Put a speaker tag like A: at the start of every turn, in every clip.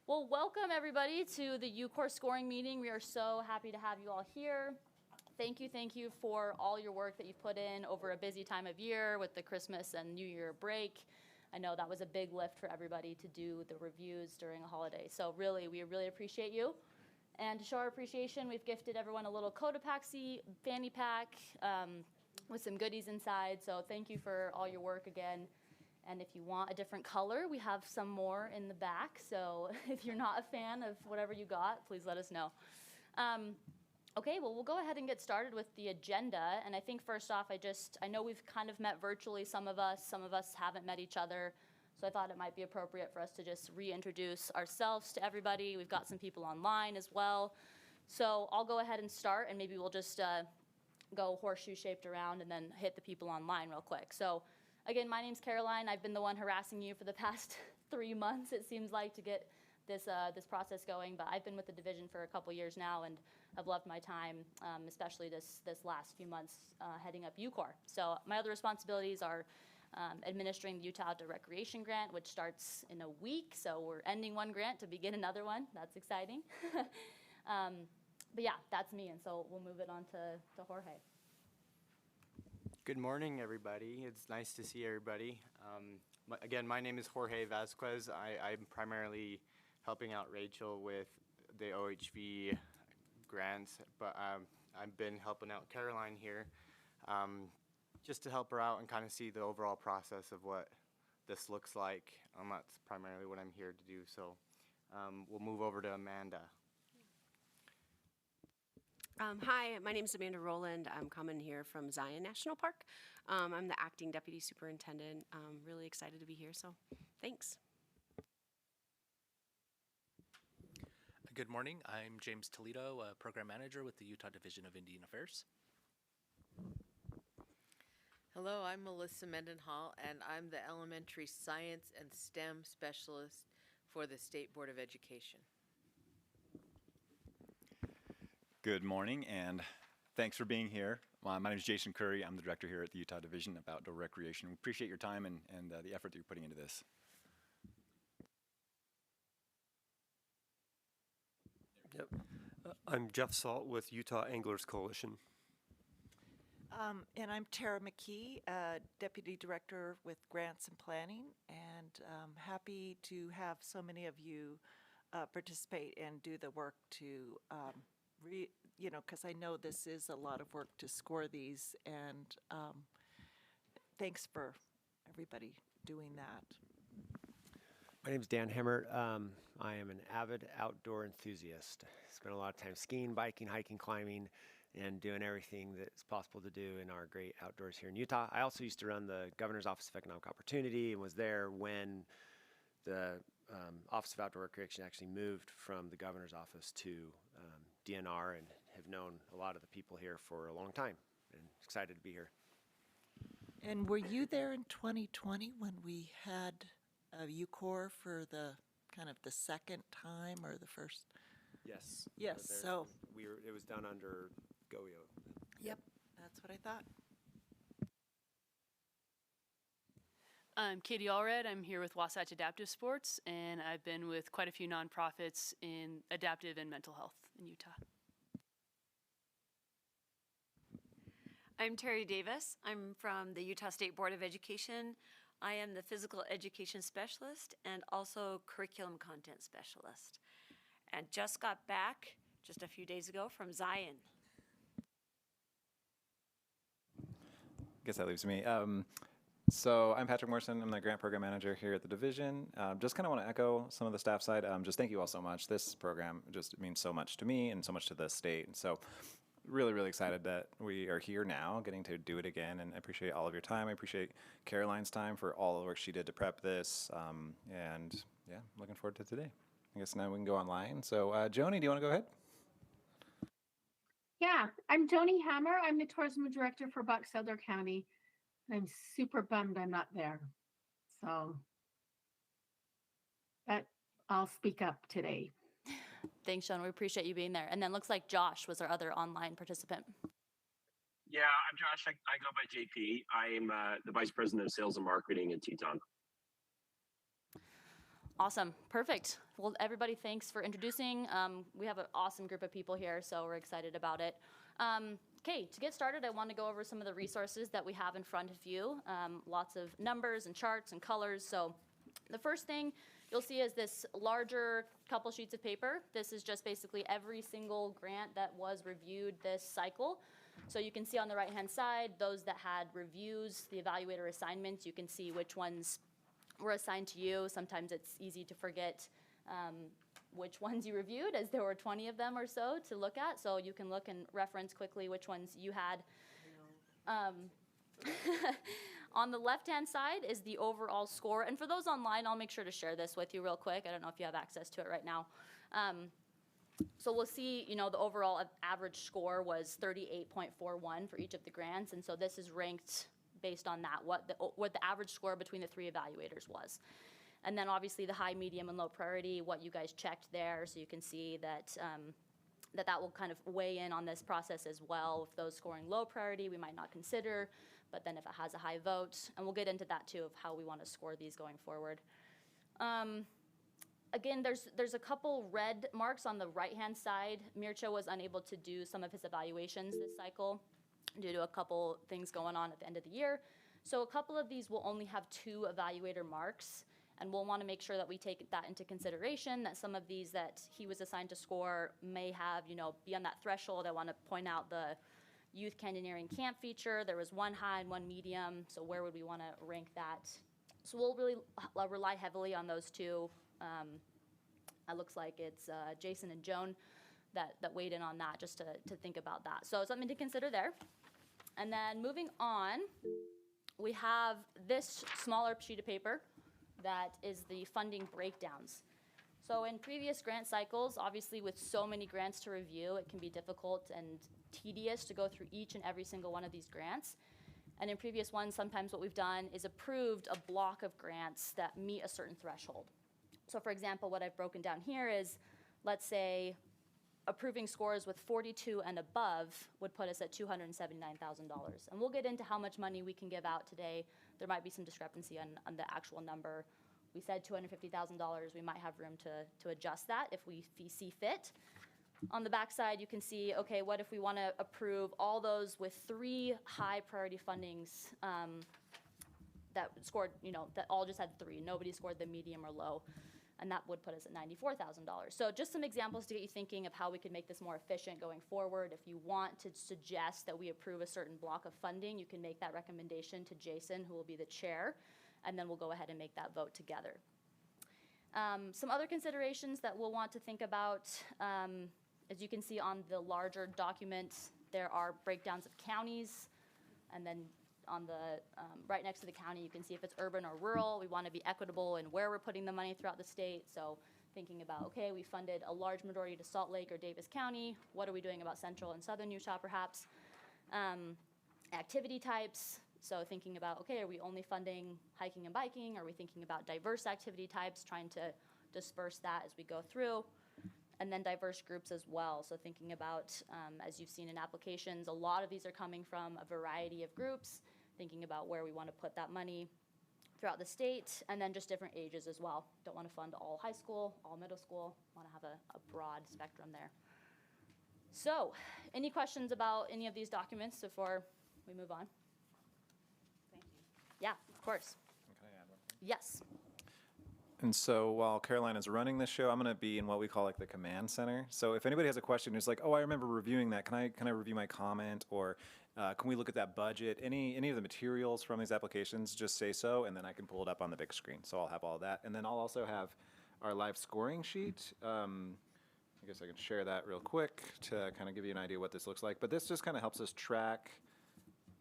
A: Well, welcome everybody to the UCORE scoring meeting. We are so happy to have you all here. Thank you for all your work that you've put in over a busy time of year with the Christmas and New Year break. I know that was a big lift for everybody to do the reviews during a holiday. So we really appreciate you. And to show our appreciation, we've gifted everyone a little Cotopaxi fanny pack with some goodies inside. So thank you for all your work again. And if you want a different color, we have some more in the back. So if you're not a fan of whatever you got, please let us know. Okay, well, we'll go ahead and get started with the agenda. And I think first off, I know we've kind of met virtually, some of us haven't met each other. So I thought it might be appropriate for us to just reintroduce ourselves to everybody. We've got some people online as well. So I'll go ahead and start, and maybe we'll just go horseshoe shaped around and then hit the people online real quick. So again, my name's Caroline. I've been the one harassing you for the past 3 months, it seems like, to get this process going. But I've been with the division for a couple years now and have loved my time, especially this last few months heading up UCORE. So my other responsibilities are administering the Utah Outdoor Recreation Grant, which starts in a week. So we're ending one grant to begin another one. That's exciting. But yeah, that's me. And so we'll move it on to Jorge.
B: Good morning, everybody. It's nice to see everybody. Again, my name is Jorge Vasquez. I'm primarily helping out Rachel with the OHV grants, but I've been helping out Caroline here just to help her out and kind of see the overall process of what this looks like. That's primarily what I'm here to do. So we'll move over to Amanda.
C: Hi, my name is Amanda Rowland. I'm coming here from Zion National Park. I'm the acting deputy superintendent. I'm really excited to be here, so thanks.
D: Good morning. I'm James Toledo, program manager with the Utah Division of Indian Affairs.
E: Hello, I'm Melissa Mendenhall, and I'm the elementary science and STEM specialist for the State Board of Education.
F: Good morning, and thanks for being here. My name is Jason Curry. I'm the director here at the Utah Division of Outdoor Recreation. We appreciate your time and the effort that you're putting into this.
G: Yep. I'm Jeff Salt with Utah Anglers Coalition.
H: And I'm Tara McKee, Deputy Director with Grants and Planning, and happy to have so many of you participate and do the work to because I know this is a lot of work to score these, and thanks for everybody doing that.
I: My name is Dan Hemmert. I am an avid outdoor enthusiast. Spent a lot of time skiing, biking, hiking, climbing, and doing everything that's possible to do in our great outdoors here in Utah. I also used to run the Governor's Office of Economic Opportunity and was there when the Office of Outdoor Recreation actually moved from the Governor's Office to DNR, and have known a lot of the people here for a long time, and excited to be here.
H: And were you there in 2020 when we had UCORE for the kind of the second time or the first?
I: Yes.
H: Yes. So
I: it was done under GOEO.
H: Yep, that's what I thought.
J: I'm Katie Allred. I'm here with Wasatch Adaptive Sports, and I've been with quite a few nonprofits in adaptive and mental health in Utah.
K: I'm Terry Davis. I'm from the Utah State Board of Education. I am the physical education specialist and also curriculum content specialist, and just got back just a few days ago from Zion.
L: Guess that leaves me. So I'm Patrick Morrison. I'm the grant program manager here at the division. Just kind of want to echo some of the staff side. Just thank you all so much. This program just means so much to me and so much to the state. And so really, really excited that we are here now, getting to do it again. And I appreciate all of your time. I appreciate Caroline's time for all the work she did to prep this. And yeah, looking forward to today. I guess now we can go online. So Joni, do you want to go ahead?
M: Yeah, I'm Joni Hammer. I'm the tourism director for Box Elder County. I'm super bummed I'm not there. So, but I'll speak up today.
A: Thanks, Sean. We appreciate you being there. And then looks like Josh was our other online participant.
N: Yeah, I'm Josh. I go by JP. I'm the Vice President of Sales and Marketing at Teton.
A: Awesome, perfect. Well, everybody, thanks for introducing. We have an awesome group of people here, so we're excited about it. Okay, to get started, I want to go over some of the resources that we have in front of you. Lots of numbers and charts and colors. So the first thing you'll see is this larger couple sheets of paper. This is just basically every single grant that was reviewed this cycle. So you can see on the right-hand side, those that had reviews, the evaluator assignments, you can see which ones were assigned to you. Sometimes it's easy to forget which ones you reviewed, as there were 20 of them or so to look at. So you can look and reference quickly which ones you had. On the left-hand side is the overall score. And for those online, I'll make sure to share this with you real quick. I don't know if you have access to it right now. So we'll see, the overall average score was 38.41 for each of the grants. And so this is ranked based on that, what the average score between the 3 evaluators was. And then obviously the high, medium, and low priority, what you guys checked there. So you can see that that will kind of weigh in on this process as well. If those scoring low priority, we might not consider, but then if it has a high vote, and we'll get into that too of how we want to score these going forward. Again, there's a couple red marks on the right-hand side. Mircea was unable to do some of his evaluations this cycle due to a couple things going on at the end of the year. So a couple of these will only have 2 evaluator marks, and we'll want to make sure that we take that into consideration, that some of these that he was assigned to score may have, be on that threshold. I want to point out the Youth Canyoneering Camp feature. There was 1 high and 1 medium, so where would we want to rank that? So we'll really rely heavily on those 2. It looks like it's Jason and Joan that weighed in on that, just to think about that. So something to consider there. And then moving on, we have this smaller sheet of paper that is the funding breakdowns. So in previous grant cycles, obviously with so many grants to review, it can be difficult and tedious to go through each and every single one of these grants. And in previous ones, sometimes what we've done is approved a block of grants that meet a certain threshold. So for example, what I've broken down here is, let's say, approving scores with 42 and above would put us at $279,000. And we'll get into how much money we can give out today. There might be some discrepancy on the actual number. We said $250,000. We might have room to adjust that if we see fit. On the back side, you can see, okay, what if we want to approve all those with 3 high priority fundings that scored, that all just had 3. Nobody scored the medium or low. And that would put us at $94,000. So just some examples to get you thinking of how we could make this more efficient going forward. If you want to suggest that we approve a certain block of funding, you can make that recommendation to Jason, who will be the chair, and then we'll go ahead and make that vote together. Some other considerations that we'll want to think about, as you can see on the larger document, there are breakdowns of counties, and then on the right next to the county, you can see if it's urban or rural. We want to be equitable in where we're putting the money throughout the state. So thinking about, okay, we funded a large majority to Salt Lake or Davis County. What are we doing about central and southern Utah, perhaps? Activity types. So thinking about, okay, are we only funding hiking and biking? Are we thinking about diverse activity types, trying to disperse that as we go through? And then diverse groups as well. So thinking about, as you've seen in applications, a lot of these are coming from a variety of groups, thinking about where we want to put that money throughout the state, and then just different ages as well. Don't want to fund all high school, all middle school, want to have a broad spectrum there. So, any questions about any of these documents before we move on? Thank you. Yeah, of course.
L: Can I add one thing?
A: Yes.
L: And so while Caroline is running this show, I'm going to be in what we call like the command center. So if anybody has a question, it's like, oh, I remember reviewing that. Can I review my comment, or can we look at that budget? Any of the materials from these applications, just say so, and then I can pull it up on the big screen. So I'll have all that, and then I'll also have our live scoring sheet. I guess I can share that real quick to kind of give you an idea what this looks like. But this just kind of helps us track,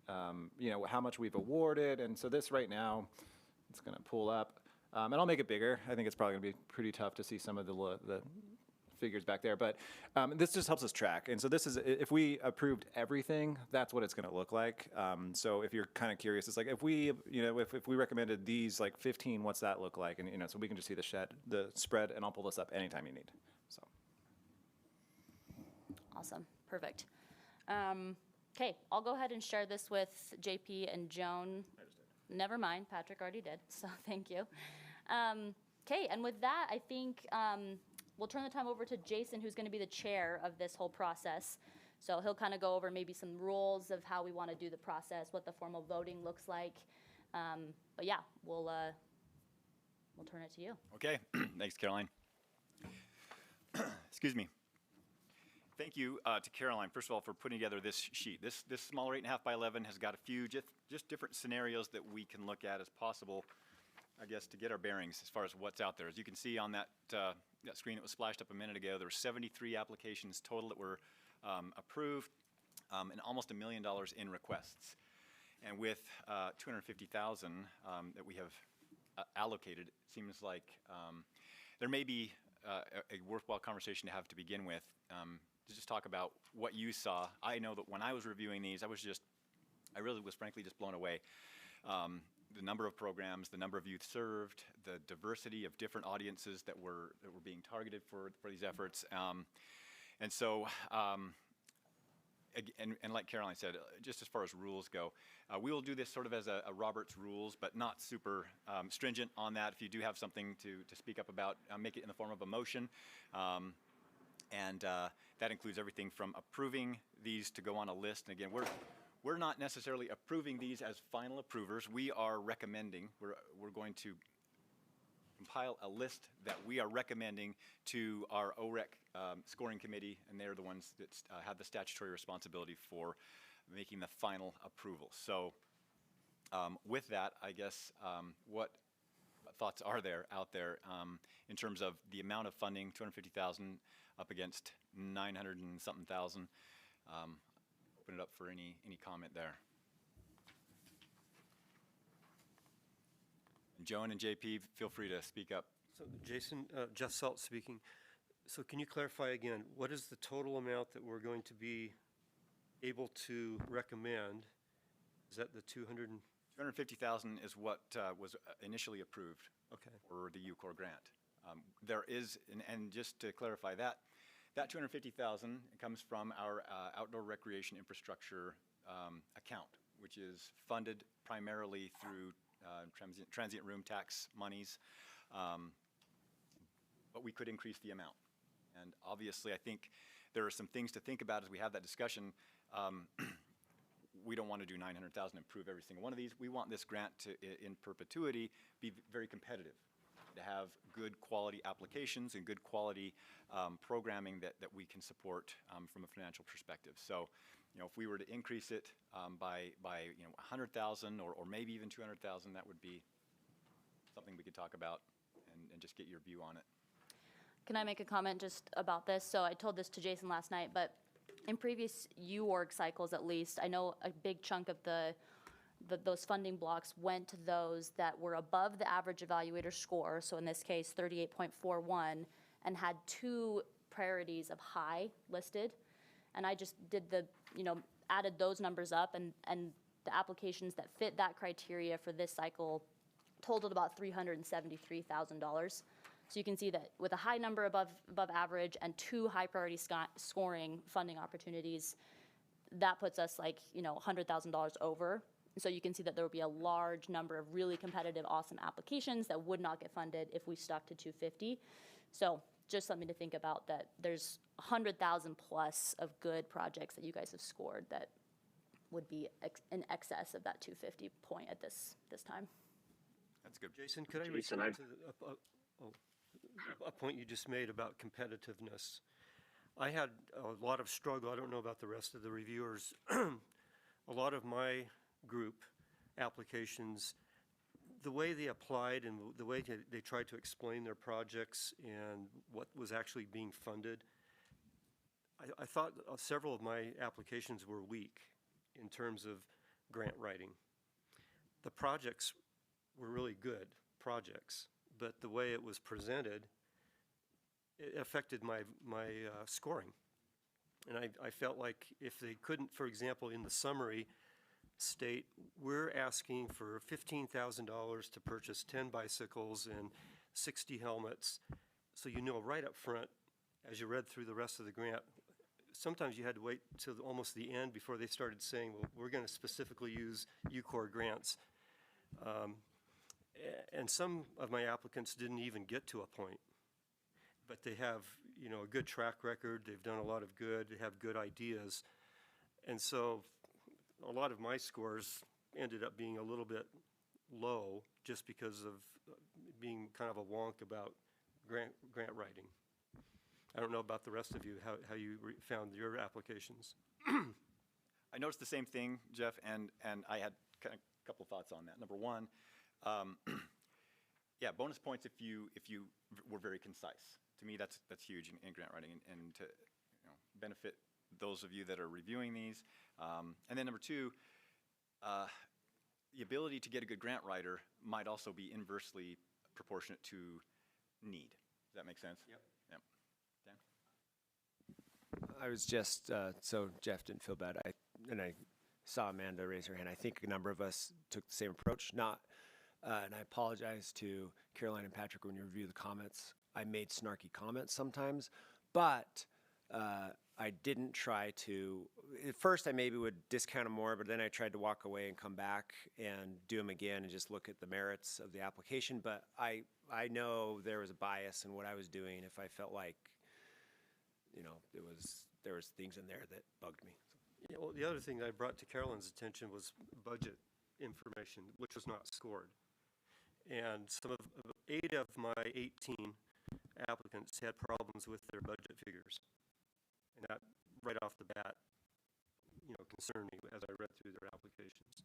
L: how much we've awarded. And so this right now, it's going to pull up. And I'll make it bigger. I think it's probably going to be pretty tough to see some of the figures back there. But this just helps us track. And so this is, if we approved everything, that's what it's going to look like. So if you're kind of curious, it's like if we, if we recommended these like 15, what's that look like? And, so we can just see the spread, and I'll pull this up anytime you need. So.
A: Awesome. Perfect. Okay, I'll go ahead and share this with JP and Joan. Never mind, Patrick already did, so thank you. Okay, and with that, I think we'll turn the time over to Jason, who's going to be the chair of this whole process. So he'll kind of go over maybe some rules of how we want to do the process, what the formal voting looks like. But yeah, we'll turn it to you.
F: Okay, thanks, Caroline. Excuse me. Thank you to Caroline, first of all, for putting together this sheet. This smaller 8.5 by 11 has got a few just different scenarios that we can look at as possible, I guess, to get our bearings as far as what's out there. As you can see on that screen that was flashed up a minute ago, there were 73 applications total that were approved, and almost $1 million in requests. And with $250,000 that we have allocated, it seems like there may be a worthwhile conversation to have to begin with, to just talk about what you saw. I know that when I was reviewing these, I really was frankly just blown away. The number of programs, the number of youth served, the diversity of different audiences that were being targeted for these efforts. And so, and like Caroline said, just as far as rules go, we will do this sort of as a Robert's rules, but not super stringent on that. If you do have something to speak up about, make it in the form of a motion. And that includes everything from approving these to go on a list. And again, we're not necessarily approving these as final approvers. We are recommending, we're going to compile a list that we are recommending to our OREC scoring committee, and they're the ones that have the statutory responsibility for making the final approval. So with that, I guess, what thoughts are there out there in terms of the amount of funding, $250,000 up against 900 and something thousand? Open it up for any comment there. And Joan and JP, feel free to speak up.
G: So Jason, Jeff Salt speaking. So can you clarify again, what is the total amount that we're going to be able to recommend? Is that the
F: 250,000 is what was initially approved for the UCORE grant. There is, and just to clarify that 250,000 comes from our outdoor recreation infrastructure account, which is funded primarily through transient room tax monies, but we could increase the amount. And obviously, I think there are some things to think about as we have that discussion. We don't want to do 900,000 and prove every single one of these. We want this grant to, in perpetuity, be very competitive, to have good quality applications and good quality programming that we can support from a financial perspective. So, if we were to increase it by 100,000 or maybe even 200,000, that would be something we could talk about and just get your view on it.
A: Can I make a comment just about this? So I told this to Jason last night, but in previous UORG cycles at least, I know a big chunk of those funding blocks went to those that were above the average evaluator score, so in this case 38.41, and had 2 priorities of high listed. And I just did added those numbers up, and the applications that fit that criteria for this cycle totaled about $373,000. So you can see that with a high number above average and 2 high priority scoring funding opportunities, that puts us $100,000 over. So you can see that there will be a large number of really competitive, awesome applications that would not get funded if we stuck to 250. So just something to think about, that there's 100,000 plus of good projects that you guys have scored that would be in excess of that 250 point at this time.
F: That's good.
G: Jason, could I respond to a point you just made about competitiveness? I had a lot of struggle. I don't know about the rest of the reviewers. A lot of my group applications, the way they applied and the way they tried to explain their projects and what was actually being funded, I thought several of my applications were weak in terms of grant writing. The projects were really good projects, but the way it was presented, it affected my scoring. And I felt like if they couldn't, for example, in the summary state, we're asking for $15,000 to purchase 10 bicycles and 60 helmets. So right up front, as you read through the rest of the grant, sometimes you had to wait till almost the end before they started saying, well, we're going to specifically use UCORE grants. And some of my applicants didn't even get to a point, but they have, you know, a good track record. They've done a lot of good. They have good ideas. And so a lot of my scores ended up being a little bit low just because of being kind of a wonk about grant writing. I don't know about the rest of you, how you found your applications.
F: I noticed the same thing, Jeff, and I had kind of a couple thoughts on that. Number one, yeah, bonus points if you were very concise. To me, that's huge in grant writing, and to benefit those of you that are reviewing these. And then number two, the ability to get a good grant writer might also be inversely proportionate to need. Does that make sense?
G: Yep.
F: Yep. Dan?
I: I was just, so Jeff didn't feel bad. I saw Amanda raise her hand. I think a number of us took the same approach. And I apologize to Caroline and Patrick when you review the comments. I made snarky comments sometimes, but I didn't try to, at first I maybe would discount them more, but then I tried to walk away and come back and do them again and just look at the merits of the application. But I know there was a bias in what I was doing if I felt like, there was things in there that bugged me.
G: Yeah, well, the other thing that I brought to Carolyn's attention was budget information, which was not scored. And 8 of my 18 applicants had problems with their budget figures. And that, right off the bat, concerned me as I read through their applications.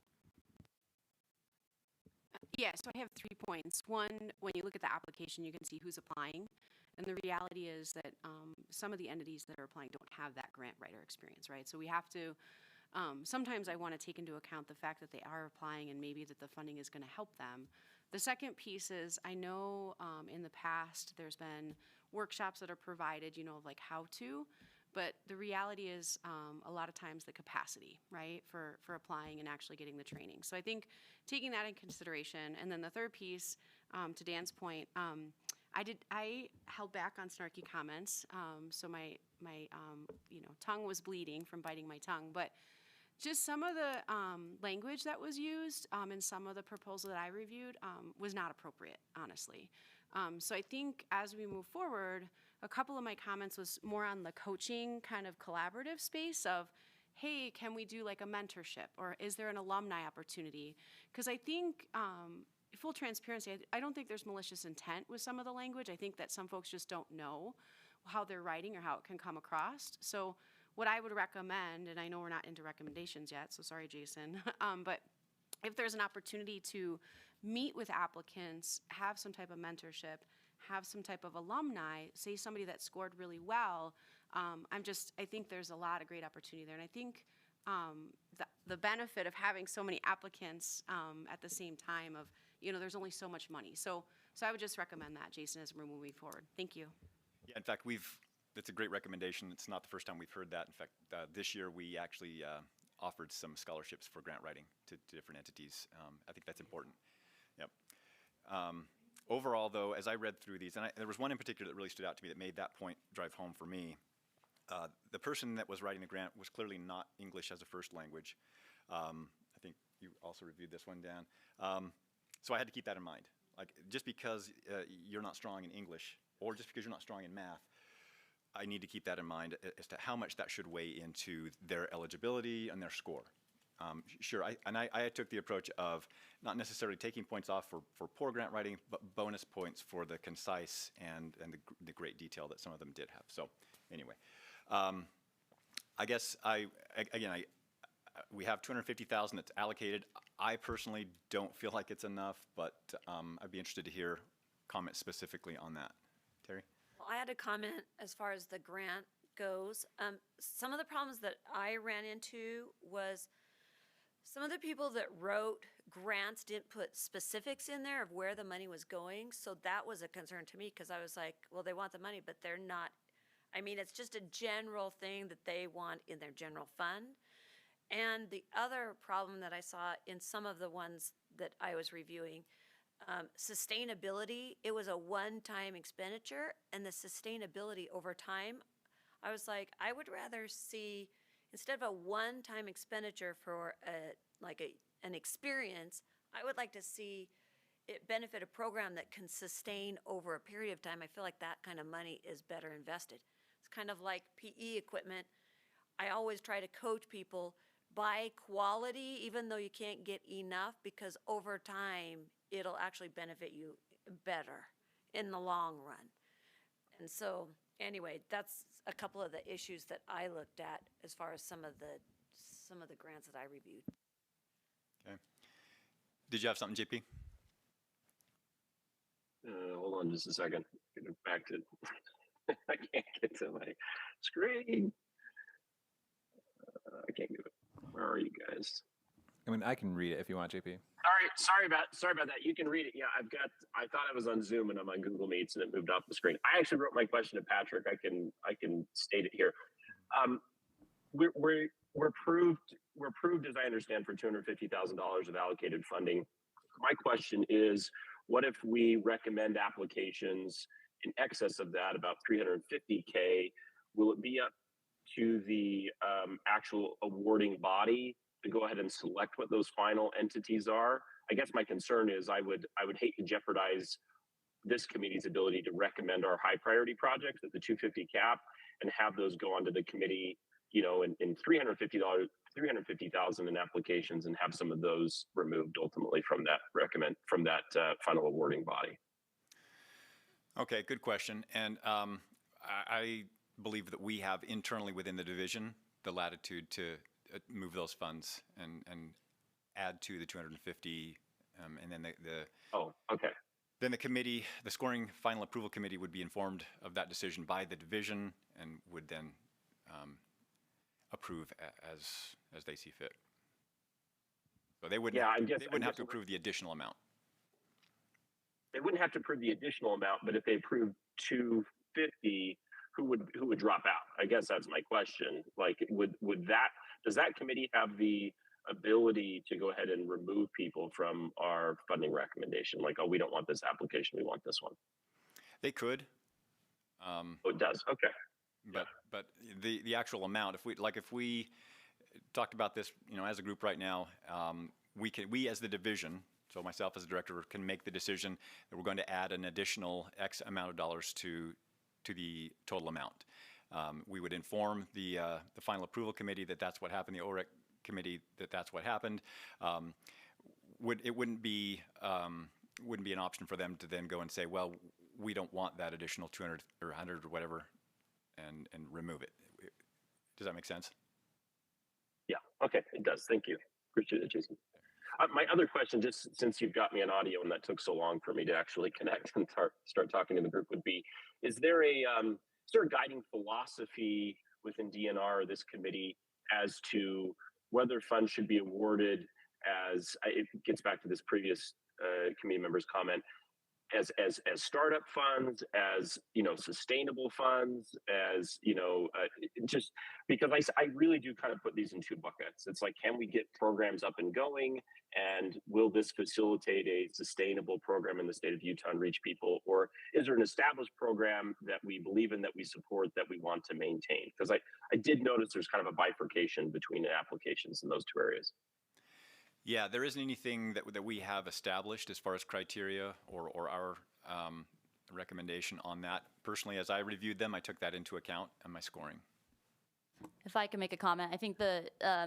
C: Yeah, so I have 3 points. One, when you look at the application, you can see who's applying. And the reality is that some of the entities that are applying don't have that grant writer experience, right? So we have to, sometimes I want to take into account the fact that they are applying and maybe that the funding is going to help them. The second piece is I know in the past there's been workshops that are provided, like how to, but the reality is a lot of times the capacity, right, for applying and actually getting the training. So I think taking that in consideration. And then the third piece, to Dan's point, I held back on snarky comments, so my tongue was bleeding from biting my tongue, but just some of the language that was used in some of the proposal that I reviewed was not appropriate, honestly. So I think as we move forward, a couple of my comments was more on the coaching kind of collaborative space of, hey, can we do like a mentorship, or is there an alumni opportunity? Because I think, full transparency, I don't think there's malicious intent with some of the language. I think that some folks just don't know how they're writing or how it can come across. So what I would recommend, and I know we're not into recommendations yet, so sorry, Jason, but if there's an opportunity to meet with applicants, have some type of mentorship, have some type of alumni, say somebody that scored really well, I think there's a lot of great opportunity there. And I think the benefit of having so many applicants at the same time of, there's only so much money. So I would just recommend that, Jason, as we're moving forward. Thank you.
F: Yeah, in fact, that's a great recommendation. It's not the first time we've heard that. In fact, this year we actually offered some scholarships for grant writing to different entities. I think that's important. Yep. Overall, though, as I read through these, and there was one in particular that really stood out to me that made that point drive home for me. The person that was writing the grant was clearly not English as a first language. I think you also reviewed this one, Dan. So I had to keep that in mind. Like, just because you're not strong in English, or just because you're not strong in math, I need to keep that in mind as to how much that should weigh into their eligibility and their score. Sure, I took the approach of not necessarily taking points off for poor grant writing, but bonus points for the concise and the great detail that some of them did have. So anyway, I guess we have $250,000 that's allocated. I personally don't feel like it's enough, but I'd be interested to hear comments specifically on that. Terry?
K: Well, I had a comment as far as the grant goes. Some of the problems that I ran into was some of the people that wrote grants didn't put specifics in there of where the money was going. So that was a concern to me, because I was like, well, they want the money, but they're not. I mean, it's just a general thing that they want in their general fund. And the other problem that I saw in some of the ones that I was reviewing, sustainability, it was a one-time expenditure, and the sustainability over time, I was like, I would rather see, instead of a one-time expenditure for an experience, I would like to see benefit a program that can sustain over a period of time, I feel like that kind of money is better invested. It's kind of like PE equipment. I always try to coach people, buy quality even though you can't get enough, because over time it'll actually benefit you better in the long run. And so anyway, that's a couple of the issues that I looked at as far as some of the grants that I reviewed.
F: Okay. Did you have something, JP?
O: Hold on just a second. Get back to, I can't get to my screen. I can't do it. Where are you guys?
L: I mean, I can read it if you want, JP.
O: Sorry about that. You can read it. Yeah, I thought I was on Zoom and I'm on Google Meets and it moved off the screen. I actually wrote my question to Patrick. I can state it here. We're approved, as I understand, for $250,000 of allocated funding. My question is, what if we recommend applications in excess of that, about $350K? Will it be up to the actual awarding body to go ahead and select what those final entities are? I guess my concern is I would hate to jeopardize this committee's ability to recommend our high priority projects at the 250 cap and have those go onto the committee, you know, in $350,000 in applications, and have some of those removed ultimately from that final awarding body.
F: Okay, good question. And I believe that we have internally within the division the latitude to move those funds and add to the 250, and then then the committee, the scoring final approval committee, would be informed of that decision by the division and would then approve as they see fit. So they wouldn't have to approve the additional amount.
O: They wouldn't have to approve the additional amount, but if they approved 250, who would drop out? I guess that's my question. Like, does that committee have the ability to go ahead and remove people from our funding recommendation? Like, oh, we don't want this application, we want this one.
F: They could.
O: Oh, it does. Okay.
F: But the actual amount, if we talked about this, you know, as a group right now, we as the division, so myself as a director, can make the decision that we're going to add an additional X amount of dollars to the total amount. We would inform the final approval committee that that's what happened, the OREC committee that that's what happened. It wouldn't be an option for them to then go and say, well, we don't want that additional 200 or 100 or whatever, and remove it. Does that make sense?
O: Yeah. Okay. It does. Thank you. Appreciate it, Jason. My other question, just since you've got me on audio and that took so long for me to actually connect and start talking to the group, would be: is there a guiding philosophy within DNR or this committee as to whether funds should be awarded as, it gets back to this previous committee member's comment, as startup funds, as, you know, sustainable funds, as, you know, just because I really do kind of put these in two buckets. It's like, can we get programs up and going, and will this facilitate a sustainable program in the state of Utah and reach people, or is there an established program that we believe in, that we support, that we want to maintain? Because I did notice there's kind of a bifurcation between applications in those two areas.
F: Yeah, there isn't anything that we have established as far as criteria or our recommendation on that. Personally, as I reviewed them, I took that into account in my scoring.
A: If I can make a comment, I think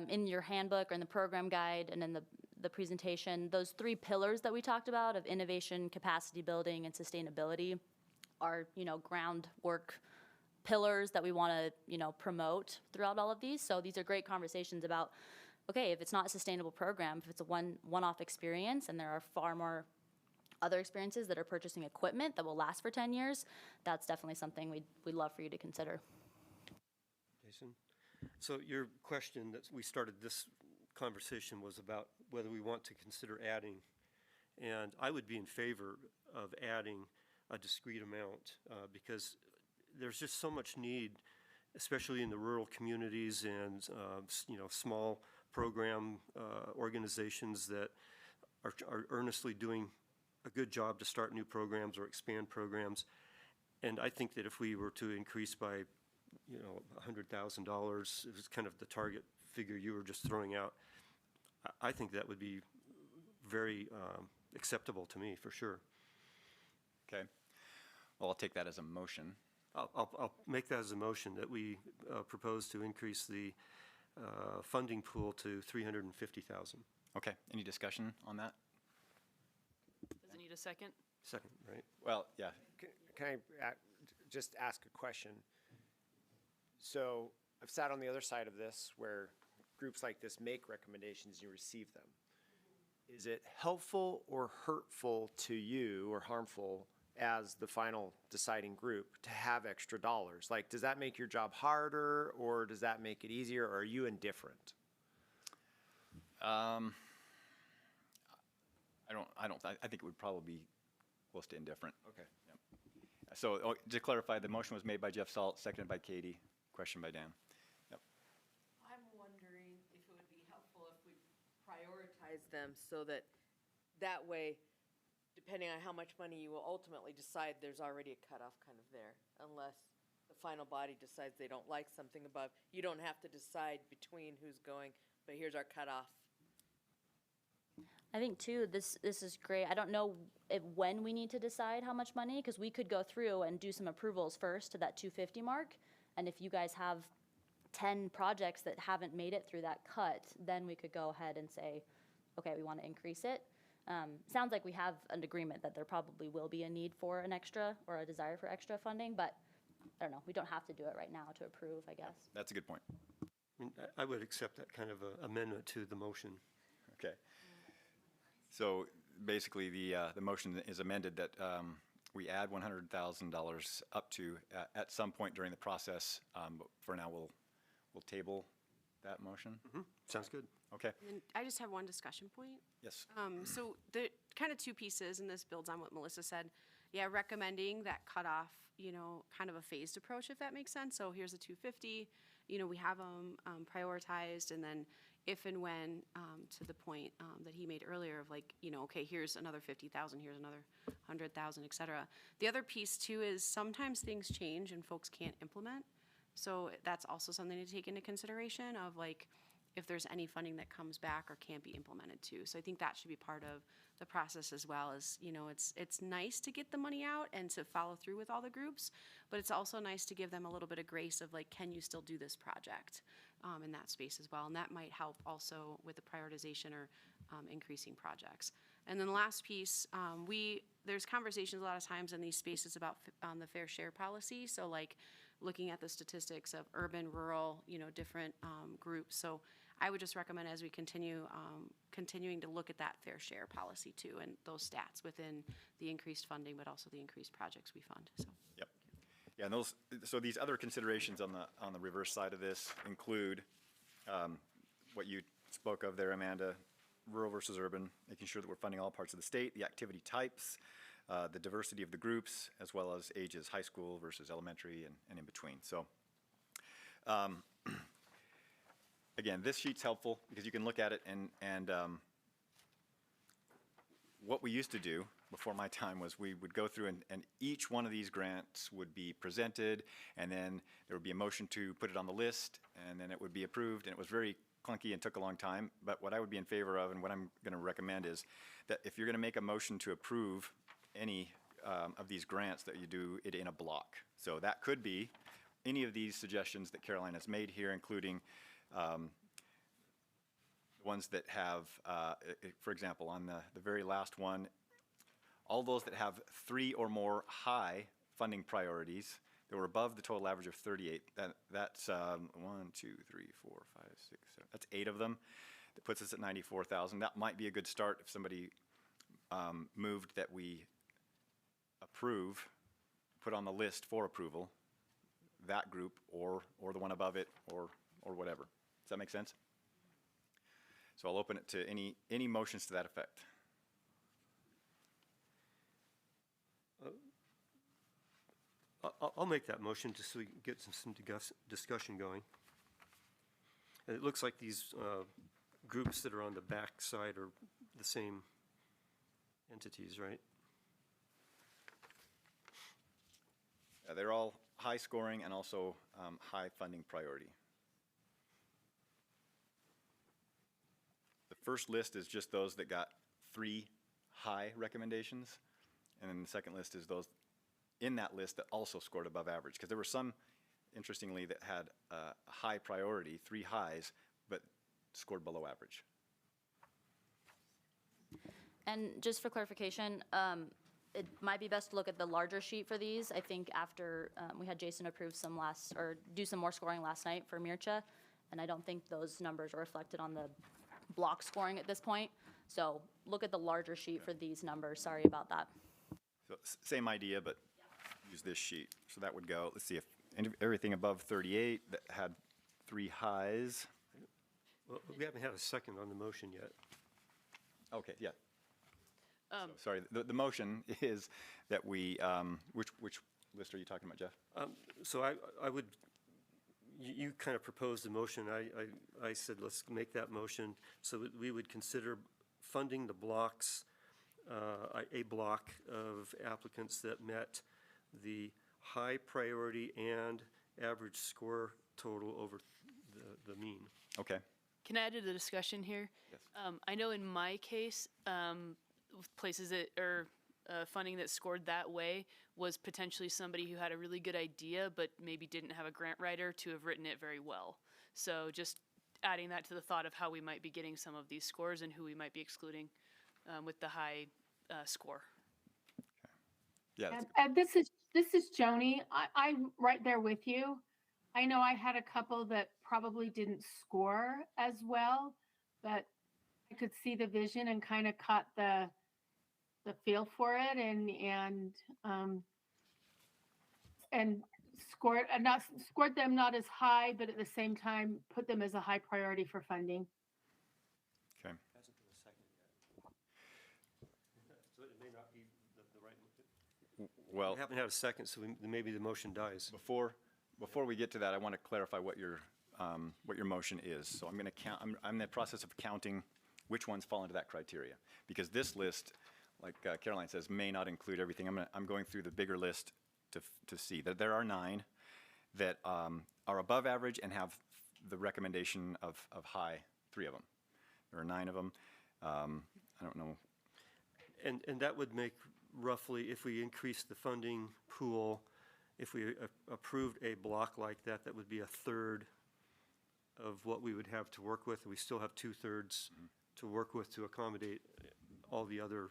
A: in your handbook or in the program guide and in the presentation, those 3 pillars that we talked about of innovation, capacity building, and sustainability are, you know, groundwork pillars that we want to, you know, promote throughout all of these. So these are great conversations about, okay, if it's not a sustainable program, if it's a one-off experience, and there are far more other experiences that are purchasing equipment that will last for 10 years, that's definitely something we'd love for you to consider.
G: Jason, so your question that we started this conversation was about whether we want to consider adding, and I would be in favor of adding a discrete amount because there's just so much need, especially in the rural communities and you know, small program organizations that are earnestly doing a good job to start new programs or expand programs. And I think that if we were to increase by, you know, $100,000, it was kind of the target figure you were just throwing out, I think that would be very acceptable to me, for sure.
F: Okay. Well, I'll take that as a motion.
G: I'll make that as a motion that we propose to increase the funding pool to 350,000.
F: Okay. Any discussion on that?
J: Does it need a second?
G: Second, right?
F: Well, yeah.
I: Can I just ask a question? So I've sat on the other side of this where groups like this make recommendations, you receive them. Is it helpful or hurtful to you or harmful as the final deciding group to have extra dollars? Like, does that make your job harder or does that make it easier, or are you indifferent?
F: I think it would probably be close to indifferent.
I: Okay.
F: Yep. So to clarify, the motion was made by Jeff Salt, seconded by Katie, question by Dan. Yep.
E: I'm wondering if it would be helpful if we prioritize them so that way, depending on how much money you will ultimately decide, there's already a cutoff kind of there, unless the final body decides they don't like something above. You don't have to decide between who's going, but here's our cutoff.
A: I think too, this is great. I don't know when we need to decide how much money, because we could go through and do some approvals first to that 250 mark. And if you guys have 10 projects that haven't made it through that cut, then we could go ahead and say, okay, we want to increase it. Sounds like we have an agreement that there probably will be a need for an extra or a desire for extra funding, but I don't know. We don't have to do it right now to approve, I guess.
F: That's a good point.
G: I mean, I would accept that kind of a amendment to the motion.
F: Okay. So basically, the motion is amended that we add $100,000 up to at some point during the process. But for now, we'll table that motion.
G: Mm-hmm. Sounds good.
F: Okay.
C: And I just have one discussion point.
F: Yes.
C: So the kind of two pieces, and this builds on what Melissa said. Yeah, recommending that cutoff, kind of a phased approach, if that makes sense. So here's a 250, we have them prioritized, and then if and when, to the point that he made earlier of like, okay, here's another 50,000, here's another 100,000, et cetera. The other piece too is sometimes things change and folks can't implement. So that's also something to take into consideration of like, if there's any funding that comes back or can't be implemented too. So I think that should be part of the process as well. As it's nice to get the money out and to follow through with all the groups, but it's also nice to give them a little bit of grace of like, can you still do this project in that space as well? And that might help also with the prioritization or increasing projects. And then the last piece, there's conversations a lot of times in these spaces about the fair share policy. So like looking at the statistics of urban, rural, different groups. So I would just recommend as we continuing to look at that fair share policy too, and those stats within the increased funding, but also the increased projects we fund. So.
F: Yep. Yeah, and so these other considerations on the reverse side of this include what you spoke of there, Amanda, rural versus urban, making sure that we're funding all parts of the state, the activity types, the diversity of the groups, as well as ages, high school versus elementary and in between. So again, this sheet's helpful because you can look at it and what we used to do before my time was we would go through and each one of these grants would be presented, and then there would be a motion to put it on the list, and then it would be approved, and it was very clunky and took a long time. But what I would be in favor of and what I'm going to recommend is that if you're going to make a motion to approve any of these grants, that you do it in a block. So that could be any of these suggestions that Caroline has made here, including ones that have, for example, on the very last one, all those that have 3 or more high funding priorities that were above the total average of 38. That's 1, 2, 3, 4, 5, 6, 7. That's 8 of them. That puts us at 94,000. That might be a good start if somebody moved that we approve, put on the list for approval, that group or the one above it or whatever. Does that make sense? So I'll open it to any motions to that effect.
G: I'll make that motion just so we can get some discussion going. And it looks like these groups that are on the back side are the same entities, right?
F: They're all high scoring and also high funding priority. The first list is just those that got 3 high recommendations. And then the second list is those in that list that also scored above average. Because there were some, interestingly, that had a high priority, 3 highs, but scored below average.
A: And just for clarification, it might be best to look at the larger sheet for these. I think after we had Jason approve some do some more scoring last night for Mircha, and I don't think those numbers are reflected on the block scoring at this point. So look at the larger sheet for these numbers. Sorry about that.
F: So same idea, but use this sheet. So that would go, let's see, if everything above 38 that had 3 highs.
G: Well, we haven't had a second on the motion yet.
F: Okay, yeah. Sorry, the motion is that we, which list are you talking about, Jeff?
G: So I would, you kind of proposed a motion. I said, let's make that motion so that we would consider funding the blocks, a block of applicants that met the high priority and average score total over the mean.
F: Okay.
J: Can I add to the discussion here?
F: Yes.
J: I know in my case, places that or funding that scored that way was potentially somebody who had a really good idea but maybe didn't have a grant writer to have written it very well. So just adding that to the thought of how we might be getting some of these scores and who we might be excluding with the high score.
F: Yeah.
M: And this is Joni. I'm right there with you. I know I had a couple that probably didn't score as well, but I could see the vision and kind of caught the feel for it and scored them not as high, but at the same time put them as a high priority for funding.
F: Okay.
G: Hasn't been a second yet. So it may not be the right.
F: Well,
G: We haven't had a second, so maybe the motion dies.
F: Before we get to that, I want to clarify what your motion is. So I'm going to count. I'm in the process of counting which ones fall into that criteria, because this list, like Caroline says, may not include everything. I'm going through the bigger list to see that there are 9 that are above average and have the recommendation of high, 3 of them. There are 9 of them. I don't know.
G: And that would make roughly, if we increase the funding pool, if we approved a block like that, that would be 1/3 of what we would have to work with. We still have 2/3 to work with to accommodate all the other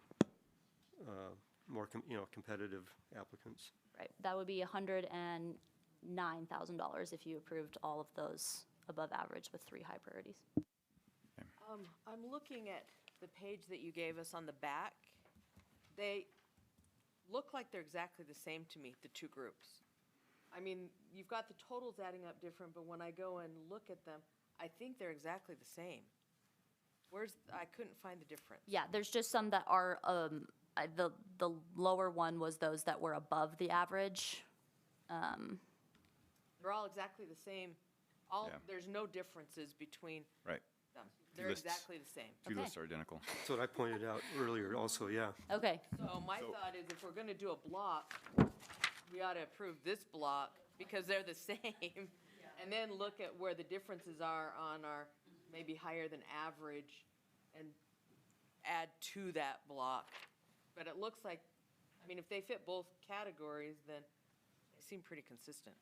G: more competitive applicants.
A: Right, that would be $109,000 if you approved all of those above average with 3 high priorities.
E: I'm looking at the page that you gave us on the back. They look like they're exactly the same to me, the 2 groups. I mean, you've got the totals adding up different, but when I go and look at them, I think they're exactly the same. I couldn't find the difference.
A: Yeah, there's just some that are, the lower one was those that were above the average.
E: They're all exactly the same.
F: Yeah.
E: There's no differences between
F: Right.
E: them. They're
F: lists.
E: exactly the same.
F: 2 lists are identical.
G: That's what I pointed out earlier also, yeah.
A: Okay,
E: So my thought is if we're gonna do a block, we ought to approve this block because they're the same. And then look at where the differences are on our maybe higher than average and add to that block. But it looks like, I mean, if they fit both categories, then they seem pretty consistent.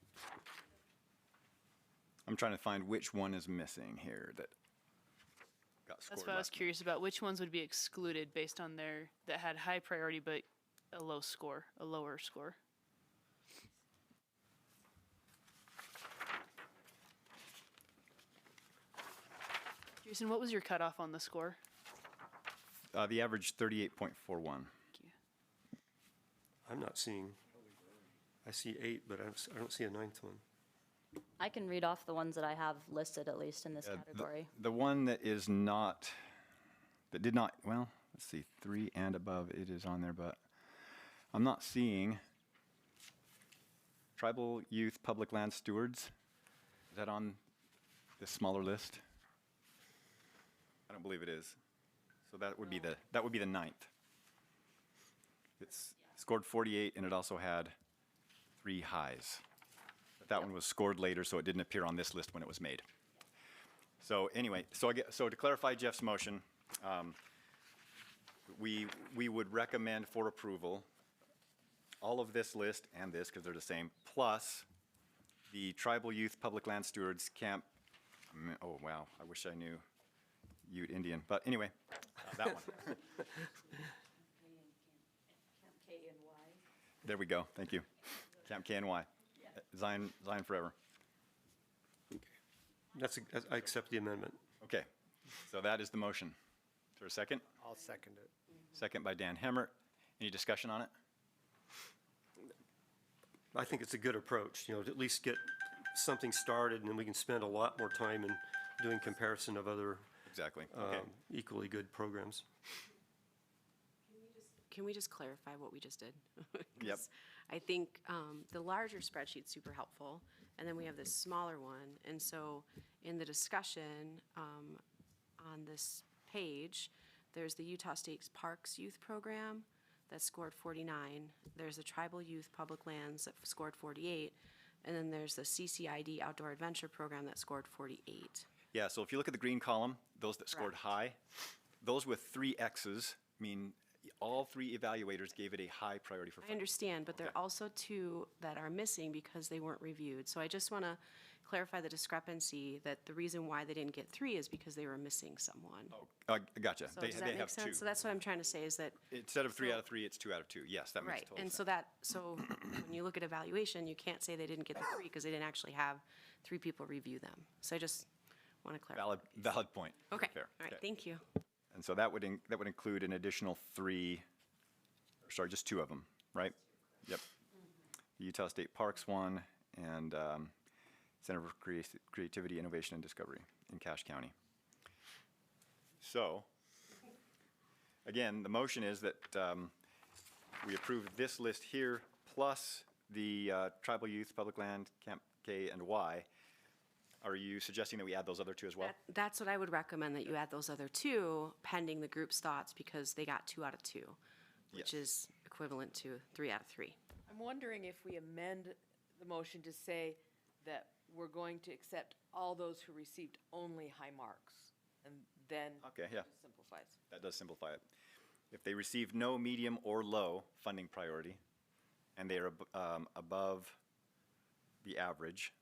F: I'm trying to find which one is missing here that got scored.
J: That's what I was curious about. Which ones would be excluded based on that had high priority but a lower score? Jason, what was your cutoff on the score?
F: The average 38.41.
G: I'm not seeing, I see 8, but I don't see a 9th one.
A: I can read off the ones that I have listed, at least in this category.
F: The one that is not, that did not, well, let's see, 3 and above, it is on there, but I'm not seeing tribal youth public land stewards. Is that on this smaller list? I don't believe it is. So that would be the 9th. It's scored 48 and it also had 3 highs. But that one was scored later, so it didn't appear on this list when it was made. So anyway, so to clarify Jeff's motion, we would recommend for approval all of this list and this, because they're the same, plus the Tribal Youth Public Land Stewards Camp, oh wow, I wish I knew Ute Indian, but anyway, that one. There we go, thank you. Camp KNY, Zion Forever.
G: I accept the amendment.
F: Okay, so that is the motion. Is there a second?
I: I'll second it.
F: Second by Dan Hemmert. Any discussion on it?
G: I think it's a good approach, to at least get something started, and then we can spend a lot more time in doing comparison of other
F: Exactly, okay.
G: equally good programs.
C: Can we just clarify what we just did?
F: Yep.
C: 'Cause I think the larger spreadsheet's super helpful, and then we have this smaller one. And so in the discussion on this page, there's the Utah State Parks Youth Program that scored 49. There's the Tribal Youth Public Lands that scored 48. And then there's the CCID Outdoor Adventure Program that scored 48.
F: Yeah, so if you look at the green column, those that scored
C: Correct.
F: high, those with 3 X's mean all 3 evaluators gave it a high priority for
C: I
F: funding.
C: understand, but there are also 2 that are missing because they weren't reviewed. So I just want to clarify the discrepancy, that the reason why they didn't get 3 is because they were missing someone.
F: Gotcha.
C: So
F: They
C: does that
F: have
C: make
F: 2.
C: sense? So that's what I'm trying to say is that,
F: Instead of 3 out of 3, it's 2 out of 2. Yes, that makes
C: right,
F: total
C: and
F: sense.
C: so when you look at evaluation, you can't say they didn't get the 3 because they didn't actually have 3 people review them. So I just want to clarify.
F: Valid point.
C: Okay,
F: Fair.
C: all right,
F: Okay.
C: thank you.
F: And so that would include an additional 3, sorry, just 2 of them, right? Yep. The Utah State Parks one and Center for Creativity, Innovation, and Discovery in Cache County. So, again, the motion is that we approve this list here plus the Tribal Youth Public Land Camp K and Y. Are you suggesting that we add those other 2 as well?
C: That's what I would recommend, that you add those other 2 pending the group's thoughts, because they got 2 out of 2, which
F: Yes.
C: is equivalent to 3 out of 3.
E: I'm wondering if we amend the motion to say that we're going to accept all those who received only high marks, and then
F: Okay, yeah.
E: it just simplifies.
F: That does simplify it. If they receive no medium or low funding priority, and they are above the average,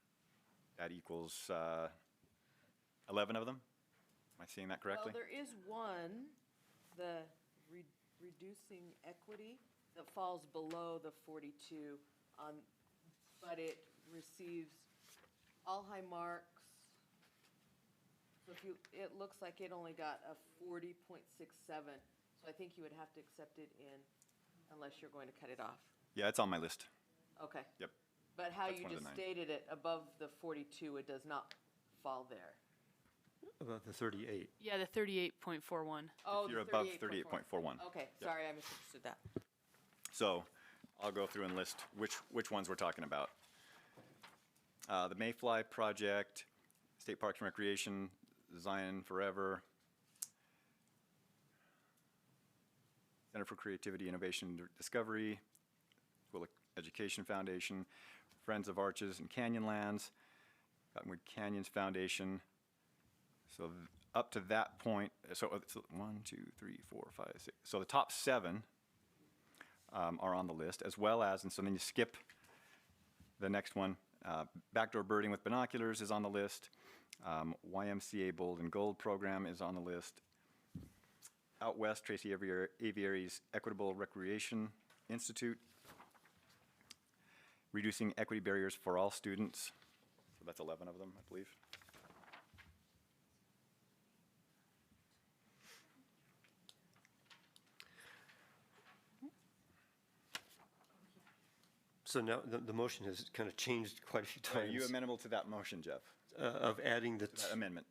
F: that equals 11 of them? Am I seeing that correctly?
E: Well, there is one, the reducing equity, that falls below the 42, but it receives all high marks. So it looks like it only got a 40.67, so I think you would have to accept it unless you're going to cut it off.
F: Yeah, it's on my list.
E: Okay.
F: Yep.
E: But how
F: That's
E: you
F: one of the
E: just
F: 9.
E: stated it, above the 42, it does not fall there.
G: About the 38.
J: Yeah, the 38.41.
E: Oh,
F: If you're
E: the
F: above
E: 38.41.
F: 38.41.
E: Okay, sorry, I misunderstood that.
F: So I'll go through and list which ones we're talking about. The Mayfly Project, State Parks and Recreation, Zion Forever, Center for Creativity, Innovation, and Discovery, School Education Foundation, Friends of Arches and Canyonlands, Cottonwood Canyons Foundation. So up to that point, so it's 1, 2, 3, 4, 5, 6. So the top 7 are on the list, as well as, and so then you skip the next one. Backdoor Birding with Binoculars is on the list. YMCA Bold and Gold program is on the list. Out West, Tracy Aviary's Equitable Recreation Institute. Reducing Equity Barriers for All Students. So that's 11 of them, I believe.
G: So now the motion has kind of changed quite a few
F: Are
G: times.
F: you amenable to that motion, Jeff?
G: Of adding
F: That amendment?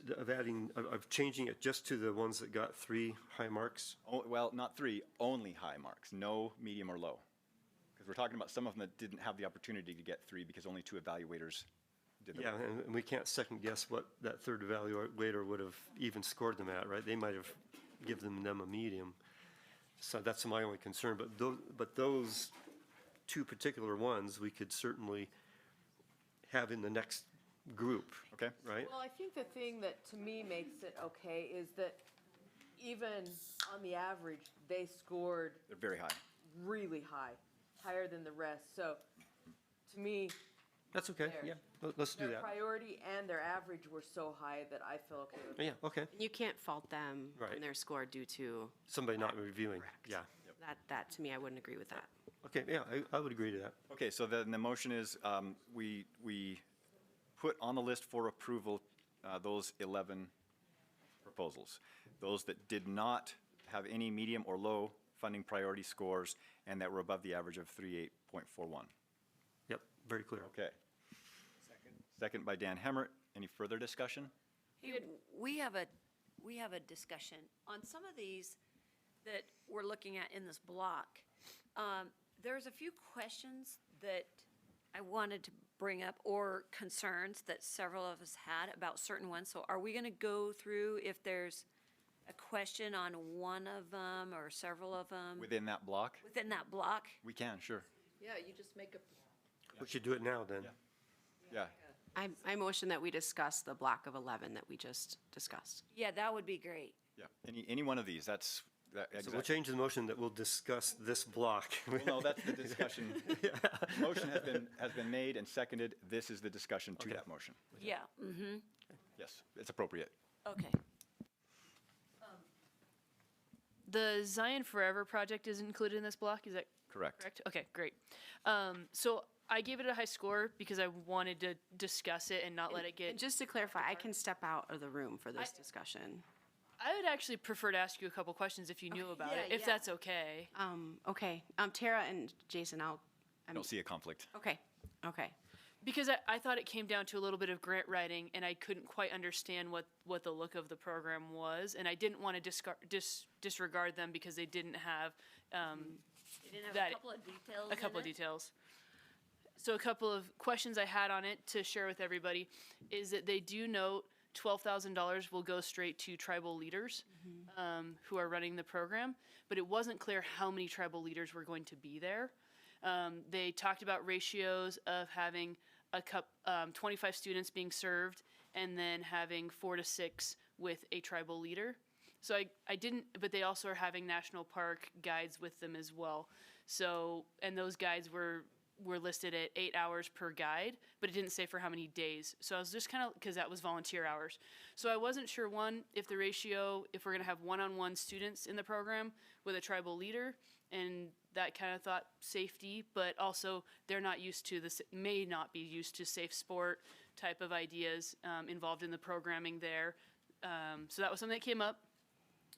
G: of changing it just to the ones that got 3 high marks?
F: Oh, well, not 3, only high marks, no medium or low. Because we're talking about some of them that didn't have the opportunity to get 3 because only 2 evaluators did them.
G: Yeah, and we can't second guess what that third evaluator would have even scored them at, right? They might have given them a medium. So that's my only concern, but those 2 particular ones, we could certainly have in the next group.
F: Okay.
G: Right?
E: Well, I think the thing that to me makes it okay is that even on the average, they scored
F: They're very high.
E: really high, higher than the rest. So to me,
G: That's okay,
E: There.
G: yeah, let's do
E: their
G: that.
E: priority and their average were so high that I feel okay with it.
G: Yeah, okay,
C: You can't fault them
G: Right.
C: on their score due to
G: somebody not reviewing, yeah.
C: that, to me, I wouldn't agree with that.
G: Okay, yeah, I would agree to that.
F: Okay, so then the motion is, we put on the list for approval those 11 proposals. Those that did not have any medium or low funding priority scores and that were above the average of 38.41.
G: Yep, very clear.
F: Okay. Second by Dan Hemmert. Any further discussion?
K: Hey, we have a discussion on some of these that we're looking at in this block. There's a few questions that I wanted to bring up, or concerns that several of us had about certain ones. So are we going to go through if there's a question on one of them or several of them
F: Within that block?
K: within that block?
F: We can, sure.
E: Yeah, you just make a.
G: We should do it now, then.
F: Yeah.
C: I motion that we discuss the block of 11 that we just discussed.
K: Yeah, that would be great.
F: Yeah. Any one of these, that's,
G: So we'll change the motion that we'll discuss this block.
F: Well, no, that's the discussion. Motion has been made and seconded. This is the discussion to that motion.
K: Yeah, mm-hmm,
F: Yes, it's appropriate.
K: okay.
J: The Zion Forever project is included in this block, is that
F: Correct.
J: correct? Okay, great. So I gave it a high score because I wanted to discuss it and not let it get.
C: And just to clarify, I can step out of the room for this discussion.
J: I would actually prefer to ask you a couple questions if you knew about it, if that's okay.
C: Okay, Tara and Jason,
F: I don't see a conflict.
C: okay.
J: Because I thought it came down to a little bit of grant writing, and I couldn't quite understand what the look of the program was, and I didn't want to disregard them because they didn't have
K: You didn't have
J: that-
K: a couple of details
J: a couple
K: in
J: of
K: it?
J: details. So a couple of questions I had on it to share with everybody is that they do note $12,000 will go straight to tribal leaders who are running the program, but it wasn't clear how many tribal leaders were going to be there. They talked about ratios of having 25 students being served and then having 4 to 6 with a tribal leader. So I didn't, but they also are having national park guides with them as well. So, and those guides were listed at 8 hours per guide, but it didn't say for how many days. So I was just kind of, because that was volunteer hours. So I wasn't sure, one, if the ratio, if we're going to have one-on-one students in the program with a tribal leader, and that kind of thought safety, but also they're not used to this, may not be used to safe sport type of ideas involved in the programming there. So that was something that came up.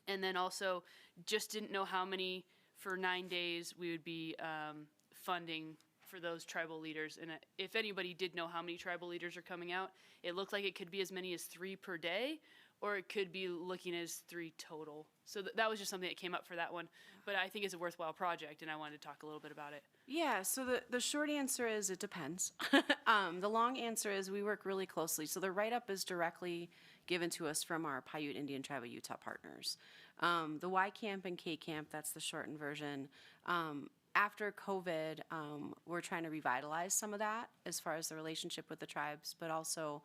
J: And then also just didn't know how many, for 9 days, we would be funding for those tribal leaders. And if anybody did know how many tribal leaders are coming out, it looked like it could be as many as 3 per day, or it could be looking as 3 total. So that was just something that came up for that one. But I think it's a worthwhile project, and I wanted to talk a little bit about it.
C: Yeah, so the short answer is it depends. The long answer is we work really closely. So the write-up is directly given to us from our Paiute Indian Tribe of Utah partners. The Y Camp and K Camp, that's the shortened version. After COVID, we're trying to revitalize some of that as far as the relationship with the tribes, but also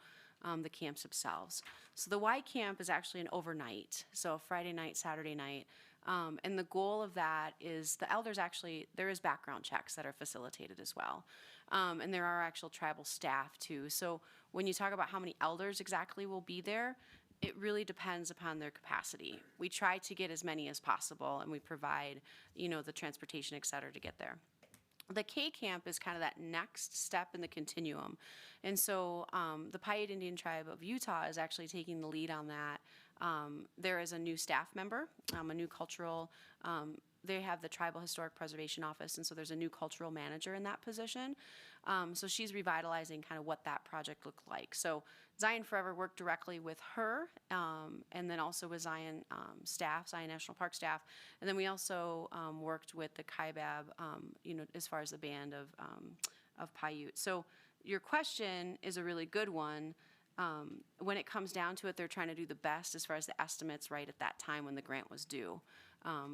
C: the camps themselves. So the Y Camp is actually an overnight, so Friday night, Saturday night. And the goal of that is the elders actually, there is background checks that are facilitated as well. And there are actual tribal staff too. So when you talk about how many elders exactly will be there, it really depends upon their capacity. We try to get as many as possible, and we provide, the transportation, et cetera, to get there. The K Camp is kind of that next step in the continuum. And so the Paiute Indian Tribe of Utah is actually taking the lead on that. There is a new staff member, a new cultural, they have the Tribal Historic Preservation Office, and so there's a new cultural manager in that position. So she's revitalizing kind of what that project looked like. So Zion Forever worked directly with her, and then also with Zion staff, Zion National Park staff. And then we also worked with the Kaibab, as far as the band of Paiute. So your question is a really good one. When it comes down to it, they're trying to do the best as far as the estimates right at that time when the grant was due.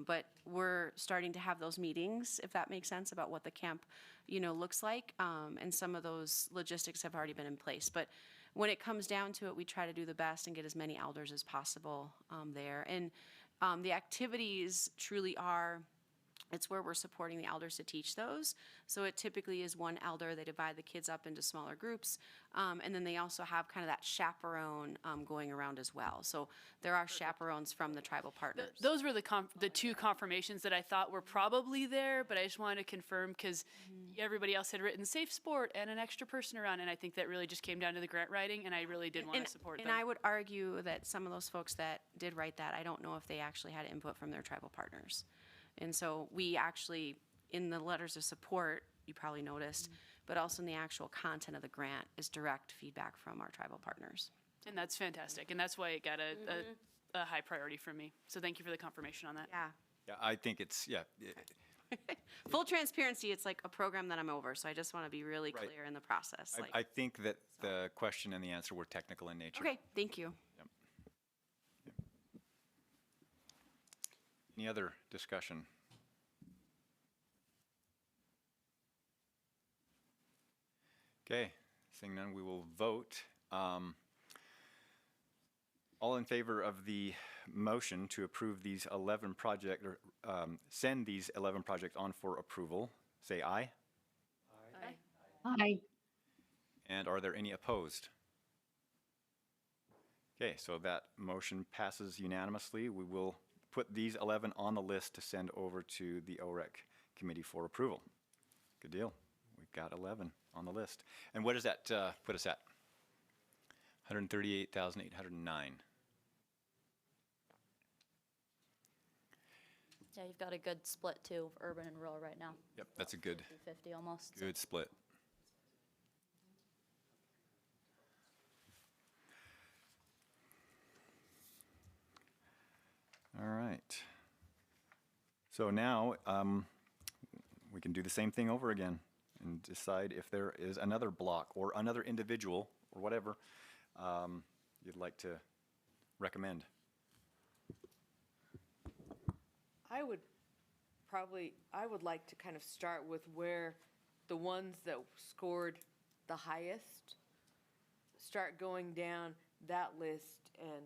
C: But we're starting to have those meetings, if that makes sense, about what the camp, looks like. And some of those logistics have already been in place. But when it comes down to it, we try to do the best and get as many elders as possible there. And The activities truly are, it's where we're supporting the elders to teach those. So it typically is one elder, they divide the kids up into smaller groups, and then they also have kind of that chaperone going around as well. So there are chaperones from the tribal partners.
J: Those were the two confirmations that I thought were probably there, but I just wanted to confirm because everybody else had written safe sport and an extra person around, and I think that really just came down to the grant writing, and I really did want to support them.
C: And I would argue that some of those folks that did write that, I don't know if they actually had input from their tribal partners. And so we actually, in the letters of support, you probably noticed, but also in the actual content of the grant is direct feedback from our tribal partners.
J: And that's fantastic, and that's why it got a high priority from me. So thank you for the confirmation on that.
C: Yeah.
F: Yeah, I think it's, yeah.
C: Full transparency, it's like a program that I'm over, so I just want to be really
F: Right.
C: clear in the process.
F: I think that the question and the answer were technical in nature.
C: Okay, thank you.
F: Any other discussion? Okay, seeing none, we will vote. All in favor of the motion to approve these 11 project, or send these 11 projects on for approval, say aye.
M: Aye.
F: And are there any opposed? Okay, so that motion passes unanimously. We will put these 11 on the list to send over to the OREC committee for approval. Good deal. We've got 11 on the list. And what does that put us at? 138,809.
A: Yeah, you've got a good split too of urban and rural right now.
F: Yep, that's a good,
A: 50 almost.
F: good split. All right. So now we can do the same thing over again and decide if there is another block or another individual or whatever you'd like to recommend.
E: I would like to kind of start with where the ones that scored the highest, start going down that list, and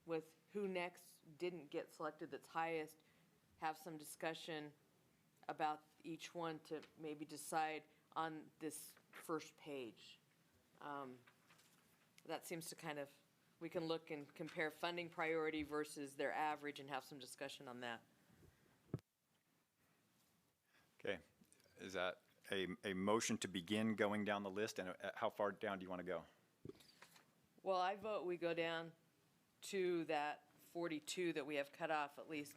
E: with who next didn't get selected that's highest, have some discussion about each one to maybe decide on this first page. That seems to kind of, we can look and compare funding priority versus their average and have some discussion on that.
F: Okay. Is that a motion to begin going down the list, and how far down do you want to go?
E: Well, I vote we go down to that 42 that we have cut off, at least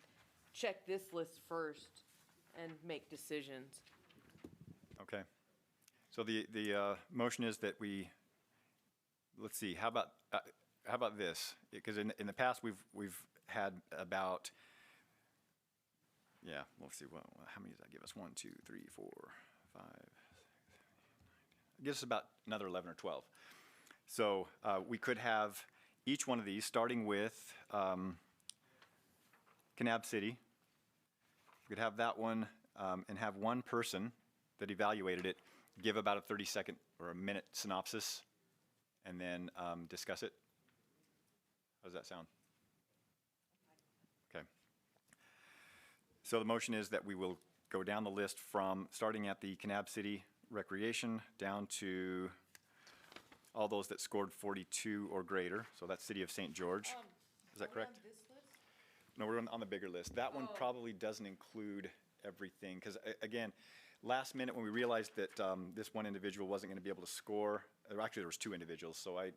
E: check this list first and make decisions.
F: Okay. So the motion is that we, let's see, how about this? Because in the past we've had about, yeah, we'll see, well, how many does that give us? 1, 2, 3, 4, 5, 6, 7, 8, 9, 10. It gives us about another 11 or 12. So we could have each one of these, starting with Kanab City. We could have that one and have one person that evaluated it give about a 30-second or a minute synopsis and then discuss it. How does that sound? Okay. So the motion is that we will go down the list from starting at the Kanab City Recreation down to all those that scored 42 or greater. So that's City of St. George. Is that correct? No, we're on the bigger list. That one probably doesn't include everything because, again, last minute when we realized that this one individual wasn't going to be able to score, or actually there was 2 individuals, so I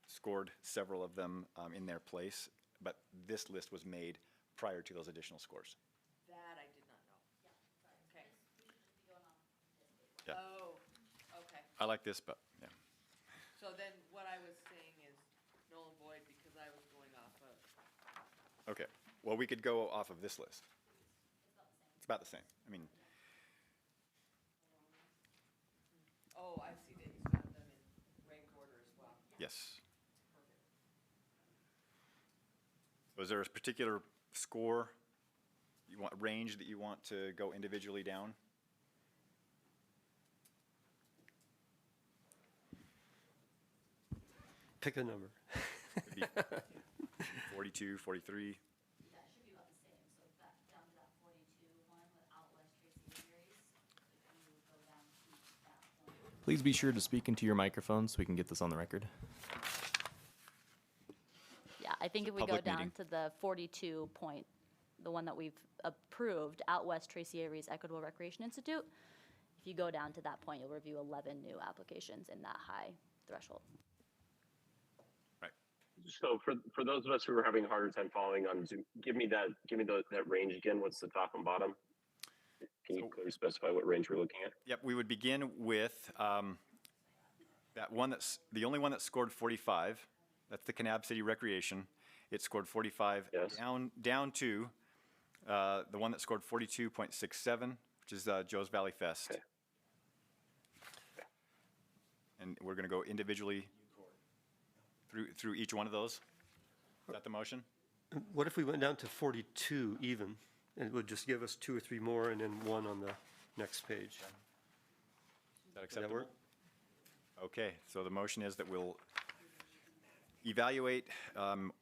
F: scored several of them in their place, but this list was made prior to those additional scores.
E: That I did not know. Okay.
F: Yeah.
E: Oh, okay.
F: I like this, but yeah.
E: So then what I was saying is null and void because I was going off of.
F: Okay. Well, we could go off of this list. It's about the same. I mean,
E: Oh, I see that he's got them in rank order as well.
F: yes. So is there a particular score you want, range that you want to go individually down?
G: Pick a number.
F: Could be 42, 43.
P: Please be sure to speak into your microphone so we can get this on the record.
A: Yeah, I think if we go
P: public
A: down
P: meeting.
A: to the 42 point, the one that we've approved, Out West Tracy Avery's Equitable Recreation Institute, if you go down to that point, you'll review 11 new applications in that high threshold.
O: So for those of us who are having a harder time following on Zoom, give me that range again. What's the top and bottom? Can you clearly specify what range we're looking at?
F: Yep, we would begin with that one that's the only one that scored 45. That's the Kanab City Recreation. It scored 45.
O: Yes.
F: Down to the one that scored 42.67, which is Joe's Valley Fest.
O: Okay.
F: And we're going to go individually through each one of those. Is that the motion?
G: What if we went down to 42 even, and it would just give us 2 or 3 more and then one on the next page?
F: Is that acceptable? Okay, so the motion is that we'll evaluate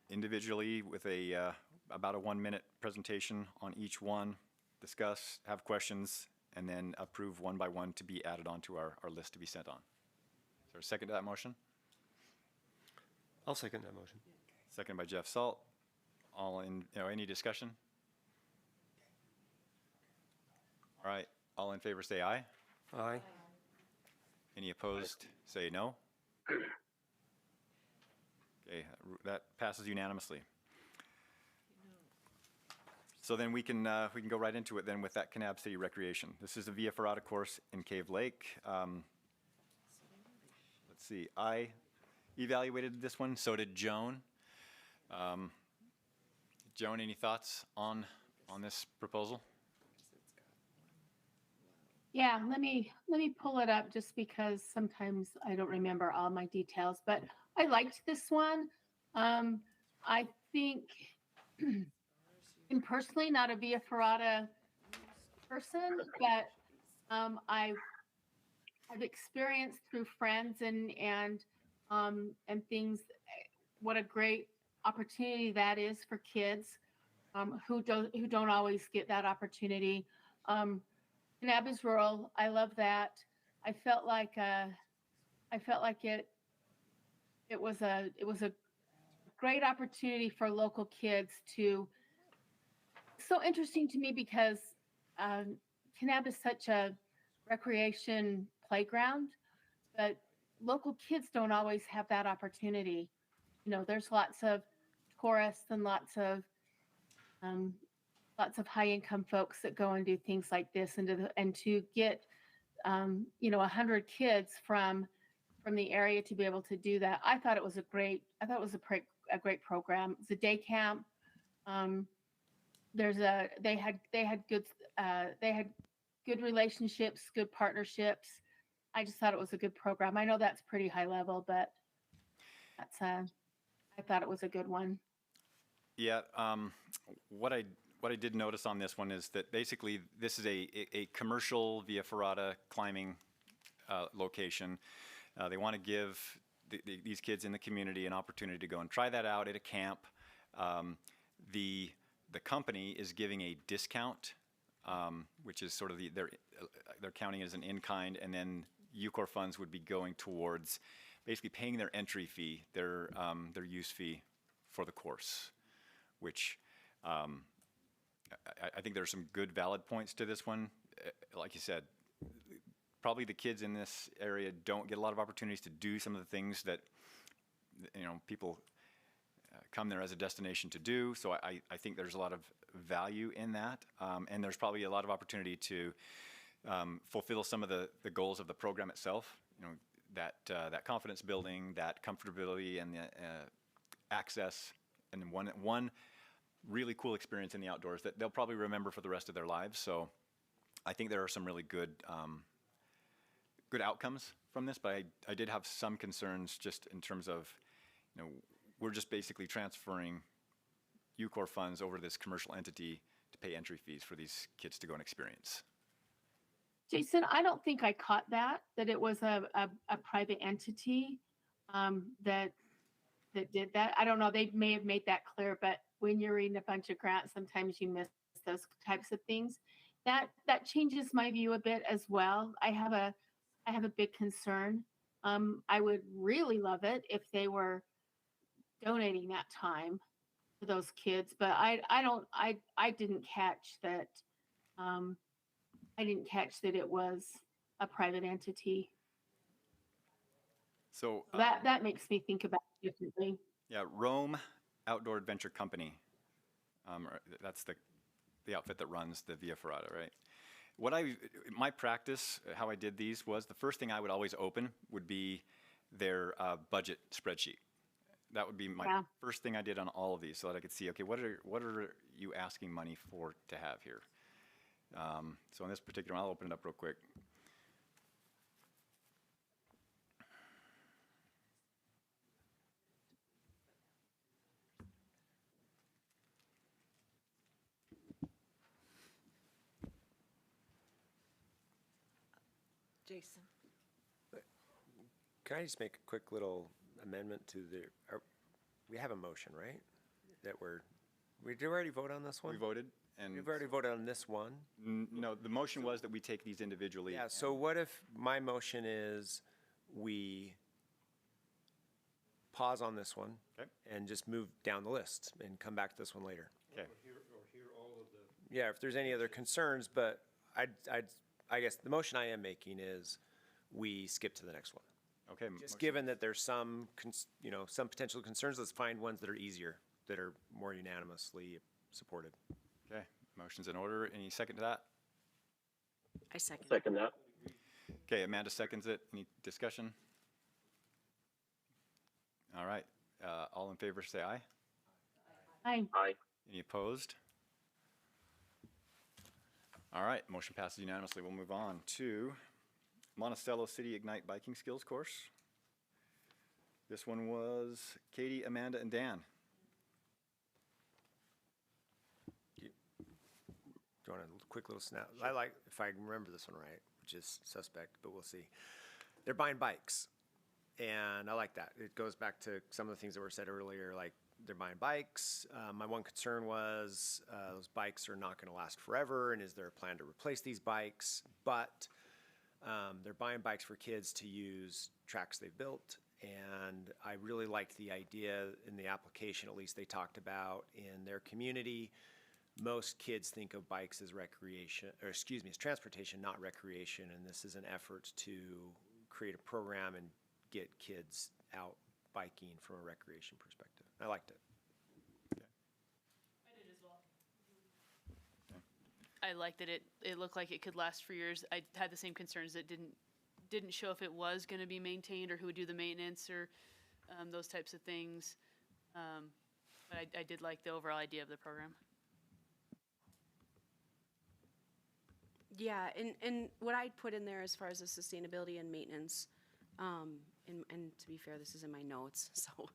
F: individually with about a 1-minute presentation on each one, discuss, have questions, and then approve one by one to be added onto our list to be sent on. Is there a second to that motion?
G: I'll second that motion.
F: Second by Jeff Salt. All in, any discussion? All right, all in favor say aye.
G: Aye.
F: Any opposed say no. Okay, that passes unanimously. So then we can go right into it then with that Kanab City Recreation. This is a Via Ferrata course in Cave Lake. Let's see, I evaluated this one, so did Joan. Joan, any thoughts on this proposal?
M: Yeah, let me pull it up just because sometimes I don't remember all my details, but I liked this one. I think I'm personally not a Via Ferrata person, but I've experienced through friends and things what a great opportunity that is for kids who don't always get that opportunity. Kanab is rural. I love that. I felt like it was a great opportunity for local kids to. So interesting to me because Kanab is such a recreation playground, but local kids don't always have that opportunity. There's lots of tourists and lots of high-income folks that go and do things like this, and to get 100 kids from the area to be able to do that, I thought it was a great program. It's a day camp. They had good relationships, good partnerships. I just thought it was a good program. I know that's pretty high level, but I thought it was a good one.
F: Yeah, what I did notice on this one is that basically this is a commercial Via Ferrata climbing location. They want to give these kids in the community an opportunity to go and try that out at a camp. The company is giving a discount, which is sort of they're counting as an in-kind, and then UCORE funds would be going towards basically paying their entry fee, their use fee for the course, which I think there's some good valid points to this one. Like you said, probably the kids in this area don't get a lot of opportunities to do some of the things that people come there as a destination to do. So I think there's a lot of value in that, and there's probably a lot of opportunity to fulfill some of the goals of the program itself. That confidence building, that comfortability, and the access, and one really cool experience in the outdoors that they'll probably remember for the rest of their lives. So I think there are some really good outcomes from this, but I did have some concerns just in terms of, we're just basically transferring UCORE funds over to this commercial entity to pay entry fees for these kids to go and experience.
M: Jason, I don't think I caught that it was a private entity that did that. I don't know. They may have made that clear, but when you're reading a bunch of grants, sometimes you miss those types of things. That changes my view a bit as well. I have a I have a big concern. I would really love it if they were donating that time for those kids, but I didn't catch that. I didn't catch that it was a private entity.
F: So
M: That makes me think about it differently.
F: yeah, Rome Outdoor Adventure Company. That's the outfit that runs the Via Ferrata, right? My practice, how I did these was the first thing I would always open would be their budget spreadsheet. That would be my first thing I did on all of these, so that I could see, okay, what are you asking money for to have here? So in this particular one, I'll open it up real quick.
E: Jason.
I: Can I just make a quick little amendment to we have a motion, right? We did already vote on this one?
F: We voted, and
I: We've already voted on this one.
F: No, the motion was that we take these individually.
I: Yeah, so what if my motion is we pause on this one and just move down the list and come back to this one later?
F: Okay.
G: Or hear all of the.
I: Yeah, if there's any other concerns, but I guess the motion I am making is we skip to the next one.
F: Okay.
I: Just given that there's some potential concerns, let's find ones that are easier, that are more unanimously supported.
F: Okay, motion's in order. Any second to that?
C: I second.
O: Second that.
F: Okay, Amanda seconds it. Any discussion? All right, all in favor say aye.
M: Aye.
O: Aye.
F: Any opposed? All right, motion passes unanimously. We'll move on to Monticello City Ignite Biking Skills course. This one was Katie, Amanda, and Dan.
I: Do you want a quick little snap? I like, if I remember this one right, which is suspect, but we'll see. They're buying bikes, and I like that. It goes back to some of the things that were said earlier, like they're buying bikes. My one concern was those bikes are not going to last forever, and is there a plan to replace these bikes? But they're buying bikes for kids to use tracks they've built, and I really liked the idea in the application, at least they talked about in their community. Most kids think of bikes as recreation, or excuse me, as transportation, not recreation, and this is an effort to create a program and get kids out biking from a recreation perspective. I liked it.
J: I did as well. I liked that it looked like it could last for years. I had the same concerns that didn't show if it was going to be maintained or who would do the maintenance or those types of things. But I did like the overall idea of the program.
C: Yeah, and what I'd put in there as far as the sustainability and maintenance, and to be fair, this is in my notes, so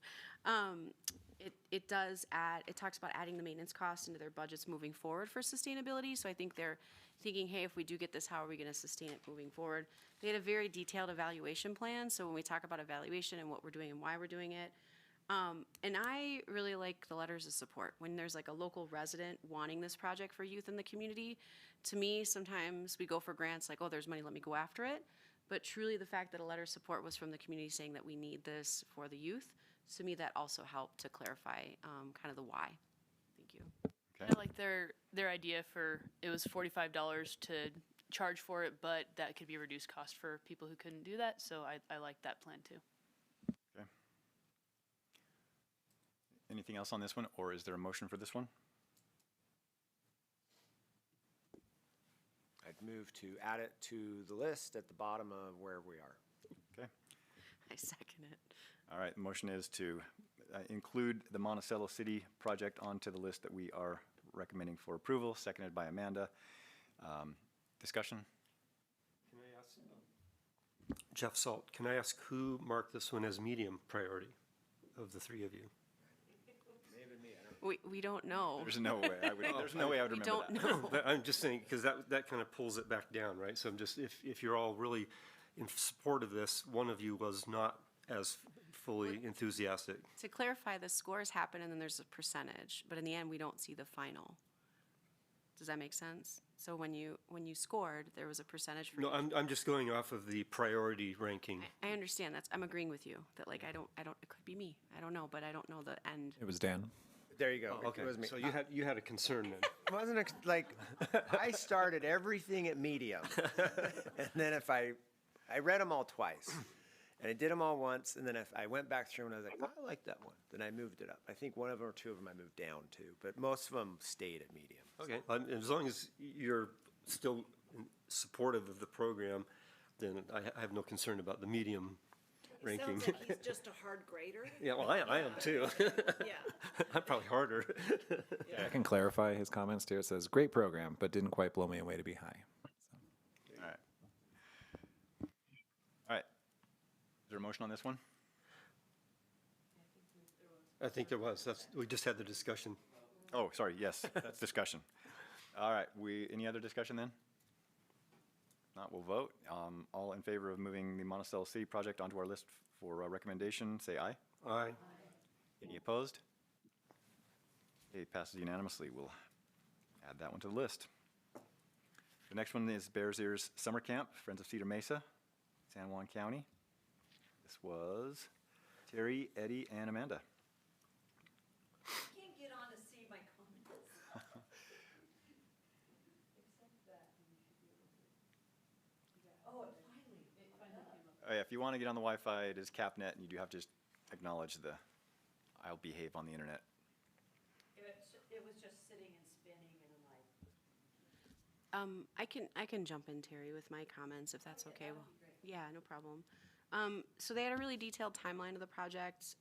C: it does add, it talks about adding the maintenance costs into their budgets moving forward for sustainability. So I think they're thinking, hey, if we do get this, how are we going to sustain it moving forward? They had a very detailed evaluation plan. So when we talk about evaluation and what we're doing and why we're doing it, and I really like the letters of support. When there's like a local resident wanting this project for youth in the community, to me, sometimes we go for grants like, oh, there's money, let me go after it. But truly the fact that a letter of support was from the community saying that we need this for the youth, to me that also helped to clarify kind of the why. Thank you.
F: Okay.
J: I like their idea for, it was $45 to charge for it, but that could be reduced cost for people who couldn't do that. So I like that plan too.
F: Okay. Anything else on this one, or is there a motion for this one?
I: I'd move to add it to the list at the bottom of where we are.
F: Okay.
C: I second it.
F: All right, the motion is to include the Monticello City project onto the list that we are recommending for approval, seconded by Amanda. Discussion?
G: Can I ask, Jeff Salt, can I ask who marked this one as medium priority of the three of you?
C: We don't know.
F: There's no way I would. There's no way I would remember
C: don't
F: that.
C: know.
G: But I'm just saying, because that kind of pulls it back down, right? So I'm just, if you're all really in support of this, one of you was not as fully enthusiastic.
C: To clarify, the scores happen and then there's a percentage, but in the end, we don't see the final. Does that make sense? So when you scored, there was a percentage for
G: No,
C: each.
G: I'm just going off of the priority ranking.
C: I understand I'm agreeing with you that like I don't it could be me. I don't know, but I don't know the end.
L: It was Dan.
I: There you go.
G: Oh, okay,
I: It was me.
G: so you had a concern then.
I: It wasn't like I started everything at medium, and then if I read them all twice, and I did them all once, and then if I went back through and I was like, oh, I like that one, then I moved it up. I think one of them or two of them I moved down to, but most of them stayed at medium.
G: Okay, as long as you're still supportive of the program, then I have no concern about the medium ranking.
H: Sounds like he's just a hard grader.
G: Yeah, well, I am too.
H: Yeah.
G: I'm probably harder.
L: I can clarify his comments too. It says, great program, but didn't quite blow me away to be high.
F: All right. All right. Is there a motion on this one?
G: I think there was. We just had the discussion.
F: Oh, sorry, yes, that's discussion. All right, any other discussion then? Not, we'll vote. All in favor of moving the Monticello City project onto our list for recommendation, say aye.
G: Aye.
F: Any opposed? Okay, passes unanimously. We'll add that one to the list. The next one is Bears Ears Summer Camp, Friends of Cedar Mesa, San Juan County. This was Terry, Eddie, and Amanda.
K: Can't get on to see my comments. Oh, it finally
F: Oh, yeah, if you want to get on the Wi-Fi, it is CapNet, and you do have to just acknowledge the I'll behave on the internet.
K: It was just sitting and spinning and I'm like.
C: I can jump in, Terry, with my comments if that's okay. Well, yeah, no problem. So they had a really detailed timeline of the project.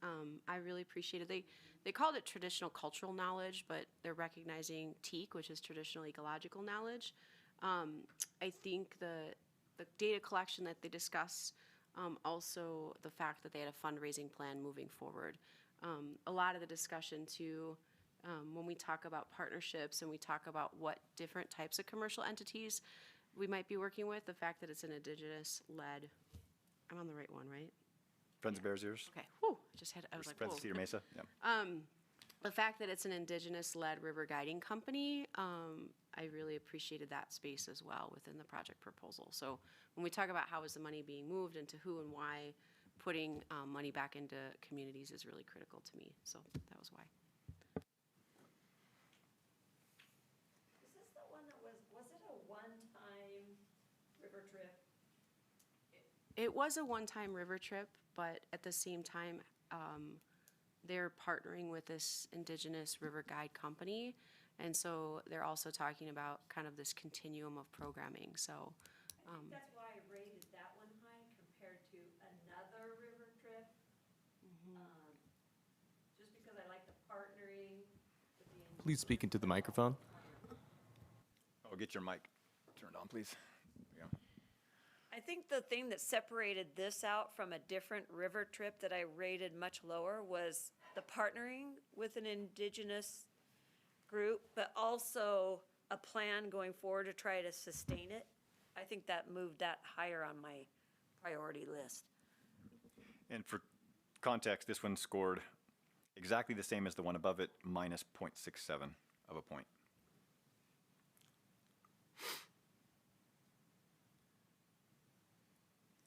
C: I really appreciated. They called it traditional cultural knowledge, but they're recognizing TEAK, which is traditional ecological knowledge. I think the data collection that they discuss, also the fact that they had a fundraising plan moving forward. A lot of the discussion too, when we talk about partnerships and we talk about what different types of commercial entities we might be working with, the fact that it's an indigenous-led, I'm on the right one, right?
F: Friends of Bears Ears?
C: Okay, whew, I was like,
F: Friends
C: whoa.
F: of Cedar Mesa, yeah.
C: The fact that it's an indigenous-led river guiding company, I really appreciated that space as well within the project proposal. So when we talk about how is the money being moved and to who and why, putting money back into communities is really critical to me. So that was why.
K: Is this the one that was it a one-time river trip?
C: It was a one-time river trip, but at the same time, they're partnering with this indigenous river guide company. And so they're also talking about kind of this continuum of programming. So
K: I think that's why I rated that one high compared to another river trip. Just because I like the partnering with the.
P: Please speak into the microphone.
F: Oh, get your mic turned on, please. There we go.
K: I think the thing that separated this out from a different river trip that I rated much lower was the partnering with an indigenous group, but also a plan going forward to try to sustain it. I think that moved that higher on my priority list.
F: And for context, this one scored exactly the same as the one above it, minus 0.67 of a point.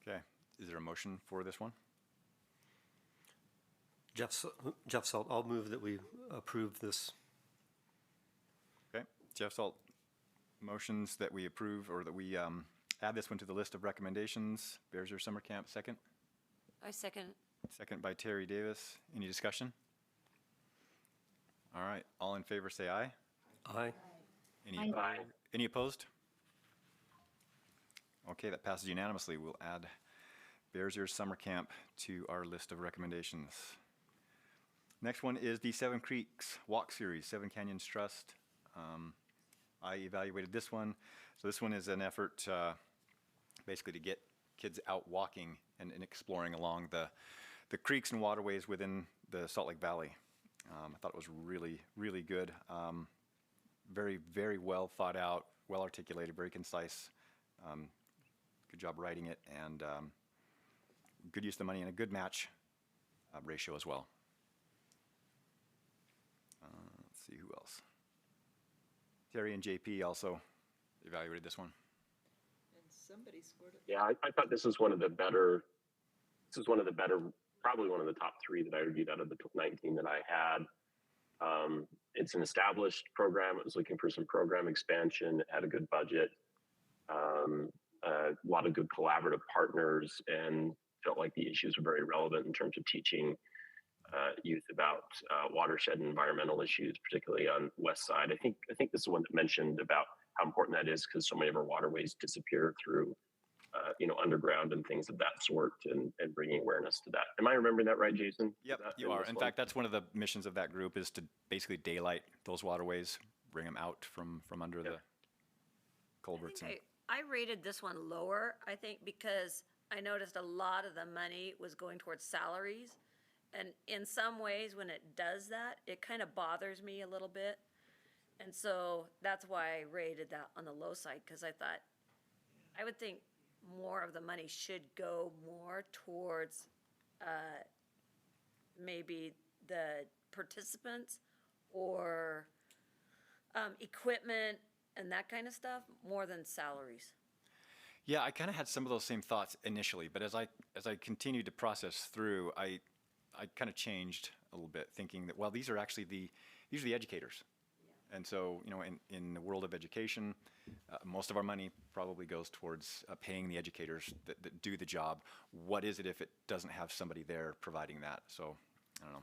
F: Okay, is there a motion for this one?
G: Jeff Salt, I'll move that we approve this.
F: Okay, Jeff Salt motions that we approve or that we add this one to the list of recommendations. Bears Ears Summer Camp, second.
K: I second.
F: Second by Terry Davis. Any discussion? All right, all in favor say aye.
G: Aye.
F: Any opposed? Okay, that passes unanimously. We'll add Bears Ears Summer Camp to our list of recommendations. Next one is the Seven Creeks Walk Series, Seven Canyons Trust. I evaluated this one. So this one is an effort basically to get kids out walking and exploring along the creeks and waterways within the Salt Lake Valley. I thought it was really, really good. Very, very well thought out, well articulated, very concise. Good job writing it, and good use of the money and a good match ratio as well. Let's see who else. Terry and JP also evaluated this one.
H: And somebody scored it.
O: Yeah, I thought this was one of the better, probably one of the top 3 that I reviewed out of the 19 that I had. It's an established program. It was looking for some program expansion. It had a good budget, a lot of good collaborative partners, and felt like the issues were very relevant in terms of teaching youth about watershed and environmental issues, particularly on West Side. I think this is one that mentioned about how important that is because so many of our waterways disappear through underground and things of that sort, and bringing awareness to that. Am I remembering that right, Jason?
F: Yep, you are. In fact, that's one of the missions of that group is to basically daylight those waterways, bring them out from under the culverts.
K: I rated this one lower, I think, because I noticed a lot of the money was going towards salaries. And in some ways, when it does that, it kind of bothers me a little bit. And so that's why I rated that on the low side, because I thought, I would think more of the money should go more towards maybe the participants or equipment and that kind of stuff, more than salaries.
F: Yeah, I kind of had some of those same thoughts initially, but as I continued to process through, I kind of changed a little bit, thinking that, well, these are the educators. And so, in the world of education, most of our money probably goes towards paying the educators that do the job. What is it if it doesn't have somebody there providing that? So, I don't know.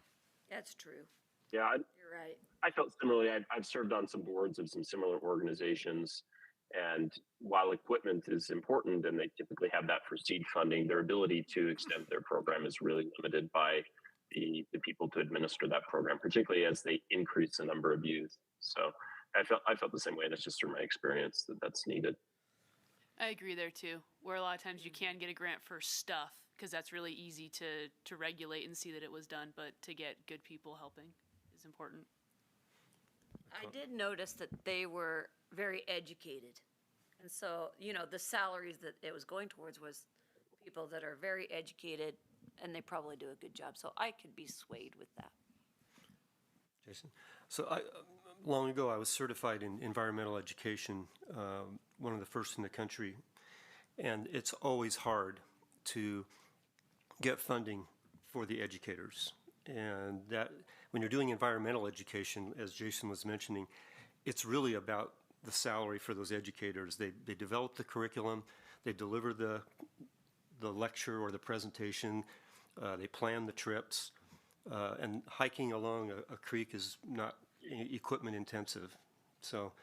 K: That's true.
O: Yeah,
K: You're right.
O: I felt similarly. I've served on some boards of some similar organizations, and while equipment is important and they typically have that for seed funding, their ability to extend their program is really limited by the people to administer that program, particularly as they increase the number of youth. So I felt the same way. That's just from my experience that's needed.
J: I agree there too, where a lot of times you can get a grant for stuff because that's really easy to regulate and see that it was done, but to get good people helping is important.
K: I did notice that they were very educated. And so, the salaries that it was going towards was people that are very educated and they probably do a good job. So I could be swayed with that.
G: Jason? So long ago, I was certified in environmental education, one of the first in the country. And it's always hard to get funding for the educators. And that when you're doing environmental education, as Jason was mentioning, it's really about the salary for those educators. They develop the curriculum, they deliver the lecture or the presentation, they plan the trips, and hiking along a creek is not equipment intensive. So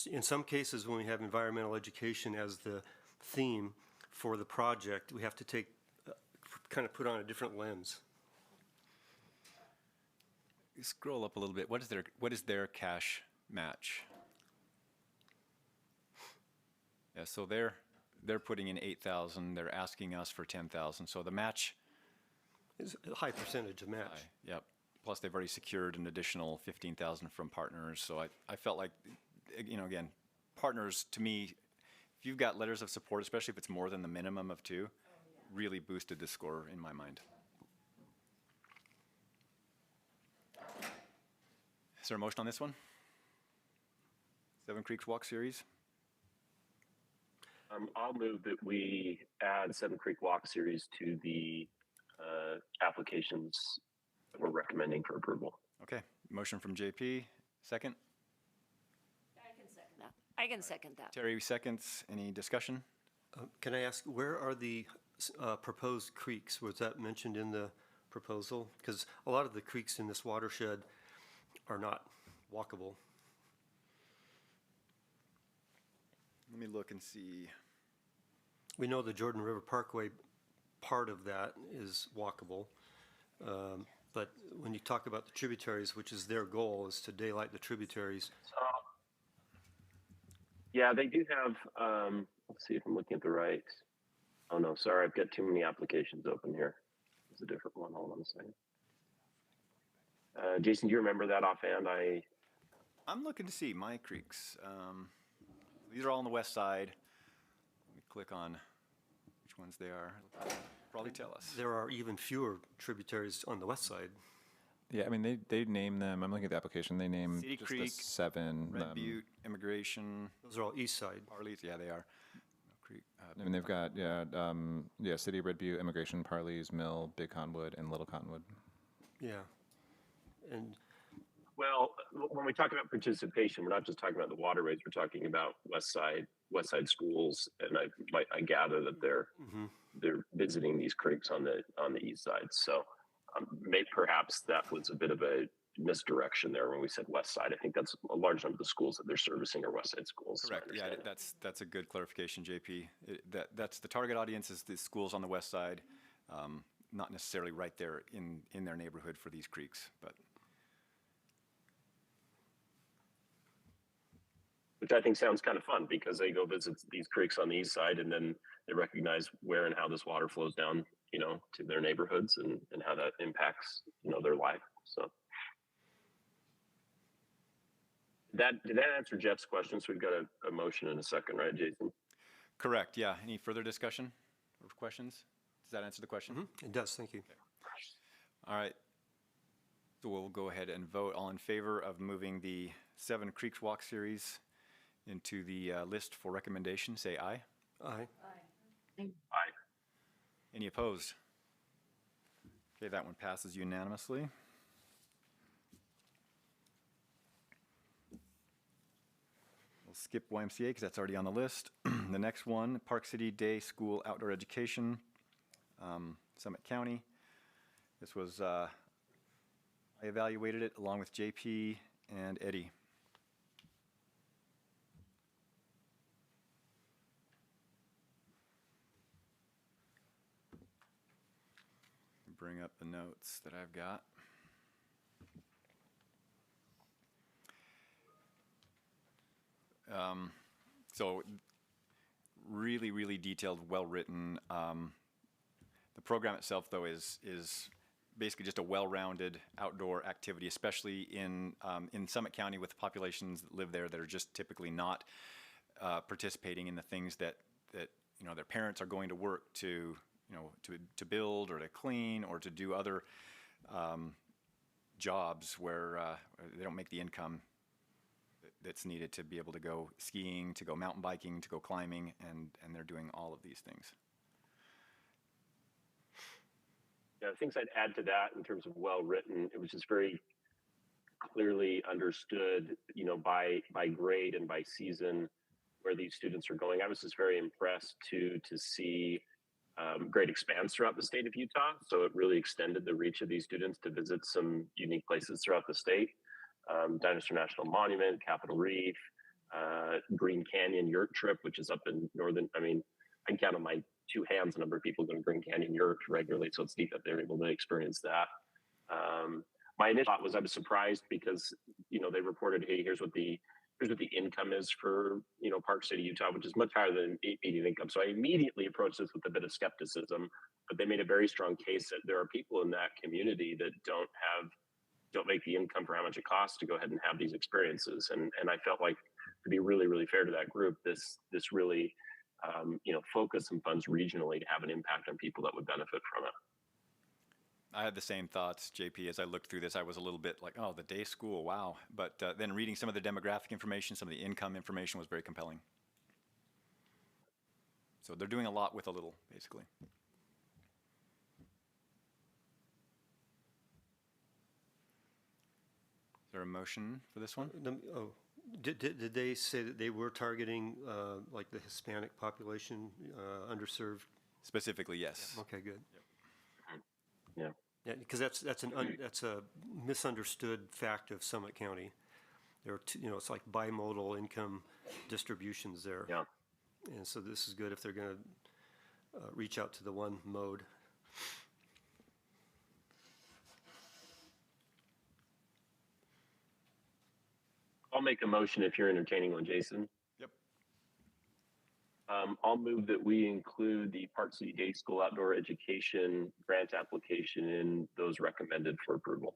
G: in some cases, when we have environmental education as the theme for the project, we have to kind of put on a different lens.
F: Scroll up a little bit. What is their cash match? Yeah, so they're putting in 8,000. They're asking us for 10,000. So the match
G: is a high percentage of match.
F: High, yep. Plus they've already secured an additional 15,000 from partners. So I felt like, again, partners to me, if you've got letters of support, especially if it's more than the minimum of 2, really boosted the score in my mind. Is there a motion on this one? Seven Creeks Walk Series?
O: I'll move that we add Seven Creek Walk Series to the applications that we're recommending for approval.
F: Okay, motion from JP, second.
K: I can second that. I can second that.
F: Terry seconds. Any discussion?
G: Can I ask, where are the proposed creeks? Was that mentioned in the proposal? Because a lot of the creeks in this watershed are not walkable.
F: Let me look and see.
G: We know the Jordan River Parkway, part of that is walkable. But when you talk about the tributaries, which is their goal, is to daylight the tributaries.
O: Yeah, they do have, let's see if I'm looking at the right. Oh no, sorry, I've got too many applications open here. It's a different one, hold on a second. Jason, do you remember that offhand?
F: I'm looking to see my creeks. These are all on the west side. Let me click on which ones they are. It'll probably tell us.
G: There are even fewer tributaries on the west side.
L: Yeah, I mean, they name them, I'm looking at the application, they name
B: City
L: just
B: Creek,
L: the 7.
F: Red Butte, Immigration,
G: Those are all east side.
F: Parleys, yeah, they are. Creek,
L: I mean, they've got, City, Red Butte, Immigration, Parleys, Mill, Big Cottonwood, and Little Cottonwood.
G: Yeah. And
O: Well, when we talk about participation, we're not just talking about the waterways. We're talking about West Side schools, and I gather that they're visiting these creeks on the east side. So, perhaps that was a bit of a misdirection there when we said West Side. I think that's a large number of the schools that they're servicing are West Side schools.
F: Correct. Yeah, that's a good clarification, JP. That's the target audience is the schools on the west side, not necessarily right there in their neighborhood for these creeks, but.
O: Which I think sounds kind of fun because they go visit these creeks on the east side and then they recognize where and how this water flows down, to their neighborhoods and how that impacts, their life. So did that answer Jeff's question? So we've got a motion in a second, right, Jason?
F: Correct. Yeah. Any further discussion or questions? Does that answer the question?
G: Mm-hmm. It does. Thank you.
F: Okay. All right. So we'll go ahead and vote. All in favor of moving the 7 Creeks Walk series into the list for recommendation, say aye.
G: Aye.
O: Aye.
F: Any opposed? Okay, that one passes unanimously. We'll skip YMCA because that's already on the list. The next one, Park City Day School Outdoor Education, Summit County. This was, I evaluated it along with JP and Eddie. Bring up the notes that I've got. So really, really detailed, well-written. The program itself, though, is basically just a well-rounded outdoor activity, especially in Summit County with the populations that live there that are just typically not participating in the things that their parents are going to work to to build or to clean or to do other jobs where they don't make the income that's needed to be able to go skiing, to go mountain biking, to go climbing, and they're doing all of these things.
O: Yeah, things I'd add to that in terms of well-written, it was just very clearly understood, by grade and by season where these students are going. I was just very impressed to see grade expands throughout the state of Utah. So it really extended the reach of these students to visit some unique places throughout the state. Dinosaur National Monument, Capitol Reef, Green Canyon Yurt Trip, which is up in northern, I can count on my 2 hands the number of people go to Green Canyon Yurt regularly. So it's neat that they're able to experience that. My initial thought was I was surprised because, they reported, hey, here's what the income is for, Park City, Utah, which is much higher than median income. So I immediately approached this with a bit of skepticism, but they made a very strong case that there are people in that community that don't make the income for how much it costs to go ahead and have these experiences. And I felt like, to be really, really fair to that group, this really, focus some funds regionally to have an impact on people that would benefit from it.
F: I had the same thoughts, JP, as I looked through this. I was a little bit like, oh, the day school, wow. But then reading some of the demographic information, some of the income information was very compelling. So they're doing a lot with a little, basically. Is there a motion for this one?
G: Did they say that they were targeting like the Hispanic population, underserved?
F: Specifically, yes.
G: Okay, good.
F: Yep.
O: Yeah.
G: Yeah, because that's a misunderstood fact of Summit County. There are it's like bimodal income distributions there.
O: Yeah.
G: And so this is good if they're going to reach out to the one mode.
O: I'll make a motion if you're entertaining one, Jason.
F: Yep.
O: I'll move that we include the Park City Day School Outdoor Education grant application in those recommended for approval.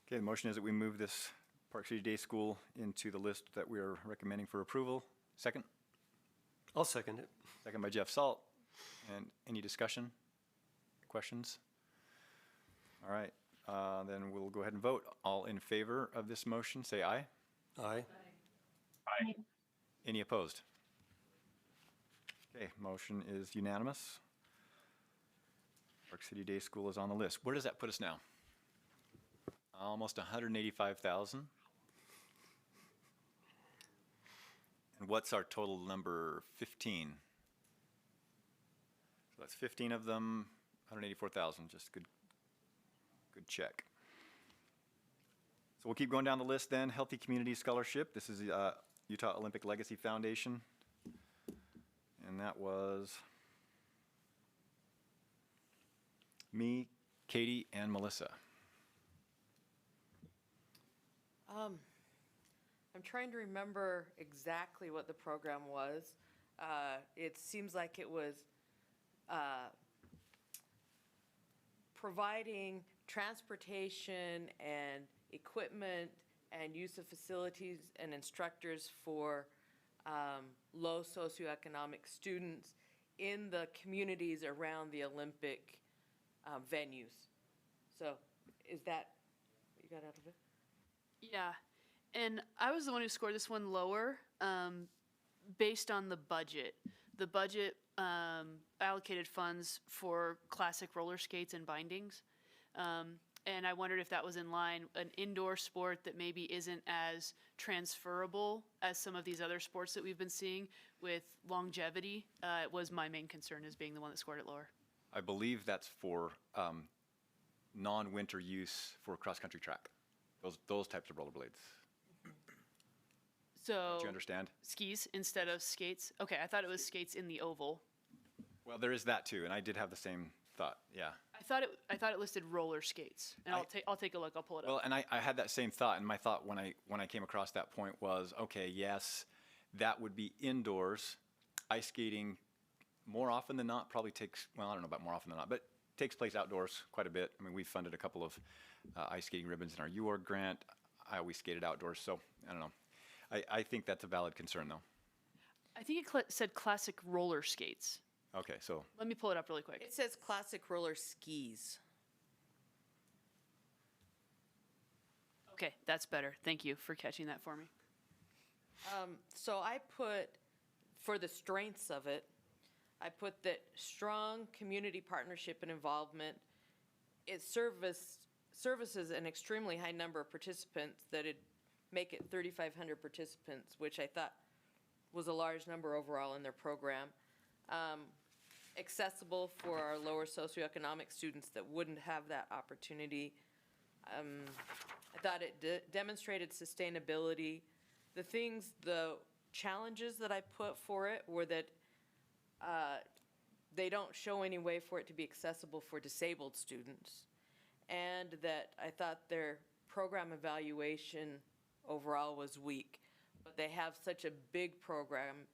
F: Okay, the motion is that we move this Park City Day School into the list that we are recommending for approval. Second?
G: I'll second it.
F: Second by Jeff Salt. And any discussion? Questions? All right. Then we'll go ahead and vote. All in favor of this motion, say aye.
G: Aye.
N: Aye.
F: Any opposed? Okay, motion is unanimous. Park City Day School is on the list. Where does that put us now? Almost 185,000. And what's our total number? 15. So that's 15 of them, 184,000. Just good check. So we'll keep going down the list then. Healthy Community Scholarship. This is the Utah Olympic Legacy Foundation. And that was me, Katie, and Melissa.
E: I'm trying to remember exactly what the program was. It seems like it was providing transportation and equipment and use of facilities and instructors for low socioeconomic students in the communities around the Olympic venues. So is that what you got out of it?
J: Yeah, and I was the one who scored this one lower based on the budget. The budget allocated funds for classic roller skates and bindings. And I wondered if that was in line, an indoor sport that maybe isn't as transferable as some of these other sports that we've been seeing with longevity, was my main concern as being the one that scored it lower.
F: I believe that's for non-winter use for cross-country track. Those types of rollerblades.
J: So
F: Do you understand?
J: skis instead of skates? Okay, I thought it was skates in the oval.
F: Well, there is that too, and I did have the same thought. Yeah.
J: I thought it listed roller skates, and I'll take a look. I'll pull it up.
F: Well, and I had that same thought, and my thought when I came across that point was, okay, yes, that would be indoors. Ice skating, more often than not, probably takes, well, I don't know about more often than not, but takes place outdoors quite a bit. I mean, we've funded a couple of ice skating ribbons in our UCORE grant. I always skated outdoors, so I don't know. I think that's a valid concern, though.
J: I think it said classic roller skates.
F: Okay, so
J: Let me pull it up really quick.
E: It says classic roller skis.
J: Okay, that's better. Thank you for catching that for me.
E: So I put, for the strengths of it, I put that strong community partnership and involvement. It services an extremely high number of participants that'd make it 3,500 participants, which I thought was a large number overall in their program. Accessible for our lower socioeconomic students that wouldn't have that opportunity. I thought it demonstrated sustainability. The challenges that I put for it were that they don't show any way for it to be accessible for disabled students, and that I thought their program evaluation overall was weak. But they have such a big program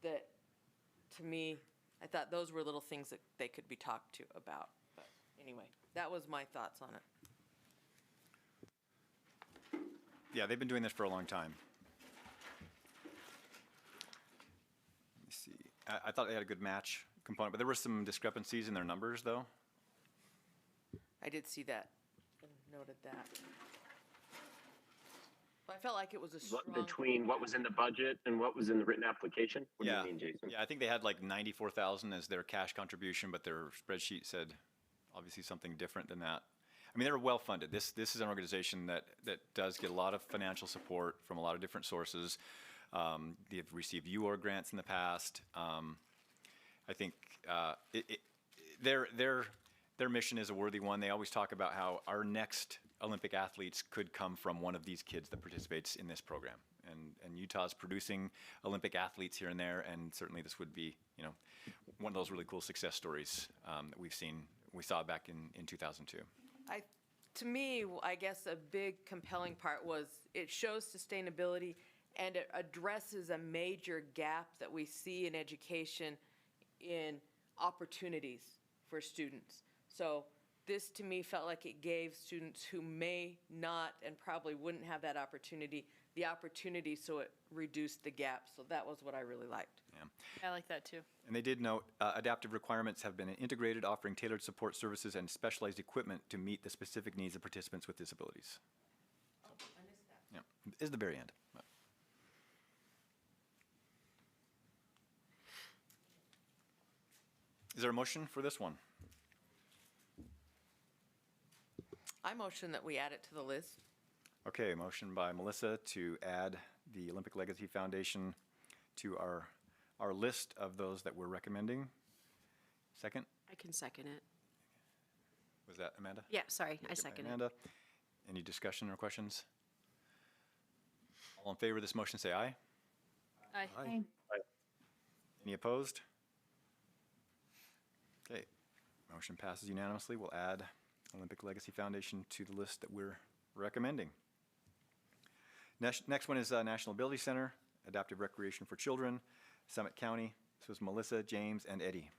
E: that, to me, I thought those were little things that they could be talked to about. But anyway, that was my thoughts on it.
F: yeah, they've been doing this for a long time. Let me see. I thought they had a good match component, but there were some discrepancies in their numbers, though.
E: I did see that and noted that. But I felt like it was a strong.
O: Between what was in the budget and what was in the written application? What do you mean, Jason?
F: Yeah, I think they had like 94,000 as their cash contribution, but their spreadsheet said obviously something different than that. I mean, they're well funded. This is an organization that does get a lot of financial support from a lot of different sources. They've received UCORE grants in the past. I think their mission is a worthy one. They always talk about how our next Olympic athletes could come from one of these kids that participates in this program. And Utah's producing Olympic athletes here and there, and certainly this would be, one of those really cool success stories that we saw back in 2002.
E: To me, I guess a big compelling part was it shows sustainability and it addresses a major gap that we see in education in opportunities for students. So this, to me, felt like it gave students who may not and probably wouldn't have that opportunity the opportunity, so it reduced the gap. So that was what I really liked.
J: I like that too.
F: And they did note, adaptive requirements have been integrated, offering tailored support services and specialized equipment to meet the specific needs of participants with disabilities.
E: I missed that.
F: Yeah, is the very end. Is there a motion for this one?
E: I motion that we add it to the list.
F: Okay, motion by Melissa to add the Olympic Legacy Foundation to our list of those that we're recommending. Second?
C: I can second it.
F: Was that Amanda?
C: Yeah, sorry, I
F: Second by
C: second it.
F: Amanda. Any discussion or questions? All in favor of this motion, say aye.
J: Aye.
M: Aye.
F: Any opposed? Okay, motion passes unanimously. We'll add Olympic Legacy Foundation to the list that we're recommending. Next one is National Ability Center, Adaptive Recreation for Children, Summit County. This was Melissa, James, and Eddie.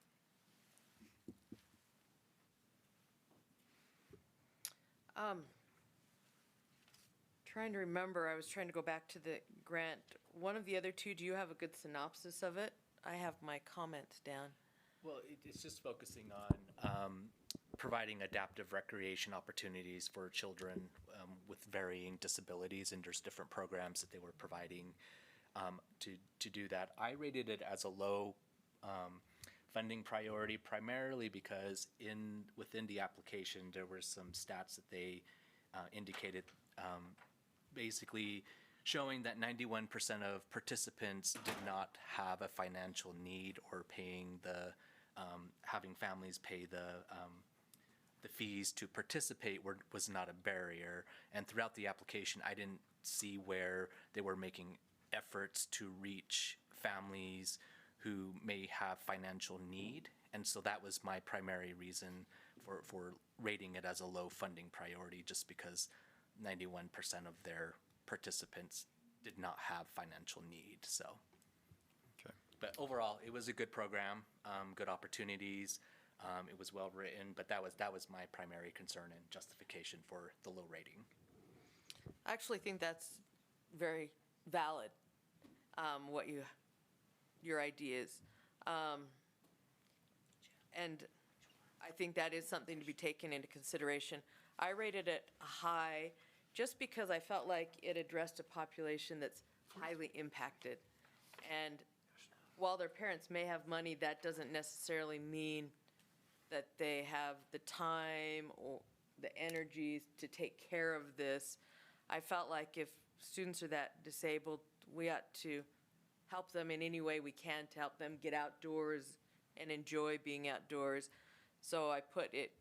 E: Trying to remember, I was trying to go back to the grant. One of the other two, do you have a good synopsis of it? I have my comments down.
D: Well, it's just focusing on providing adaptive recreation opportunities for children with varying disabilities, and there's different programs that they were providing to do that. I rated it as a low funding priority, primarily because within the application there were some stats that they indicated, basically showing that 91% of participants did not have a financial need, or paying having families pay the fees to participate was not a barrier. And throughout the application, I didn't see where they were making efforts to reach families who may have financial need. And so that was my primary reason for rating it as a low funding priority, just because 91% of their participants did not have financial need. So,
F: okay.
D: But overall, it was a good program, good opportunities. It was well written, but that was my primary concern and justification for the low rating.
E: I actually think that's very valid, what your idea is. And I think that is something to be taken into consideration. I rated it high just because I felt like it addressed a population that's highly impacted. And while their parents may have money, that doesn't necessarily mean that they have the time or the energy to take care of this. I felt like if students are that disabled, we ought to help them in any way we can to help them get outdoors and enjoy being outdoors. So I put it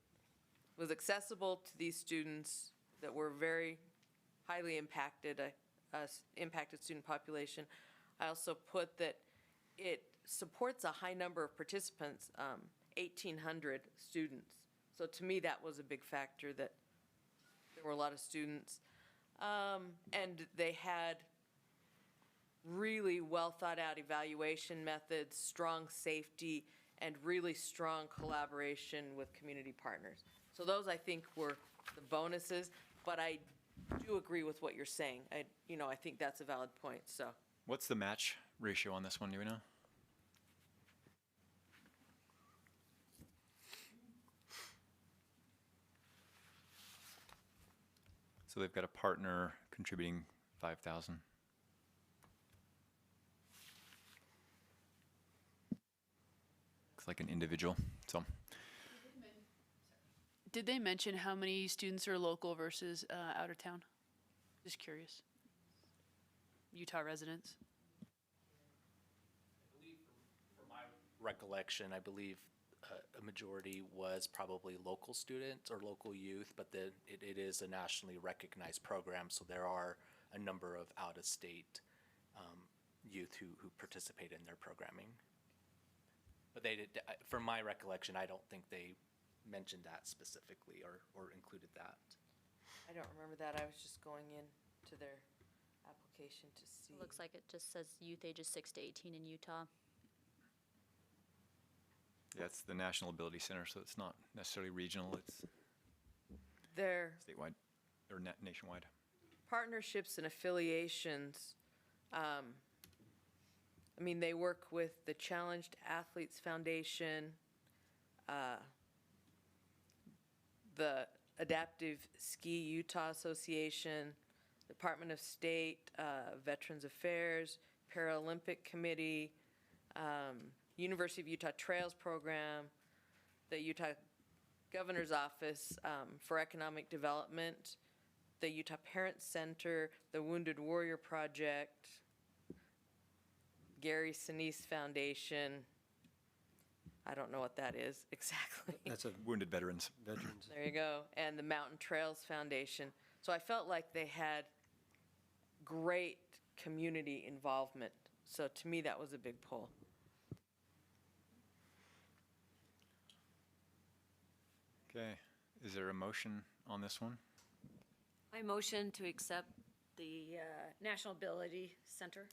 E: was accessible to these students that were very highly impacted, impacted student population. I also put that it supports a high number of participants, 1,800 students. So to me, that was a big factor, that there were a lot of students. And they had really well thought out evaluation methods, strong safety, and really strong collaboration with community partners. So those, I think, were the bonuses, but I do agree with what you're saying. I think that's a valid point, so.
F: What's the match ratio on this one, do we know? So they've got a partner contributing 5,000. Looks like an individual, so.
J: Did they mention how many students are local versus out of town? Just curious. Utah residents.
D: I believe, from my recollection, I believe a majority was probably local students or local youth, but then it is a nationally recognized program, so there are a number of out-of-state youth who participate in their programming. But they did, from my recollection, I don't think they mentioned that specifically or included that.
E: I don't remember that. I was just going into their application to see.
A: It looks like it just says youth ages 6 to 18 in Utah.
F: Yeah, it's the National Ability Center, so it's not necessarily regional, it's
E: There.
F: statewide or nationwide.
E: partnerships and affiliations, I mean, they work with the Challenged Athletes Foundation, the Adaptive Ski Utah Association, Department of State, Veterans Affairs, Paralympic Committee, University of Utah Trails Program, the Utah Governor's Office for Economic Development, the Utah Parent Center, the Wounded Warrior Project, Gary Sinise Foundation. I don't know what that is exactly.
G: That's a
F: Wounded veterans.
G: veterans.
E: There you go. And the Mountain Trails Foundation. So I felt like they had great community involvement. So to me, that was a big pull.
F: Okay, is there a motion on this one?
K: I motion to accept the National Ability Center.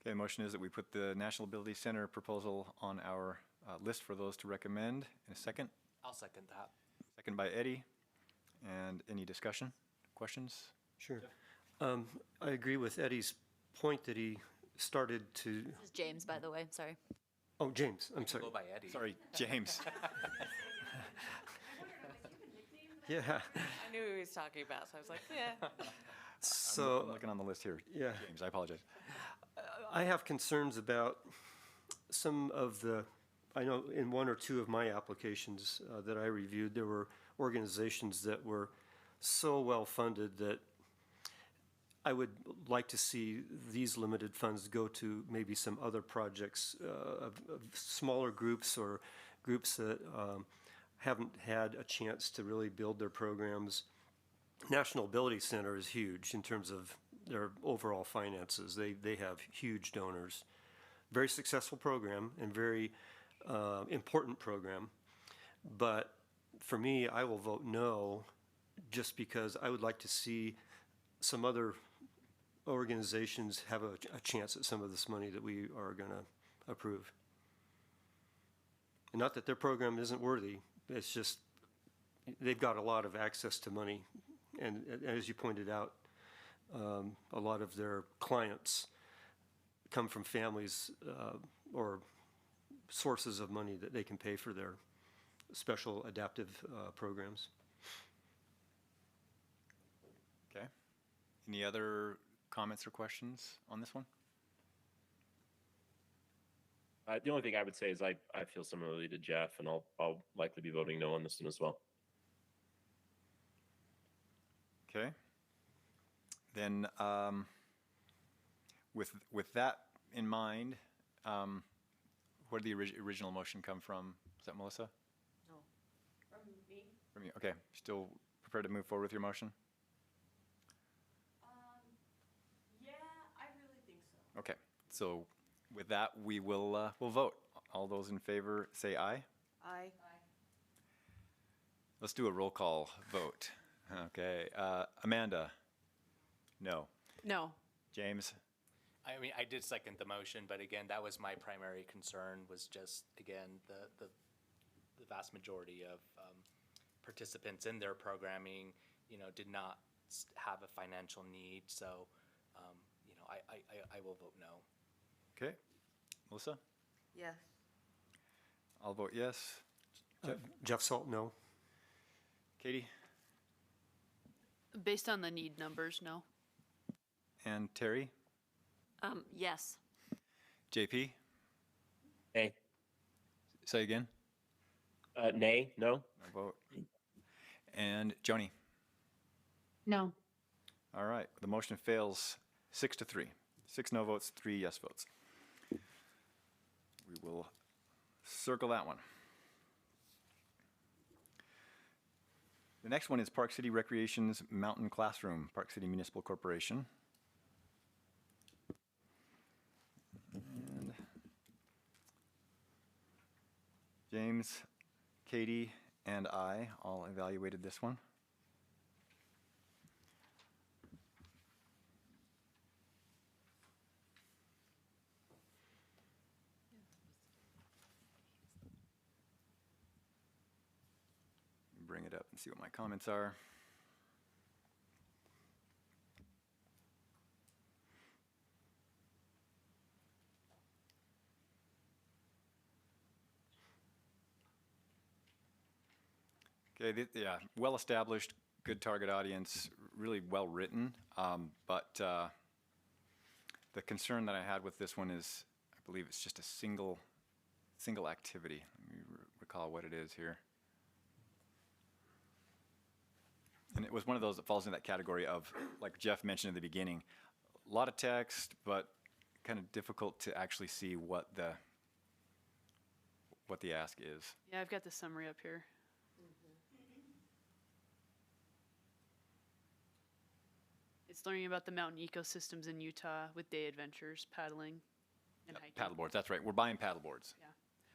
F: Okay, the motion is that we put the National Ability Center proposal on our list for those to recommend. In a second?
D: I'll second that.
F: Second by Eddie. And any discussion, questions?
G: Sure. I agree with Eddie's point that he started to,
A: This is James, by the way, sorry.
G: oh, James, I'm sorry.
D: Go by Eddie.
F: Sorry, James.
G: Yeah,
E: I knew who he was talking about, so I was like, yeah.
G: so.
F: I'm looking on the list here.
G: Yeah.
F: James, I apologize.
G: I have concerns about some of the, I know in one or two of my applications that I reviewed, there were organizations that were so well-funded that I would like to see these limited funds go to maybe some other projects of smaller groups or groups that haven't had a chance to really build their programs. National Ability Center is huge in terms of their overall finances. They have huge donors. Very successful program and very important program. But for me, I will vote no just because I would like to see some other organizations have a chance at some of this money that we are going to approve. And not that their program isn't worthy, it's just they've got a lot of access to money. And as you pointed out, a lot of their clients come from families or sources of money that they can pay for their special adaptive programs.
F: Okay. Any other comments or questions on this one?
O: The only thing I would say is I feel similarly to Jeff, and I'll likely be voting no on this one as well.
F: Okay. Then with that in mind, where did the original motion come from? Is that Melissa?
E: No. From me?
F: From you? Okay. Still prepared to move forward with your motion?
E: Yeah, I really think so.
F: Okay. So with that, we will we'll vote. All those in favor say aye.
E: Aye.
F: Let's do a roll call vote. Okay. Amanda? No.
C: No.
F: James?
D: I mean, I did second the motion, but again, that was my primary concern, was just, again, the vast majority of participants in their programming, did not have a financial need. So, I will vote no.
F: Okay. Melissa?
E: Yes.
F: I'll vote yes.
G: Jeff Salt, no.
F: Katie?
J: Based on the need numbers, no.
F: And Terry?
K: Yes.
F: JP?
O: Nay.
F: Say again?
O: Nay, no.
F: I vote. And Joni?
M: No.
F: All right. The motion fails 6-3. 6 no votes, 3 yes votes. We will circle that one. The next one is Park City Recreation's Mountain Classroom, Park City Municipal Corporation. And James, Katie, and I all evaluated this one. Bring it up and see what my comments are. Okay, yeah, well-established, good target audience, really well-written, but the concern that I had with this one is, I believe it's just a single activity. Let me recall what it is here. And it was one of those that falls into that category of, like Jeff mentioned in the beginning, a lot of text, but kind of difficult to actually see what the ask is.
J: Yeah, I've got the summary up here. It's learning about the mountain ecosystems in Utah with day adventures, paddling, and hiking.
F: Paddleboards, that's right. We're buying paddleboards.
J: Yeah,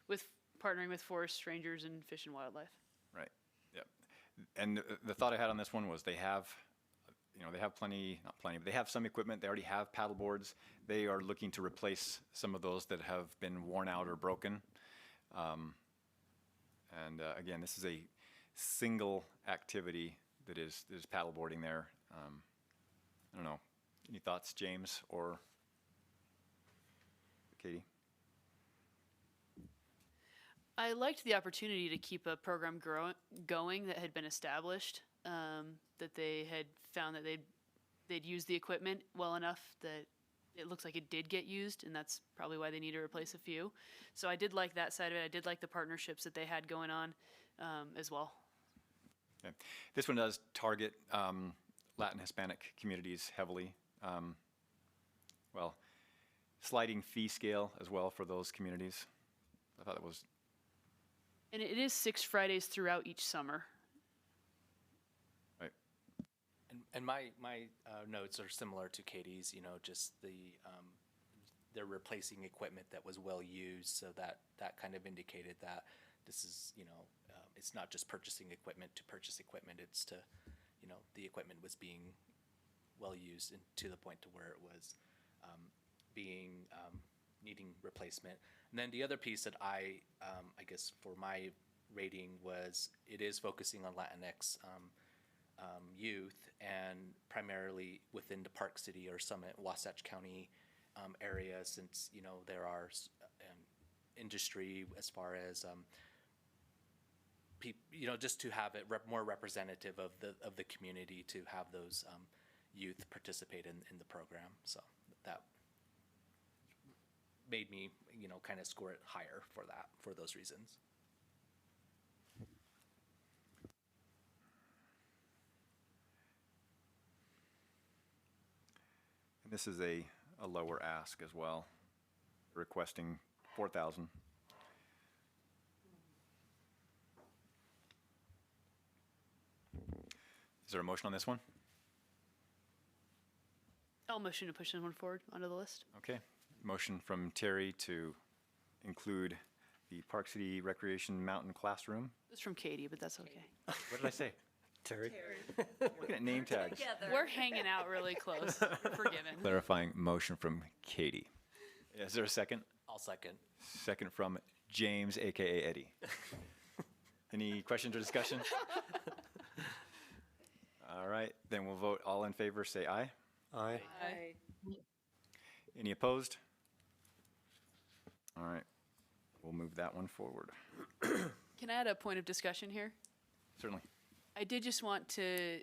J: with partnering with forest rangers and Fish and Wildlife.
F: Right. Yep. And the thought I had on this one was they have plenty, not plenty, but they have some equipment. They already have paddleboards. They are looking to replace some of those that have been worn out or broken. Again, this is a single activity that is paddleboarding there. I don't know. Any thoughts, James or Katie?
J: I liked the opportunity to keep a program going that had been established, that they had found that they'd used the equipment well enough that it looks like it did get used, and that's probably why they need to replace a few. So I did like that side of it. I did like the partnerships that they had going on as well.
F: Okay. This one does target Latin Hispanic communities heavily. Sliding fee scale as well for those communities. I thought it was.
J: And it is 6 Fridays throughout each summer.
F: Right.
D: And my notes are similar to Katie's. Just they're replacing equipment that was well used, so that kind of indicated that this is it's not just purchasing equipment to purchase equipment. It's to the equipment was being well used and to the point to where it was needing replacement. And then the other piece that I guess for my rating was it is focusing on Latinx youth, and primarily within the Park City or Summit, Wasatch County area, since there are industry as far as just to have it more representative of the community, to have those youth participate in the program. So that made me kind of score it higher for those reasons.
F: And this is a lower ask as well, requesting 4,000. Is there a motion on this one?
J: I'll motion to push this one forward onto the list.
F: Okay. Motion from Terry to include the Park City Recreation Mountain Classroom.
J: It's from Katie, but that's okay.
F: What did I say?
G: Terry.
F: Looking at name tags.
J: We're hanging out really close. We're forgiven.
F: Clarifying motion from Katie. Is there a second?
D: I'll second.
F: Second from James, aka Eddie. Any questions or discussion? All right, then we'll vote. All in favor, say aye.
G: Aye.
E: Aye.
F: Any opposed? All right, we'll move that one forward.
J: Can I add a point of discussion here?
F: Certainly.
J: I did just want to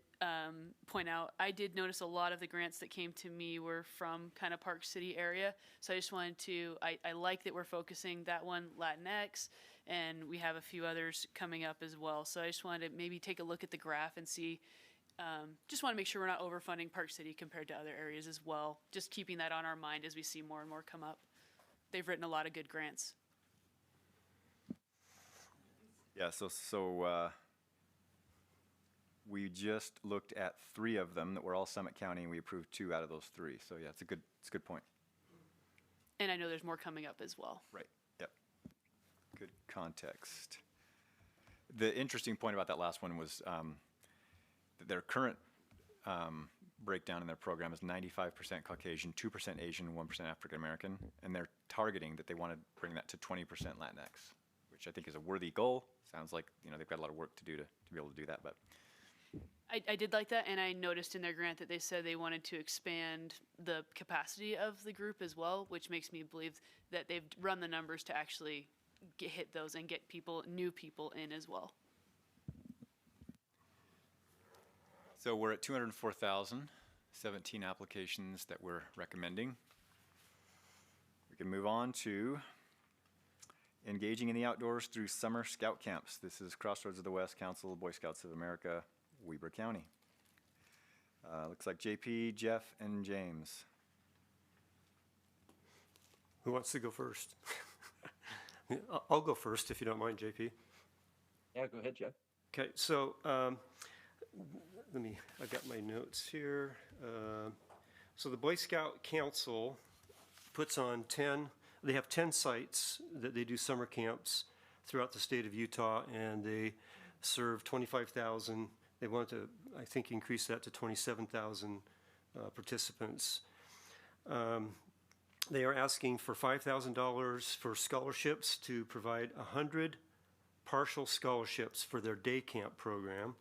J: point out, I did notice a lot of the grants that came to me were from kind of Park City area. So I just wanted to, I like that we're focusing that one, Latinx, and we have a few others coming up as well. So I just wanted to maybe take a look at the graph and see, just want to make sure we're not overfunding Park City compared to other areas as well. Just keeping that on our mind as we see more and more come up. They've written a lot of good grants.
F: Yeah, so we just looked at 3 of them that were all Summit County, and we approved 2 out of those 3. So yeah, it's a good point.
J: And I know there's more coming up as well.
F: Right. Yep. Good context. The interesting point about that last one was that their current breakdown in their program is 95% Caucasian, 2% Asian, 1% African American, and they're targeting that they want to bring that to 20% Latinx, which I think is a worthy goal. Sounds like they've got a lot of work to do to be able to do that, but.
J: I did like that, and I noticed in their grant that they said they wanted to expand the capacity of the group as well, which makes me believe that they've run the numbers to actually hit those and get new people in as well.
F: So we're at 204,000, 17 applications that we're recommending. We can move on to engaging in the outdoors through summer scout camps. This is Crossroads of the West Council of Boy Scouts of America, Weber County. Looks like JP, Jeff, and James.
G: Who wants to go first? I'll go first if you don't mind, JP.
O: Yeah, go ahead, Jeff.
G: Okay, so I've got my notes here. So the Boy Scout Council puts on they have 10 sites that they do summer camps throughout the state of Utah, and they serve 25,000. They want to, I think, increase that to 27,000 participants. They are asking for $5,000 for scholarships to provide 100 partial scholarships for their day camp program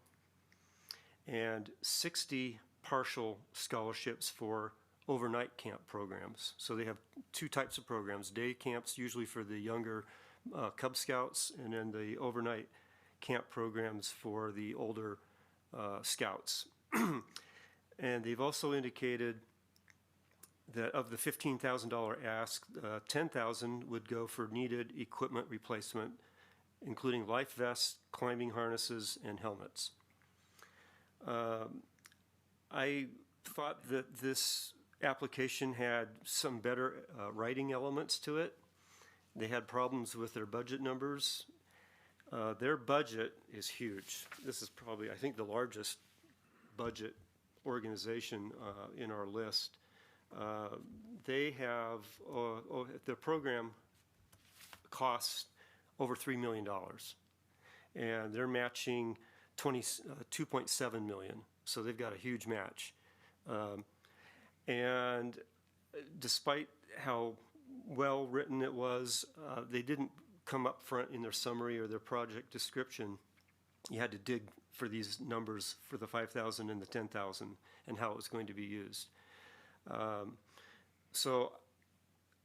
G: and 60 partial scholarships for overnight camp programs. So they have two types of programs: day camps usually for the younger Cub Scouts, and then the overnight camp programs for the older Scouts. And they've also indicated that of the $15,000 ask, $10,000 would go for needed equipment replacement, including life vests, climbing harnesses, and helmets. I thought that this application had some better writing elements to it. They had problems with their budget numbers. Their budget is huge. This is probably, I think, the largest budget organization in our list. They have, the program costs over $3 million, and they're matching $2.7 million. So they've got a huge match. And despite how well written it was, they didn't come up front in their summary or their project description. You had to dig for these numbers for the 5,000 and the 10,000 and how it was going to be used. So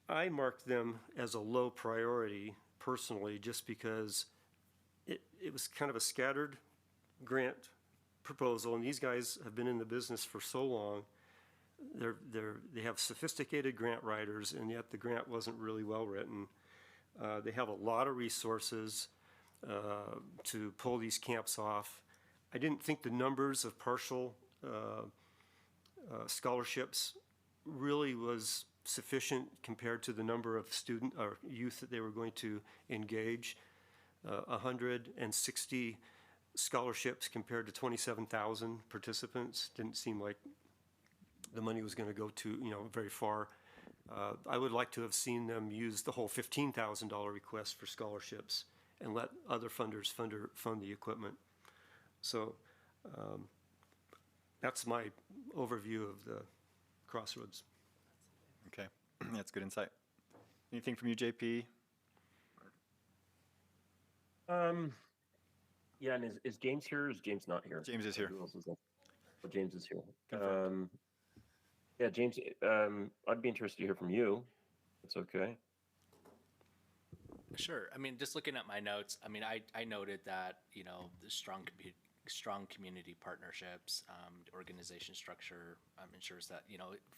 G: I marked them as a low priority personally, just because it was kind of a scattered grant proposal, and these guys have been in the business for so long. They have sophisticated grant writers, and yet the grant wasn't really well written. They have a lot of resources to pull these camps off. I didn't think the numbers of partial scholarships really was sufficient compared to the number of student or youth that they were going to engage. 160 scholarships compared to 27,000 participants didn't seem like the money was going to go to very far. I would like to have seen them use the whole $15,000 request for scholarships and let other funders fund the equipment. So that's my overview of the Crossroads.
F: Okay, that's good insight. Anything from you, JP?
O: Yeah, and is James here or is James not here?
F: James is here.
O: Who else is there? Oh, James is here. Yeah, James, I'd be interested to hear from you. That's okay.
D: Sure. I mean, just looking at my notes, I mean, I noted that, the strong community partnerships, organization structure ensures that,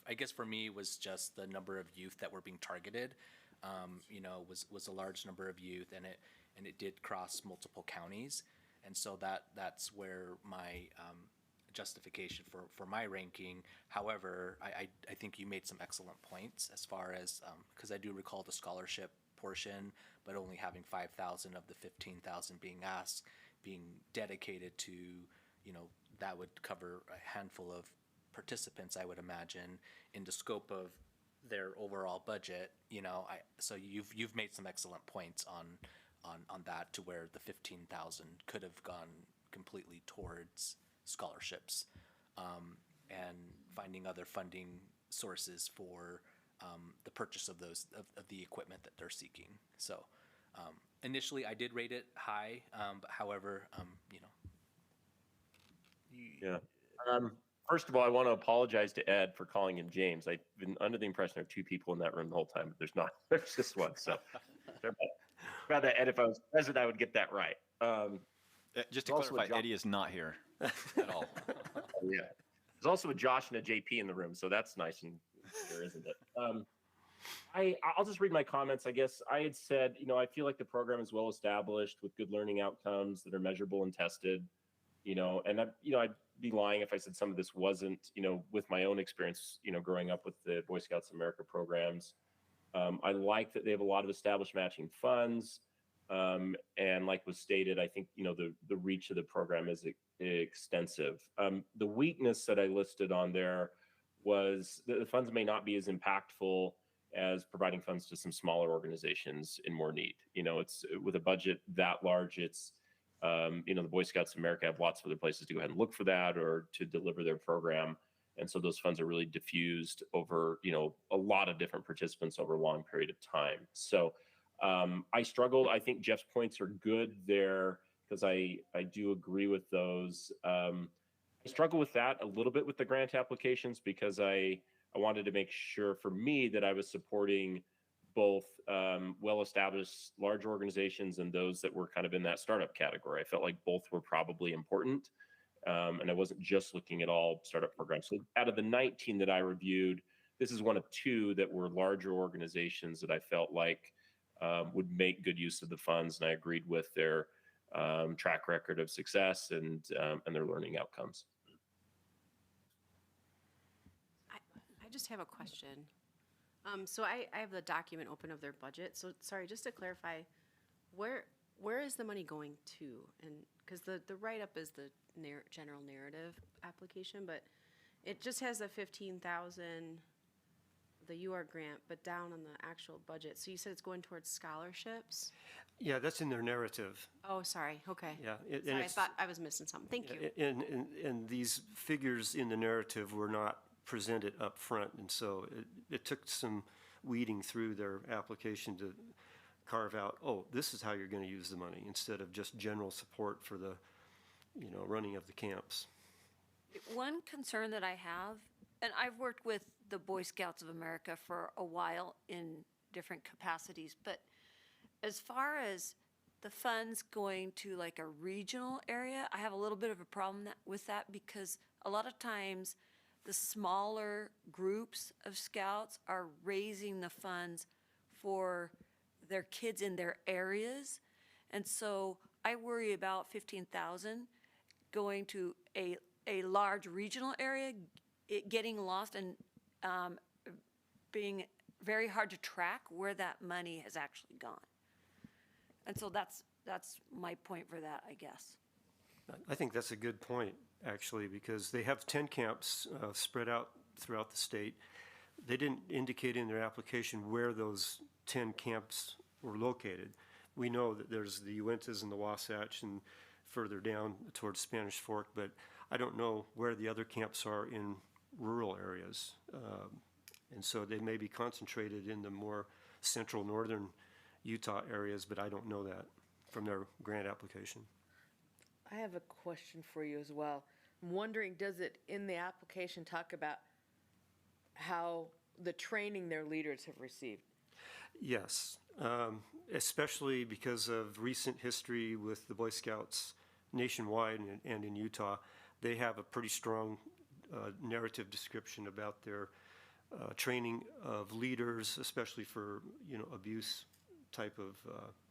D: I guess for me was just the number of youth that were being targeted, was a large number of youth, and it did cross multiple counties. And so that's where my justification for my ranking. However, I think you made some excellent points as far as, because I do recall the scholarship portion, but only having 5,000 of the 15,000 being asked, being dedicated to, that would cover a handful of participants, I would imagine, in the scope of their overall budget. So you've made some excellent points on that, to where the 15,000 could have gone completely towards scholarships, and finding other funding sources for the purchase of of the equipment that they're seeking. So initially I did rate it high, but however,
O: Yeah. First of all, I want to apologize to Ed for calling him James. I've been under the impression there are two people in that room the whole time, but there's not. There's just one. So about that, Ed, if I was president, I would get that right.
F: Just to clarify, Eddie is not here at all.
O: Yeah. There's also a Josh and a JP in the room, so that's nice and clear, isn't it? I'll just read my comments. I guess I had said, I feel like the program is well established with good learning outcomes that are measurable and tested. And I'd be lying if I said some of this wasn't, with my own experience, growing up with the Boy Scouts of America programs. I like that they have a lot of established matching funds. And like was stated, I think, the reach of the program is extensive. The weakness that I listed on there was that the funds may not be as impactful as providing funds to some smaller organizations in more need. It's with a budget that large, it's, the Boy Scouts of America have lots of other places to go ahead and look for that or to deliver their program. And so those funds are really diffused over, a lot of different participants over a long period of time. So I struggled. I think Jeff's points are good there because I do agree with those. I struggle with that a little bit with the grant applications because I wanted to make sure for me that I was supporting both well-established large organizations and those that were kind of in that startup category. I felt like both were probably important. And I wasn't just looking at all startup programs. So out of the 19 that I reviewed, this is one of 2 that were larger organizations that I felt like would make good use of the funds. And I agreed with their track record of success and their learning outcomes.
C: I just have a question. So I have the document open of their budget. So sorry, just to clarify, where is the money going to? And because the write-up is the general narrative application, but it just has a 15,000, the UR grant, but down on the actual budget. So you said it's going towards scholarships?
G: Yeah, that's in their narrative.
C: Oh, sorry. Okay.
G: Yeah.
C: Sorry, I thought I was missing something. Thank you.
G: And these figures in the narrative were not presented up front, and so it took some weeding through their application to carve out, this is how you're going to use the money, instead of just general support for the, running of the camps.
K: One concern that I have, and I've worked with the Boy Scouts of America for a while in different capacities, but as far as the funds going to like a regional area, I have a little bit of a problem with that because a lot of times the smaller groups of scouts are raising the funds for their kids in their areas. And so I worry about 15,000 going to a large regional area, it getting lost and being very hard to track where that money has actually gone. And so that's my point for that, I guess.
G: I think that's a good point, actually, because they have 10 camps spread out throughout the state. They didn't indicate in their application where those 10 camps were located. We know that there's the Uintas and the Wasatch and further down towards Spanish Fork, but I don't know where the other camps are in rural areas. And so they may be concentrated in the more central northern Utah areas, but I don't know that from their grant application.
E: I have a question for you as well. I'm wondering, does it in the application talk about how the training their leaders have received?
G: Yes, especially because of recent history with the Boy Scouts nationwide and in Utah. They have a pretty strong narrative description about their training of leaders, especially for abuse type of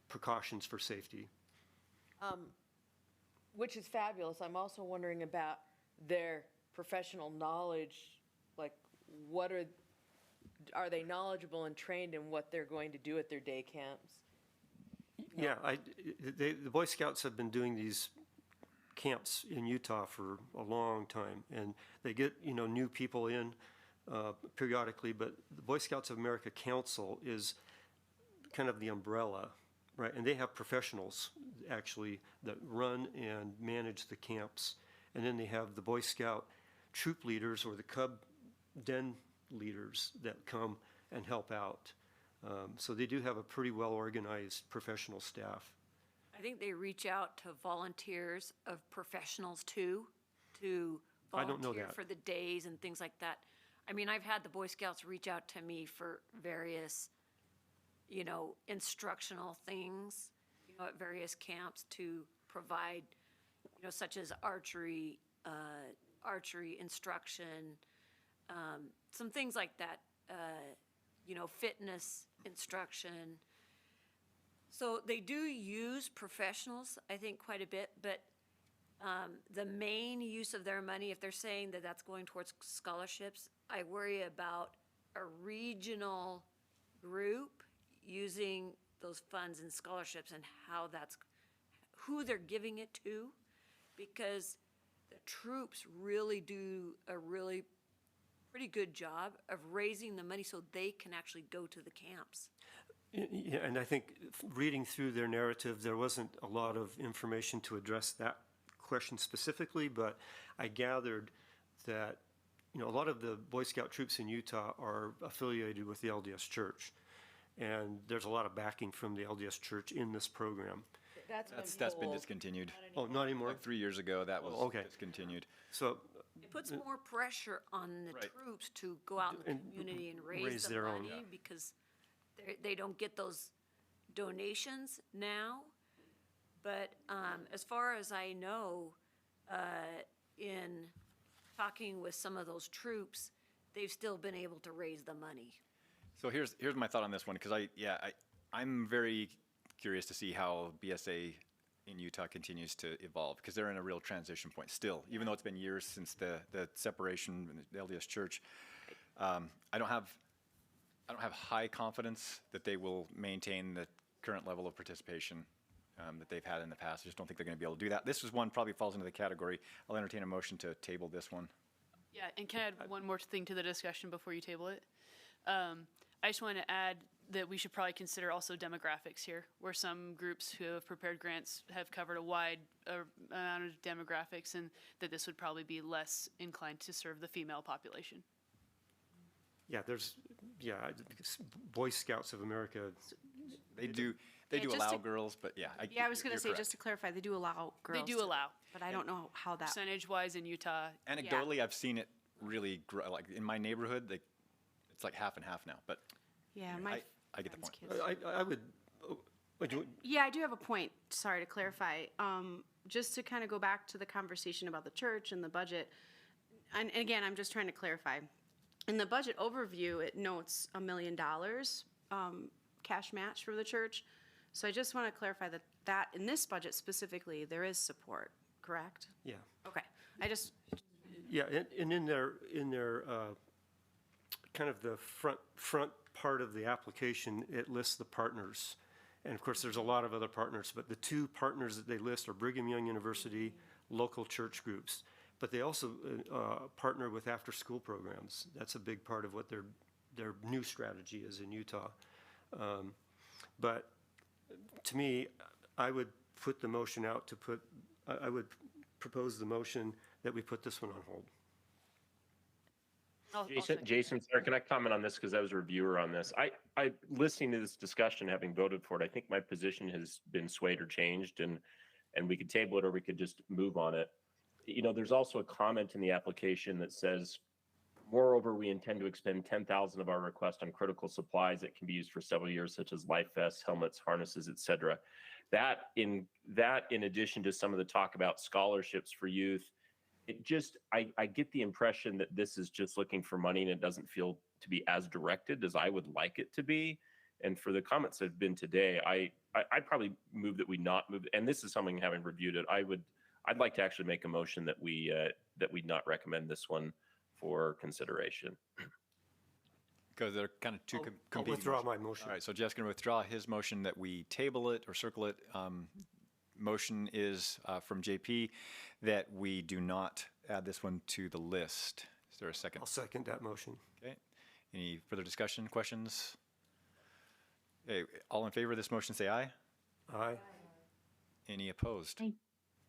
G: precautions for safety.
E: Which is fabulous. I'm also wondering about their professional knowledge, like what are they knowledgeable and trained in what they're going to do at their day camps?
G: Yeah, the Boy Scouts have been doing these camps in Utah for a long time, and they get new people in periodically, but the Boy Scouts of America Council is kind of the umbrella, right? And they have professionals actually that run and manage the camps, and then they have the Boy Scout troop leaders or the Cub Den leaders that come and help out. So they do have a pretty well organized professional staff.
K: I think they reach out to volunteers of professionals too, to
G: I don't know
K: volunteer
G: that.
K: for the days and things like that. I mean, I've had the Boy Scouts reach out to me for various, instructional things, at various camps to provide, such as archery, archery instruction, some things like that, fitness instruction. So they do use professionals, I think, quite a bit, but the main use of their money, if they're saying that that's going towards scholarships, I worry about a regional group using those funds and scholarships and who they're giving it to, because the troops really do a really pretty good job of raising the money so they can actually go to the camps.
G: Yeah, and I think reading through their narrative, there wasn't a lot of information to address that question specifically, but I gathered that, a lot of the Boy Scout troops in Utah are affiliated with the LDS Church, and there's a lot of backing from the LDS Church in this program.
F: That's been discontinued.
G: Oh, not anymore?
F: Like 3 years ago, that was
G: okay.
F: discontinued.
G: So
K: it puts more pressure on the troops to go out in the community and raise the
G: their
K: money
G: own.
K: because they don't get those donations now. But as far as I know, in talking with some of those troops, they've still been able to raise the money.
F: So here's my thought on this one, because I'm very curious to see how BSA in Utah continues to evolve, because they're in a real transition point still, even though it's been years since the separation in the LDS Church. I don't have high confidence that they will maintain the current level of participation that they've had in the past. I just don't think they're going to be able to do that. This is one probably falls into the category. I'll entertain a motion to table this one.
J: Yeah, and can I add one more thing to the discussion before you table it? I just want to add that we should probably consider also demographics here, where some groups who have prepared grants have covered a wide amount of demographics, and that this would probably be less inclined to serve the female population.
G: Yeah, Boy Scouts of America.
F: They do allow girls, but
C: I was going to say, just to clarify, they do allow girls.
J: They do allow.
C: But I don't know how that.
J: Percentage-wise in Utah.
F: Anecdotally, I've seen it really grow. Like in my neighborhood, it's like half and half now. But
C: yeah,
F: I get the point.
G: I would.
C: Yeah, I do have a point. Sorry to clarify. Just to kind of go back to the conversation about the church and the budget. And again, I'm just trying to clarify. In the budget overview, it notes $1 million cash match for the church. So I just want to clarify that in this budget specifically, there is support, correct?
G: Yeah.
C: Okay.
G: Yeah, and in their kind of the front part of the application, it lists the partners. And of course, there's a lot of other partners, but the two partners that they list are Brigham Young University, local church groups. But they also partner with after-school programs. That's a big part of what their new strategy is in Utah. But to me, I would put the motion out to I would propose the motion that we put this one on hold.
O: Jason, sir, can I comment on this, because I was a reviewer on this? I listening to this discussion, having voted for it, I think my position has been swayed or changed, and we could table it or we could just move on it. There's also a comment in the application that says, moreover, we intend to expend $10,000 of our request on critical supplies that can be used for several years, such as life vests, helmets, harnesses, etc. That in addition to some of the talk about scholarships for youth, I get the impression that this is just looking for money, and it doesn't feel to be as directed as I would like it to be. And for the comments that have been today, I'd probably move that we not move. And this is something, having reviewed it, I'd like to actually make a motion that we not recommend this one for consideration.
F: Because they're kind of two competing.
G: I'll withdraw my motion.
F: All right, so Jeff's going to withdraw his motion that we table it or circle it. Motion is from JP that we do not add this one to the list. Is there a second?
G: I'll second that motion.
F: Okay. Any further discussion, questions? Okay, all in favor of this motion, say aye.
G: Aye.
F: Any opposed?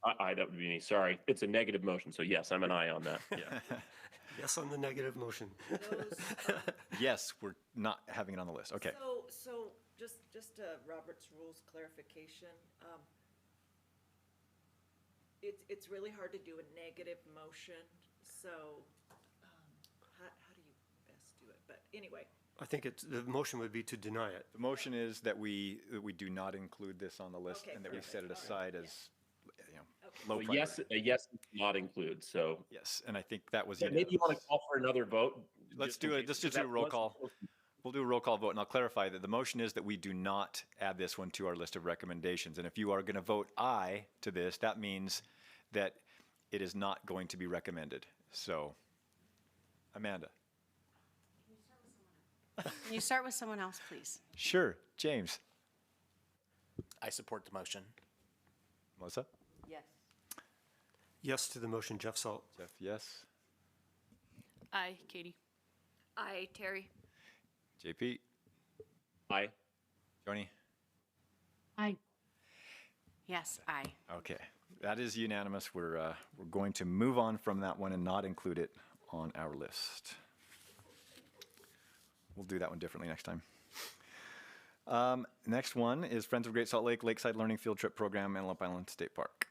O: Aye, that would be me. Sorry. It's a negative motion, so yes, I'm an aye on that.
F: Yeah.
G: Yes on the negative motion.
F: Yes, we're not having it on the list. Okay.
H: So just a Robert's Rules clarification. It's really hard to do a negative motion, so how do you best do it? But anyway.
G: I think the motion would be to deny it.
F: The motion is that we do not include this on the list,
H: Okay,
F: and that we set it aside as, low
O: Well,
F: priority.
O: a yes does not include, so.
F: Yes, and I think that was
O: Maybe you want
F: unanimous.
O: to call for another vote?
F: Let's
O: just in
F: do it.
O: case,
F: Let's
O: because
F: just do a
O: that
F: roll
O: was
F: call.
O: supposed to-
F: We'll do a roll call vote, and I'll clarify that the motion is that we do not add this one to our list of recommendations. And if you are going to vote aye to this, that means that it is not going to be recommended. So, Amanda.
C: Can you start with someone else, please?
F: Sure. James.
D: I support the motion.
F: Melissa?
E: Yes.
G: Yes to the motion, Jeff Salt.
F: Jeff, yes.
J: Aye, Katie.
K: Aye, Terry.
F: JP?
O: Aye.
F: Joni?
M: Aye.
C: Yes, aye.
F: Okay. That is unanimous. We're going to move on from that one and not include it on our list. We'll do that one differently next time. Next one is Friends of Great Salt Lake Lakeside Learning Field Trip Program, Antelope Island State Park.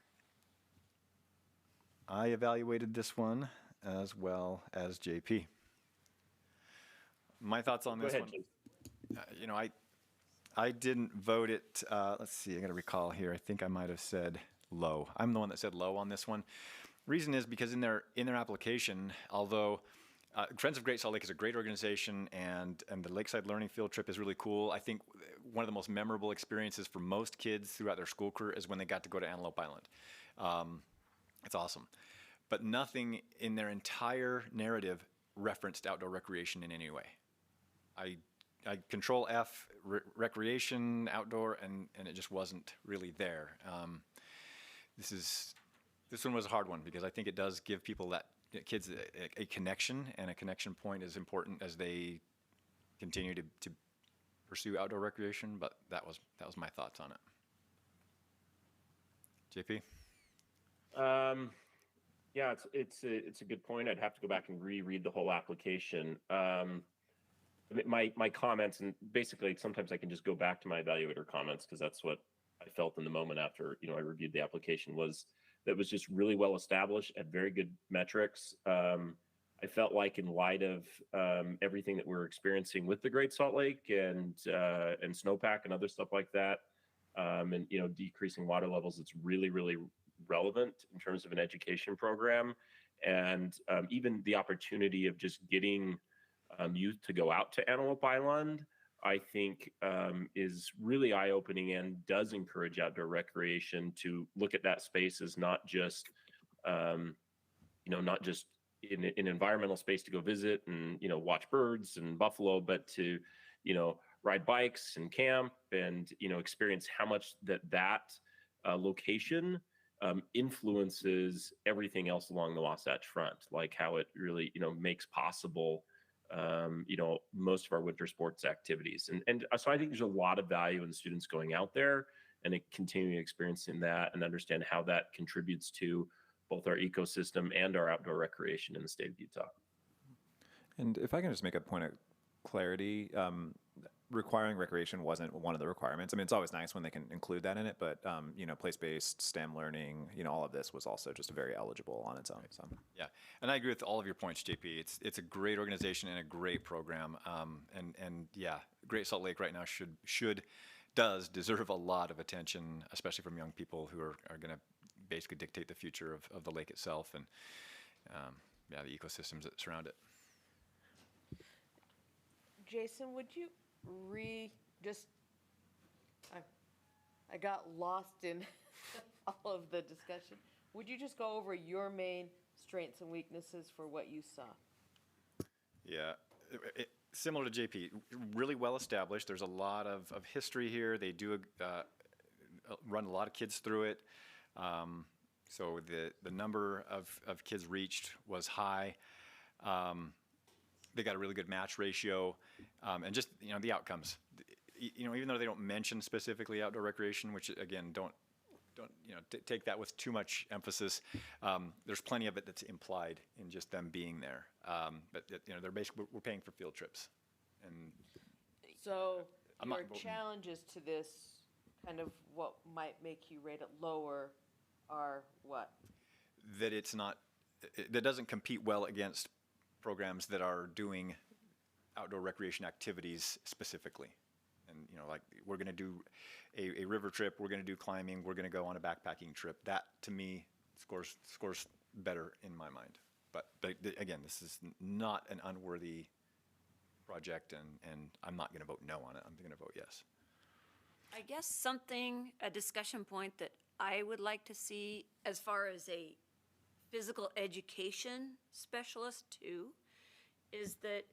F: I evaluated this one as well as JP. My thoughts on
O: Go
F: this
O: ahead,
F: one.
O: Jason.
F: You know, I didn't vote it. Let's see. I got to recall here. I think I might have said low. I'm the one that said low on this one. Reason is because in their application, although Friends of Great Salt Lake is a great organization, and the Lakeside Learning Field Trip is really cool. I think one of the most memorable experiences for most kids throughout their school career is when they got to go to Antelope Island. It's awesome. But nothing in their entire narrative referenced outdoor recreation in any way. I control F, recreation, outdoor, and it just wasn't really there. This one was a hard one because I think it does give people kids a connection, and a connection point is important as they continue to pursue outdoor recreation. But that was my thoughts on it. JP?
O: Yeah, it's a good point. I'd have to go back and reread the whole application. My comments, and basically sometimes I can just go back to my evaluator comments because that's what I felt in the moment after I reviewed the application, was just really well established at very good metrics. I felt like in light of everything that we're experiencing with the Great Salt Lake and snowpack and other stuff like that, and decreasing water levels, it's really, really relevant in terms of an education program. And even the opportunity of just getting youth to go out to Antelope Island, I think is really eye-opening and does encourage outdoor recreation to look at that space as not just not just an environmental space to go visit and watch birds and buffalo, but to ride bikes and camp and experience how much that location influences everything else along the Wasatch Front, like how it really makes possible most of our winter sports activities. And so I think there's a lot of value in students going out there and continuing experiencing that and understand how that contributes to both our ecosystem and our outdoor recreation in the state of Utah.
L: And if I can just make a point of clarity, requiring recreation wasn't one of the requirements. I mean, it's always nice when they can include that in it, but place-based STEM learning, all of this was also just very eligible on its own. So.
F: Yeah, and I agree with all of your points, JP. It's a great organization and a great program. And yeah, Great Salt Lake right now does deserve a lot of attention, especially from young people who are going to basically dictate the future of the lake itself and the ecosystems that surround it.
E: Jason, would you I got lost in all of the discussion. Would you just go over your main strengths and weaknesses for what you saw?
F: Yeah, similar to JP, really well established. There's a lot of history here. They do run a lot of kids through it. So the number of kids reached was high. They got a really good match ratio, and just the outcomes. Even though they don't mention specifically outdoor recreation, which again don't take that with too much emphasis. There's plenty of it that's implied in just them being there. But they're basically we're paying for field trips, and
E: so your challenges to this, kind of what might make you rate it lower, are what?
F: That it's not. That doesn't compete well against programs that are doing outdoor recreation activities specifically. And like we're going to do a river trip, we're going to do climbing, we're going to go on a backpacking trip. That to me scores better in my mind. But again, this is not an unworthy project, and I'm not going to vote no on it. I'm going to vote yes.
K: I guess a discussion point that I would like to see as far as a physical education specialist too, is that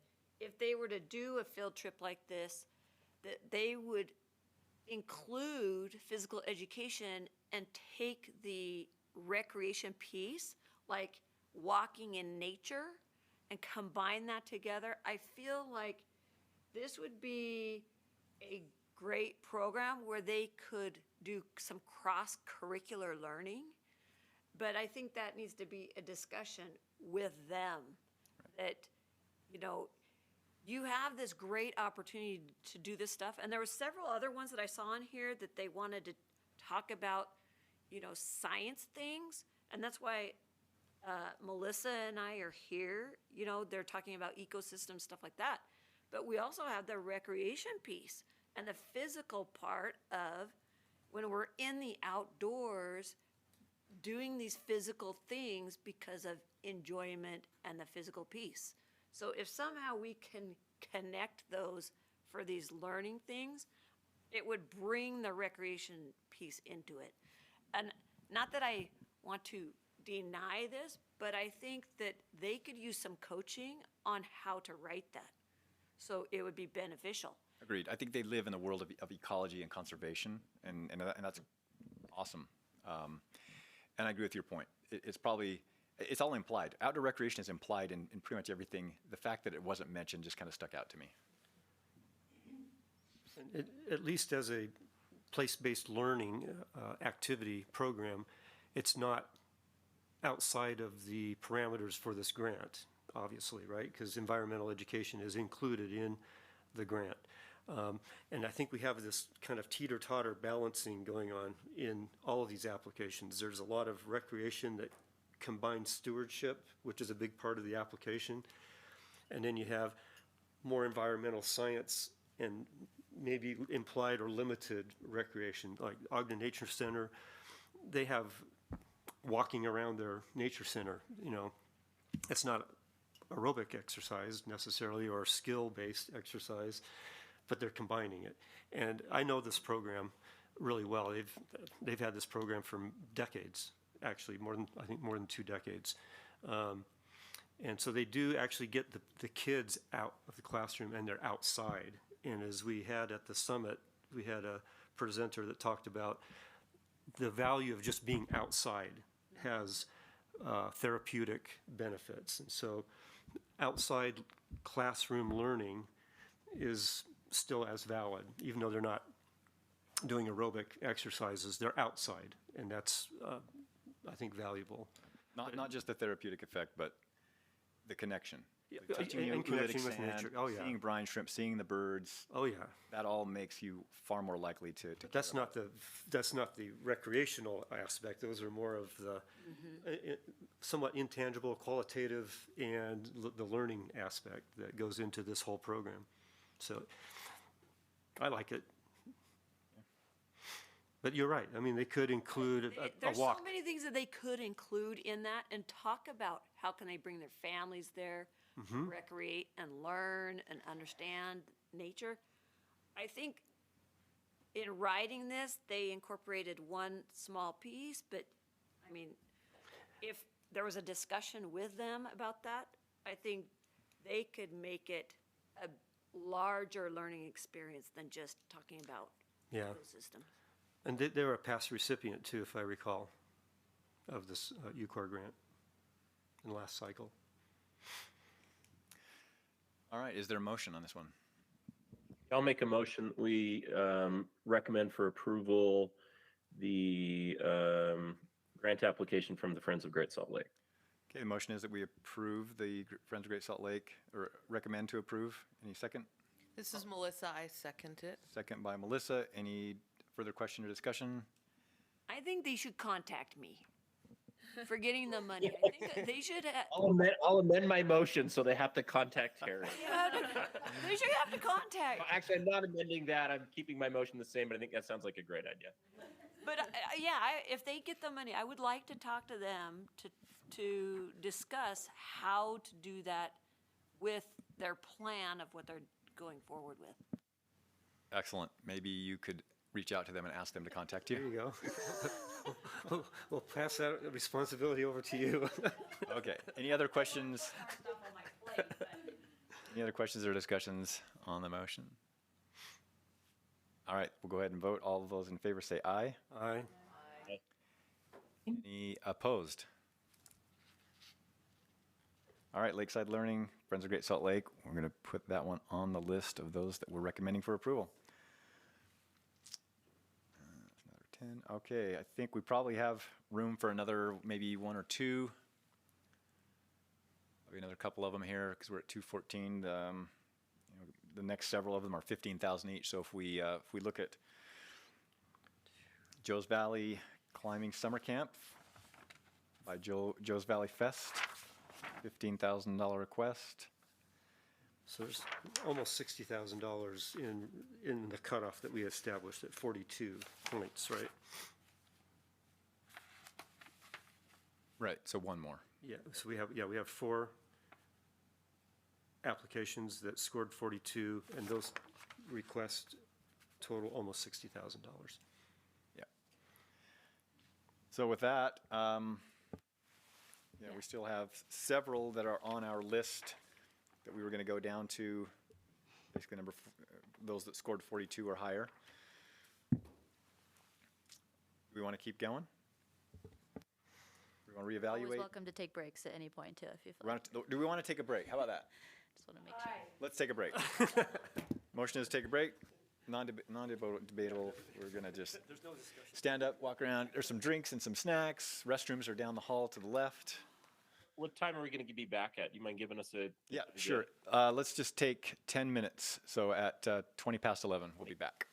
K: if they were to do a field trip like this, that they would include physical education and take the recreation piece, like walking in nature, and combine that together. I feel like this would be a great program where they could do some cross-curricular learning. But I think that needs to be a discussion with them, that, you know, you have this great opportunity to do this stuff. And there were several other ones that I saw in here that they wanted to talk about, you know, science things. And that's why Melissa and I are here. You know, they're talking about ecosystems, stuff like that. But we also have the recreation piece and the physical part of when we're in the outdoors doing these physical things because of enjoyment and the physical piece. So if somehow we can connect those for these learning things, it would bring the recreation piece into it. And not that I want to deny this, but I think that they could use some coaching on how to write that. So it would be beneficial.
F: Agreed. I think they live in a world of ecology and conservation, and that's awesome. And I agree with your point. It's all implied. Outdoor recreation is implied in pretty much everything. The fact that it wasn't mentioned just kind of stuck out to me.
G: At least as a place-based learning activity program, it's not outside of the parameters for this grant, obviously, right? Because environmental education is included in the grant. And I think we have this kind of teeter-totter balancing going on in all of these applications. There's a lot of recreation that combines stewardship, which is a big part of the application. And then you have more environmental science and maybe implied or limited recreation. Like Ogden Nature Center, they have walking around their nature center, you know. It's not aerobic exercise necessarily or skill-based exercise, but they're combining it. And I know this program really well. They've had this program for decades, actually, I think more than 2 decades. And so they do actually get the kids out of the classroom and they're outside. And as we had at the summit, we had a presenter that talked about the value of just being outside has therapeutic benefits. And so outside classroom learning is still as valid, even though they're not doing aerobic exercises, they're outside, and that's, I think, valuable.
F: Not just the therapeutic effect, but the connection.
G: Yeah,
F: Teaching you
G: and connection with
F: sand,
G: nature. Oh, yeah.
F: Seeing brine shrimp, seeing the birds.
G: Oh, yeah.
F: That all makes you far more likely to
G: But that's not the recreational aspect. Those are more of the somewhat intangible, qualitative, and the learning aspect that goes into this whole program. So I like it. But you're right. I mean, they could include a
K: There's
G: walk.
K: so many things that they could include in that and talk about how can they bring their families there, recreate and learn and understand nature. I think in writing this, they incorporated one small piece, but I mean, if there was a discussion with them about that, I think they could make it a larger learning experience than just talking about ecosystems.
G: And they were a past recipient too, if I recall, of this UCORE grant in the last cycle.
F: All right, is there a motion on this one?
O: I'll make a motion. We recommend for approval the grant application from the Friends of Great Salt Lake.
F: Okay, the motion is that we approve the Friends of Great Salt Lake, or recommend to approve. Any second?
E: This is Melissa. I second it.
F: Second by Melissa. Any further question or discussion?
K: I think they should contact me for getting the money. I think they should.
O: I'll amend my motion so they have to contact Terry.
K: They should have to contact.
O: Actually, I'm not amending that. I'm keeping my motion the same, but I think that sounds like a great idea.
K: But yeah, if they get the money, I would like to talk to them to discuss how to do that with their plan of what they're going forward with.
F: Excellent. Maybe you could reach out to them and ask them to contact you.
G: There you go. We'll pass that responsibility over to you.
F: Okay. Any other questions? Any other questions or discussions on the motion? All right, we'll go ahead and vote. All of those in favor say aye.
G: Aye.
F: Any opposed? All right, Lakeside Learning, Friends of Great Salt Lake, we're going to put that one on the list of those that we're recommending for approval. Another 10. Okay, I think we probably have room for another maybe one or two. Maybe another couple of them here because we're at 214. The next several of them are 15,000 each. So if we look at Joe's Valley Climbing Summer Camp by Joe's Valley Fest, $15,000 request.
G: So there's almost $60,000 in the cutoff that we established at 42 points, right?
F: Right. So one more.
G: Yeah. So we have 4 applications that scored 42, and those requests total almost $60,000.
F: Yeah. So with that, we still have several that are on our list that we were going to go down to, basically those that scored 42 or higher. We want to keep going? We want to reevaluate?
A: Always welcome to take breaks at any point too, if you feel.
F: Do we want to take a break? How about that?
A: Just want to make sure.
F: Let's take a break. Motion is take a break. Non-debatable. We're going to just stand up, walk around. There's some drinks and some snacks. Restrooms are down the hall to the left.
O: What time are we going to be back at? You mind giving us a?
F: Yeah, sure. Let's just take 10 minutes. So at 20 past 11, we'll be back.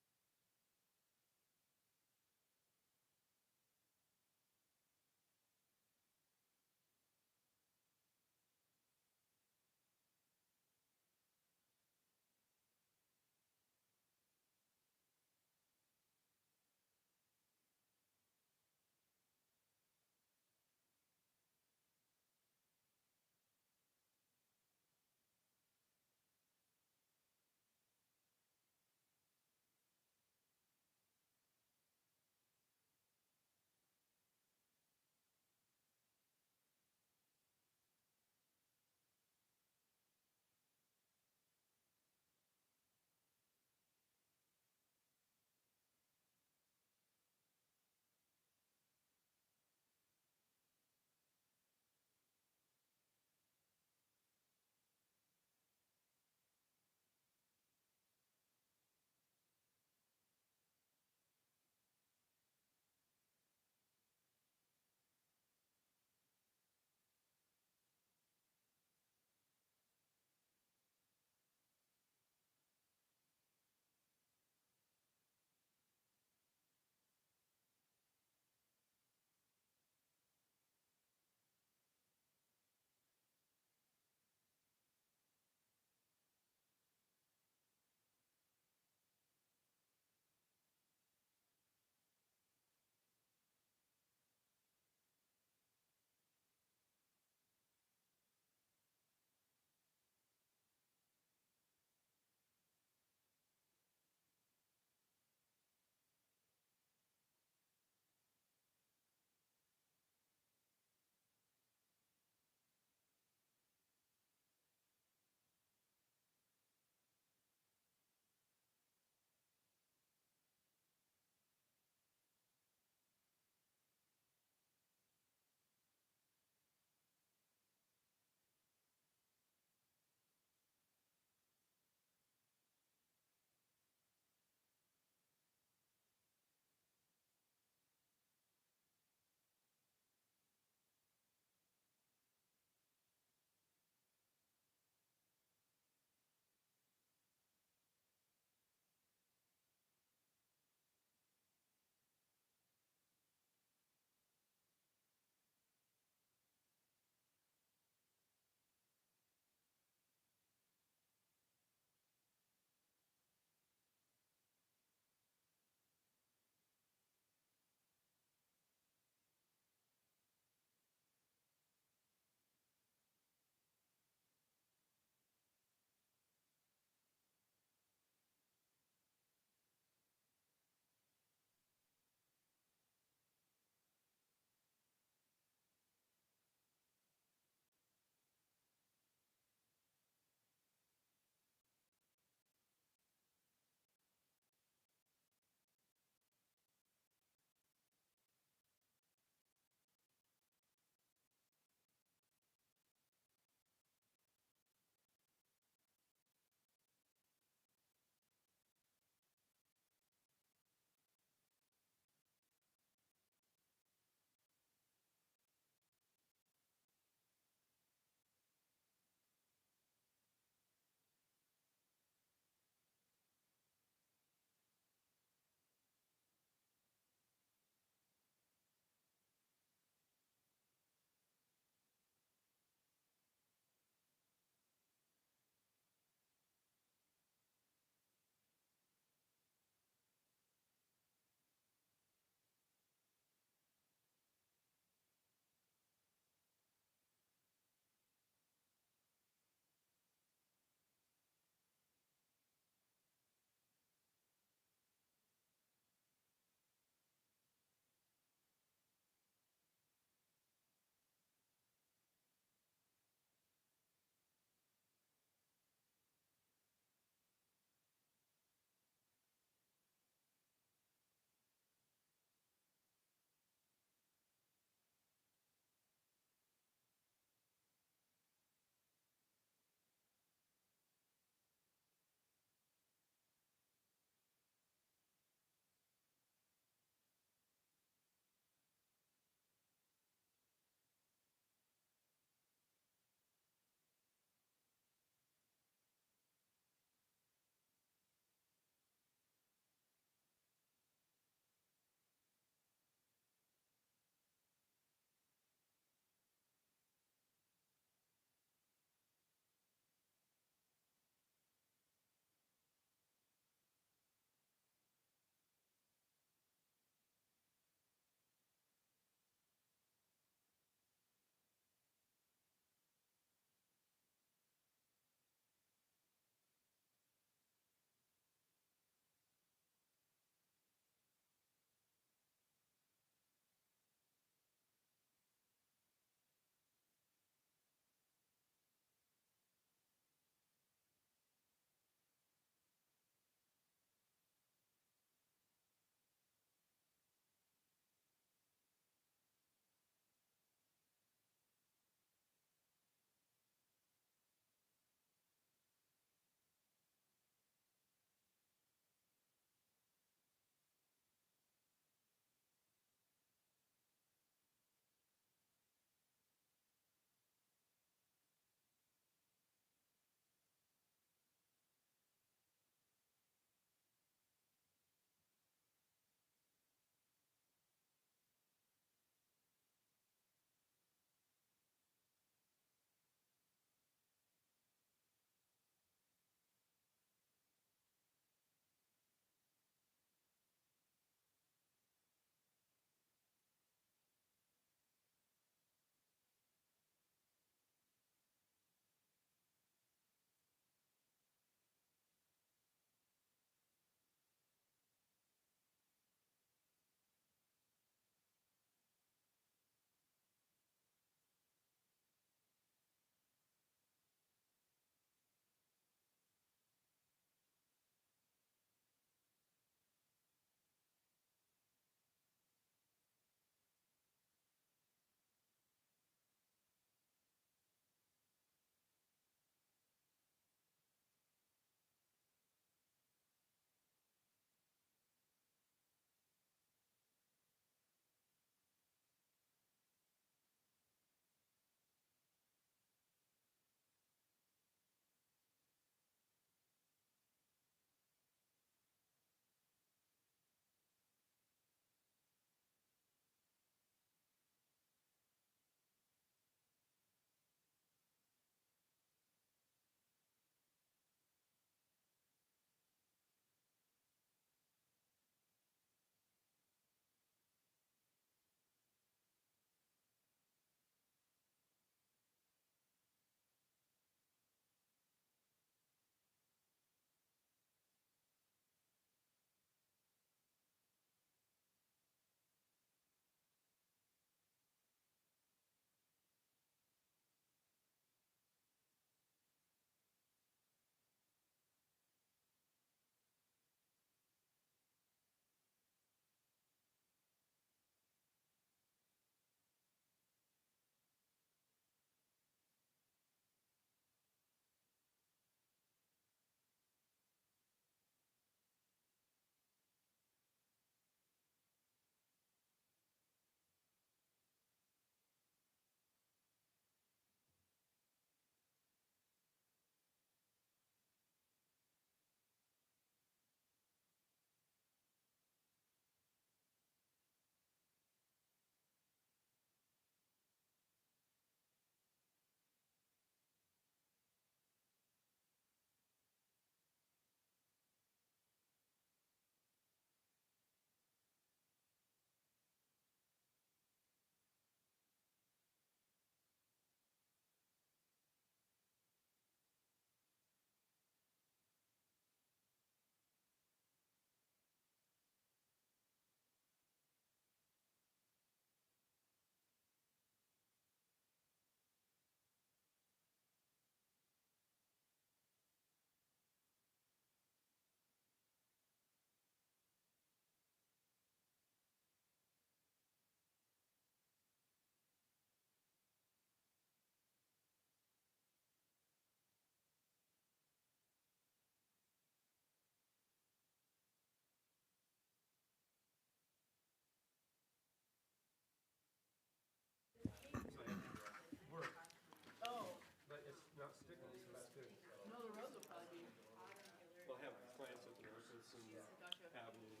G: sidewalks and avenues.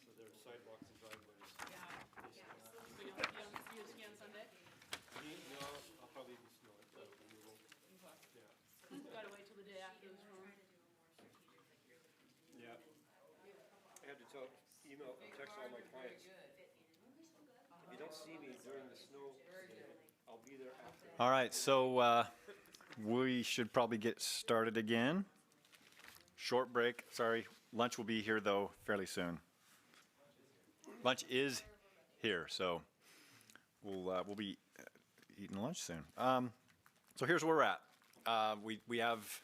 G: So their sidewalks and driveways.
J: So you'll see us again Sunday?
G: No, I'll probably be snow removal. Yeah.
J: Gotta wait till the day after the storm.
G: Yeah. I had to email, text all my clients. If you don't see me during the snow, I'll be there after.
F: All right, so we should probably get started again. Short break. Sorry, lunch will be here though fairly soon. Lunch is here, so we'll be eating lunch soon. So here's where we're at. We have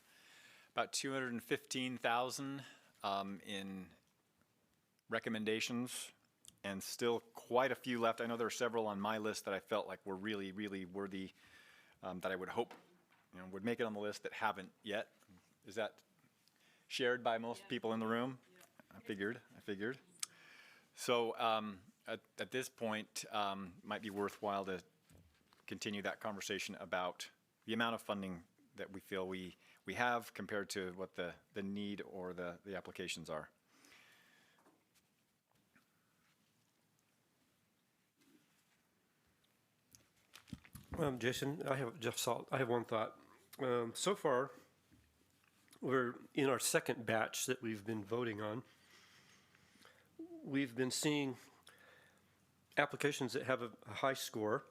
F: about 215,000 in recommendations, and still quite a few left. I know there are several on my list that I felt like were really, really worthy, that I would hope, would make it on the list that haven't yet. Is that shared by most people in the room? I figured. So at this point, might be worthwhile to continue that conversation about the amount of funding that we feel we have compared to what the need or the applications are.
G: Jason, I have one thought. So far, we're in our second batch that we've been voting on. We've been seeing applications that have a high score,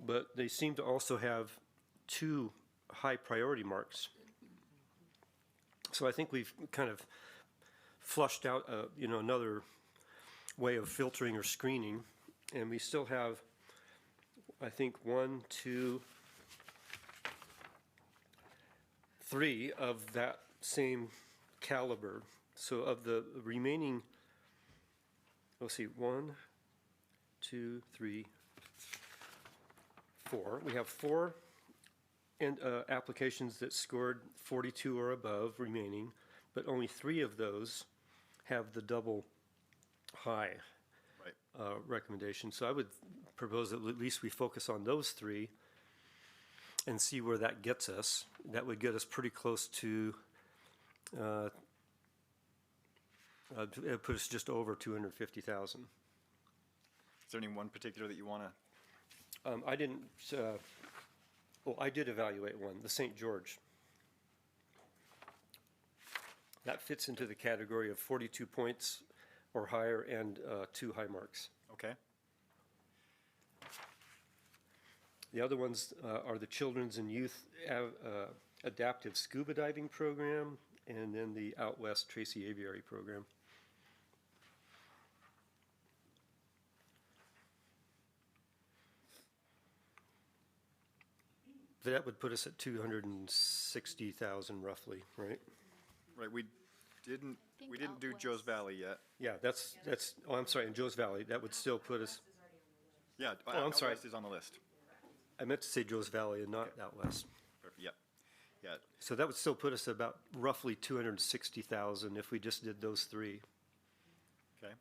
G: but they seem to also have 2 high priority marks. So I think we've kind of flushed out, another way of filtering or screening, and we still have, I think, 1, 2, 3 of that same caliber. So of the remaining, let's see, 1, 2, 3, 4. We have 4 applications that scored 42 or above remaining, but only 3 of those have the double high recommendation. So I would propose that at least we focus on those 3 and see where that gets us. That would get us pretty close to, it put us just over 250,000.
F: Is there any one particular that you want to?
G: I didn't, I did evaluate one, the St. George. That fits into the category of 42 points or higher and 2 high marks.
F: Okay.
G: The other ones are the Children's and Youth Adaptive Scuba Diving Program, and then the Out West Tracy Aviary Program. That would put us at 260,000 roughly, right?
F: Right, we didn't do Joe's Valley yet.
G: Yeah, that's, I'm sorry, in Joe's Valley, that would still put us,
F: Yeah,
G: I'm sorry.
F: West is on the list.
G: I meant to say Joe's Valley and not Out West.
F: Yep. Yeah.
G: So that would still put us about roughly 260,000 if we just did those 3.
F: Okay. You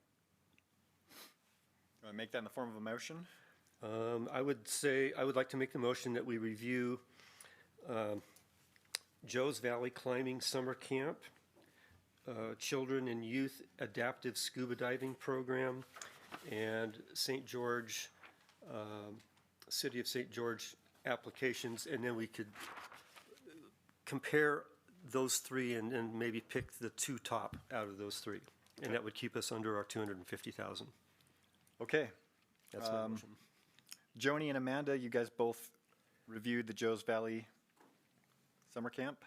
F: want to make that in the form of a motion?
G: I would like to make the motion that we review Joe's Valley Climbing Summer Camp, Children and Youth Adaptive Scuba Diving Program, and St. George, City of St. George applications, and then we could compare those 3 and maybe pick the 2 top out of those 3. And that would keep us under our 250,000.
F: Okay.
G: That's my motion.
F: Joni and Amanda, you guys both reviewed the Joe's Valley Summer Camp?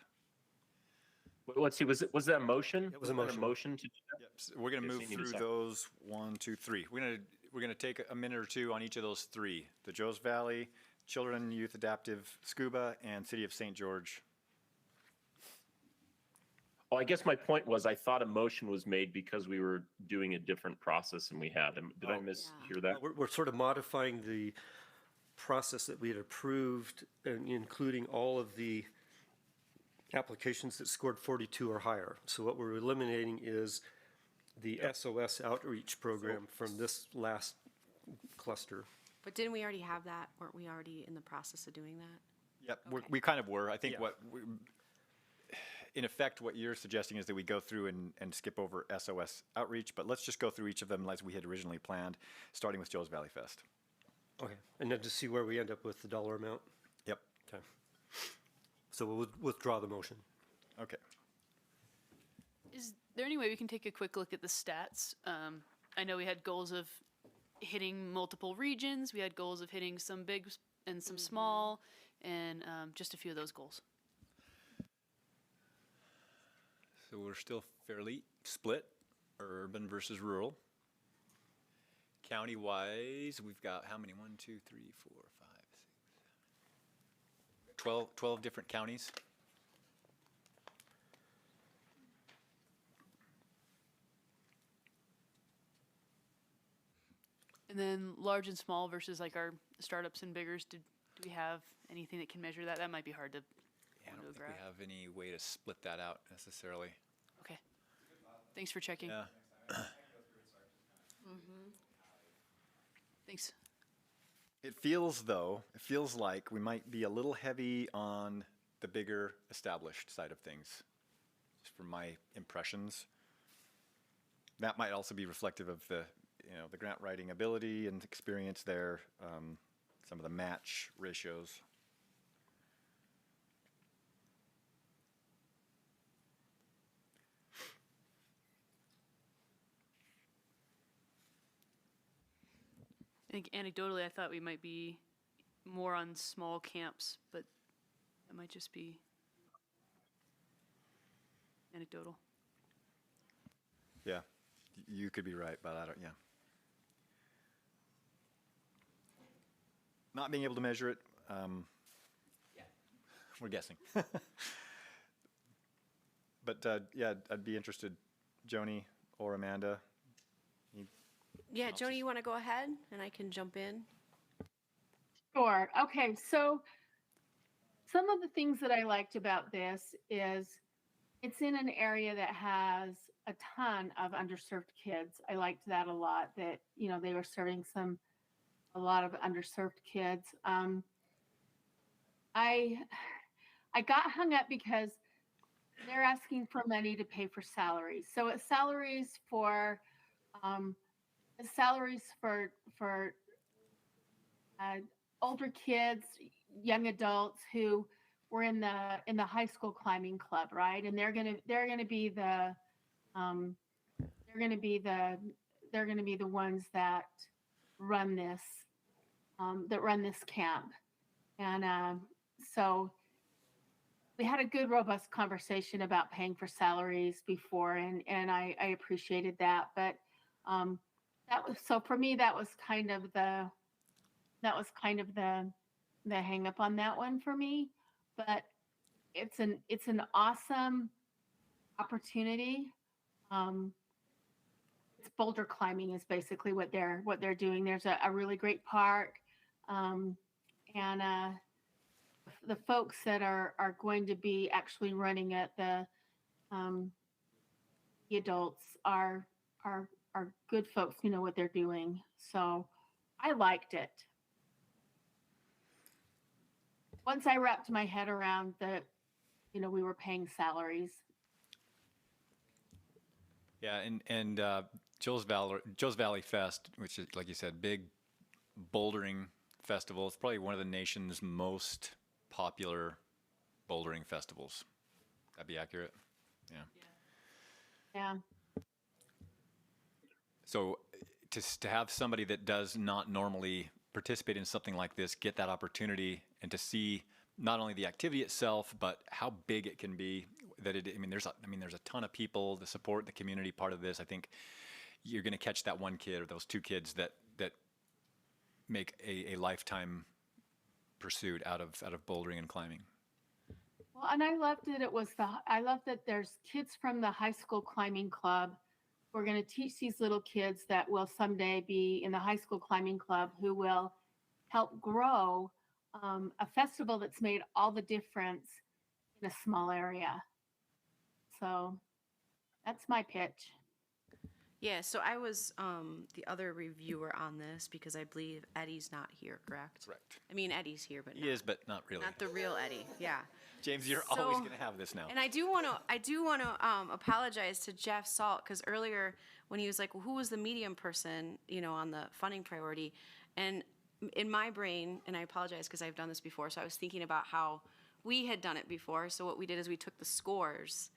O: Let's see, was that a motion?
G: It was a motion.
O: Motion to do that?
F: Yep. So we're going to move through those 1, 2, 3. We're going to take a minute or 2 on each of those 3. The Joe's Valley, Children and Youth Adaptive Scuba, and City of St. George.
O: Well, I guess my point was I thought a motion was made because we were doing a different process than we had. Did I mishear that?
G: We're sort of modifying the process that we had approved, including all of the applications that scored 42 or higher. So what we're eliminating is the SOS outreach program from this last cluster.
C: But didn't we already have that? Weren't we already in the process of doing that?
F: Yep, we kind of were. I think in effect, what you're suggesting is that we go through and skip over SOS outreach, but let's just go through each of them as we had originally planned, starting with Joe's Valley Fest.
G: Okay, and then to see where we end up with the dollar amount?
F: Yep.
G: Okay. So we'll withdraw the motion.
F: Okay.
J: Is there any way we can take a quick look at the stats? I know we had goals of hitting multiple regions. We had goals of hitting some big and some small, and just a few of those goals.
F: So we're still fairly split, urban versus rural. County-wise, we've got how many? 1, 2, 3, 4, 5, 6, 12 different counties.
J: And then large and small versus like our startups and biggers. Do we have anything that can measure that? That might be hard to.
F: Yeah, I don't think we have any way to split that out necessarily.
J: Okay. Thanks for checking.
F: Yeah.
J: Thanks.
F: It feels like we might be a little heavy on the bigger established side of things, just from my impressions. That might also be reflective of the grant writing ability and experience there, some of the match ratios.
J: I think anecdotally, I thought we might be more on small camps, but that might just be anecdotal.
F: Yeah, you could be right, but I don't, yeah. Not being able to measure it, we're guessing. But yeah, I'd be interested, Joni or Amanda.
C: Yeah, Joni, you want to go ahead and I can jump in?
M: Sure. Okay, so some of the things that I liked about this is it's in an area that has a ton of underserved kids. I liked that a lot, that, they were serving a lot of underserved kids. I got hung up because they're asking for money to pay for salaries. So it's salaries for older kids, young adults who were in the high school climbing club, right? And they're gonna be the ones that run this camp. And so we had a good, robust conversation about paying for salaries before, and I appreciated that. But so for me, that was kind of the hang up on that one for me. But it's an awesome opportunity. It's boulder climbing is basically what they're doing. There's a really great park, and the folks that are going to be actually running it, the adults are good folks who know what they're doing. So I liked it. Once I wrapped my head around we were paying salaries.
F: Yeah, and Joe's Valley Fest, which is, like you said, big bouldering festival. It's probably one of the nation's most popular bouldering festivals. That'd be accurate? Yeah.
M: Yeah.
F: So to have somebody that does not normally participate in something like this get that opportunity, and to see not only the activity itself, but how big it can be, there's a ton of people, the support, the community part of this. I think you're going to catch that one kid or those two kids that make a lifetime pursuit out of bouldering and climbing.
M: Well, and I loved that there's kids from the high school climbing club who are going to teach these little kids that will someday be in the high school climbing club, who will help grow a festival that's made all the difference in a small area. So that's my pitch.
C: Yeah, so I was the other reviewer on this because I believe Eddie's not here, correct?
F: Correct.
C: I mean, Eddie's here, but
F: He is, but not really.
C: not the real Eddie. Yeah.
F: James, you're
C: So-
F: always going to have this now.
C: And I do want to apologize to Jeff Salt because earlier when he was like, well, who was the medium person, on the funding priority, and in my brain, and I apologize because I've done this before, so I was thinking about how we had done it before. So what we did is we took the scores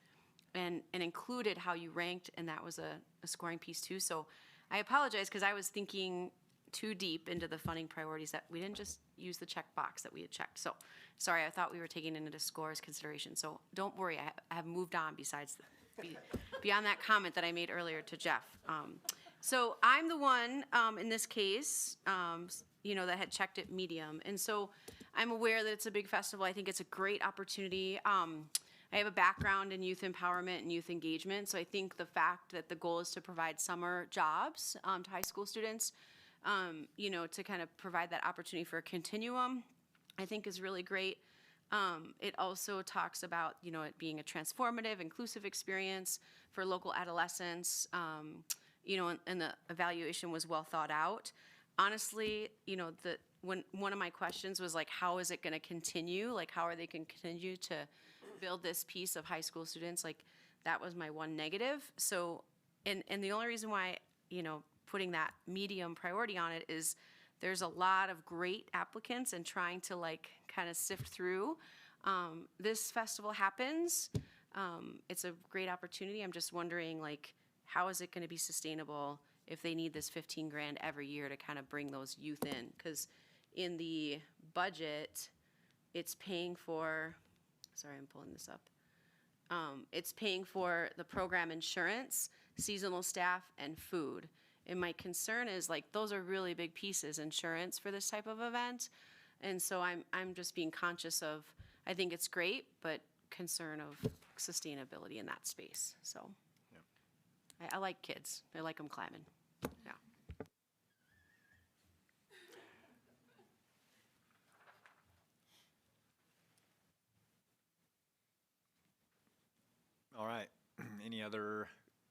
C: and included how you ranked, and that was a scoring piece too. So I apologize because I was thinking too deep into the funding priorities that we didn't just use the check box that we had checked. So sorry, I thought we were taking into scores consideration. So don't worry, I have moved on beyond that comment that I made earlier to Jeff. So I'm the one in this case, that had checked it medium. And so I'm aware that it's a big festival. I think it's a great opportunity. I have a background in youth empowerment and youth engagement, so I think the fact that the goal is to provide summer jobs to high school students, to kind of provide that opportunity for a continuum, I think is really great. It also talks about, it being a transformative, inclusive experience for local adolescents, and the evaluation was well thought out. Honestly, when one of my questions was like, how is it going to continue? Like, how are they going to continue to build this piece of high school students? Like, that was my one negative. So, and the only reason why, putting that medium priority on it is there's a lot of great applicants and trying to kind of sift through. This festival happens. It's a great opportunity. I'm just wondering, how is it going to be sustainable if they need this 15 grand every year to kind of bring those youth in? Because in the budget, it's paying for, sorry, I'm pulling this up. It's paying for the program insurance, seasonal staff, and food. And my concern is those are really big pieces, insurance for this type of event. And so I'm just being conscious of, I think it's great, but concern of sustainability in that space. So I like kids. I like them climbing. Yeah.
F: All right. Any other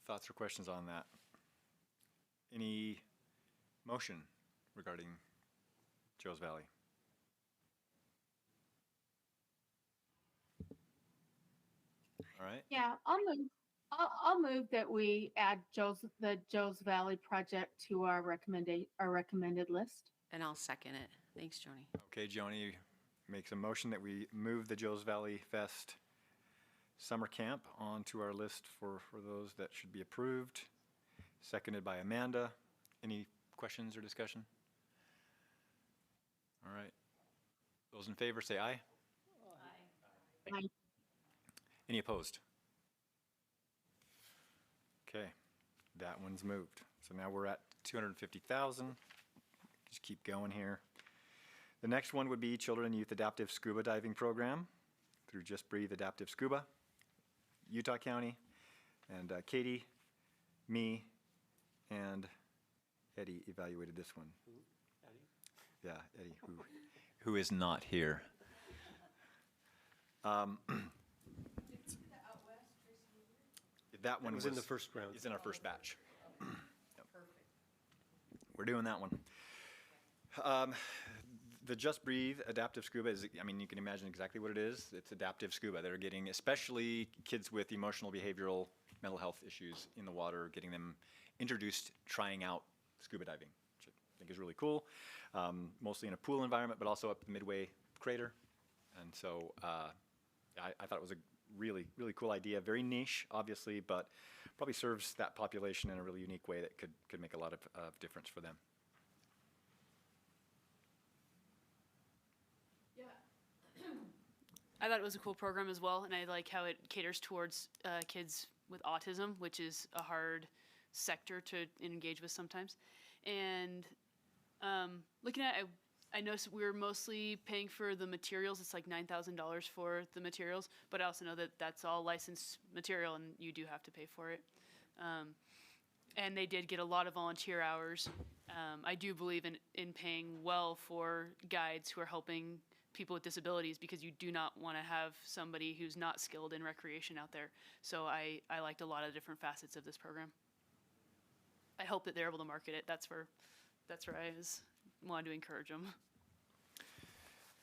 F: thoughts or questions on that? Any motion regarding Joe's Valley? All right.
M: Yeah, I'll move that we add the Joe's Valley project to our recommended list.
C: And I'll second it. Thanks, Joni.
F: Okay, Joni makes a motion that we move the Joe's Valley Fest summer camp onto our list for those that should be approved. Seconded by Amanda. Any questions or discussion? All right. Those in favor say aye.
M: Aye.
F: Any opposed? Okay, that one's moved. So now we're at 250,000. Just keep going here. The next one would be Children and Youth Adaptive Scuba Diving Program through Just Breathe Adaptive Scuba, Utah County, and Katie, me, and Eddie evaluated this one. Eddie? Yeah, Eddie, who is not here. That one
G: was in the first round.
F: It's in our first batch. Yep. We're doing that one. The Just Breathe Adaptive Scuba is, you can imagine exactly what it is. It's adaptive scuba. They're getting, especially kids with emotional, behavioral, mental health issues in the water, getting them introduced, trying out scuba diving, which I think is really cool. Mostly in a pool environment, but also up the Midway Crater. And so I thought it was a really, really cool idea. Very niche, obviously, but probably serves that population in a really unique way that could make a lot of difference for them.
J: I thought it was a cool program as well, and I like how it caters towards kids with autism, which is a hard sector to engage with sometimes. And looking at it, I noticed we're mostly paying for the materials. It's like $9,000 for the materials, but I also know that that's all licensed material, and you do have to pay for it. And they did get a lot of volunteer hours. I do believe in paying well for guides who are helping people with disabilities, because you do not want to have somebody who's not skilled in recreation out there. So I liked a lot of different facets of this program. I hope that they're able to market it. That's where I wanted to encourage them.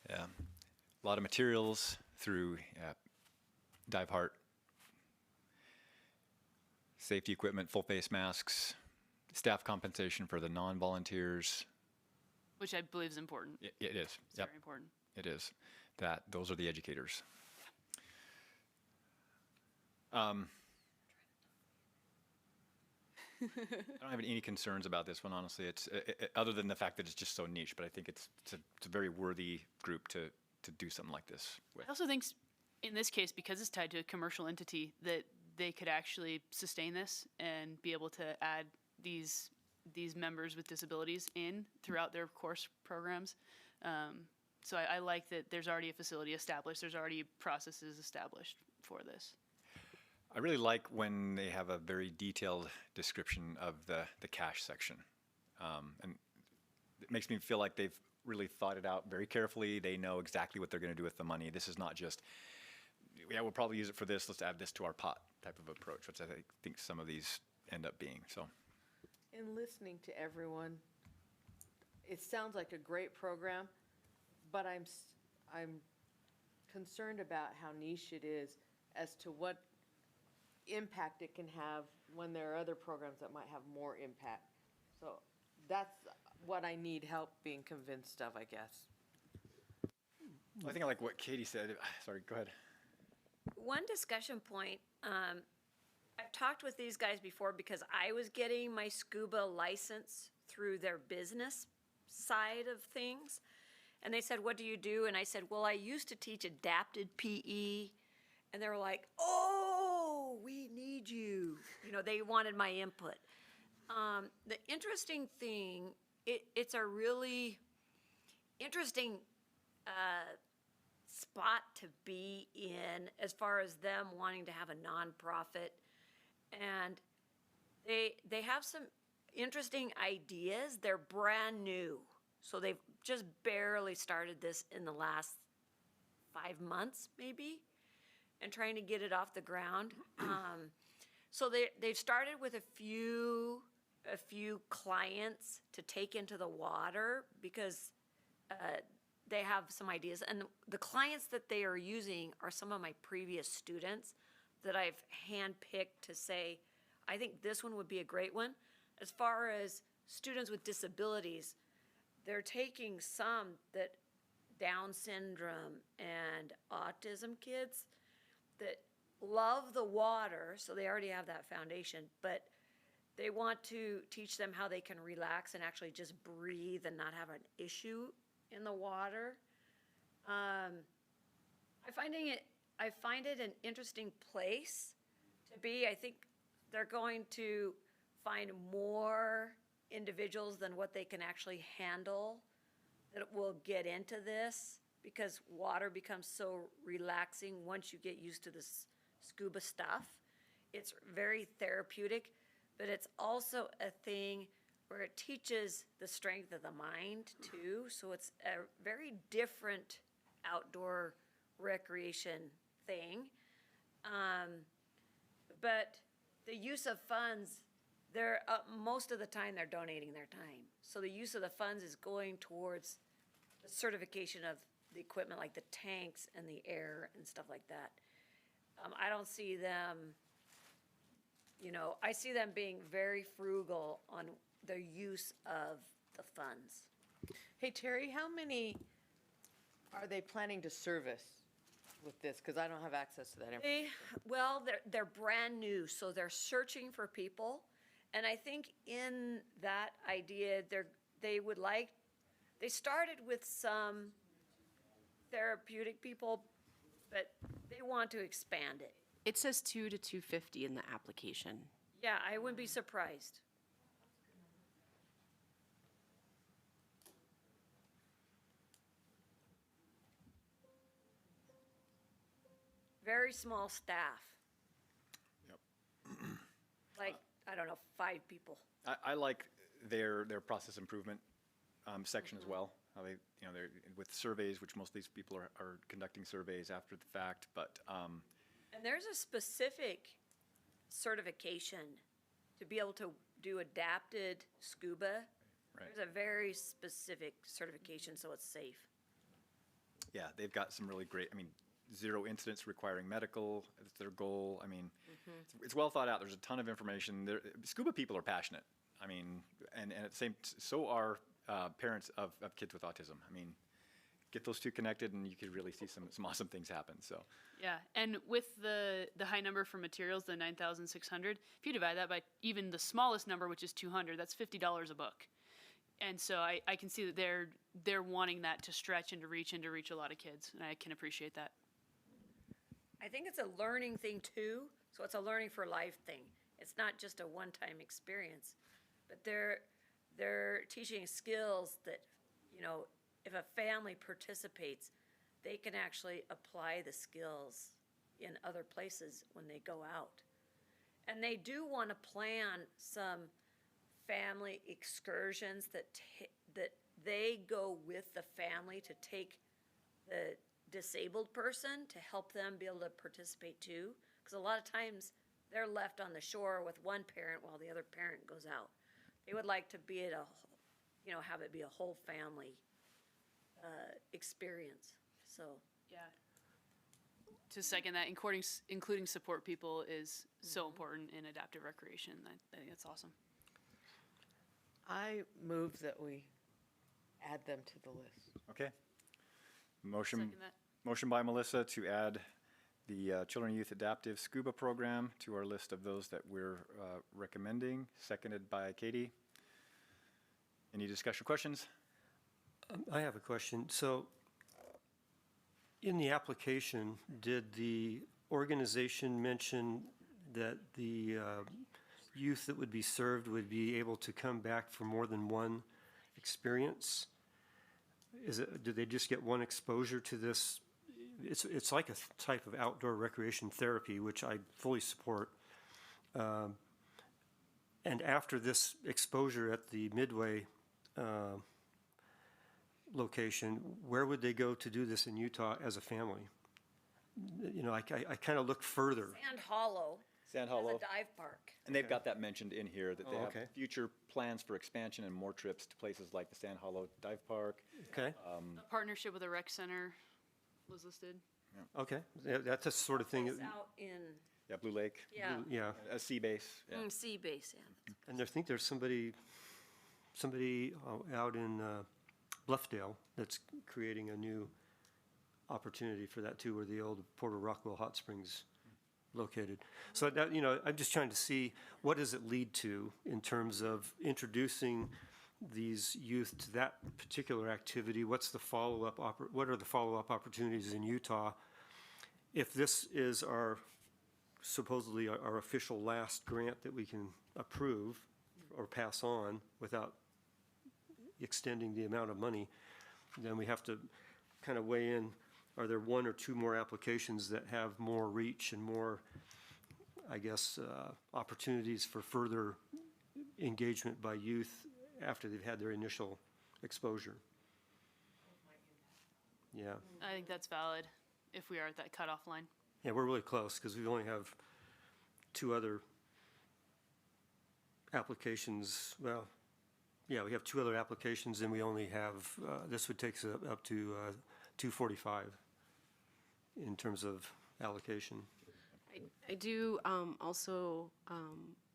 F: Yeah, a lot of materials through Dive Heart. Safety equipment, full face masks, staff compensation for the non-volunteers.
J: Which I believe is important.
F: It is.
J: It's very important.
F: It is. Those are the educators. I don't have any concerns about this one, honestly. It's other than the fact that it's just so niche, but I think it's a very worthy group to do something like this with.
J: I also think in this case, because it's tied to a commercial entity, that they could actually sustain this and be able to add these members with disabilities in throughout their course programs. So I like that there's already a facility established. There's already processes established for this.
F: I really like when they have a very detailed description of the cash section. And it makes me feel like they've really thought it out very carefully. They know exactly what they're going to do with the money. This is not just, yeah, we'll probably use it for this, let's add this to our pot type of approach, which I think some of these end up being. So,
E: In listening to everyone, it sounds like a great program, but I'm concerned about how niche it is as to what impact it can have when there are other programs that might have more impact. So that's what I need help being convinced of, I guess.
F: I think I like what Katie said. Sorry, go ahead.
K: One discussion point, I've talked with these guys before because I was getting my scuba license through their business side of things. And they said, what do you do? And I said, well, I used to teach adapted PE. And they were like, oh, we need you. You know, they wanted my input. The interesting thing, it's a really interesting spot to be in as far as them wanting to have a nonprofit. And they have some interesting ideas. They're brand new. So they've just barely started this in the last 5 months, maybe, and trying to get it off the ground. So they've started with a few clients to take into the water because they have some ideas. And the clients that they are using are some of my previous students that I've handpicked to say, I think this one would be a great one. As far as students with disabilities, they're taking some that Down syndrome and autism kids that love the water, so they already have that foundation, but they want to teach them how they can relax and actually just breathe and not have an issue in the water. I find it an interesting place to be. I think they're going to find more individuals than what they can actually handle that will get into this, because water becomes so relaxing once you get used to this scuba stuff. It's very therapeutic, but it's also a thing where it teaches the strength of the mind too. So it's a very different outdoor recreation thing. But the use of funds, they're most of the time they're donating their time. So the use of the funds is going towards the certification of the equipment, like the tanks and the air and stuff like that. I don't see them, I see them being very frugal on the use of the funds.
E: Hey, Terry, how many are they planning to service with this? Because I don't have access to that information.
K: Well, they're brand new, so they're searching for people. And I think in that idea, they started with some therapeutic people, but they want to expand it.
C: It says 2 to 250 in the application.
K: Yeah, I wouldn't be surprised. Very small staff.
F: Yep.
K: Like, I don't know, 5 people.
F: I like their process improvement section as well. How they, they're with surveys, which most of these people are conducting surveys after the fact, but.
K: And there's a specific certification to be able to do adapted scuba,
F: Right.
K: there's a very specific certification, so it's safe.
F: Yeah, they've got some really great, I mean, 0 incidents requiring medical, it's their goal. I mean, it's well thought out. There's a ton of information. Scuba people are passionate. I mean, and at the same, so are parents of kids with autism. I mean, get those two connected and you could really see some awesome things happen, so.
J: Yeah, and with the high number for materials, the 9,600, if you divide that by even the smallest number, which is 200, that's $50 a book. And so I can see that they're wanting that to stretch and to reach a lot of kids, and I can appreciate that.
K: I think it's a learning thing too, so it's a learning for life thing. It's not just a one-time experience, but they're teaching skills that, you know, if a family participates, they can actually apply the skills in other places when they go out. And they do want to plan some family excursions that they go with the family to take the disabled person to help them be able to participate too. Because a lot of times they're left on the shore with one parent while the other parent goes out. They would like to be at have it be a whole family experience. So
J: yeah, to second that, including support people is so important in adaptive recreation. I think that's awesome.
E: I move that we add them to the list.
F: Okay. Motion,
J: Second that.
F: motion by Melissa to add the Children and Youth Adaptive Scuba Program to our list of those that we're recommending, seconded by Katie. Any discussion or questions?
G: I have a question. So in the application, did the organization mention that the youth that would be served would be able to come back for more than one experience? Do they just get one exposure to this? It's like a type of outdoor recreation therapy, which I fully support. And after this exposure at the Midway location, where would they go to do this in Utah as a family? You know, I kind of look further.
K: Sand Hollow.
F: Sand
K: has
F: Hollow.
K: a dive park.
F: And they've got that mentioned in here, that they
G: Oh,
F: have
G: okay.
F: future plans for expansion and more trips to places like the Sand Hollow Dive Park.
G: Okay,
J: A partnership with a rec center was listed.
G: okay. That's the sort of thing,
K: It's out in,
F: Yeah, Blue Lake.
K: yeah,
G: yeah.
F: A sea base. Yeah.
K: sea base, yeah.
G: And I think there's somebody out in Bluffdale that's creating a new opportunity for that too, where the old Porter Rockwell Hot Springs located. So that, you know, I'm just trying to see, what does it lead to in terms of introducing these youth to that particular activity? What's the follow-up, what are the follow-up opportunities in Utah? If this is supposedly our official last grant that we can approve or pass on without extending the amount of money, then we have to kind of weigh in, are there one or two more applications that have more reach and more, I guess, opportunities for further engagement by youth after they've had their initial exposure? Yeah.
J: I think that's valid if we are at that cutoff line.
G: Yeah, we're really close because we only have two other applications. Well, yeah, we have two other applications and we only have, this would take us up to 245 in terms of allocation.
C: I do also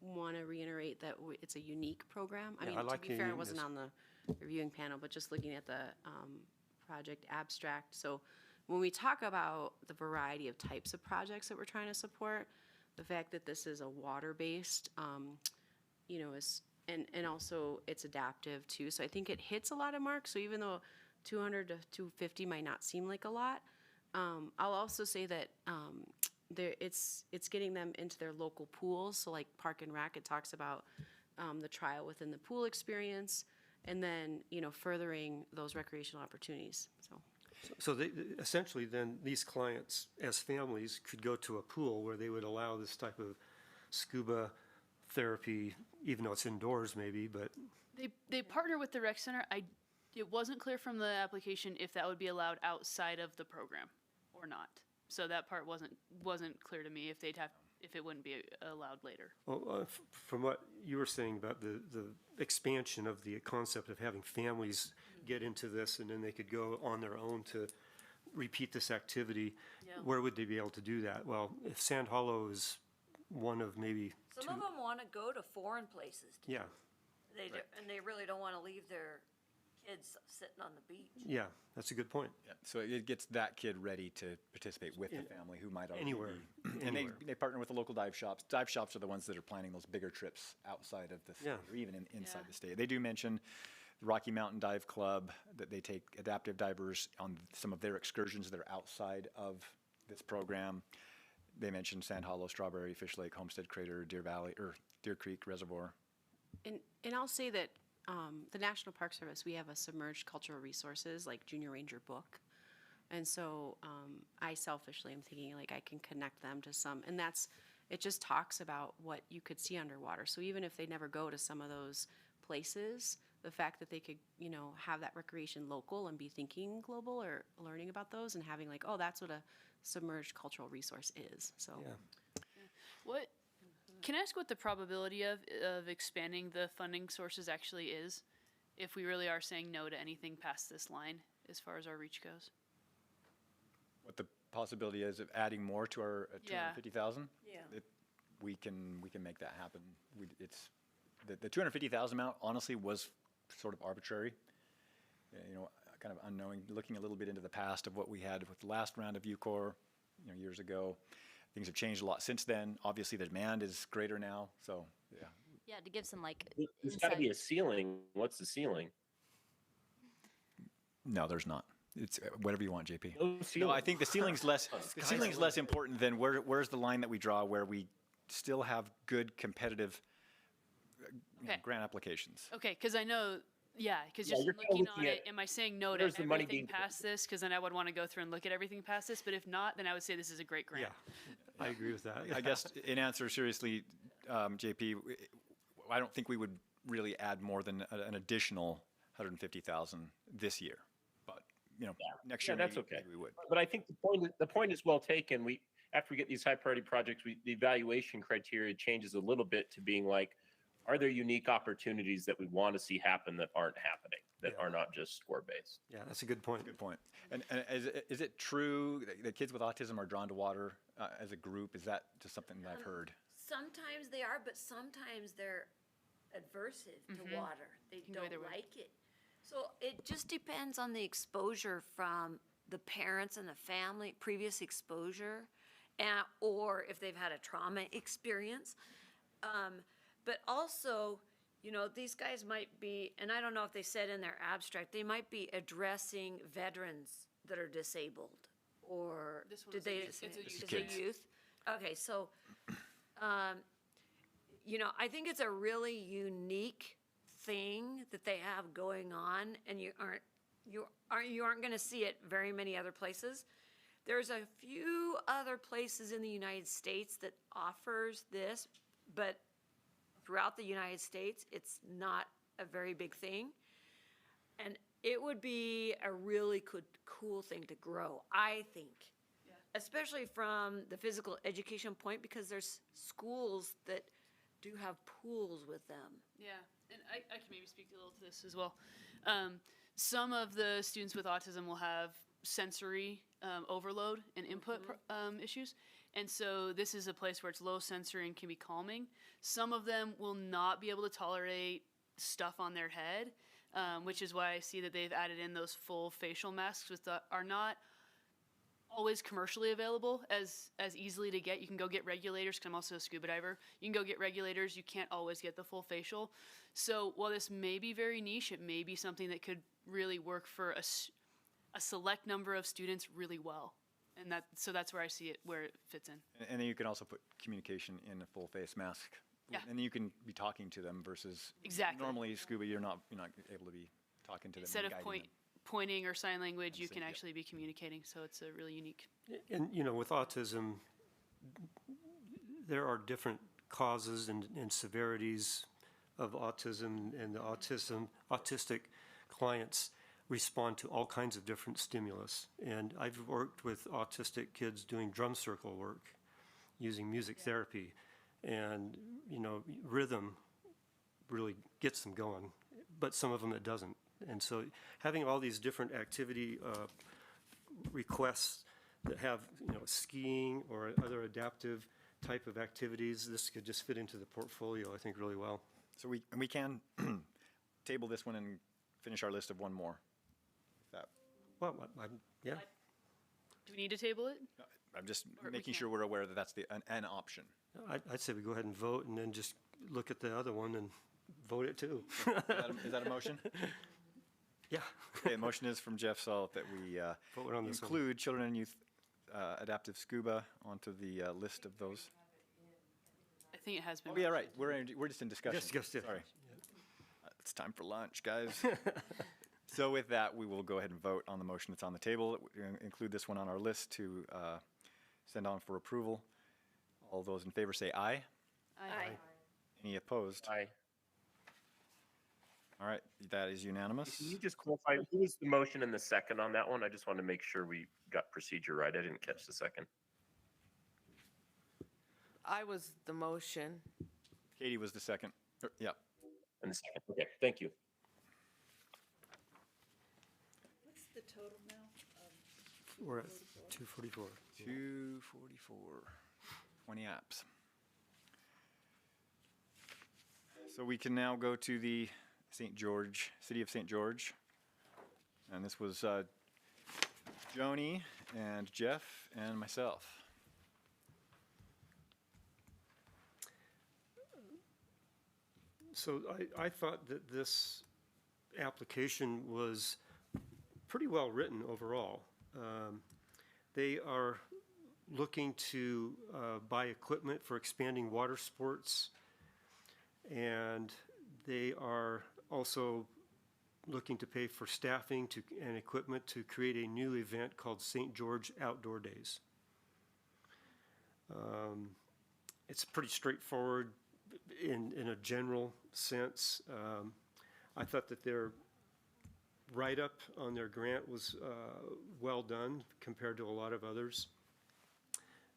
C: want to reiterate that it's a unique program. I
G: Yeah,
C: mean,
G: I like
C: to be
G: the
C: fair, I wasn't
G: uniqueness.
C: on the reviewing panel, but just looking at the project abstract. So when we talk about the variety of types of projects that we're trying to support, the fact that this is a water-based, and also it's adaptive too. So I think it hits a lot of marks. So even though 200 to 250 might not seem like a lot, I'll also say that it's getting them into their local pools. So like Park and Rec, it talks about the trial within the pool experience, and then furthering those recreational opportunities.
G: So they, essentially then, these clients, as families, could go to a pool where they would allow this type of scuba therapy, even though it's indoors maybe, but
J: They partner with the rec center. It wasn't clear from the application if that would be allowed outside of the program or not. So that part wasn't clear to me, if if it wouldn't be allowed later.
G: Well, from what you were saying about the expansion of the concept of having families get into this and then they could go on their own to repeat this activity, where would they be able to do that? Well, if Sand Hollow is one of maybe
K: Some
G: two.
K: of them want to go to foreign places.
G: Yeah,
K: They do, and they really don't want to leave their kids sitting on the beach.
G: yeah, that's a good point.
F: Yeah, so it gets that kid ready to participate with the family who might already
G: Anywhere,
F: be. And they partner with the local dive shops. Dive shops are the ones that are planning those bigger trips outside of the state, or even inside the state. They do mention the Rocky Mountain Dive Club, that they take adaptive divers on some of their excursions that are outside of this program. They mentioned Sand Hollow, Strawberry, Fish Lake, Homestead Crater, Deer Valley, or Deer Creek Reservoir.
C: And I'll say that the National Park Service, we have a submerged cultural resources, like Junior Ranger book. And so I selfishly am thinking like I can connect them to some, and it just talks about what you could see underwater. So even if they never go to some of those places, the fact that they could, have that recreation local and be thinking global or learning about those and having like, oh, that's what a submerged cultural resource is. So
J: What, can I ask what the probability of expanding the funding sources actually is, if we really are saying no to anything past this line as far as our reach goes?
F: What the possibility is of adding more to our 250,000?
K: Yeah.
F: We can make that happen. It's the 250,000 amount honestly was sort of arbitrary. Kind of unknowing, looking a little bit into the past of what we had with the last round of UCORE, years ago. Things have changed a lot since then. Obviously, the demand is greater now. So, yeah.
A: Yeah, to give some
O: There's got to be a ceiling. What's the ceiling?
F: No, there's not. It's whatever you want, JP.
O: No ceiling.
F: No, I think the ceiling's less. The ceiling's less important than where's the line that we draw where we still have good competitive grant applications.
J: Okay, because I know, because
O: Yeah,
J: just
O: you're
J: looking on
O: looking
J: it, am I saying no to
O: where's the money
J: everything
O: being
J: past this? Because then I would want to go through and look at everything past this. But if not, then I would say this is a great grant.
G: Yeah, I agree with that.
F: I guess in answer seriously, JP, I don't think we would really add more than an additional 150,000 this year. But next year
O: that's
F: maybe
O: okay.
F: we would.
O: But I think the point is well taken. After we get these high priority projects, the evaluation criteria changes a little bit to being like, are there unique opportunities that we want to see happen that aren't happening, that are not just score based?
G: Yeah, that's a good point.
F: Good point. And is it true that kids with autism are drawn to water as a group? Is that just something that I've heard?
K: Sometimes they are, but sometimes they're aversive to water. They don't like it. So it just depends on the exposure from the parents and the family, previous exposure, or if they've had a trauma experience. But also, these guys might be, and I don't know if they said in their abstract, they might be addressing veterans that are disabled, or did they say it's a youth? Okay, so, I think it's a really unique thing that they have going on, and you aren't going to see it very many other places. There's a few other places in the United States that offers this, but throughout the United States, it's not a very big thing. And it would be a really cool thing to grow, I think. Yeah. Especially from the physical education point, because there's schools that do have pools with them.
J: Yeah, and I can maybe speak a little to this as well. Some of the students with autism will have sensory overload and input issues. And so this is a place where it's low sensory and can be calming. Some of them will not be able to tolerate stuff on their head, which is why I see that they've added in those full facial masks, which are not always commercially available as easily to get. You can go get regulators, because I'm also a scuba diver. You can go get regulators. You can't always get the full facial. So while this may be very niche, it may be something that could really work for a select number of students really well. And so that's where I see it, where it fits in.
F: And then you can also put communication in a full face mask.
J: Yeah.
F: And then you can be talking to them versus normally scuba, you're not able to be talking to them.
J: Instead of pointing or sign language, you can
F: yeah.
J: actually be communicating. So it's a really unique.
G: And, with autism, there are different causes and severities of autism, and the autistic clients respond to all kinds of different stimulus. And I've worked with autistic kids doing drum circle work, using music therapy. And, you know, rhythm really gets them going, but some of them it doesn't. And so having all these different activity requests that have, you know, skiing or other adaptive type of activities, this could just fit into the portfolio, I think, really well.
F: So we can table this one and finish our list of one more. That,
G: Well, yeah.
J: Do we need to table it?
F: I'm just
J: Or we
F: making
J: can't.
F: sure we're aware that that's an option.
G: I'd say we go ahead and vote and then just look at the other one and vote it too.
F: Is that a motion?
G: Yeah.
F: Okay, motion is from Jeff Salt that we
G: Vote on this one.
F: include children and youth adaptive scuba onto the list of those.
J: I think it has been.
F: Oh, yeah, right. We're just in discussion.
G: Yes.
F: Sorry. It's time for lunch, guys. So with that, we will go ahead and vote on the motion that's on the table. We're gonna include this one on our list to send on for approval. All those in favor say aye.
K: Aye.
F: Any opposed?
O: Aye.
F: All right, that is unanimous.
O: Can you just clarify, who was the motion and the second on that one? I just want to make sure we got procedure right. I didn't catch the second.
E: I was the motion.
F: Katie was the second. Yeah.
O: And the second, okay, thank you.
H: What's the total now?
G: We're at 244.
F: 244, 20 apps. So we can now go to the City of St. George. And this was Joni and Jeff and myself.
G: So I thought that this application was pretty well written overall. They are looking to buy equipment for expanding water sports, and they are also looking to pay for staffing and equipment to create a new event called St. George Outdoor Days. It's pretty straightforward in a general sense. I thought that their write-up on their grant was well done compared to a lot of others,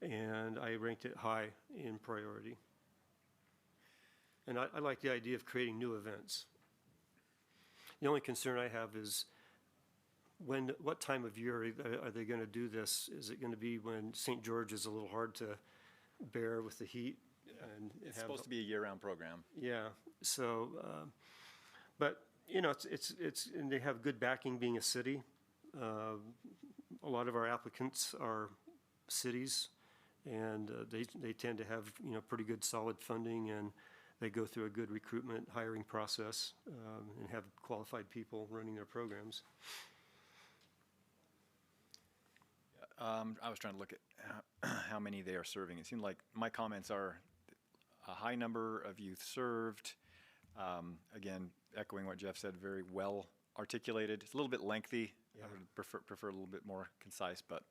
G: and I ranked it high in priority. And I like the idea of creating new events. The only concern I have is what time of year are they going to do this? Is it going to be when St. George is a little hard to bear with the heat? And
F: It's supposed to be a year-round program.
G: Yeah, so, but, you know, and they have good backing being a city. A lot of our applicants are cities, and they tend to have, you know, pretty good solid funding, and they go through a good recruitment hiring process and have qualified people running their programs.
F: I was trying to look at how many they are serving. It seemed like my comments are a high number of youth served. Again, echoing what Jeff said, very well articulated. It's a little bit lengthy.
G: Yeah.
F: I would prefer a little bit more concise, but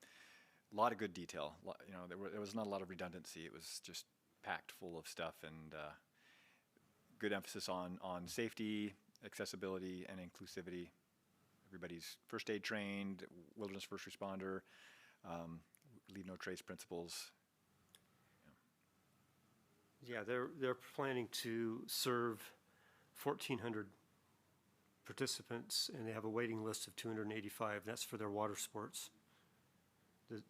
F: a lot of good detail. You know, there was not a lot of redundancy. It was just packed full of stuff, and good emphasis on safety, accessibility, and inclusivity. Everybody's first aid trained, wilderness first responder, leave no trace principles.
G: Yeah, they're planning to serve 1,400 participants, and they have a waiting list of 285. That's for their water sports.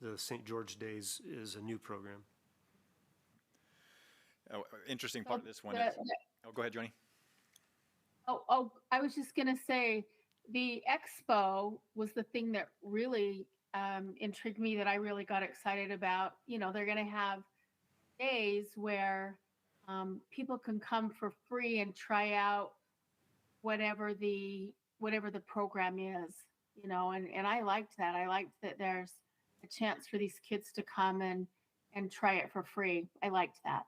G: The St. George Days is a new program.
F: Oh, interesting part of this one is, oh, go ahead, Joni.
M: Oh, I was just going to say the expo was the thing that really intrigued me, that I really got excited about. You know, they're going to have days where people can come for free and try out whatever the program is, you know, and I liked that. I liked that there's a chance for these kids to come and try it for free. I liked that.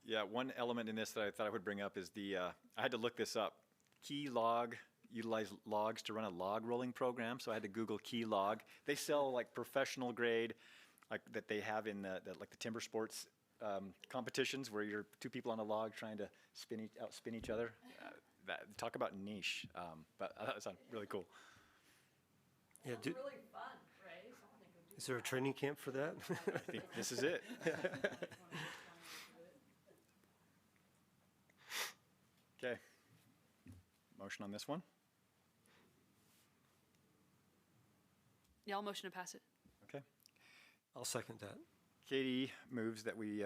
F: Yeah, one element in this that I thought I would bring up is I had to look this up. Key log, utilize logs to run a log rolling program. So I had to Google key log. They sell like professional grade, like that they have in the timber sports competitions where you're two people on a log trying to outspin each other. Talk about niche, but I thought it sounded really cool.
G: Yeah,
A: It's really fun, right?
G: Is there a training camp for that?
F: I think this is it. Okay. Motion on this one?
J: Yeah, I'll motion to pass it.
F: Okay.
G: I'll second that.
F: Katie moves that we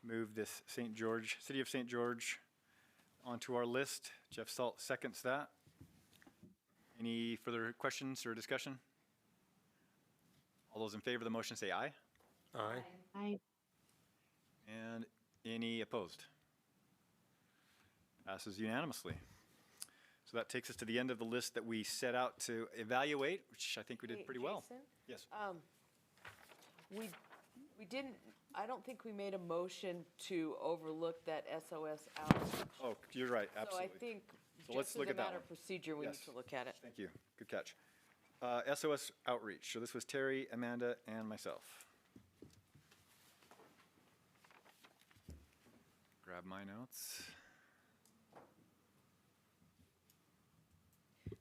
F: move this City of St. George onto our list. Jeff Salt seconds that. Any further questions or discussion? All those in favor of the motion say aye.
G: Aye.
M: Aye.
F: And any opposed? Passes unanimously. So that takes us to the end of the list that we set out to evaluate, which I think we did pretty well.
E: Jason?
F: Yes.
E: We didn't, I don't think we made a motion to overlook that SOS out.
F: Oh, you're right, absolutely.
E: So I think,
F: So let's
E: just
F: look
E: as a
F: at that
E: matter of
F: one.
E: procedure, we need
F: Yes.
E: to look at it.
F: Thank you. Good catch. SOS outreach. So this was Terry, Amanda, and myself. Grab my notes.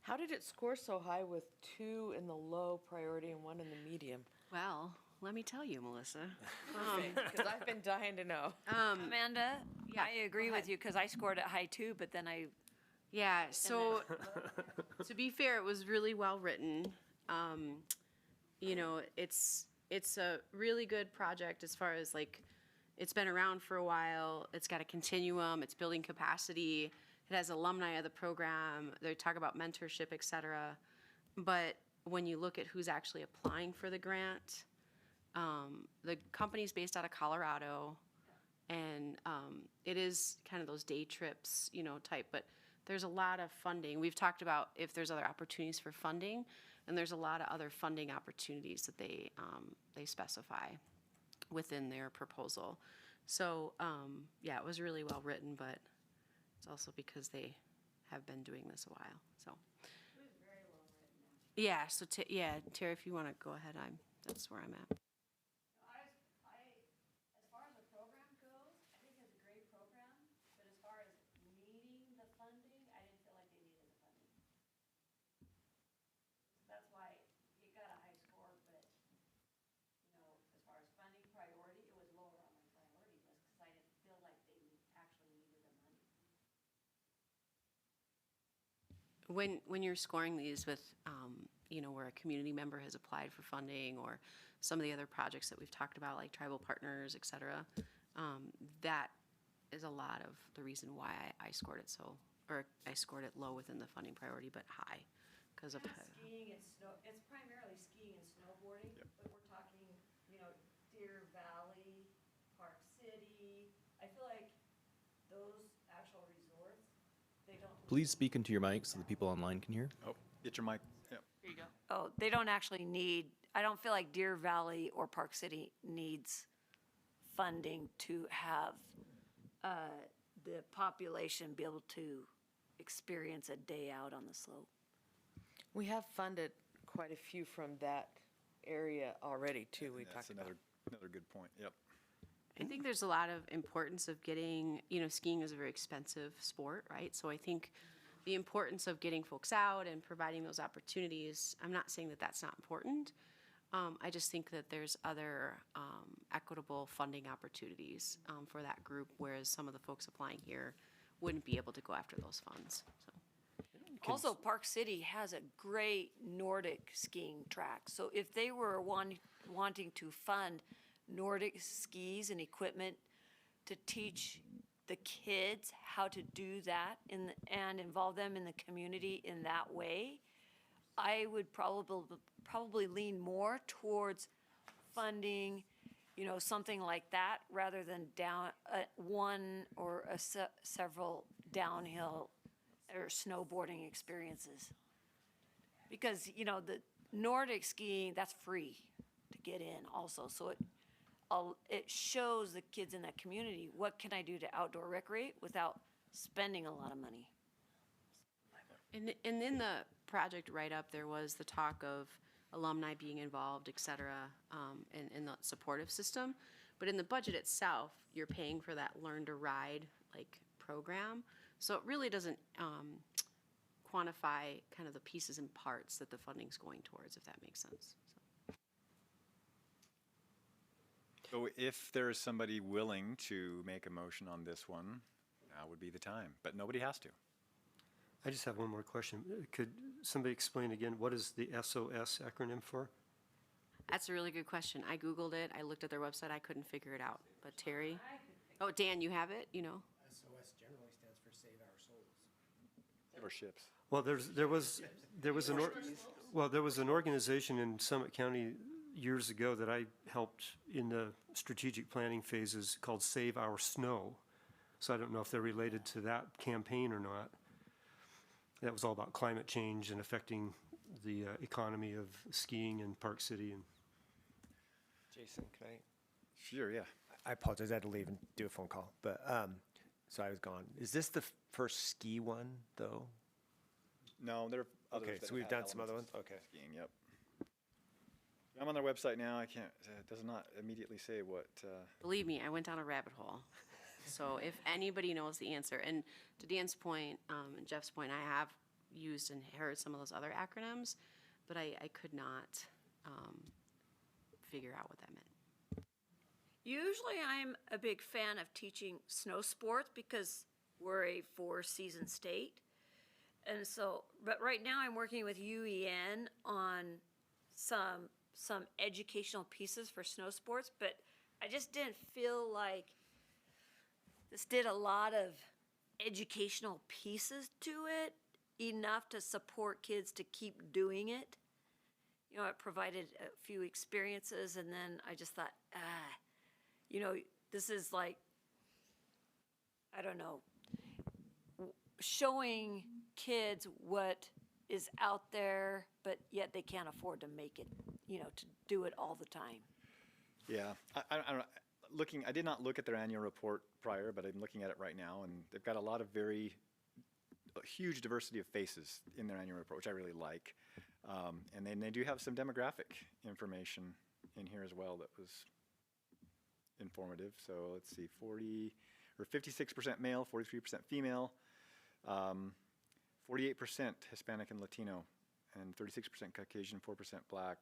E: How did it score so high with 2 in the low priority and 1 in the medium?
C: Well, let me tell you, Melissa.
E: Because I've been dying to know.
K: Amanda,
C: yeah,
K: I agree with you because I scored it high too, but then I
C: Yeah, so to be fair, it was really well written. You know, it's a really good project as far as like, it's been around for a while. It's got a continuum. It's building capacity. It has alumni of the program. They talk about mentorship, et cetera. But when you look at who's actually applying for the grant, the company's based out of Colorado, and it is kind of those day trips, you know, type, but there's a lot of funding. We've talked about if there's other opportunities for funding, and there's a lot of other funding opportunities that they specify within their proposal. So, yeah, it was really well written, but it's also because they have been doing this a while, so. It was very well written. Yeah, so, yeah, Terry, if you want to go ahead, that's where I'm at.
A: As far as the program goes, I think it's a great program, but as far as needing the funding, I didn't feel like they needed the funding. So that's why it got a high score, but, you know, as far as funding priority, it was lower on my priority list because I didn't feel like they actually needed the money.
C: When you're scoring these with, you know, where a community member has applied for funding or some of the other projects that we've talked about, like tribal partners, et cetera, that is a lot of the reason why I scored it so, or I scored it low within the funding priority, but high because of.
A: Skiing and snow, it's primarily skiing and snowboarding, but we're talking, you know, Deer Valley, Park City. I feel like those actual resorts, they don't.
P: Please speak into your mic so the people online can hear.
F: Oh, get your mic. Yep.
J: Here you go.
K: Oh, they don't actually need, I don't feel like Deer Valley or Park City needs funding to have the population be able to experience a day out on the slope.
E: We have funded quite a few from that area already, too, we
F: That's
E: talked about.
F: another good point. Yep.
C: I think there's a lot of importance of getting, you know, skiing is a very expensive sport, right? So I think the importance of getting folks out and providing those opportunities, I'm not saying that that's not important. I just think that there's other equitable funding opportunities for that group, whereas some of the folks applying here wouldn't be able to go after those funds, so.
K: Also, Park City has a great Nordic skiing track. So if they were wanting to fund Nordic skis and equipment to teach the kids how to do that and involve them in the community in that way, I would probably lean more towards funding, you know, something like that rather than one or several downhill or snowboarding experiences. Because, you know, the Nordic skiing, that's free to get in also. So it shows the kids in that community, what can I do to outdoor recreate without spending a lot of money?
C: And in the project write-up, there was the talk of alumni being involved, et cetera, in the supportive system. But in the budget itself, you're paying for that Learn to Ride, like, program. So it really doesn't quantify kind of the pieces and parts that the funding's going towards, if that makes sense. So.
F: So if there is somebody willing to make a motion on this one, now would be the time, but nobody has to.
G: I just have one more question. Could somebody explain again, what is the SOS acronym for?
C: That's a really good question. I Googled it. I looked at their website. I couldn't figure it out. But Terry? Oh, Dan, you have it? You know?
I: SOS generally stands for Save Our Souls.
F: Save our ships.
G: Well, there was an organization in Summit County years ago that I helped in the strategic planning phases called Save Our Snow. So I don't know if they're related to that campaign or not. That was all about climate change and affecting the economy of skiing in Park City. And
I: Jason, can I?
F: Sure, yeah.
I: I apologize, I had to leave and do a phone call, but, so I was gone. Is this the first ski one, though?
F: No, there are others.
I: Okay,
F: that
I: so we've
F: have
I: done some other
F: elements
I: ones?
F: of
I: Okay.
F: Skiing, yep. I'm on their website now. I can't, it does not immediately say what,
C: Believe me, I went down a rabbit hole. So if anybody knows the answer, and to Dan's point, and Jeff's point, I have used and heard some of those other acronyms, but I could not figure out what that meant.
K: Usually I'm a big fan of teaching snow sports because we're a 4-season state. And so, but right now I'm working with UEN on some educational pieces for snow sports, but I just didn't feel like this did a lot of educational pieces to it, enough to support kids to keep doing it. You know, it provided a few experiences, and then I just thought, you know, this is like, I don't know, showing kids what is out there, but yet they can't afford to make it, you know, to do it all the time.
F: yeah. I don't know. I did not look at their annual report prior, but I'm looking at it right now, and they've got a lot of huge diversity of faces in their annual report, which I really like. And then they do have some demographic information in here as well that was informative. So let's see, 56% male, 43% female, 48% Hispanic and Latino, and 36% Caucasian, 4% Black,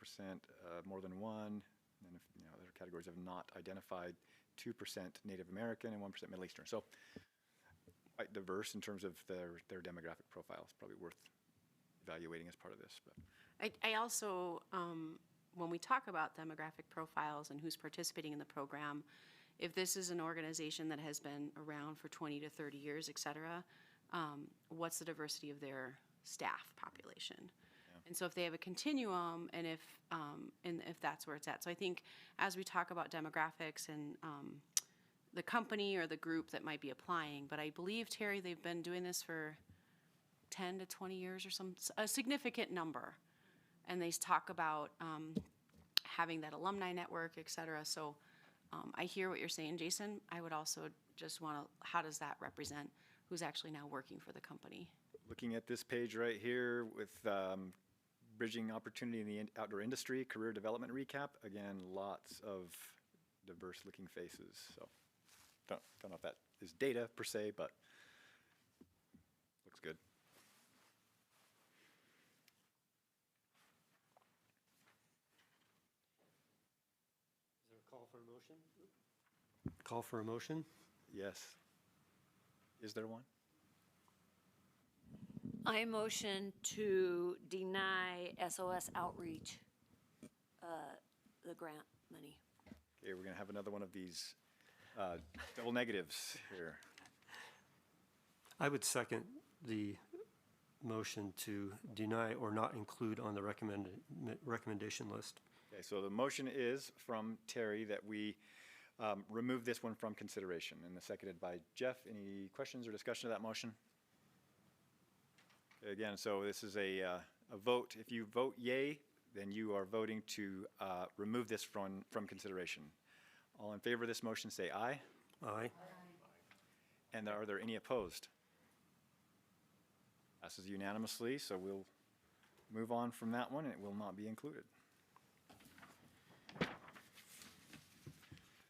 F: 4% more than one. And if, you know, other categories have not identified, 2% Native American and 1% Middle Eastern. So quite diverse in terms of their demographic profile. It's probably worth evaluating as part of this. But
C: I also, when we talk about demographic profiles and who's participating in the program, if this is an organization that has been around for 20 to 30 years, et cetera, what's the diversity of their staff population? And so if they have a continuum, and if that's where it's at. So I think as we talk about demographics and the company or the group that might be applying, but I believe, Terry, they've been doing this for 10 to 20 years or a significant number. And they talk about having that alumni network, et cetera. So I hear what you're saying, Jason. I would also just want to, how does that represent who's actually now working for the company?
F: looking at this page right here with bridging opportunity in the outdoor industry, career development recap. Again, lots of diverse looking faces. So don't know if that is data per se, but looks good.
G: Is there a call for a motion? Call for a motion?
F: Yes. Is there one?
K: I motion to deny SOS Outreach the grant money.
F: Okay, we're going to have another one of these double negatives here.
G: I would second the motion to deny or not include on the recommendation list.
F: Okay, so the motion is from Terry that we remove this one from consideration, and the seconded by Jeff. Any questions or discussion of that motion? Again, so this is a vote. If you vote yay, then you are voting to remove this from consideration. All in favor of this motion say aye.
G: Aye.
F: And are there any opposed? Passes unanimously, so we'll move on from that one, and it will not be included.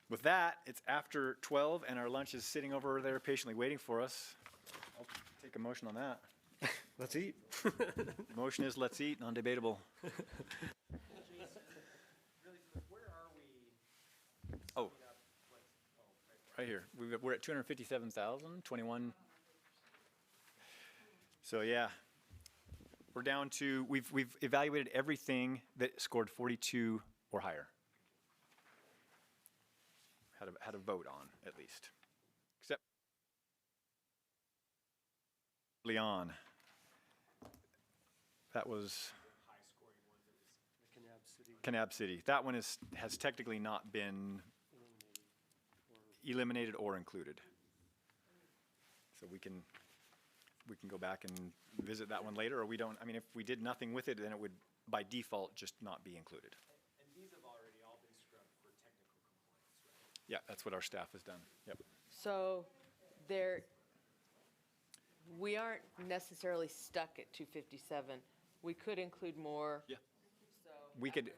F: With that, it's after 12, and our lunch is sitting over there patiently waiting for us. I'll take a motion on that.
G: Let's eat.
F: Motion is let's eat, non-debatable.
I: Where are we
F: Right here. We're at 257,000, 21. So yeah, we're down to, we've evaluated everything that scored 42 or higher. Had a vote on, at least. Except Leon. That was Kanab City. That one has technically not been eliminated or included. So we can go back and visit that one later, or we don't. I mean, if we did nothing with it, then it would by default just not be included.
I: And these have already all been scrubbed for technical compliance, right?
F: Yeah, that's what our staff has done. Yep.
E: So we aren't necessarily stuck at 257. We could include more.
F: Yeah.
E: So
F: We could.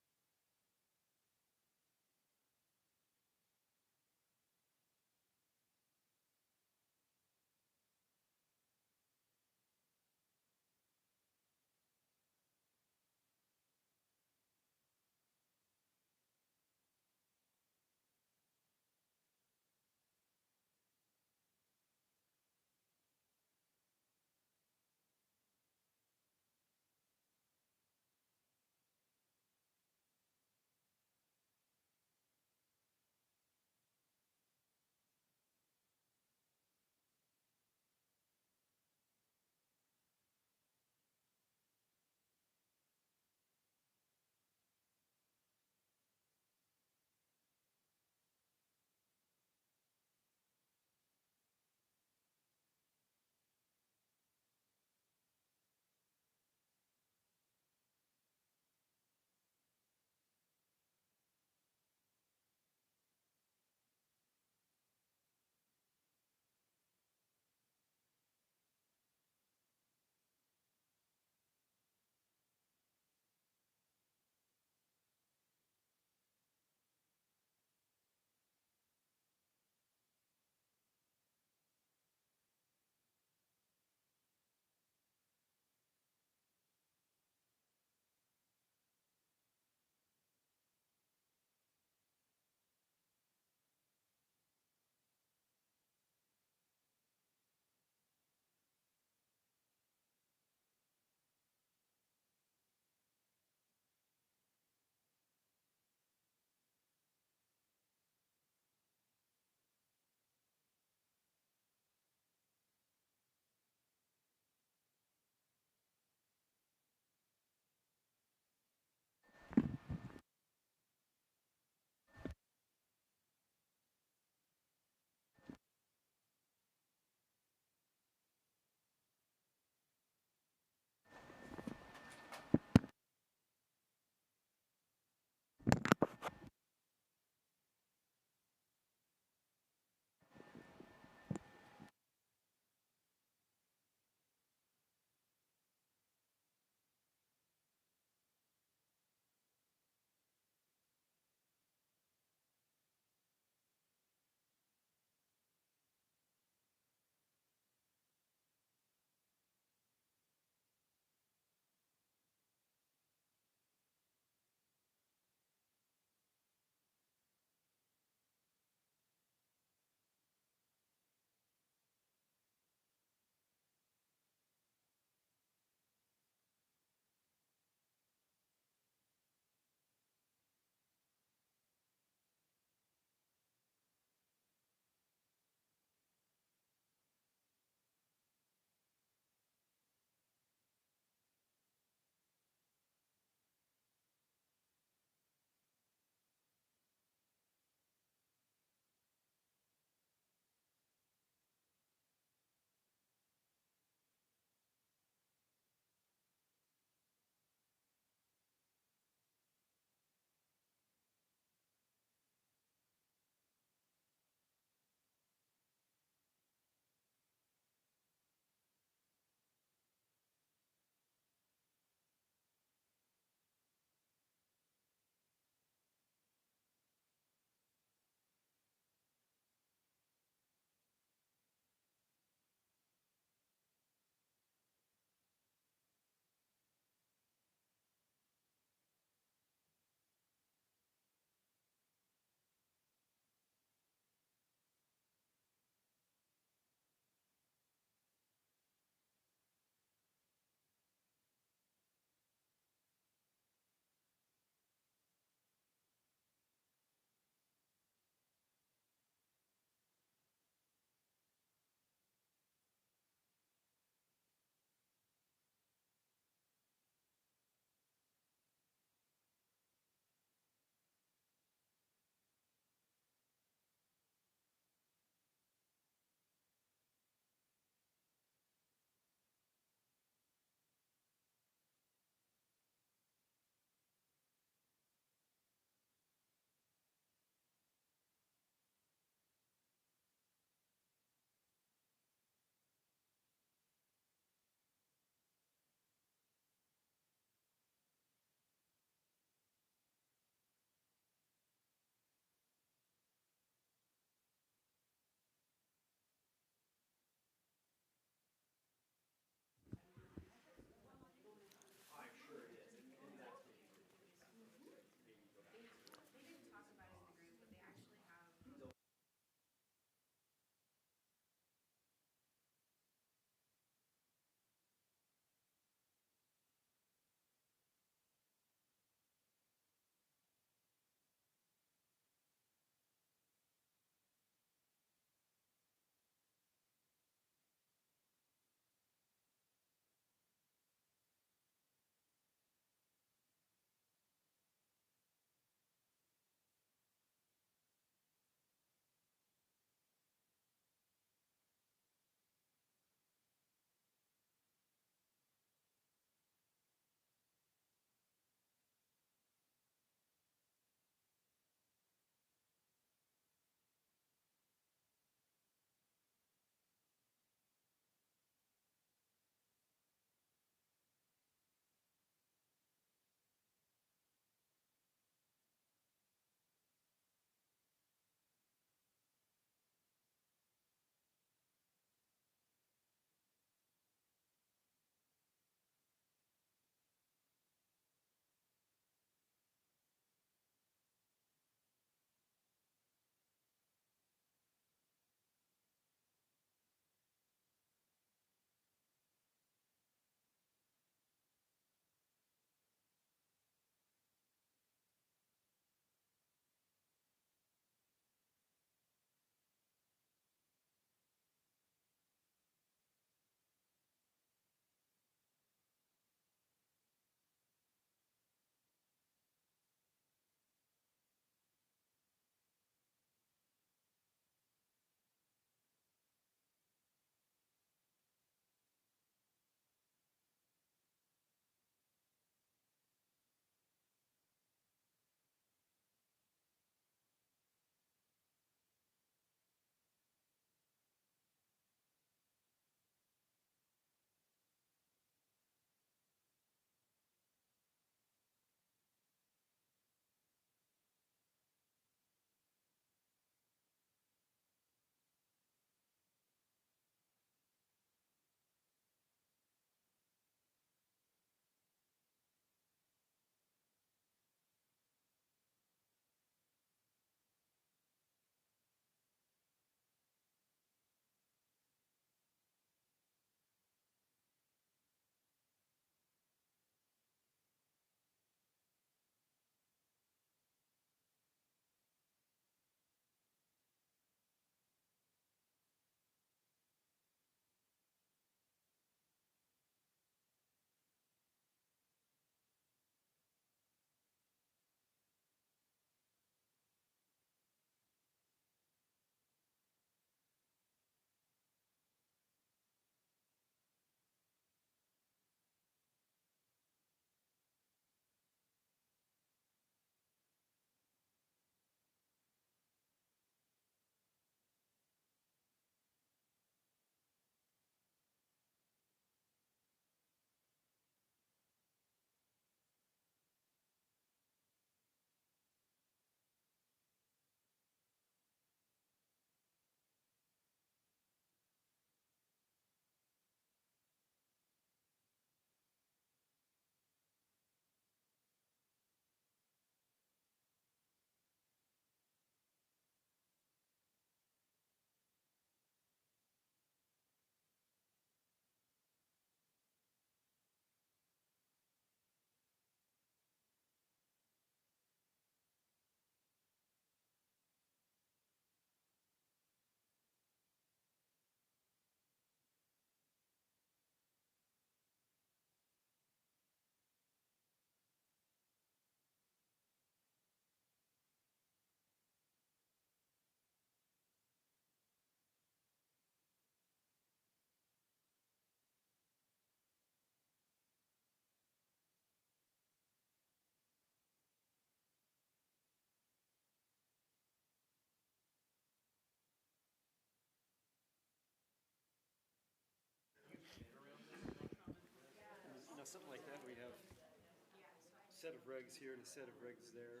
G: set of regs here and a set of regs there.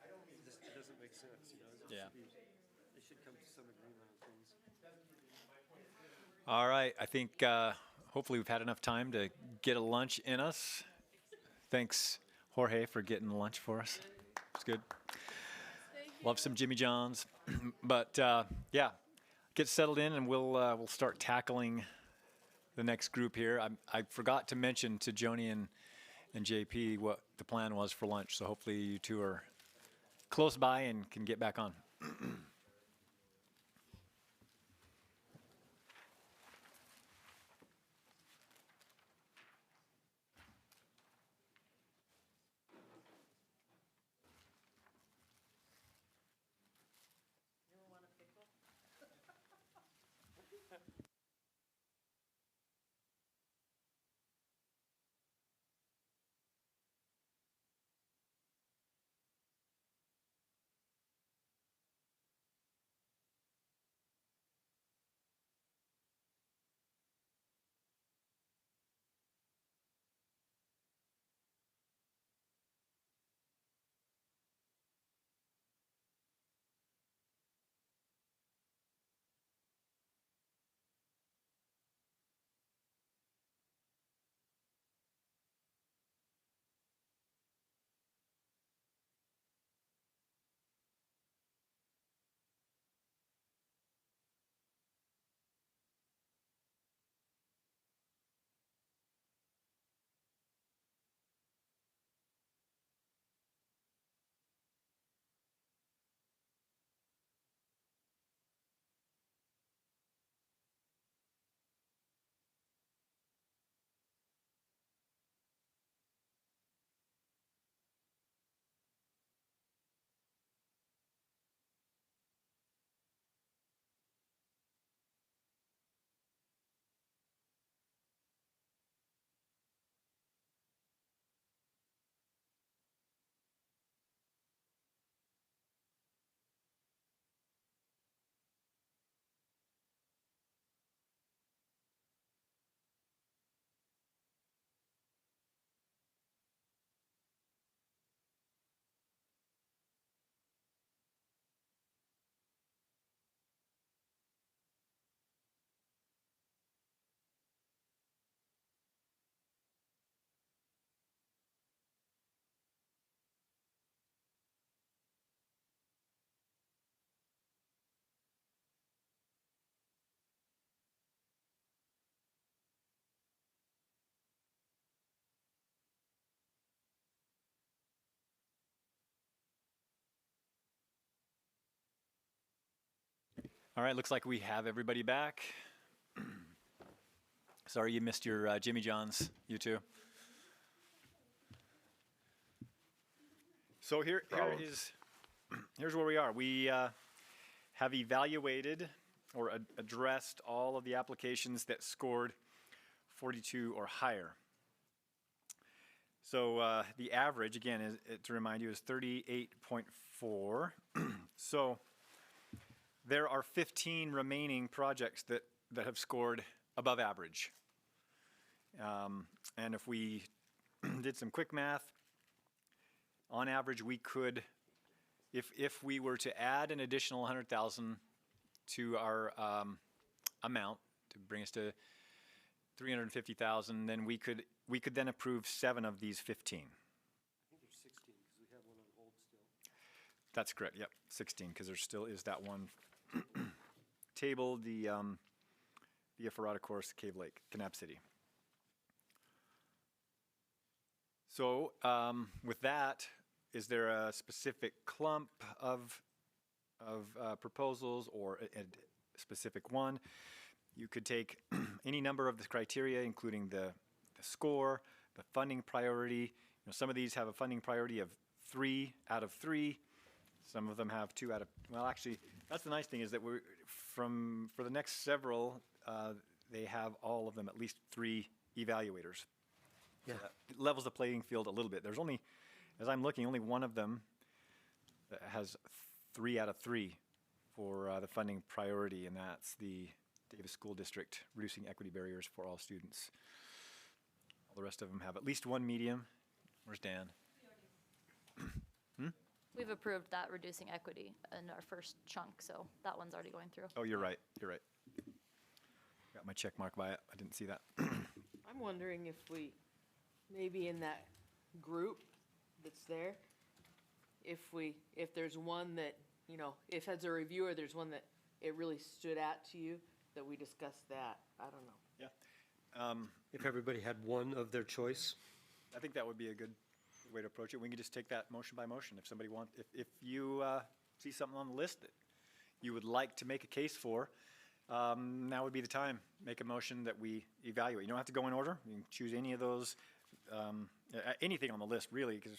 G: It doesn't make sense, you know?
F: Yeah.
G: They should come to some agreement on things.
F: All right, I think hopefully we've had enough time to get a lunch in us. Thanks, Jorge, for getting the lunch for us. It's good. Love some Jimmy John's. But yeah, get settled in and we'll start tackling the next group here. I forgot to mention to Joni and JP what the plan was for lunch, so hopefully you two are close by and can get back on. All right, looks like we have everybody back. Sorry you missed your Jimmy John's, you two. So here's where we are. We have evaluated or addressed all of the applications that scored 42 or higher. So the average, again, to remind you, is 38.4. So there are 15 remaining projects that have scored above average. And if we did some quick math, on average we could, if we were to add an additional 100,000 to our amount to bring us to 350,000, then we could then approve 7 of these 15.
G: I think there's 16 because we have one on hold still.
F: That's correct. Yep, 16 because there still is that one table, the Via Ferrata course, Cave Lake, Kanab City. So with that, is there a specific clump of proposals or a specific one? You could take any number of the criteria, including the score, the funding priority. You know, some of these have a funding priority of 3 out of 3. Some of them have 2 out of, well, actually, that's the nice thing is that for the next several, they have all of them at least 3 evaluators.
G: Yeah.
F: So that levels the playing field a little bit. There's only, as I'm looking, only one of them that has 3 out of 3 for the funding priority, and that's the Davis School District, Reducing Equity Barriers for All Students. All the rest of them have at least 1 medium. Where's Dan?
A: We've approved that reducing equity in our first chunk, so that one's already going through.
F: Oh, you're right. You're right. Got my check mark by it. I didn't see that.
E: I'm wondering if we, maybe in that group that's there, if there's one that, if as a reviewer, there's one that it really stood out to you, that we discuss that. I don't know.
F: Yeah.
G: If everybody had one of their choice.
F: I think that would be a good way to approach it. We can just take that motion by motion. If somebody if you see something on the list that you would like to make a case for, now would be the time. Make a motion that we evaluate. You don't have to go in order. You can choose any of those, anything on the list, really, because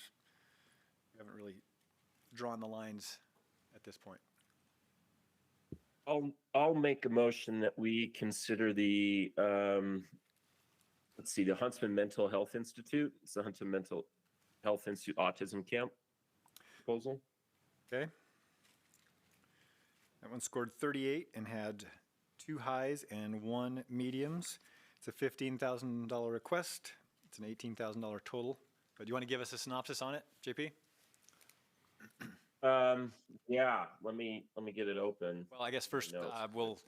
F: we haven't really drawn the lines at this point.
O: I'll make a motion that we consider the let's see, the Huntsman Mental Health Institute. It's the Huntsman Mental Health Institute Autism Camp proposal.
F: Okay. That one scored 38 and had 2 highs and 1 mediums. It's a $15,000 request. It's an $18,000 total. But do you want to give us a synopsis on it, JP?
O: Yeah, let me get it open.
F: Well, I guess first we'll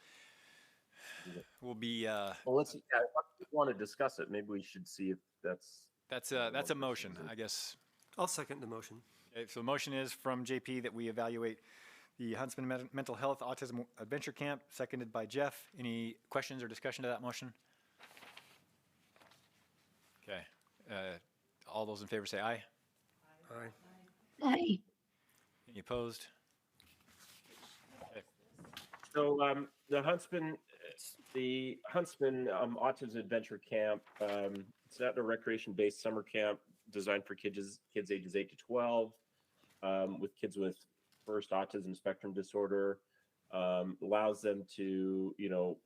F: be.
O: Well, let's. Yeah, if we want to discuss it, maybe we should see if
F: that's a motion, I guess.
G: I'll second the motion.
F: Okay, so the motion is from JP that we evaluate the Huntsman Mental Health Autism Adventure Camp, seconded by Jeff. Any questions or discussion to that motion? Okay. All those in favor say aye.
G: Aye.
M: Aye.
F: Any opposed? Okay.
O: So the Huntsman Autism Adventure Camp. It's an outdoor recreation-based summer camp designed for kids ages 8 to 12, with kids with first autism spectrum disorder. Allows them to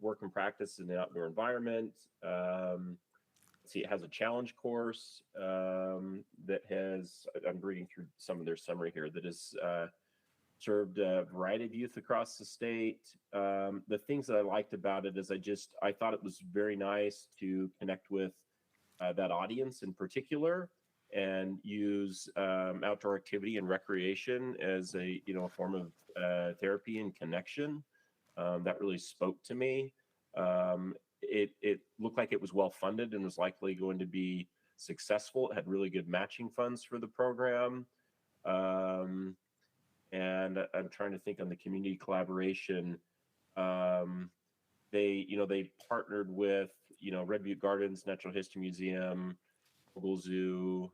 O: work and practice in the outdoor environment. Let's see, it has a challenge course that has. I'm reading through some of their summary here. That has served a variety of youth across the state. The things that I liked about it is I thought it was very nice to connect with that audience in particular, and use outdoor activity and recreation as a form of therapy and connection. That really spoke to me. It looked like it was well funded and was likely going to be successful. It had really good matching funds for the program. And I'm trying to think on the community collaboration. They partnered with Red Butte Gardens, Natural History Museum, Google Zoo,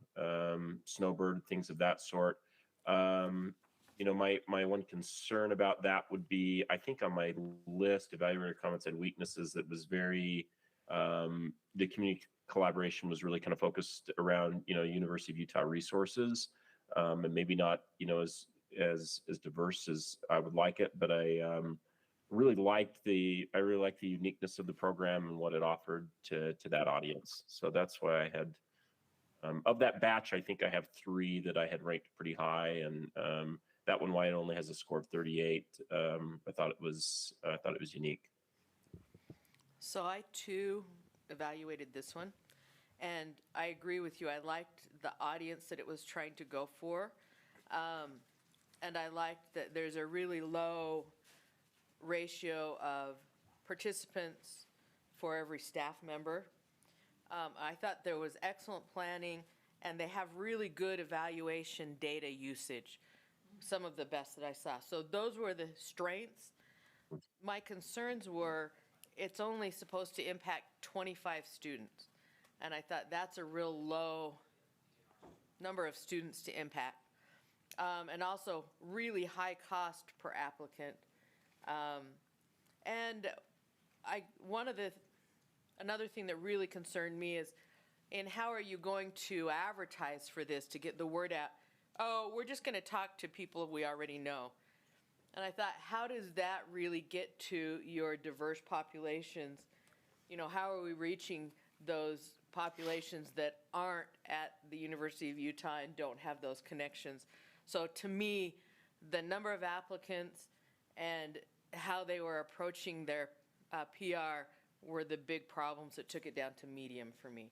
O: Snowbird, things of that sort. My one concern about that would be, I think on my list, evaluator comments and weaknesses, that was very, the community collaboration was really kind of focused around, University of Utah resources, and maybe not, as diverse as I would like it, but I really liked the uniqueness of the program and what it offered to that audience. So that's why I had, of that batch, I think I have 3 that I had ranked pretty high, and that one, why it only has a score of 38, I thought it was unique.
E: So I too evaluated this one, and I agree with you. I liked the audience that it was trying to go for, and I liked that there's a really low ratio of participants for every staff member. I thought there was excellent planning, and they have really good evaluation data usage, some of the best that I saw. So those were the strengths. My concerns were it's only supposed to impact 25 students, and I thought that's a real low number of students to impact. And also really high cost per applicant. And another thing that really concerned me is, how are you going to advertise for this to get the word out? Oh, we're just going to talk to people we already know. And I thought, how does that really get to your diverse populations? How are we reaching those populations that aren't at the University of Utah and don't have those connections? So to me, the number of applicants and how they were approaching their PR were the big problems that took it down to medium for me.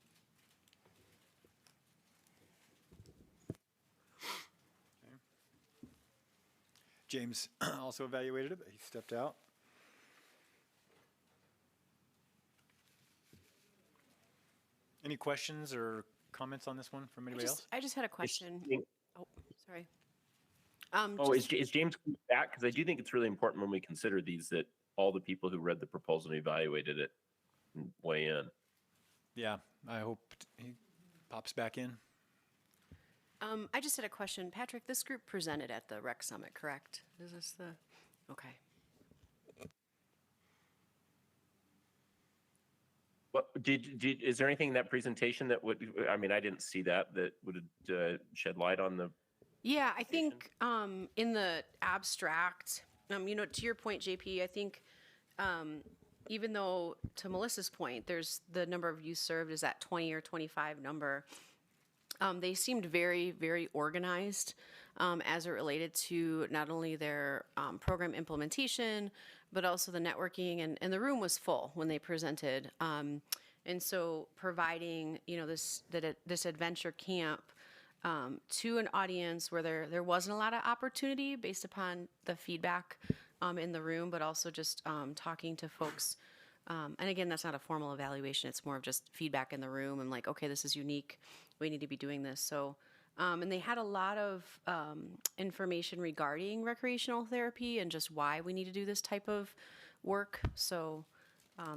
F: James also evaluated it, but he stepped out. Any questions or comments on this one from anybody else?
C: I just had a question. Oh, sorry.
O: Is James back? Because I do think it's really important when we consider these that all the people who read the proposal and evaluated it weigh in.
F: Yeah, I hope he pops back in.
C: I just had a question. Patrick, this group presented at the Rec Summit, correct? Is this the, okay.
O: What is there anything in that presentation that would, I mean, I didn't see that would shed light on the.
C: Yeah, I think in the abstract, to your point, JP, I think even though, to Melissa's point, there's the number of youth served is that 20 or 25 number, they seemed very, very organized as it related to not only their program implementation, but also the networking, and the room was full when they presented. And so providing, this adventure camp to an audience where there wasn't a lot of opportunity based upon the feedback in the room, but also just talking to folks. And again, that's not a formal evaluation. It's more of just feedback in the room and like, okay, this is unique. We need to be doing this. So, and they had a lot of information regarding recreational therapy and just why we need to do this type of work. So,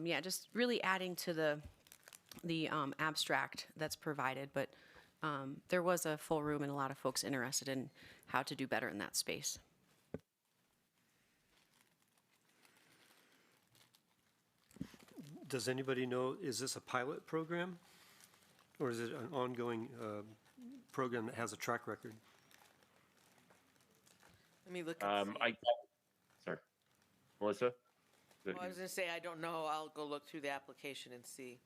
C: yeah, just really adding to the abstract that's provided. But there was a full room and a lot of folks interested in how to do better in that space.
G: Does anybody know, is this a pilot program? Or is it an ongoing program that has a track record?
E: Let me look
O: Sorry. Melissa?
E: Well, I was going to say, I don't know. I'll go look through the application and see.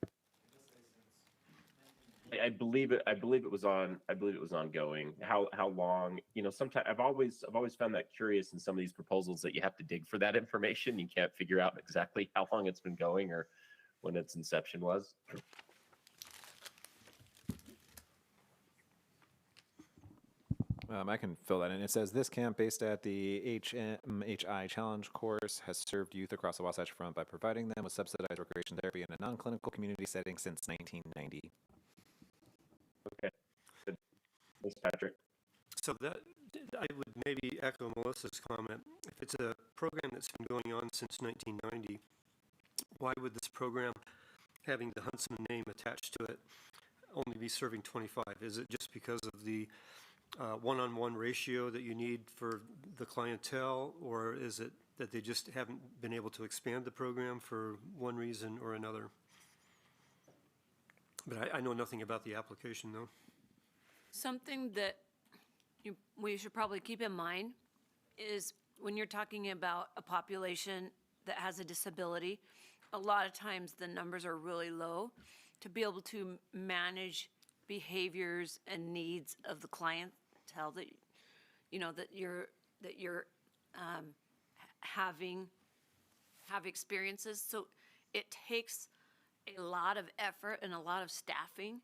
O: I believe it was ongoing. How long? Sometimes I've always found that curious in some of these proposals that you have to dig for that information. You can't figure out exactly how long it's been going or when its inception was.
L: I can fill that in. It says this camp, based at the HMHI Challenge course, has served youth across the Wasatch Front by providing them with subsidized recreation therapy in a non-clinical community setting since 1990.
O: Okay. Good. Thanks, Patrick.
G: So that, I would maybe echo Melissa's comment. If it's a program that's been going on since 1990, why would this program, having the Huntsman name attached to it, only be serving 25? Is it just because of the one-on-one ratio that you need for the clientele, or is it that they just haven't been able to expand the program for one reason or another? But I know nothing about the application, though.
K: Something that we should probably keep in mind is when you're talking about a population that has a disability, a lot of times the numbers are really low. To be able to manage behaviors and needs of the clientele that you're have experiences. So it takes a lot of effort and a lot of staffing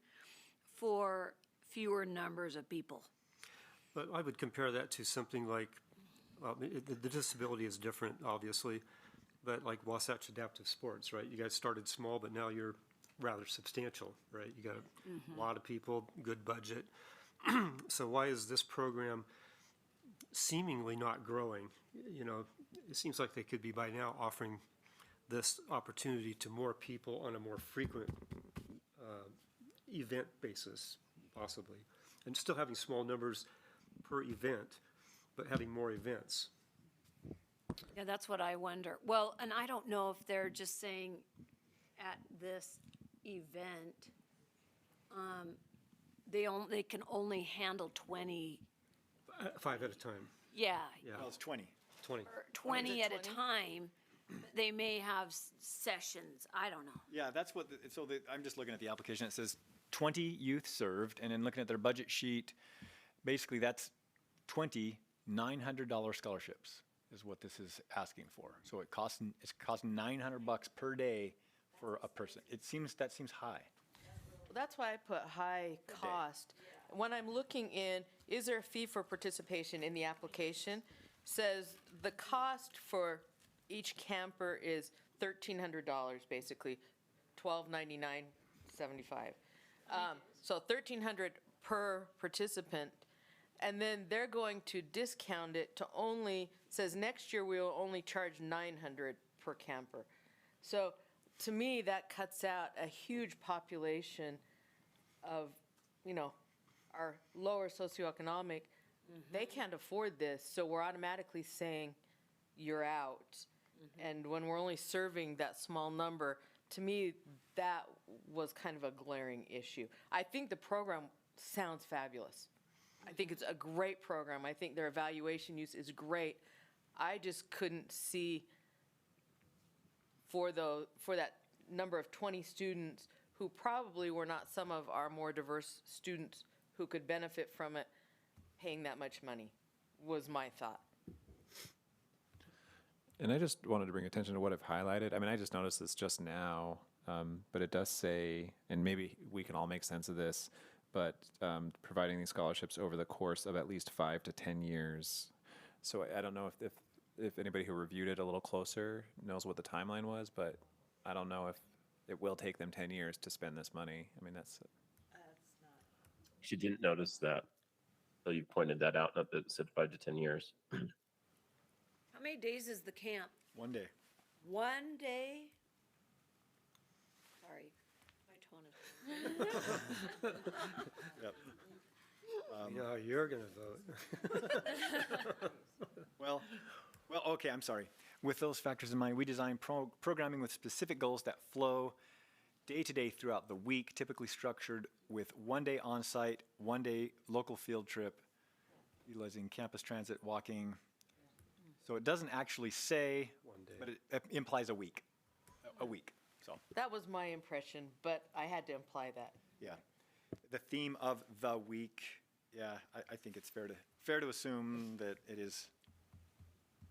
K: for fewer numbers of people.
G: But I would compare that to something like, the disability is different, obviously, but like Wasatch Adaptive Sports, right? You guys started small, but now you're rather substantial, right? You got a lot of people, good budget. So why is this program seemingly not growing? It seems like they could be by now offering this opportunity to more people on a more frequent event basis, possibly, and still having small numbers per event, but having more events.
K: Yeah, that's what I wonder. Well, and I don't know if they're just saying at this event, they can only handle 20.
G: 5 at a time.
K: Yeah.
F: Well, it's 20.
G: 20.
K: 20 at a time. They may have sessions. I don't know.
F: Yeah, that's what. I'm just looking at the application. It says 20 youth served, and then looking at their budget sheet, basically that's 20 $900 scholarships is what this is asking for. So it's costing $900 per day for a person. That seems high.
E: Well, that's why I put high cost. When I'm looking in, is there a fee for participation in the application? says the cost for each camper is $1,300, basically, $1,299.75. So $1,300 per participant, and then they're going to discount it to only, says next year we will only charge $900 per camper. So to me, that cuts out a huge population of, our lower socioeconomic. They can't afford this, so we're automatically saying you're out. And when we're only serving that small number, to me, that was kind of a glaring issue. I think the program sounds fabulous. I think it's a great program. I think their evaluation use is great. I just couldn't see for that number of 20 students who probably were not some of our more diverse students who could benefit from it, paying that much money, was my thought.
L: And I just wanted to bring attention to what I've highlighted. I mean, I just noticed this just now, but it does say, and maybe we can all make sense of this, but providing these scholarships over the course of at least 5 to 10 years. So I don't know if anybody who reviewed it a little closer knows what the timeline was, but I don't know if it will take them 10 years to spend this money. I mean, that's
O: She didn't notice that. So you pointed that out, not that it said 5 to 10 years.
K: How many days is the camp?
L: 1 day.
K: 1 day? Sorry, my tone is.
G: Yep. Yeah, you're going to vote.
F: Well, okay, I'm sorry. With those factors in mind, we design programming with specific goals that flow day to day throughout the week, typically structured with 1 day on-site, 1 day local field trip, utilizing campus transit, walking. So it doesn't actually say, but it implies a week. So
E: That was my impression, but I had to imply that.
F: yeah, the theme of the week. Yeah, I think it's fair to assume that it is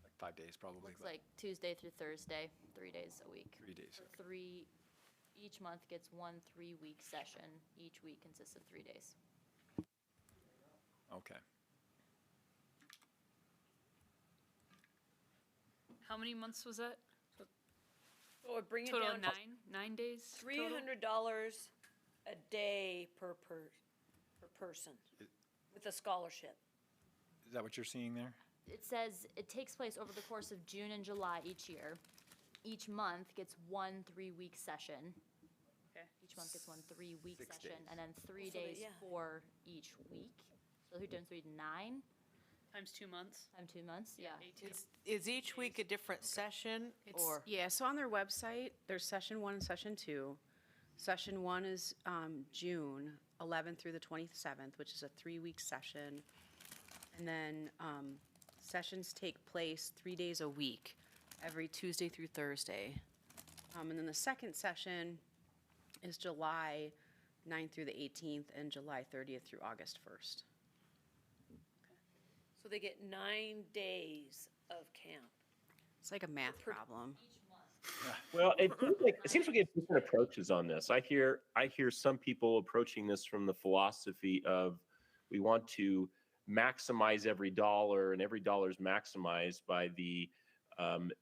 F: like 5 days probably.
A: Looks
F: but
A: like Tuesday through Thursday, 3 days a week.
F: 3 days.
A: So each month gets 1 3-week session. Each week consists of 3 days.
F: Okay.
J: How many months was that?
K: So it bring it
J: Total
K: down to
J: 9 days? total?
K: $300 a day per person with a scholarship.
F: Is that what you're seeing there?
A: It says it takes place over the course of June and July each year. Each month gets 1 3-week session.
J: Okay.
A: Each month gets 1 3-week
F: 6
A: session,
F: days.
A: and then 3
K: So that-
A: days
K: yeah.
A: for each week. So who done 3 9
J: Times 2 months?
A: times 2 months? Yeah.
J: 18.
E: Is each week a different session, or?
C: Yeah, so on their website, there's session 1 and session 2. Session 1 is June 11th through the 27th, which is a 3-week session. And then sessions take place 3 days a week, every Tuesday through Thursday. And then the second session is July 9th through the 18th and July 30th through August 1st.
K: So they get 9 days of camp.
C: It's like a math problem.
O: Well, it seems like we have different approaches on this. I hear some people approaching this from the philosophy of we want to maximize every dollar, and every dollar is maximized by the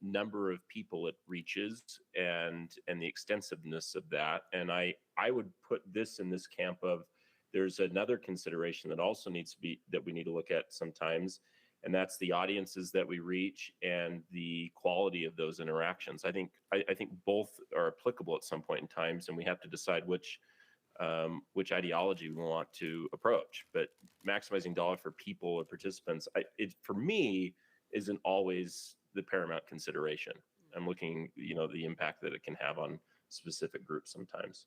O: number of people it reaches and the extensiveness of that. And I would put this in this camp of there's another consideration that also needs to be that we need to look at sometimes, and that's the audiences that we reach and the quality of those interactions. I think both are applicable at some point in times, and we have to decide which ideology we want to approach. But maximizing dollar for people or participants, it for me isn't always the paramount consideration. I'm looking, the impact that it can have on specific groups sometimes.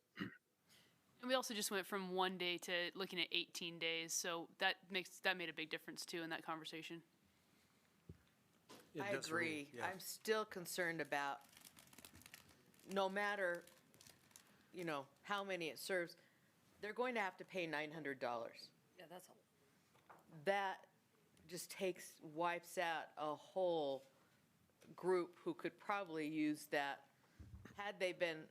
J: And we also just went from 1 day to looking at 18 days, so that made a big difference too in that conversation.
E: I agree. I'm still concerned about no matter, how many it serves, they're going to have to pay $900.
K: Yeah, that's a
E: That just wipes out a whole group who could probably use that had they been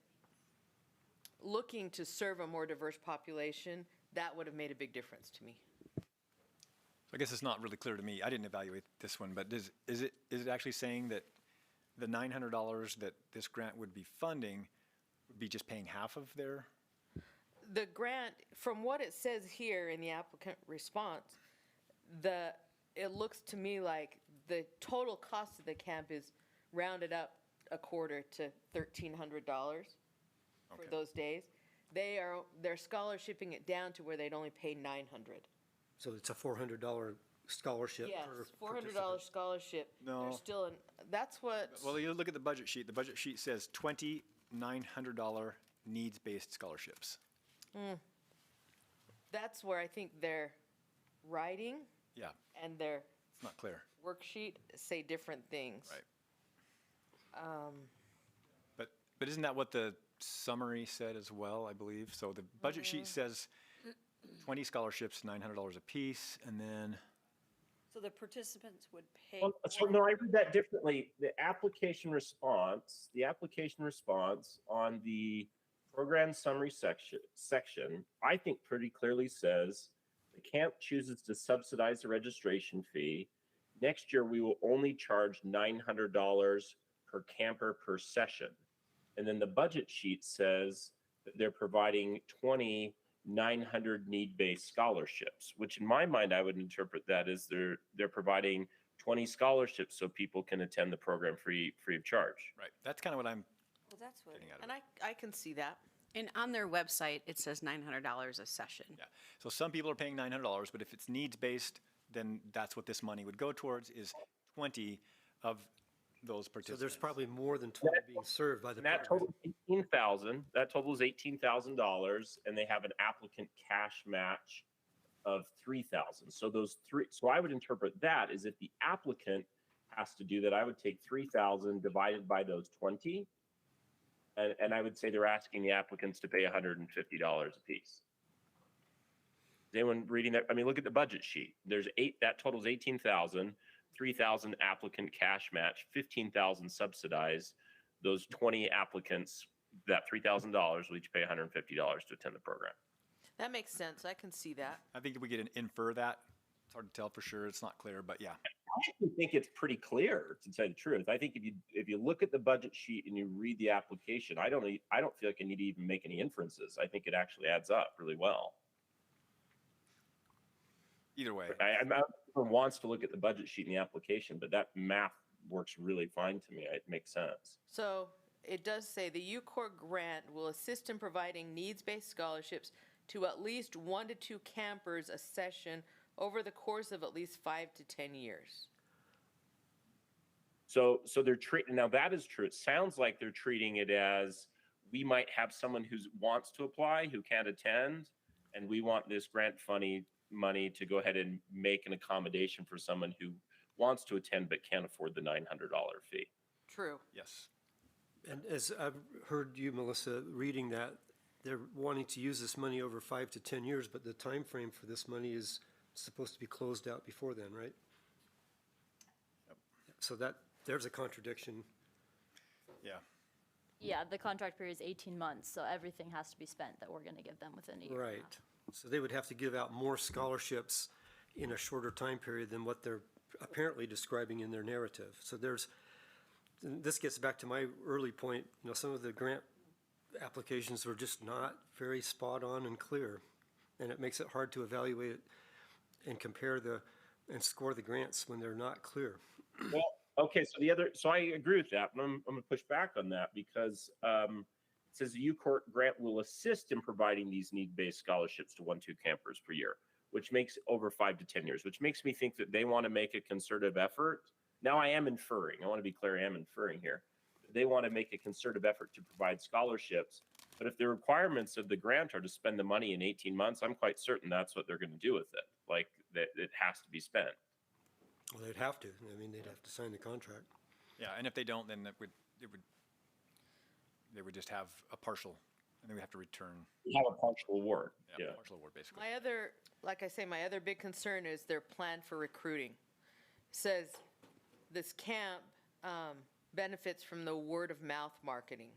E: looking to serve a more diverse population. That would have made a big difference to me.
F: guess it's not really clear to me. I didn't evaluate this one, but is it actually saying that the $900 that this grant would be funding would be just paying half of their?
E: The grant, from what it says here in the applicant response, it looks to me like the total cost of the camp is rounded up a quarter to $1,300 for those days. They're scholarshiping it down to where they'd only pay $900.
G: So it's a $400 scholarship
E: Yes,
G: per
E: $400
G: participant.
E: scholarship.
F: No.
E: There's still that's what.
F: Well, you look at the budget sheet. The budget sheet says $2,900 needs-based scholarships.
E: That's where I think their writing
F: Yeah,
E: and their
F: it's not clear.
E: worksheet say different things.
F: Right. But isn't that what the summary said as well, I believe? So the budget sheet says 20 scholarships, $900 a piece, and then,
K: So the participants would pay.
O: Well, so no, I read that differently. The application response on the program summary section, I think pretty clearly says the camp chooses to subsidize the registration fee. Next year, we will only charge $900 per camper per session. And then the budget sheet says that they're providing 20 900 need-based scholarships, which in my mind, I would interpret that as they're providing 20 scholarships so people can attend the program free of charge.
F: right, that's kind of what I'm
K: Well, that's what.
F: getting at.
E: And I can see that.
C: And on their website, it says $900 a session.
F: Yeah, so some people are paying $900, but if it's needs-based, then that's what this money would go towards, is 20 of those
G: So
F: participants.
G: there's probably more than 20 being served by the
O: And that
G: program.
O: totals $18,000. That totals $18,000, and they have an applicant cash match of $3,000. So those three. So I would interpret that as if the applicant has to do that, I would take $3,000 divided by those 20, and I would say they're asking the applicants to pay $150 a piece. Is anyone reading that? I mean, look at the budget sheet. There's that totals $18,000, $3,000 applicant cash match, $15,000 subsidized. Those 20 applicants, that $3,000 will each pay $150 to attend the program.
E: That makes sense. I can see that.
F: I think if we could infer that, it's hard to tell for sure, it's not clear, but yeah.
O: I actually think it's pretty clear, to tell you the truth. I think if you look at the budget sheet and you read the application, I don't feel like I need to even make any inferences. I think it actually adds up really well.
F: Either way.
O: I'm not everyone wants to look at the budget sheet in the application, but that math works really fine to me. It makes sense.
E: So it does say the UCORE grant will assist in providing needs-based scholarships to at least 1 to 2 campers a session over the course of at least 5 to 10 years.
O: So they're treating, now that is true. It sounds like they're treating it as we might have someone who wants to apply who can't attend, and we want this grant money to go ahead and make an accommodation for someone who wants to attend but can't afford the $900 fee.
E: True.
F: Yes.
G: And as I've heard you, Melissa, reading that, they're wanting to use this money over 5 to 10 years, but the time frame for this money is supposed to be closed out before then, right?
F: Yep.
G: So there's a contradiction.
F: Yeah.
A: Yeah, the contract period is 18 months, so everything has to be spent that we're going to give them within a year.
G: Right. So they would have to give out more scholarships in a shorter time period than what they're apparently describing in their narrative. So this gets back to my early point, some of the grant applications were just not very spot on and clear. And it makes it hard to evaluate it and compare and score the grants when they're not clear.
O: Well, okay, so I agree with that, but I'm going to push back on that because it says the UCORE grant will assist in providing these need-based scholarships to 1-2 campers per year, which makes over 5 to 10 years, which makes me think that they want to make a concerted effort. Now I am inferring, I want to be clear, I am inferring here. They want to make a concerted effort to provide scholarships, but if the requirements of the grant are to spend the money in 18 months, I'm quite certain that's what they're going to do with it. Like that it has to be spent.
G: Well, they'd have to. I mean, they'd have to sign the contract.
F: Yeah, and if they don't, then they would just have a partial, and then we have to return.
O: You have a partial award. Yeah.
F: Partial award, basically.
E: My other big concern is their plan for recruiting. It says this camp benefits from the word of mouth marketing.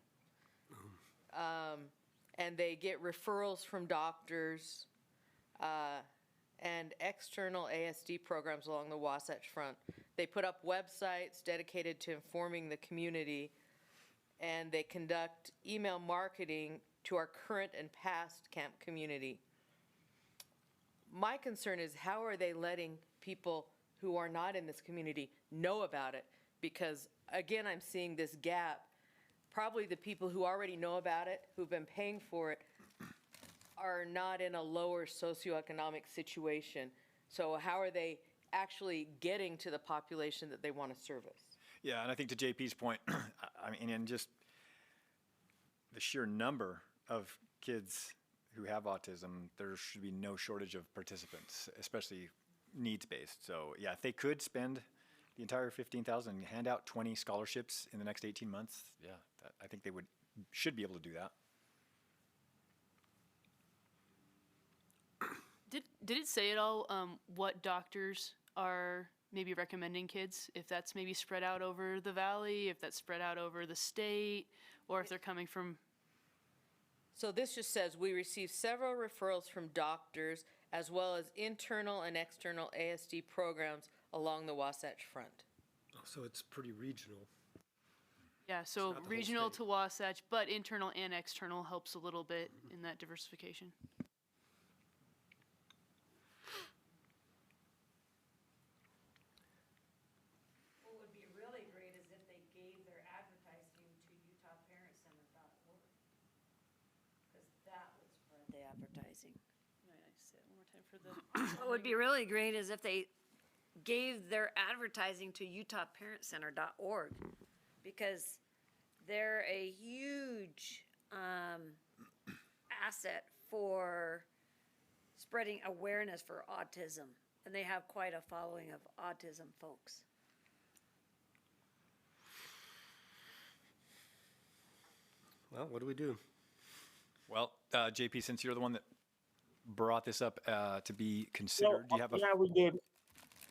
E: And they get referrals from doctors, and external ASD programs along the Wasatch Front. They put up websites dedicated to informing the community, and they conduct email marketing to our current and past camp community. My concern is, how are they letting people who are not in this community know about it? Because again, I'm seeing this gap. Probably the people who already know about it, who've been paying for it, are not in a lower socioeconomic situation. So how are they actually getting to the population that they want to service?
F: Yeah, and I think to JP's point, I mean, and just the sheer number of kids who have autism, there should be no shortage of participants, especially needs-based. So yeah, if they could spend the entire $15,000 and hand out 20 scholarships in the next 18 months, yeah, I think they should be able to do that.
J: Did it say at all what doctors are maybe recommending kids? If that's maybe spread out over the valley, if that's spread out over the state, or if they're coming from...
E: So this just says, we received several referrals from doctors as well as internal and external ASD programs along the Wasatch Front.
G: Oh, so it's pretty regional.
J: Yeah, so regional to Wasatch, but internal and external helps a little bit in that diversification.
K: What would be really great is if they gave their advertising to UtahParentCenter.org, because that would spread the advertising.
J: Say it one more time for the...
K: What would be really great is if they gave their advertising to UtahParentCenter.org, because they're a huge asset for spreading awareness for autism, and they have quite a following of autism folks.
G: Well, what do we do?
F: Well, JP, since you're the one that brought this up to be considered, do you have a...
O: Yeah, we did.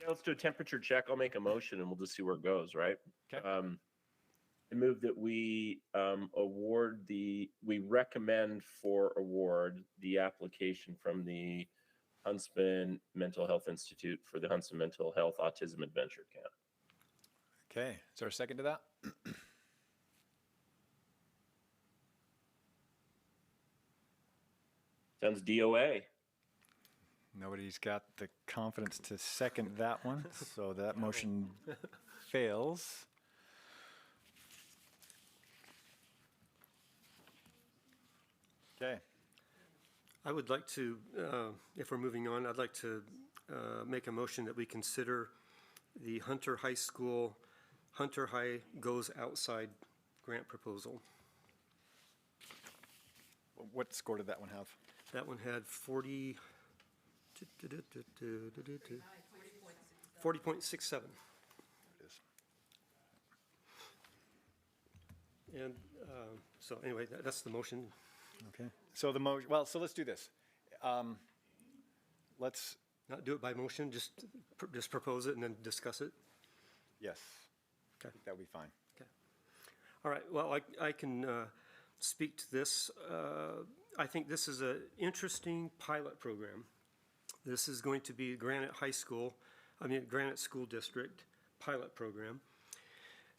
O: Yeah, let's do a temperature check. I'll make a motion and we'll just see where it goes, right?
F: Okay.
O: I move that we we recommend for award the application from the Huntsman Mental Health Institute for the Huntsman Mental Health Autism Adventure Camp.
F: Okay, is there a second to that?
O: Sounds DOA.
F: Nobody's got the confidence to second that one, so that motion fails. Okay.
G: I would like to, if we're moving on, I'd like to make a motion that we consider the Hunter High School, Hunter High Goes Outside grant proposal.
F: What score did that one have?
G: That one had 40.67. And so anyway, that's the motion.
F: Okay. So the motion, well, so let's do this. Let's
G: not do it by motion, just propose it and then discuss it.
F: Yes.
G: Okay.
F: That would be fine.
G: Okay. All right. Well, I can speak to this. I think this is an interesting pilot program. This is going to be Granite Granite School District pilot program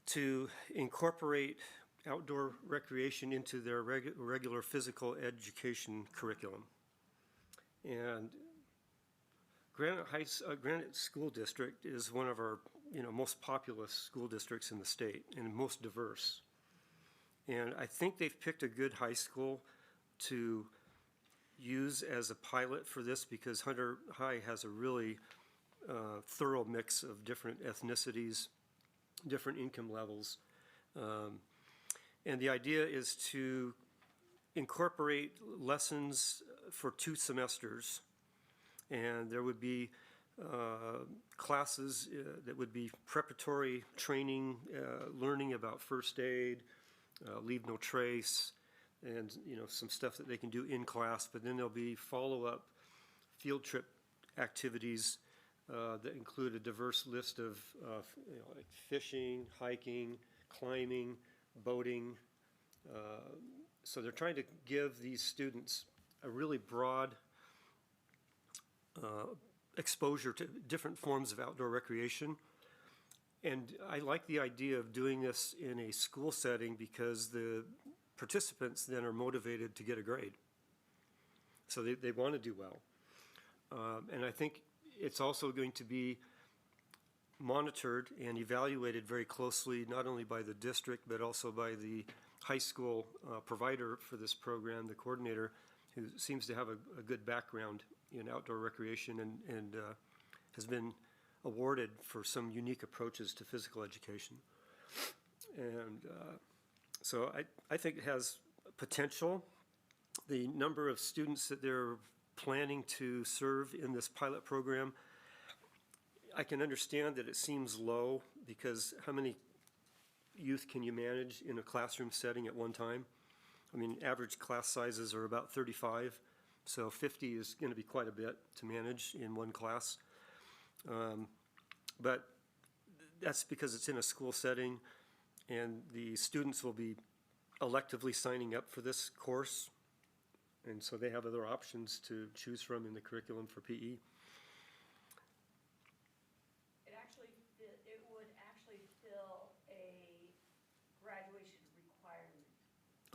G: to incorporate outdoor recreation into their regular physical education curriculum. And Granite School District is one of our most populous school districts in the state and most diverse. And I think they've picked a good high school to use as a pilot for this, because Hunter High has a really thorough mix of different ethnicities, different income levels. And the idea is to incorporate lessons for 2 semesters. And there would be classes that would be preparatory training, learning about first aid, leave no trace, and some stuff that they can do in class. But then there'll be follow-up field trip activities that include a diverse list of like fishing, hiking, climbing, boating. So they're trying to give these students a really broad exposure to different forms of outdoor recreation. And I like the idea of doing this in a school setting because the participants then are motivated to get a grade. So they want to do well. And I think it's also going to be monitored and evaluated very closely, not only by the district, but also by the high school provider for this program, the coordinator, who seems to have a good background in outdoor recreation and has been awarded for some unique approaches to physical education. And so I think it has potential. The number of students that they're planning to serve in this pilot program, I can understand that it seems low, because how many youth can you manage in a classroom setting at one time? I mean, average class sizes are about 35, so 50 is going to be quite a bit to manage in one class. But that's because it's in a school setting, and the students will be electively signing up for this course, and so they have other options to choose from in the curriculum for PE.
K: It would actually fill a graduation requirement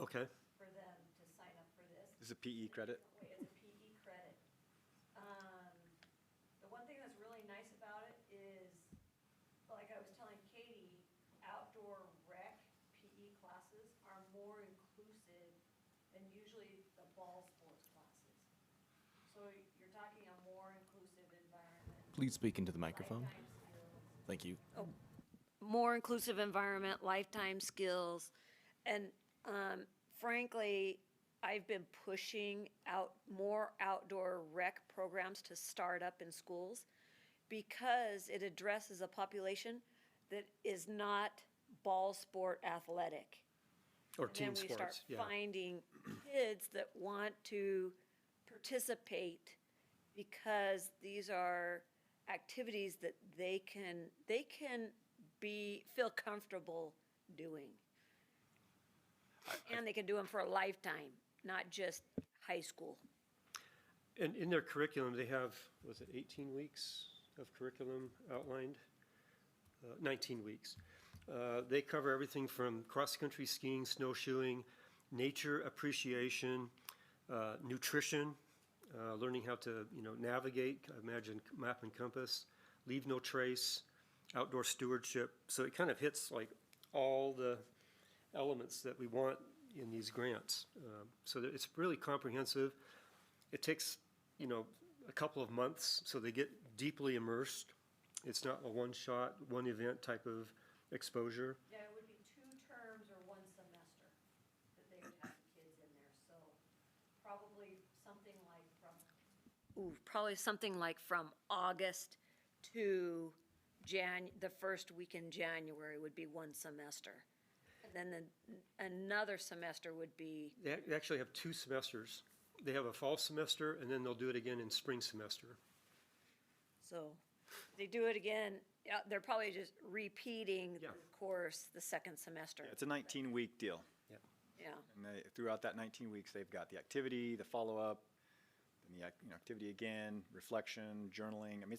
G: Okay.
K: for them to sign up for this.
F: Is it PE credit?
K: It's a PE credit. The one thing that's really nice about it is, like I was telling Katie, outdoor rec PE classes are more inclusive than usually the ball sports classes. So you're talking a more inclusive environment.
P: Please speak into the microphone. Thank you.
K: More inclusive environment, lifetime skills, and frankly, I've been pushing out more outdoor rec programs to start up in schools because it addresses a population that is not ball sport athletic.
G: Or
K: And
G: team
K: then we start
G: sports, yeah.
K: finding kids that want to participate because these are activities that they can feel comfortable doing. And they can do them for a lifetime, not just high school.
G: And in their curriculum, they have, was it 18 weeks of curriculum outlined? 19 weeks. They cover everything from cross-country skiing, snowshoeing, nature appreciation, nutrition, learning how to, navigate, imagine map and compass, leave no trace, outdoor stewardship. So it kind of hits like all the elements that we want in these grants. So that it's really comprehensive. It takes, a couple of months, so they get deeply immersed. It's not a one-shot, one event type of exposure.
K: Yeah, it would be 2 terms or 1 semester that they would have the kids in there, so probably something like from August to the first week in January would be 1 semester. And then another semester would be,
G: They actually have 2 semesters. They have a fall semester, and then they'll do it again in spring semester.
K: so they do it again, they're probably just repeating the course the second semester.
F: It's a 19-week deal.
K: Yeah.
F: And throughout that 19 weeks, they've got the activity, the follow-up, and the activity again, reflection, journaling. I mean,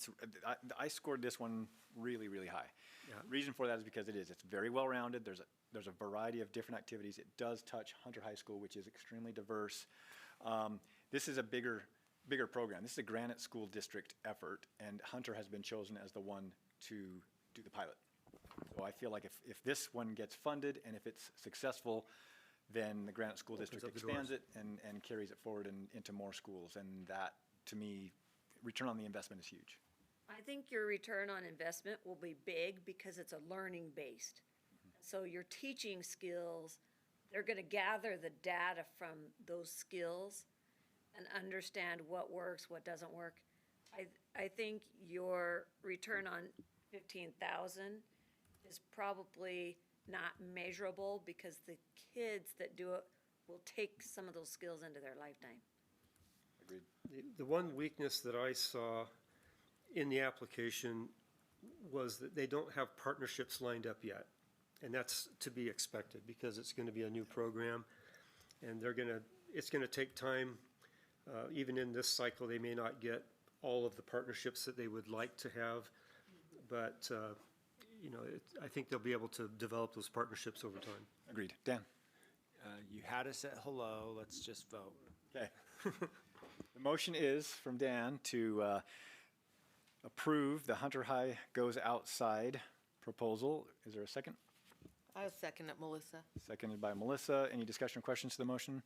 F: I scored this one really, really high.
G: Yeah.
F: Reason for that is because it's very well-rounded. There's a variety of different activities. It does touch Hunter High School, which is extremely diverse. This is a bigger program. This is a Granite School District effort, and Hunter has been chosen as the one to do the pilot. So I feel like if this one gets funded and if it's successful, then the Granite School District expands it and carries it forward into more schools. And that, to me, return on the investment is huge.
K: I think your return on investment will be big because it's a learning-based. So your teaching skills, they're going to gather the data from those skills and understand what works, what doesn't work. I think your return on 15,000 is probably not measurable because the kids that do it will take some of those skills into their lifetime.
F: Agreed.
G: The one weakness that I saw in the application was that they don't have partnerships lined up yet. And that's to be expected because it's going to be a new program, and it's going to take time. Even in this cycle, they may not get all of the partnerships that they would like to have. But, you know, I think they'll be able to develop those partnerships over time.
F: Agreed. Dan?
I: You had us at hello, let's just vote.
F: Okay. The motion is from Dan to approve the Hunter High Goes Outside proposal. Is there a second?
E: I'll second it, Melissa.
F: Seconded by Melissa. Any discussion or questions to the motion?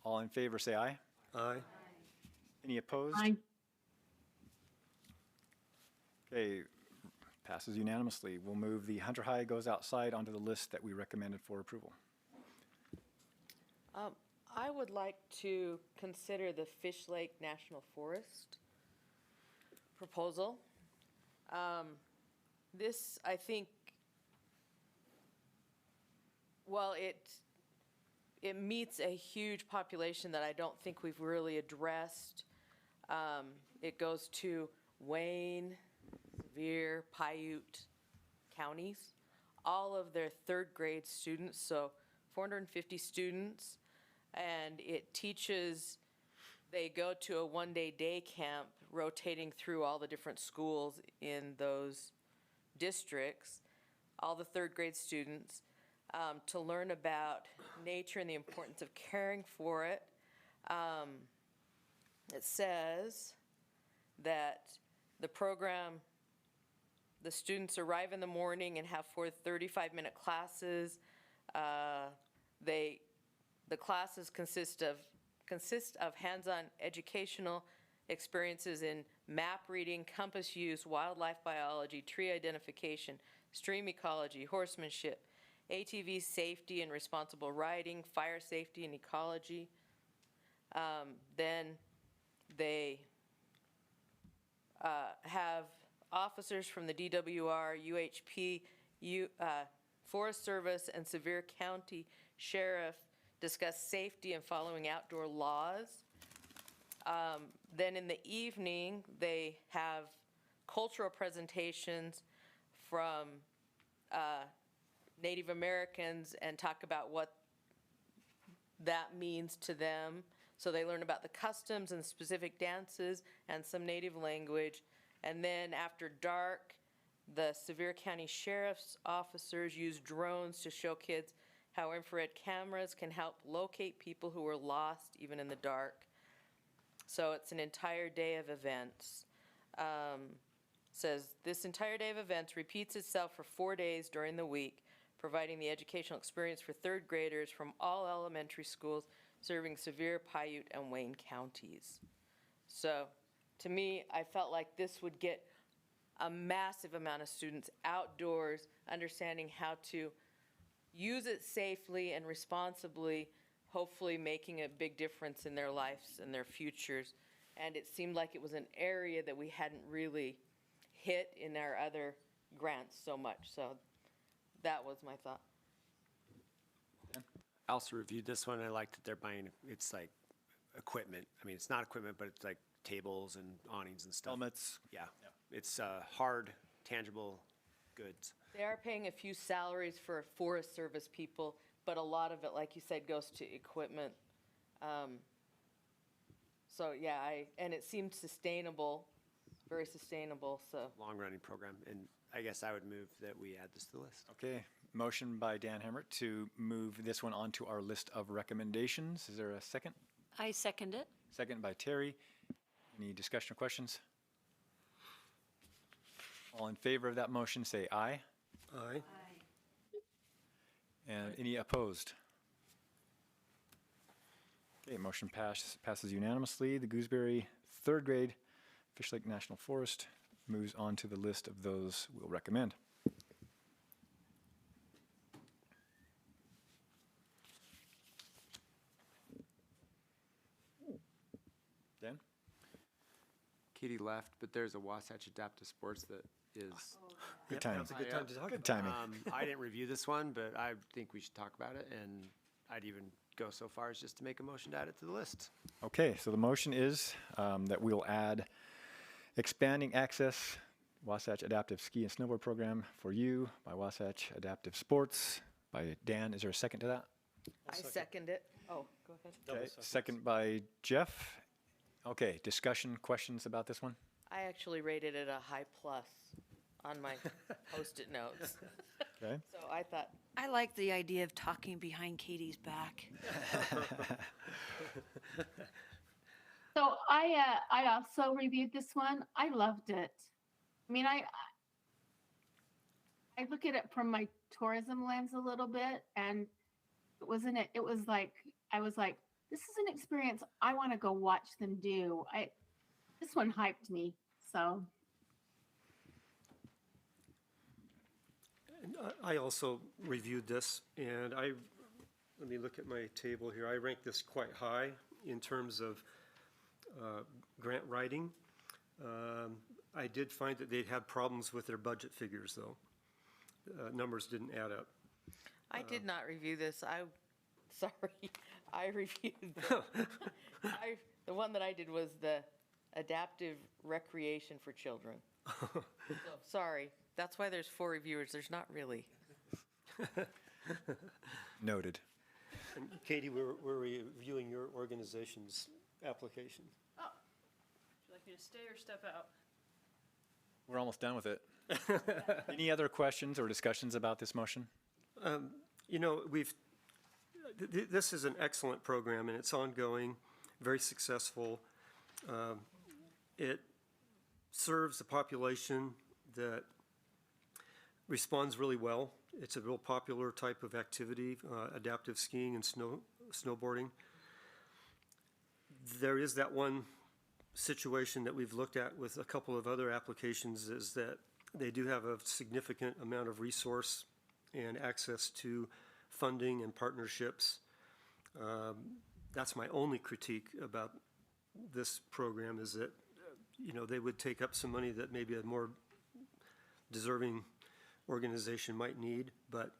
F: All in favor, say aye.
G: Aye.
F: Any opposed?
M: Aye.
F: Okay, passes unanimously. We'll move the Hunter High Goes Outside onto the list that we recommended for approval.
E: I would like to consider the Fish Lake National Forest proposal. This, I think, well, it meets a huge population that I don't think we've really addressed. It goes to Wayne, Sevier, Paiute counties, all of their third grade students, so 450 students. And it teaches, they go to a one-day day camp rotating through all the different schools in those districts, all the third grade students, to learn about nature and the importance of caring for it. It says that the program, the students arrive in the morning and have 4 35-minute classes. The classes consist of hands-on educational experiences in map reading, compass use, wildlife biology, tree identification, stream ecology, horsemanship, ATV safety and responsible riding, fire safety and ecology. Then they have officers from the DWR, UHP, Forest Service, and Sevier County Sheriff discuss safety and following outdoor laws. Then in the evening, they have cultural presentations from Native Americans and talk about what that means to them. So they learn about the customs and specific dances and some Native language. And then after dark, the Sevier County Sheriff's officers use drones to show kids how infrared cameras can help locate people who are lost even in the dark. So it's an entire day of events. Says this entire day of events repeats itself for 4 days during the week, providing the educational experience for third graders from all elementary schools serving Sevier, Paiute, and Wayne counties. So to me, I felt like this would get a massive amount of students outdoors, understanding how to use it safely and responsibly, hopefully making a big difference in their lives and their futures. And it seemed like it was an area that we hadn't really hit in our other grants so much. So that was my thought.
I: I also reviewed this one. I liked that they're buying, it's like equipment. I mean, it's not equipment, but it's like tables and awnings and stuff.
F: Helmets.
I: Yeah. It's hard, tangible goods.
E: They are paying a few salaries for Forest Service people, but a lot of it, like you said, goes to equipment. So yeah, and it seemed sustainable, very sustainable, so.
I: Long-running program, and I guess I would move that we add this to the list.
F: Okay, motion by Dan Hemmert to move this one onto our list of recommendations. Is there a second?
K: I second it.
F: Second by Terry. Any discussion or questions? All in favor of that motion, say aye.
G: Aye.
F: And any opposed? Okay, motion passes unanimously. The Gooseberry third grade Fish Lake National Forest moves on to the list of those we'll recommend. Dan?
B: Katie left, but there's a Wasatch Adaptive Sports that is.
F: Good timing.
G: Now's a good time to talk
F: Good
G: about it.
F: timing.
I: I didn't review this one, but I think we should talk about it, and I'd even go so far as just to make a motion to add it to the list.
F: Okay, so the motion is that we'll add expanding access Wasatch Adaptive Ski and Snowboard Program for you by Wasatch Adaptive Sports by Dan. Is there a second to that?
E: I second it. Oh, go ahead.
F: Okay, second by Jeff. Okay, discussion, questions about this one?
E: I actually rated it a high plus on my Post-it notes.
F: Okay.
E: So I thought,
K: I like the idea of talking behind Katie's back.
M: So I also reviewed this one. I loved it. I mean, I look at it from my tourism lens a little bit, and it wasn't it. It was like I was like, this is an experience I want to go watch them do. This one hyped me. So
G: And I also reviewed this, and let me look at my table here. I ranked this quite high in terms of grant writing. I did find that they'd had problems with their budget figures, though. Numbers didn't add up.
E: I did not review this. Sorry, I reviewed the one that I did was the adaptive recreation for children. So, sorry, that's why there's 4 reviewers. There's not really.
F: Noted.
G: And Katie, we're reviewing your organization's application.
J: Oh, would you like me to stay or step out?
F: We're almost done with it. Any other questions or discussions about this motion?
G: You know, this is an excellent program, and it's ongoing, very successful. It serves a population that responds really well. It's a real popular type of activity, adaptive skiing and snowboarding. There is that one situation that we've looked at with a couple of other applications, is that they do have a significant amount of resource and access to funding and partnerships. That's my only critique about this program, is that, you know, they would take up some money that maybe a more deserving organization might need, but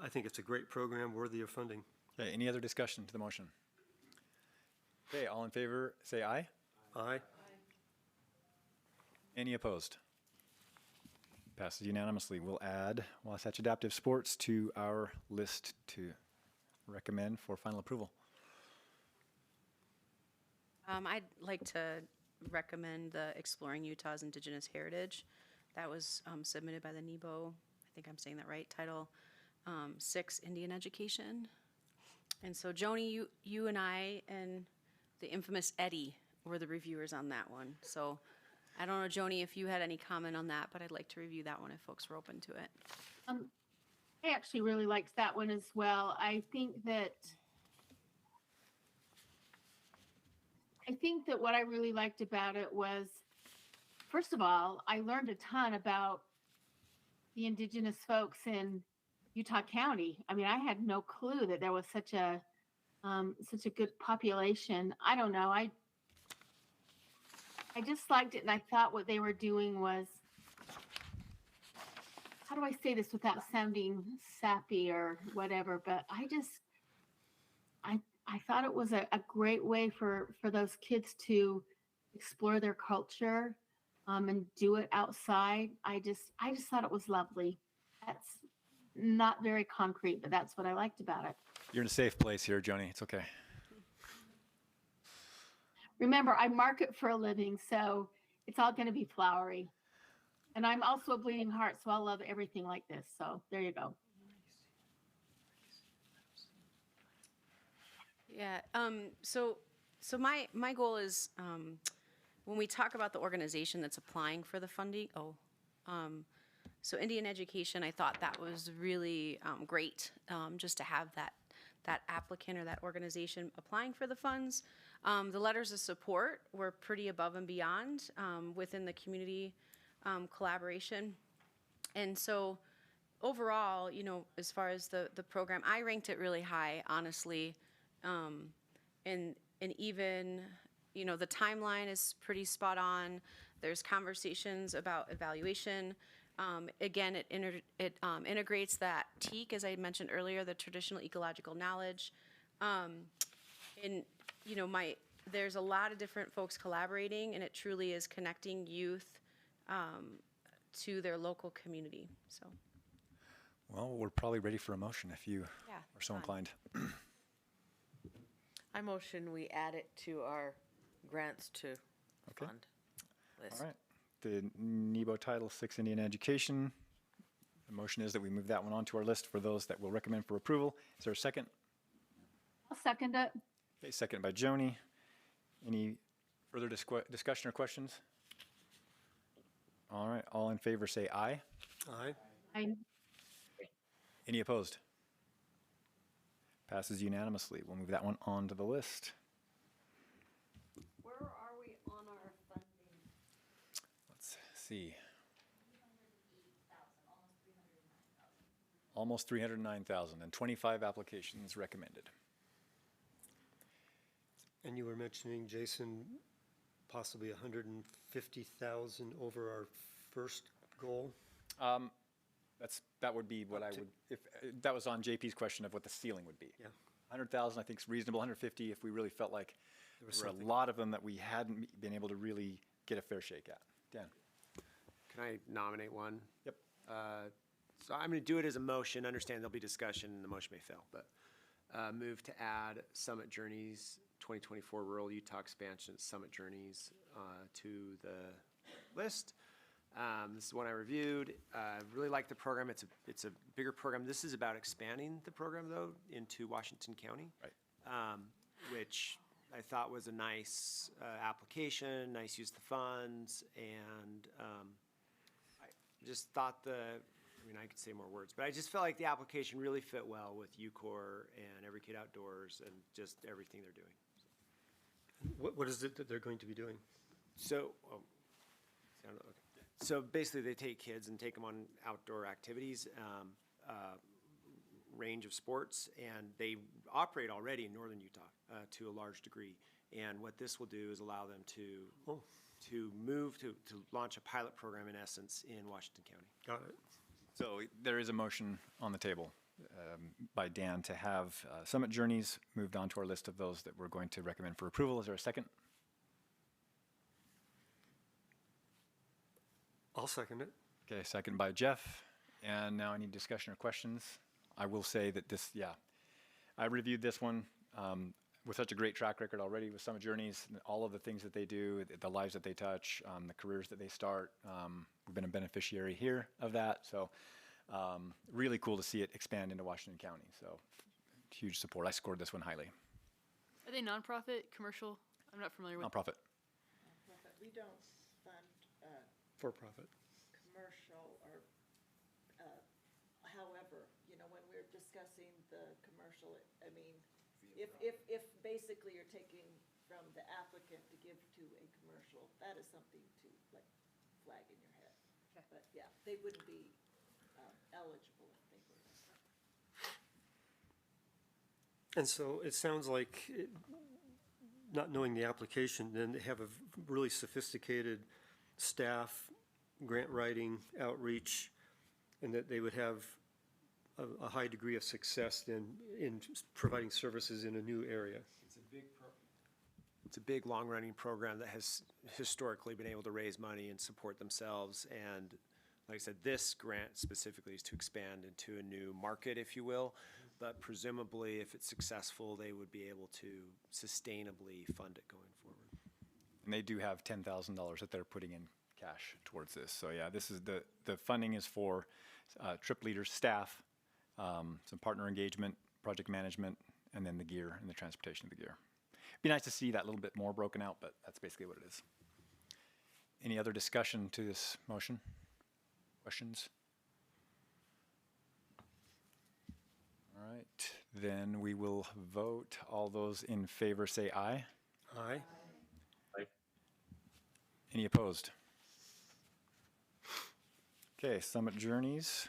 G: I think it's a great program worthy of funding.
F: Okay, any other discussion to the motion? Okay, all in favor, say aye.
G: Aye.
F: Any opposed? Passes unanimously. We'll add Wasatch Adaptive Sports to our list to recommend for final approval.
C: I'd like to recommend the Exploring Utah's Indigenous Heritage. That was submitted by the NEBO, I think I'm saying that right, Title 6 Indian Education. And so Joni, you and I and the infamous Eddie were the reviewers on that one. So I don't know, Joni, if you had any comment on that, but I'd like to review that one if folks were open to it.
M: I actually really liked that one as well. I think that what I really liked about it was, first of all, I learned a ton about the indigenous folks in Utah County. I mean, I had no clue that there was such a good population. I don't know. I just liked it, and I thought what they were doing was, how do I say this without sounding sappy or whatever, but I thought it was a great way for those kids to explore their culture and do it outside. I just thought it was lovely. That's not very concrete, but that's what I liked about it.
F: You're in a safe place here, Joni. It's okay.
M: Remember, I market for a living, so it's all going to be flowery. And I'm also a bleeding heart, so I love everything like this. So there you go.
C: Yeah. So my goal is when we talk about the organization that's applying for the funding. So Indian Education, I thought that was really great, just to have that applicant or that organization applying for the funds. The letters of support were pretty above and beyond within the community collaboration. And so overall, you know, as far as the program, I ranked it really high, honestly. And even, you know, the timeline is pretty spot on. There's conversations about evaluation. Again, it integrates that TEK, as I mentioned earlier, the traditional ecological knowledge. And, you know, there's a lot of different folks collaborating, and it truly is connecting youth to their local community, so.
F: Well, we're probably ready for a motion if you
C: Yeah,
F: are so inclined.
E: I motion we add it to our grants to
F: Okay.
E: fund list.
F: All right. The NEBO Title VI Indian Education. The motion is that we move that one onto our list for those that we'll recommend for approval. Is there a second?
M: I'll second it.
F: Okay, second by Joni. Any further discussion or questions? All right, all in favor say aye.
G: Aye.
M: I,
F: Any opposed? Passes unanimously. We'll move that one onto the list.
K: Where are we on our funding?
F: Let's see. Almost 309,000 and 25 applications recommended.
G: And you were mentioning, Jason, possibly 150,000 over our first goal?
F: That would be what I would, if that was on JP's question of what the ceiling would be.
G: Yeah.
F: 100,000 I think is reasonable, 150 if we really felt like there
G: was
F: were
G: something.
F: a lot of them that we hadn't been able to really get a fair shake at. Dan?
I: Can I nominate one?
F: Yep.
I: So I'm going to do it as a motion. Understand there'll be discussion and the motion may fail, but move to add Summit Journeys 2024 Rural Utah Expansion Summit Journeys to the list. This is one I reviewed. I really like the program. It's a bigger program. This is about expanding the program though into Washington County,
F: Right.
I: Which I thought was a nice application, nice use of the funds, and I just thought I could say more words, but I just felt like the application really fit well with UCORE and Every Kid Outdoors and just everything they're doing.
G: What is it that they're going to be doing?
I: So, So basically, they take kids and take them on outdoor activities, range of sports, and they operate already in northern Utah to a large degree. And what this will do is allow them to move to launch a pilot program in essence in Washington County.
G: Got it.
F: So there is a motion on the table by Dan to have Summit Journeys moved onto our list of those that we're going to recommend for approval. Is there a second?
G: I'll second it.
F: Okay, second by Jeff. And now any discussion or questions? I will say that I reviewed this one with such a great track record already with Summit Journeys, all of the things that they do, the lives that they touch, the careers that they start. We've been a beneficiary here of that. So really cool to see it expand into Washington County. So huge support. I scored this one highly.
J: Are they nonprofit, commercial? I'm not familiar with.
F: Nonprofit.
H: We don't fund
G: For profit.
H: commercial or, however, when we're discussing the commercial, I mean, if basically you're taking from the applicant to give to a commercial, that is something to like flag in your head. But yeah, they wouldn't be eligible if they were.
G: And so it sounds like, not knowing the application, then they have a really sophisticated staff, grant writing, outreach, and that they would have a high degree of success in providing services in a new area.
I: It's a big, long-running program that has historically been able to raise money and support themselves. And like I said, this grant specifically is to expand into a new market, if you will. But presumably, if it's successful, they would be able to sustainably fund it going forward.
F: And they do have $10,000 that they're putting in cash towards this. So yeah, this is the funding is for trip leaders, staff, some partner engagement, project management, and then the gear and the transportation of the gear. It'd be nice to see that a little bit more broken out, but that's basically what it is. Any other discussion to this motion? Questions? All right, then we will vote. All those in favor say aye.
G: Aye.
F: Any opposed? Okay, Summit Journeys,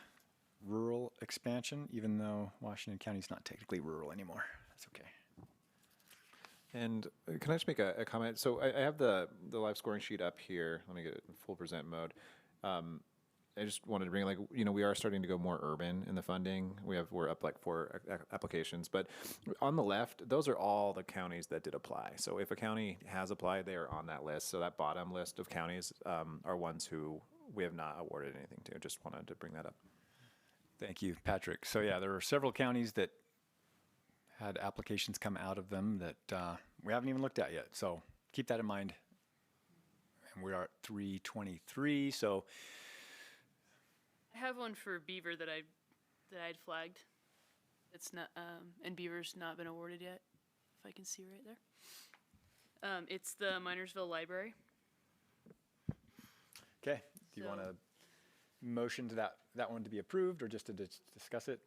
F: rural expansion, even though Washington County is not technically rural anymore. That's okay.
L: And can I just make a comment? So I have the live scoring sheet up here. Let me get it in full present mode. I just wanted to bring, we are starting to go more urban in the funding. We're up like 4 applications, but on the left, those are all the counties that did apply. So if a county has applied, they are on that list. So that bottom list of counties are ones who we have not awarded anything to. Just wanted to bring that up.
F: Thank you, Patrick. So yeah, there are several counties that had applications come out of them that we haven't even looked at yet. So keep that in mind. And we are at 3:23, so
J: I have one for Beaver that I'd flagged. It's not, and Beaver's not been awarded yet, if I can see right there. It's the Minersville Library.
F: okay. Do you want to motion to that one to be approved, or just to discuss it?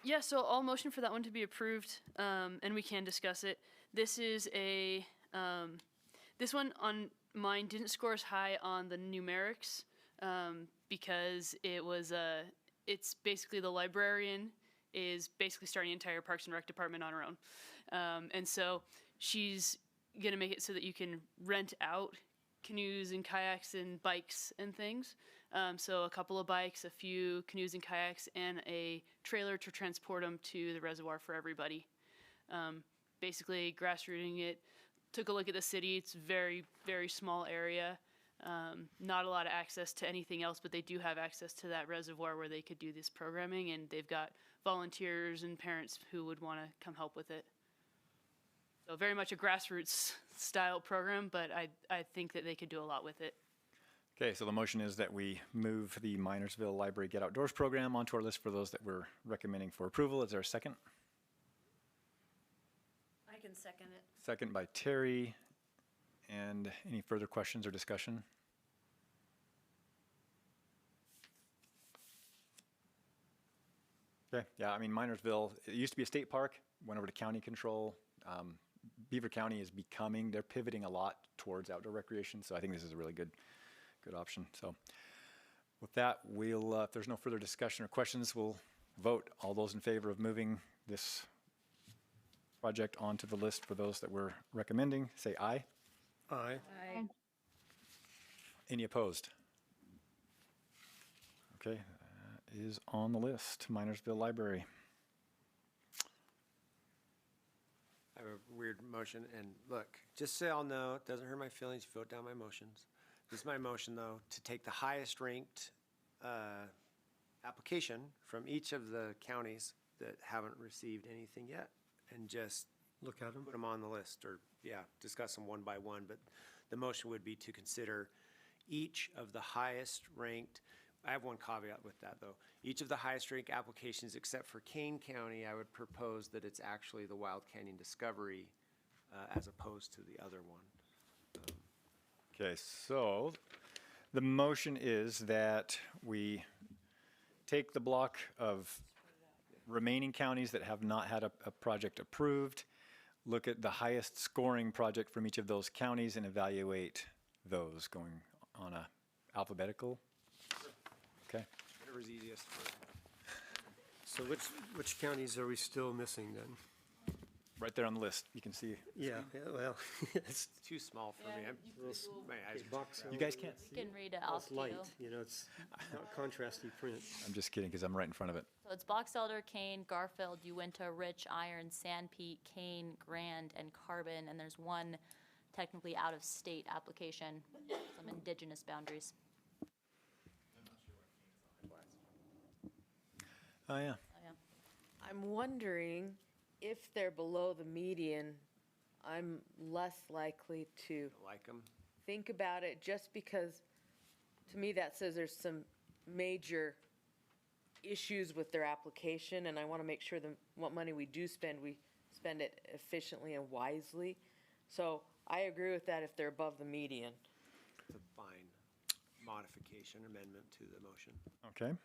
J: Yeah, so I'll motion for that one to be approved, and we can discuss it. This is this one on mine didn't score as high on the numerics, because it's basically the librarian is basically starting the entire Parks and Rec department on her own. And so she's gonna make it so that you can rent out canoes and kayaks and bikes and things. So a couple of bikes, a few canoes and kayaks, and a trailer to transport them to the reservoir for everybody. Basically grassrooting it. Took a look at the city. It's very, very small area. Not a lot of access to anything else, but they do have access to that reservoir where they could do this programming, and they've got volunteers and parents who would want to come help with it. So very much a grassroots style program, but I think that they could do a lot with it.
F: Okay, so the motion is that we move the Minersville Library Get Outdoors program onto our list for those that we're recommending for approval. Is there a second?
K: I can second it.
F: Second by Terry. And any further questions or discussion? Okay, yeah, I mean, Minersville, it used to be a state park, went over to county control. Beaver County is they're pivoting a lot towards outdoor recreation, so I think this is a really good option. So with that, if there's no further discussion or questions, we'll vote. All those in favor of moving this project onto the list for those that we're recommending, say aye.
G: Aye.
M: Aye.
F: Any opposed? Okay, that is on the list, Minersville Library.
I: I have a weird motion, and look, just so y'all know, it doesn't hurt my feelings, you vote down my motions. This is my motion, though, to take the highest ranked application from each of the counties that haven't received anything yet, and just
G: Look at them.
I: put them on the list, or, yeah, discuss them one by one, but the motion would be to consider each of the highest ranked, I have one caveat with that, though. Each of the highest ranked applications, except for Kane County, I would propose that it's actually the Wild Canyon Discovery as opposed to the other one.
F: Okay, so the motion is that we take the block of remaining counties that have not had a project approved, look at the highest scoring project from each of those counties and evaluate those going on a alphabetical. Okay.
I: Whatever's easiest for
G: So which counties are we still missing then?
F: Right there on the list, you can see.
G: Yeah, well,
I: it's too small for me. My eyes are
G: box.
F: You guys can't see.
A: You can read it
G: It's
A: off to you.
G: light, you know, it's not contrasty print.
F: I'm just kidding because I'm right in front of it.
A: So it's Box Elder, Kane, Garfield, Uinta, Rich, Iron, Sandpeat, Kane, Grand, and Carbon, and there's one technically out-of-state application, some indigenous boundaries.
F: Oh, yeah.
A: Oh, yeah.
E: I'm wondering if they're below the median, I'm less likely to
I: like them.
E: think about it, just because to me that says there's some major issues with their application, and I want to make sure that what money we do spend, we spend it efficiently and wisely. So I agree with that if they're above the median.
I: It's a fine modification amendment to the motion.
F: Okay.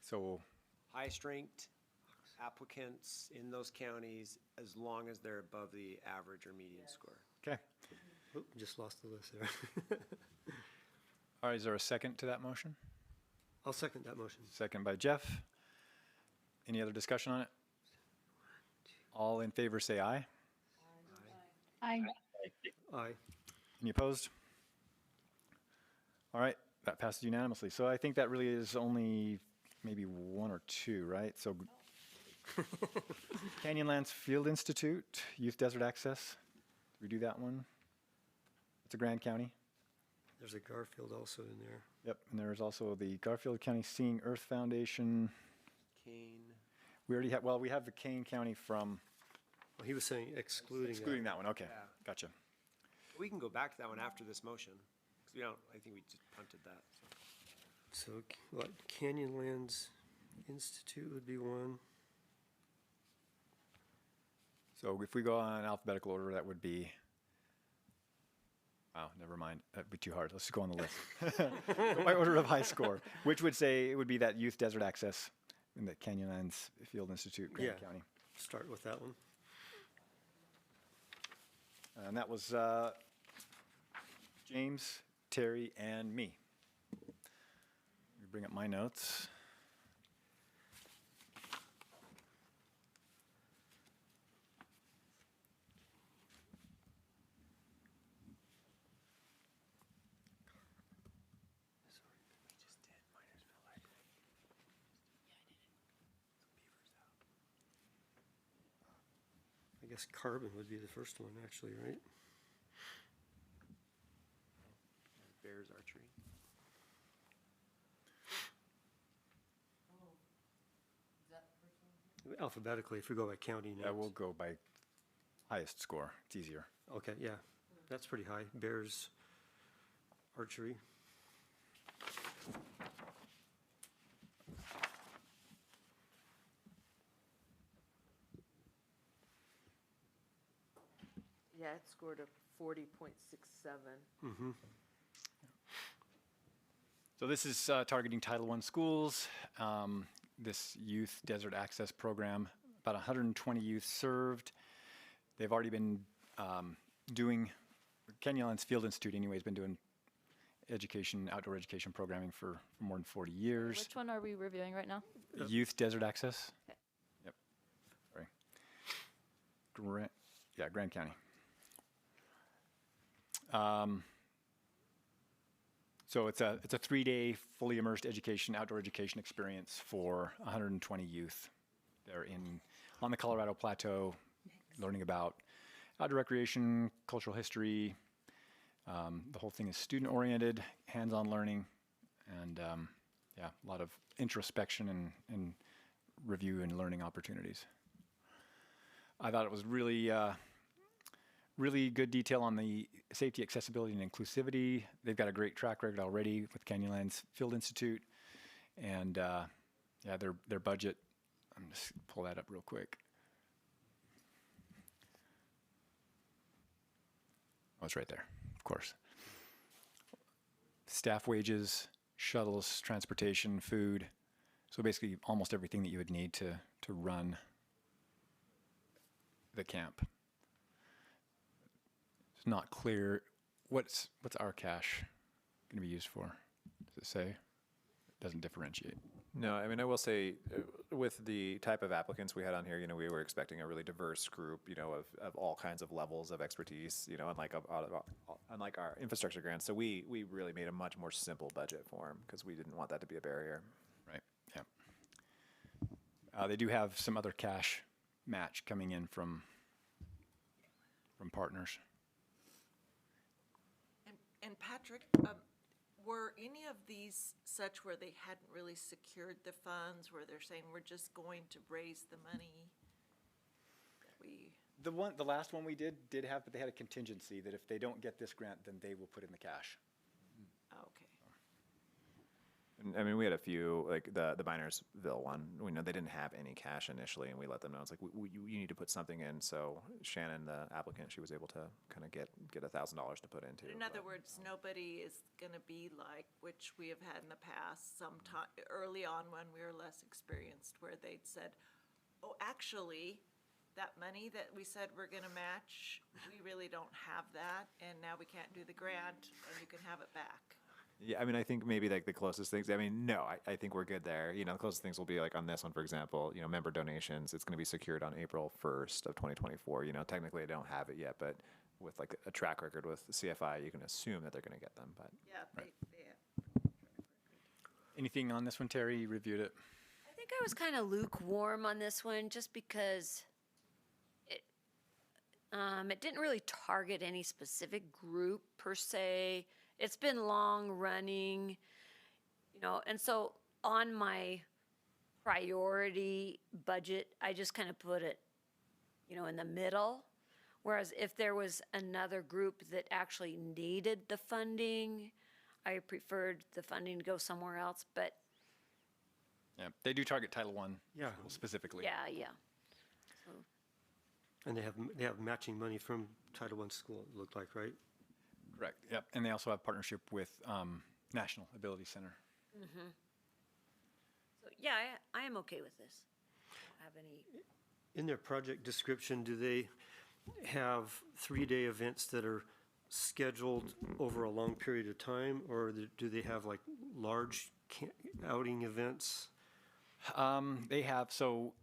F: So
I: Highest ranked applicants in those counties, as long as they're above the average or median score.
F: okay.
G: Oh, just lost the list there.
F: All right, is there a second to that motion?
G: I'll second that motion.
F: Second by Jeff. Any other discussion on it? All in favor say aye.
M: Aye.
G: Aye.
F: Any opposed? All right, that passes unanimously. So I think that really is only maybe one or two, right? So Canyonlands Field Institute, Youth Desert Access. Did we do that one? It's a Grand County.
G: There's a Garfield also in there.
F: Yep, and there's also the Garfield County Seeing Earth Foundation.
I: Kane.
F: We already have, well, we have the Kane County from
G: Well, he was saying excluding
F: that one. Okay,
I: Yeah.
F: gotcha.
I: We can go back to that one after this motion, because we don't, I think we just punted that.
G: So what, Canyonlands Institute would be one.
F: So if we go on alphabetical order, that would be, wow, never mind. That'd be too hard. Let's just go on the list. By order of high score, which would say it would be that Youth Desert Access in the Canyonlands Field Institute, Grant County.
G: Start with that one.
F: And that was James, Terry, and me. Let me bring up my notes.
G: I guess Carbon would be the first one, actually, right?
I: Bears archery.
G: Alphabetically, if we go by county names.
F: Yeah, we'll go by highest score. It's easier.
G: Okay, yeah, that's pretty high. Bears archery.
E: Yeah, it scored a 40.67.
G: Mm-hmm.
F: So this is targeting Title I schools. This Youth Desert Access Program, about 120 youth served. They've already been doing, Canyonlands Field Institute anyway, has been doing education, outdoor education programming for more than 40 years.
A: Which one are we reviewing right now?
F: Youth Desert Access.
A: Okay.
F: Yep. Sorry. Grand County. So it's a 3-day fully immersed education, outdoor education experience for 120 youth. They're on the Colorado Plateau, learning about outdoor recreation, cultural history. The whole thing is student-oriented, hands-on learning, and a lot of introspection and review and learning opportunities. I thought it was really good detail on the safety, accessibility, and inclusivity. They've got a great track record already with Canyonlands Field Institute, and their budget. I'm just pull that up real quick. Oh, it's right there, of course. Staff wages, shuttles, transportation, food. So basically, almost everything that you would need to run the camp. It's not clear what's our cash going to be used for. Does it say? It doesn't differentiate.
L: No, I mean, I will say, with the type of applicants we had on here, we were expecting a really diverse group, of all kinds of levels of expertise, unlike our infrastructure grants. So we really made a much more simple budget for them because we didn't want that to be a barrier.
F: Right, yeah. They do have some other cash match coming in from partners.
H: And Patrick, were any of these such where they hadn't really secured the funds, where they're saying we're just going to raise the money?
F: The last one we did have, but they had a contingency that if they don't get this grant, then they will put in the cash.
H: Okay.
L: And, I mean, we had a few, like the Binersville one. We know they didn't have any cash initially, and we let them know. It's like, you need to put something in. So Shannon, the applicant, she was able to kind of get $1,000 to put into.
H: In other words, nobody is going to be like, which we have had in the past, sometime early on when we were less experienced, where they'd said, oh, actually, that money that we said we're going to match, we really don't have that, and now we can't do the grant, and you can have it back.
L: Yeah, I mean, I think maybe like the closest things, I mean, no, I think we're good there. The closest things will be like on this one, for example, member donations, it's going to be secured on April 1st of 2024. Technically I don't have it yet, but with like a track record with CFI, you can assume that they're going to get them. But
H: Yeah,
F: right.
H: they
F: Anything on this one, Terry? You reviewed it.
K: I think I was kind of lukewarm on this one just because it didn't really target any specific group per se. It's been long running, and so on my priority budget, I just kind of put it, in the middle, Whereas if there was another group that actually needed the funding, I preferred the funding to go somewhere else, but
L: Yeah, they do target Title I
G: Yeah.
L: schools specifically.
K: yeah. So,
G: And they have matching money from Title I school, it looked like, right?
L: Correct, yep. And they also have partnership with National Ability Center.
K: so yeah, I am okay with this. I don't have any,
G: In their project description, do they have 3-day events that are scheduled over a long period of time? Or do they have like large outing events?
L: They have, so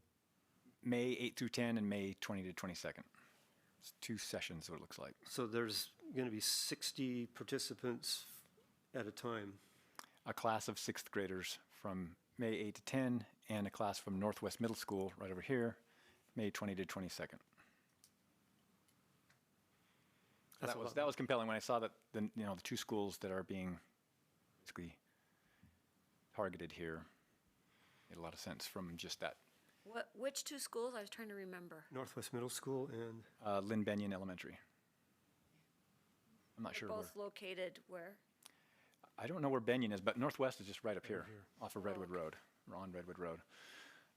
L: May 8 through 10 and May 20 to 22nd. It's 2 sessions, what it looks like.
G: So there's going to be 60 participants at a time.
L: A class of 6th graders from May 8 to 10, and a class from Northwest Middle School right over here, May 20 to 22nd. That was compelling when I saw that the 2 schools that are being basically targeted here made a lot of sense from just that.
K: which 2 schools? I was trying to remember.
G: Northwest Middle School and
L: Lynn Benyon Elementary. I'm not
K: They're
L: sure where.
K: both located where?
L: I don't know where Benyon is, but Northwest is just right up here,
G: here.
L: off of Redwood Road, or on Redwood Road.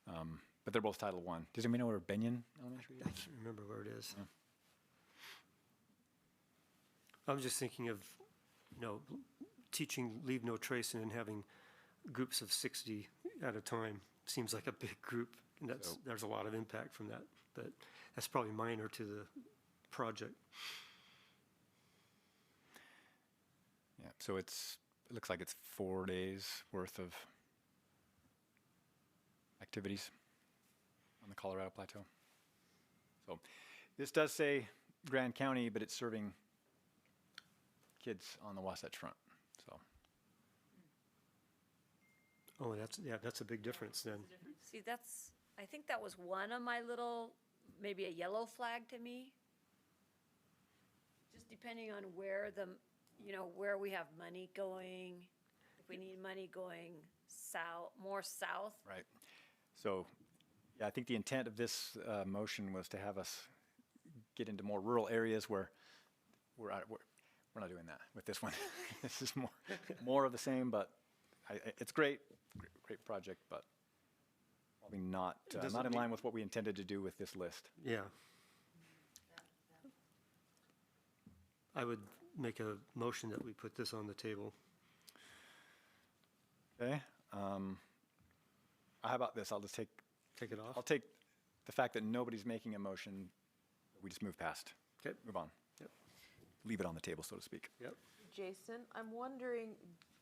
L: But they're both Title I. Does anybody know where Benyon Elementary
G: I
L: is?
G: can't remember where it is.
L: Yeah.
G: I was just thinking of, teaching Leave No Trace and then having groups of 60 at a time. Seems like a big group, and there's a lot of impact from that, but that's probably minor to the project.
L: Yeah, so it looks like it's 4 days worth of activities on the Colorado Plateau. So this does say Grand County, but it's serving kids on the Wasatch Front. So
G: Oh, that's a big difference then.
K: See, I think that was one of my little, maybe a yellow flag to me. Just depending on where where we have money going, if we need money going more south.
L: right. So yeah, I think the intent of this motion was to have us get into more rural areas where we're not doing that with this one. This is more of the same, but it's great project, but probably not in line with what we intended to do with this list.
G: Yeah. I would make a motion that we put this on the table.
L: Okay. How about this? I'll just take
G: it off?
L: I'll take the fact that nobody's making a motion. We just move past.
G: Okay.
L: Move on.
G: Yep.
L: Leave it on the table, so to speak.
G: Yep.
E: Jason, I'm wondering,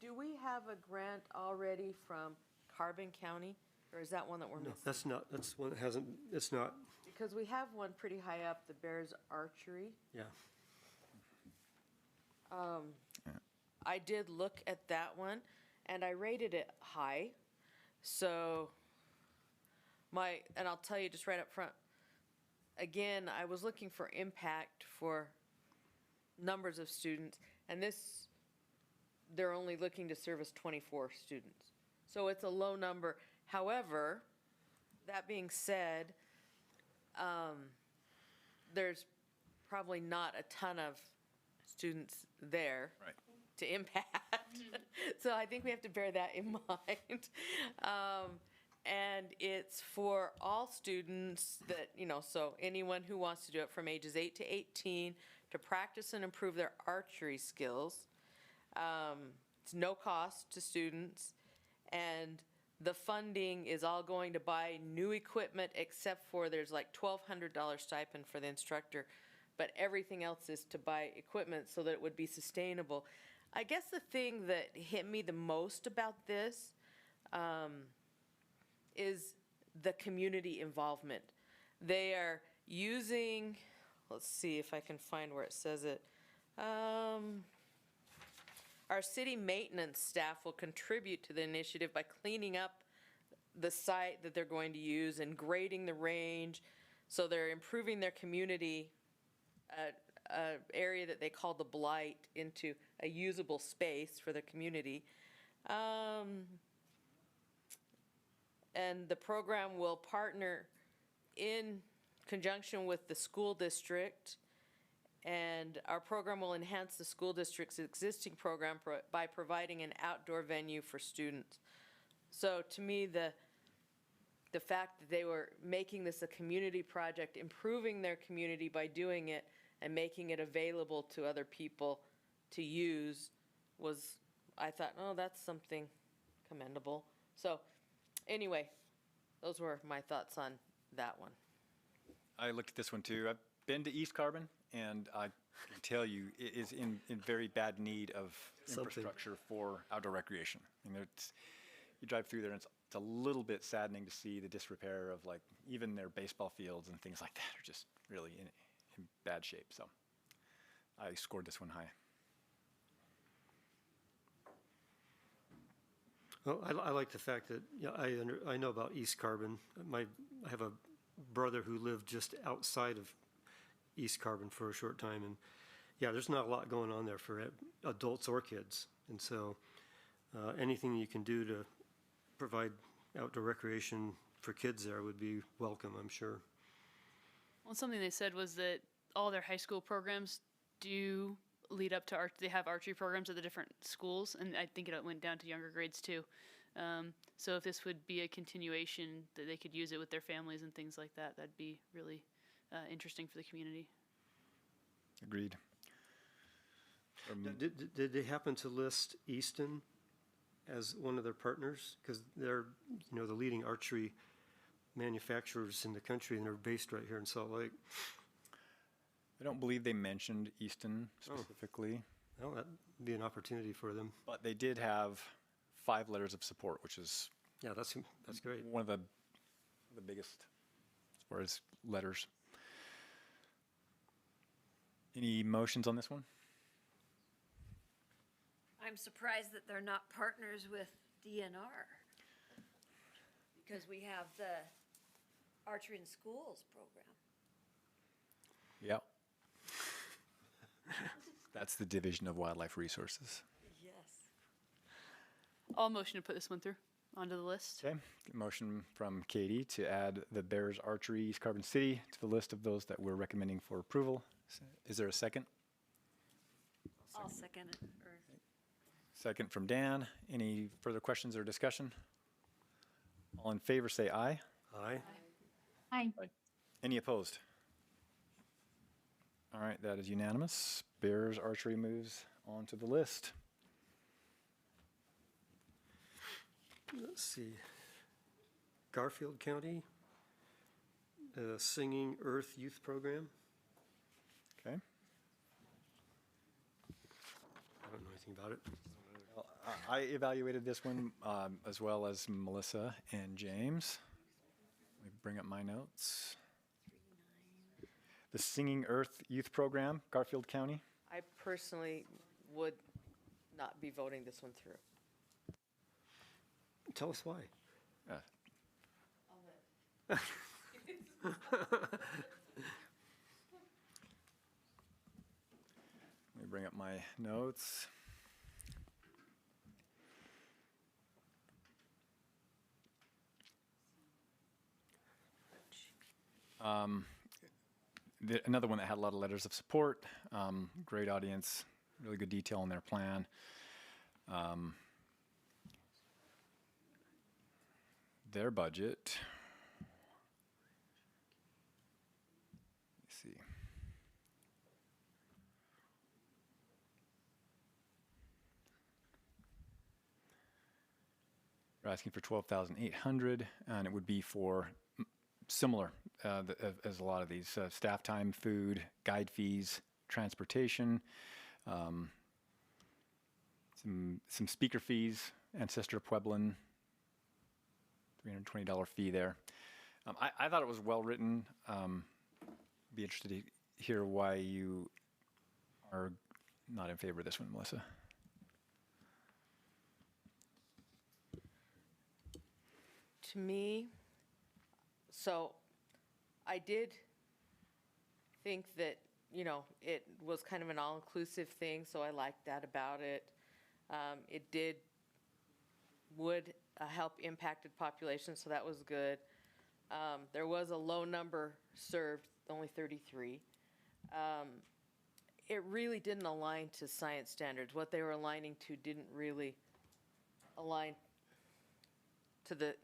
E: do we have a grant already from Carbon County? Or is that one that we're
G: No,
E: missing?
G: that's one that hasn't, it's not,
E: Because we have one pretty high up, the Bears Archery.
G: yeah.
E: I did look at that one, and I rated it high. So and I'll tell you just right up front, again, I was looking for impact for numbers of students, and they're only looking to service 24 students. So it's a low number. However, that being said, there's probably not a ton of students there
L: Right.
E: to impact. So I think we have to bear that in mind. And it's for all students that, so anyone who wants to do it from ages 8 to 18 to practice and improve their archery skills. It's no cost to students, and the funding is all going to buy new equipment, except for there's like $1,200 stipend for the instructor, but everything else is to buy equipment so that it would be sustainable. I guess the thing that hit me the most about this is the community involvement. They are using, let's see if I can find where it says it. Our city maintenance staff will contribute to the initiative by cleaning up the site that they're going to use and grading the range. So they're improving their community area that they call the Blight into a usable space for their community. And the program will partner in conjunction with the school district And our program will enhance the school district's existing program by providing an outdoor venue for students. So to me, the fact that they were making this a community project, improving their community by doing it and making it available to other people to use was, I thought, oh, that's something commendable. So anyway, those were my thoughts on that one.
F: I looked at this one too. I've been to East Carbon, and I can tell you it is in very bad need of infrastructure for outdoor recreation. I mean, you drive through there, and it's a little bit saddening to see the disrepair of like even their baseball fields and things like that are just really in bad shape. So I scored this one high.
G: Well, I like the fact that, yeah, I know about East Carbon. I have a brother who lived just outside of East Carbon for a short time, and yeah, there's not a lot going on there for adults or kids. And so anything you can do to provide outdoor recreation for kids there would be welcome, I'm sure.
J: Well, something they said was that all their high school programs do lead up to they have archery programs at the different schools, and I think it went down to younger grades too. So if this would be a continuation, that they could use it with their families and things like that, that'd be really interesting for the community.
F: Agreed.
G: Did they happen to list Easton as one of their partners? Because they're, the leading archery manufacturers in the country, and they're based right here in Salt Lake.
F: I don't believe they mentioned Easton specifically.
G: Well, that'd be an opportunity for them.
F: But they did have 5 letters of support, which is
G: that's great.
F: One of the biggest as far as letters. Any motions on this one?
K: I'm surprised that they're not partners with DNR, because we have the Archery in Schools program.
F: Yeah. That's the Division of Wildlife Resources.
K: Yes.
J: I'll motion to put this one through onto the list.
F: Okay. Motion from Katie to add the Bears Archery East Carbon City to the list of those that we're recommending for approval. Is there a second?
K: I'll second it.
F: Second from Dan. Any further questions or discussion? All in favor say aye.
G: Aye.
M: Aye.
F: Any opposed? All right, that is unanimous. Bears Archery moves on to the list.
G: Let's see. Garfield County, Singing Earth Youth Program.
F: Okay.
G: I don't know anything about it.
F: Well, I evaluated this one as well as Melissa and James. Let me bring up my notes. The Singing Earth Youth Program, Garfield County.
E: I personally would not be voting this one through.
G: Tell us why.
F: Let me bring up my notes. Another one that had a lot of letters of support, great audience, really good detail on their plan. Their budget, let's see. They're asking for $12,800, and it would be for similar as a lot of these staff time, food, guide fees, transportation, some speaker fees, Ancestor Pueblan, $320 fee there. I thought it was well written. Be interested to hear why you are not in favor of this one, Melissa.
E: To me, so I did think that, it was kind of an all-inclusive thing, so I liked that about it. It would help impacted populations, so that was good. There was a low number served, only 33. it really didn't align to science standards. What they were aligning to didn't really align to the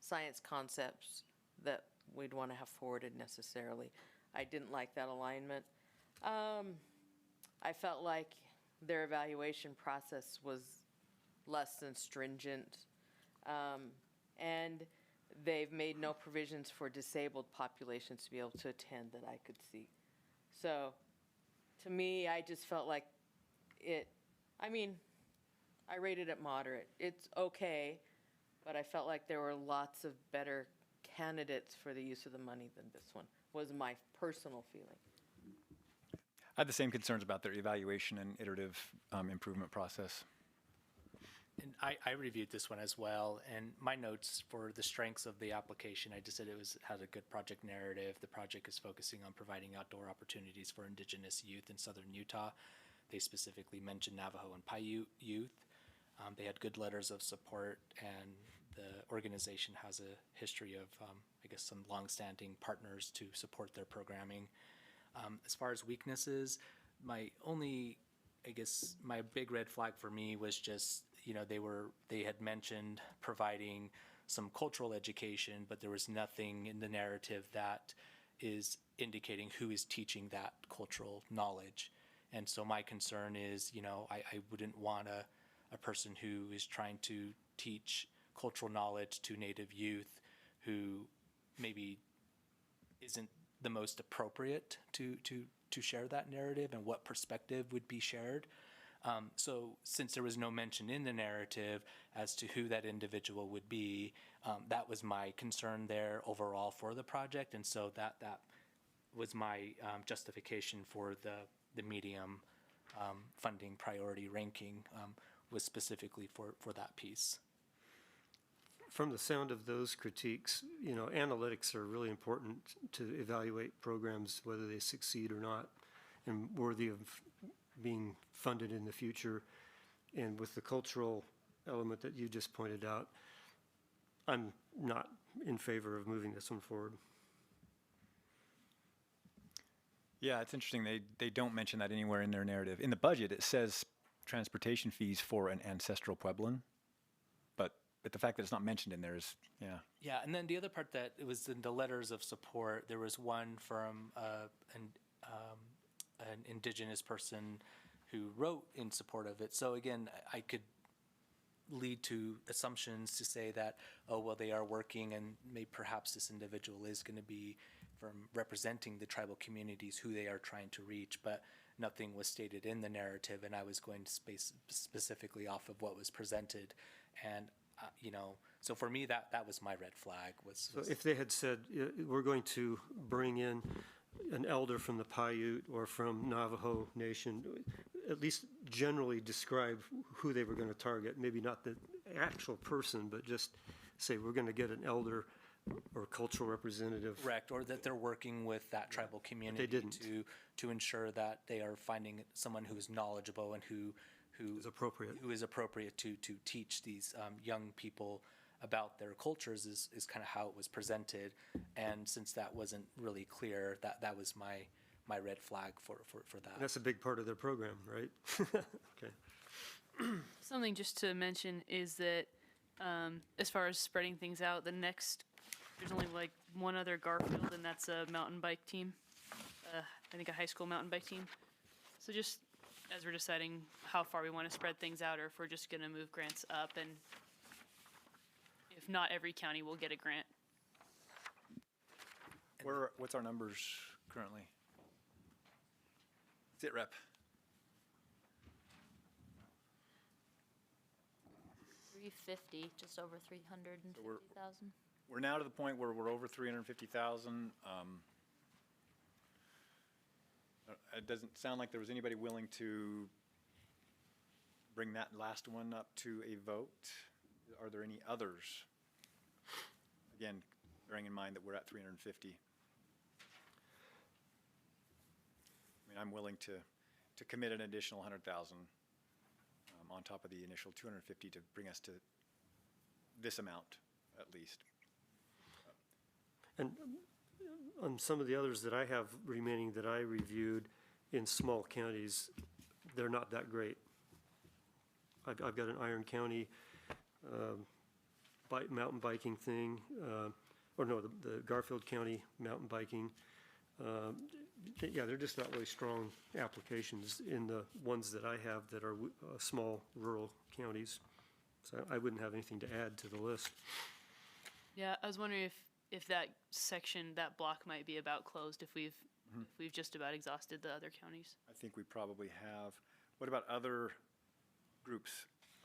E: science concepts that we'd want to have forwarded necessarily. I didn't like that alignment. I felt like their evaluation process was less than stringent. And they've made no provisions for disabled populations to be able to attend that I could see. So to me, I just felt like I rated it moderate. It's okay, but I felt like there were lots of better candidates for the use of the money than this one, was my personal feeling.
F: I had the same concerns about their evaluation and iterative improvement process.
D: And I reviewed this one as well, and my notes for the strengths of the application, I just said it had a good project narrative. The project is focusing on providing outdoor opportunities for Indigenous youth in southern Utah. They specifically mentioned Navajo and Paiute youth. They had good letters of support, and the organization has a history of, some longstanding partners to support their programming. As far as weaknesses, my big red flag for me was just, they had mentioned providing some cultural education, but there was nothing in the narrative that is indicating who is teaching that cultural knowledge. And so my concern is, I wouldn't want a person who is trying to teach cultural knowledge to Native youth who maybe isn't the most appropriate to share that narrative and what perspective would be shared. So since there was no mention in the narrative as to who that individual would be, that was my concern there overall for the project. And so that was my justification for the medium funding priority ranking, was specifically for that piece.
G: From the sound of those critiques, analytics are really important to evaluate programs, whether they succeed or not, and worthy of being funded in the future. And with the cultural element that you just pointed out, I'm not in favor of moving this one forward.
F: Yeah, it's interesting. They don't mention that anywhere in their narrative. In the budget, it says transportation fees for an ancestral Puebloan, but the fact that it's not mentioned in there is, yeah. Yeah,
D: and then the other part that it was in the letters of support, there was one from an Indigenous person who wrote in support of it. So again, I could lead to assumptions to say that, oh, well, they are working and perhaps this individual is going to be from representing the tribal communities who they are trying to reach, but nothing was stated in the narrative, and I was going to space specifically off of what was presented. And so for me, that was my red flag.
G: So if they had said, we're going to bring in an elder from the Paiute or from Navajo Nation, at least generally describe who they were going to target, maybe not the actual person, but just say we're going to get an elder or cultural representative.
D: Correct, or that they're working with that tribal community to ensure that they are finding someone who is knowledgeable and who is appropriate to teach these young people about their cultures is kind of how it was presented. And since that wasn't really clear, that was my red flag for that.
G: And that's a big part of their program, right? Okay.
J: Something just to mention is that as far as spreading things out, there's only like one other Garfield, and that's a mountain bike team. I think a high school mountain bike team. So just as we're deciding how far we want to spread things out, or if we're just going to move grants up, and if not every county will get a grant.
F: What's our numbers currently? Sit rep.
A: $350, just over 350,000.
F: We're now to the point where we're over 350,000. It doesn't sound like there was anybody willing to bring that last one up to a vote. Are there any others? Again, bearing in mind that we're at 350. I'm willing to commit an additional 100,000 on top of the initial 250 to bring us to this amount at least.
G: And on some of the others that I have remaining that I reviewed, in small counties, they're not that great. I've got an Iron County mountain biking thing, or no, the Garfield County mountain biking. Yeah, they're just not really strong applications in the ones that I have that are small rural counties. So I wouldn't have anything to add to the list.
J: Yeah, I was wondering if that section, that block might be about closed, if we've just about exhausted the other counties.
F: I think we probably have. What about other groups?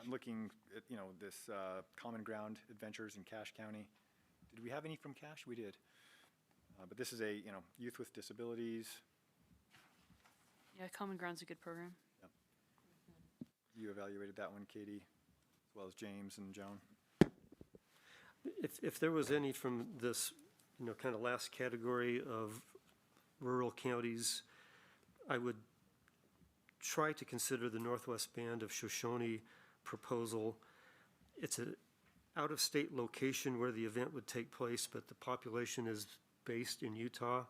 F: I'm looking at, this Common Ground Adventures in Cache County. Did we have any from Cache? We did. But this is a, youth with disabilities.
J: Yeah, Common Ground's a good program.
F: Yep. You evaluated that one, Katie, as well as James and Joan.
G: If there was any from this, kind of last category of rural counties, I would try to consider the Northwest Band of Shoshone proposal. It's an out-of-state location where the event would take place, but the population is based in Utah.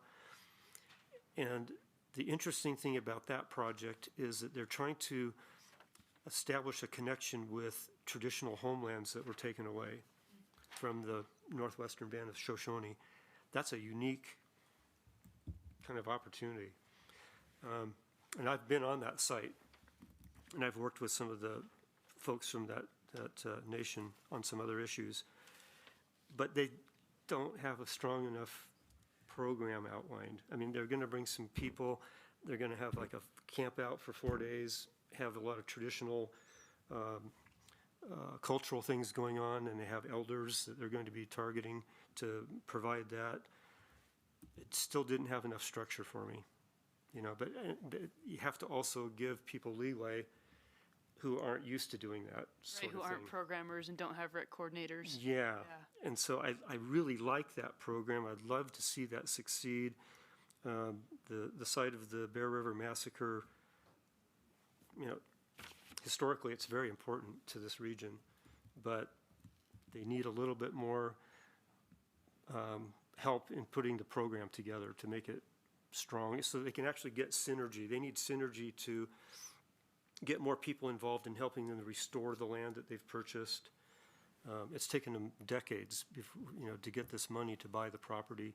G: And the interesting thing about that project is that they're trying to establish a connection with traditional homelands that were taken away from the Northwestern Band of Shoshone. That's a unique kind of opportunity. And I've been on that site, and I've worked with some of the folks from that nation on some other issues. But they don't have a strong enough program outlined. I mean, they're going to bring some people. They're going to have like a camp out for 4 days, have a lot of traditional cultural things going on, and they have elders that they're going to be targeting to provide that. It still didn't have enough structure for me, but you have to also give people leeway who aren't used to doing that sort of thing.
J: Who aren't programmers and don't have rec coordinators.
G: Yeah. And so I really like that program. I'd love to see that succeed. The site of the Bear River Massacre, historically it's very important to this region, but they need a little bit more help in putting the program together to make it strong so they can actually get synergy. They need synergy to get more people involved in helping them restore the land that they've purchased. It's taken them decades before, to get this money to buy the property.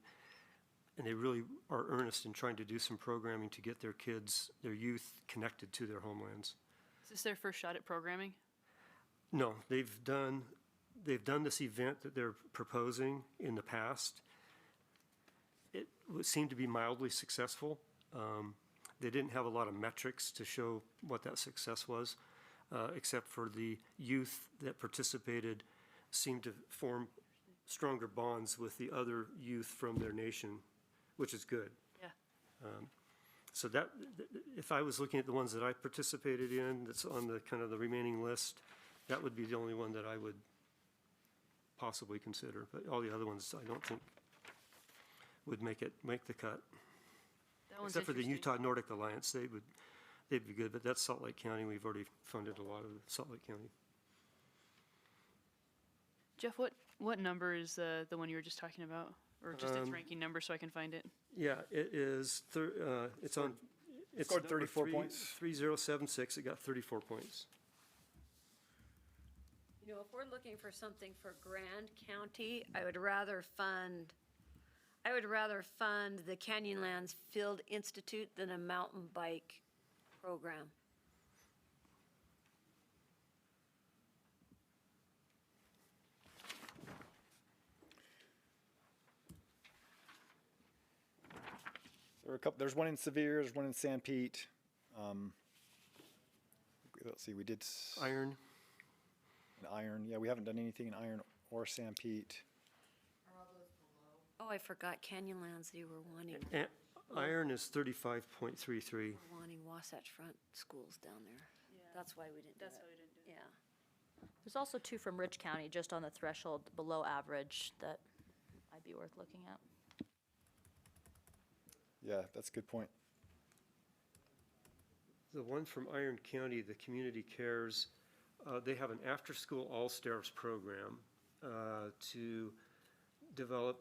G: And they really are earnest in trying to do some programming to get their kids, their youth, connected to their homelands.
J: Is this their first shot at programming?
G: No, they've done this event that they're proposing in the past. It seemed to be mildly successful. They didn't have a lot of metrics to show what that success was, except for the youth that participated seemed to form stronger bonds with the other youth from their nation, which is good.
J: Yeah.
G: So that, if I was looking at the ones that I participated in, that's on the kind of the remaining list, that would be the only one that I would possibly consider. But all the other ones, I don't think would make the cut. Except for the Utah Nordic Alliance, they'd be good, but that's Salt Lake County. We've already funded a lot of Salt Lake County.
J: Jeff, what number is the one you were just talking about? Or just its ranking number so I can find it?
G: Yeah, it is, it's
F: scored 34 points.
G: 3076, it got 34 points.
K: If we're looking for something for Grand County, I would rather fund the Canyonlands Field Institute than a mountain bike program.
F: There's one in Sevier, there's one in San Pete. Let's see, we did
G: Iron.
F: Iron, yeah, we haven't done anything in Iron or San Pete.
K: Oh, I forgot Canyonlands, you were wanting.
G: Iron is 35.33.
K: Wanting Wasatch Front schools down there. Yeah. That's why we didn't do it.
J: Why we didn't do it.
K: Yeah.
A: There's also 2 from Rich County, just on the threshold below average, that might be worth looking at.
F: Yeah, that's a good point.
G: The one from Iron County, the Community Cares, they have an after-school all-stars program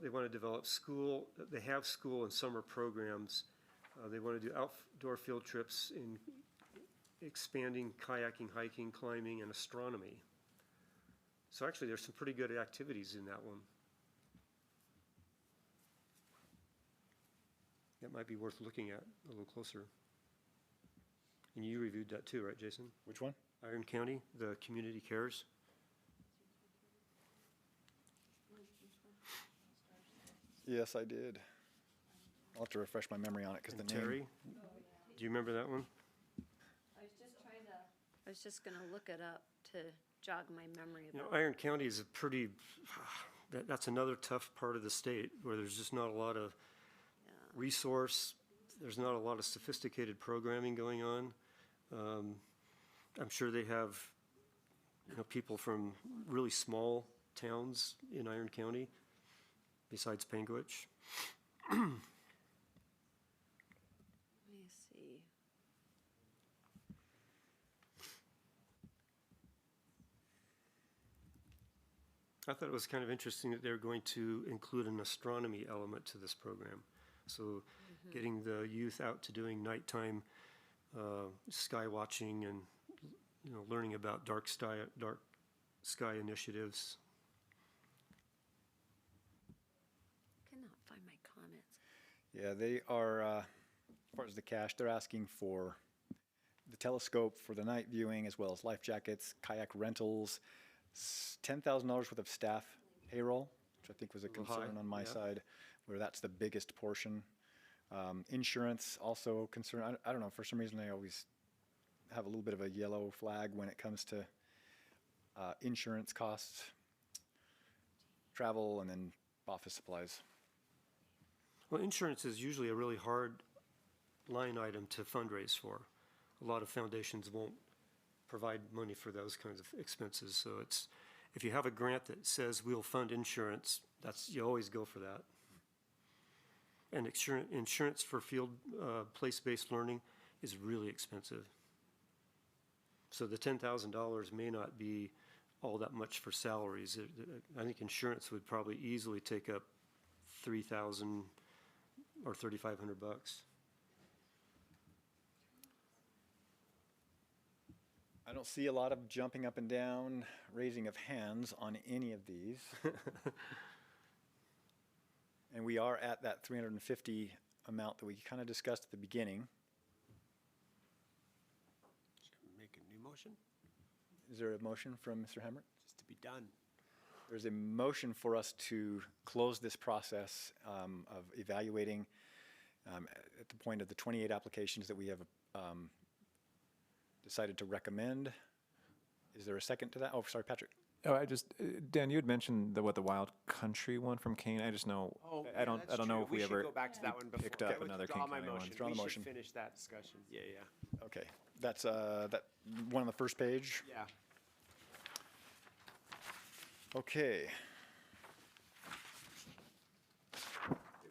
G: they want to develop school, they have school and summer programs They want to do outdoor field trips in expanding kayaking, hiking, climbing, and astronomy. So actually, there's some pretty good activities in that one. That might be worth looking at a little closer. And you reviewed that too, right, Jason?
F: Which one?
G: Iron County, the community cares.
F: Yes, I did. I'll have to refresh my memory on it because the name.
G: Terry, do you remember that one?
K: I was just gonna look it up to jog my memory
G: You know,
K: about it.
G: Iron County is a pretty, that's another tough part of the state where there's just not a lot of resource. There's not a lot of sophisticated programming going on. I'm sure they have, people from really small towns in Iron County besides Panguitch.
K: Let me see.
G: I thought it was kind of interesting that they're going to include an astronomy element to this program. So getting the youth out to doing nighttime sky watching and, learning about dark sky initiatives.
K: Cannot find my comments.
F: Yeah, they are, as far as the cash, they're asking for the telescope for the night viewing as well as life jackets, kayak rentals, $10,000 worth of staff payroll, which I think was a concern on my side, where that's the biggest portion. Insurance also concern. I don't know, for some reason I always have a little bit of a yellow flag when it comes to insurance costs, travel, and then office supplies.
G: Well, insurance is usually a really hard line item to fundraise for. A lot of foundations won't provide money for those kinds of expenses. So it's, if you have a grant that says we'll fund insurance, you always go for that. And insurance for field place-based learning is really expensive. So the $10,000 may not be all that much for salaries. I think insurance would probably easily take up $3,000 or $3,500.
F: I don't see a lot of jumping up and down, raising of hands on any of these. And we are at that 350 amount that we kind of discussed at the beginning.
I: Make a new motion?
F: Is there a motion from Mr. Hemmert?
I: Just to be done.
F: There's a motion for us to close this process of evaluating at the point of the 28 applications that we have decided to recommend. Is there a second to that? Oh, sorry, Patrick.
L: Oh, Dan, you had mentioned the Wild Country one from Kane. I just know, I don't know if we ever
I: go back to that one before.
L: picked up another Kane County one.
F: Withdraw the motion.
I: We should finish that discussion. Yeah.
F: Okay, that's that one on the first page.
I: Yeah.
F: Okay.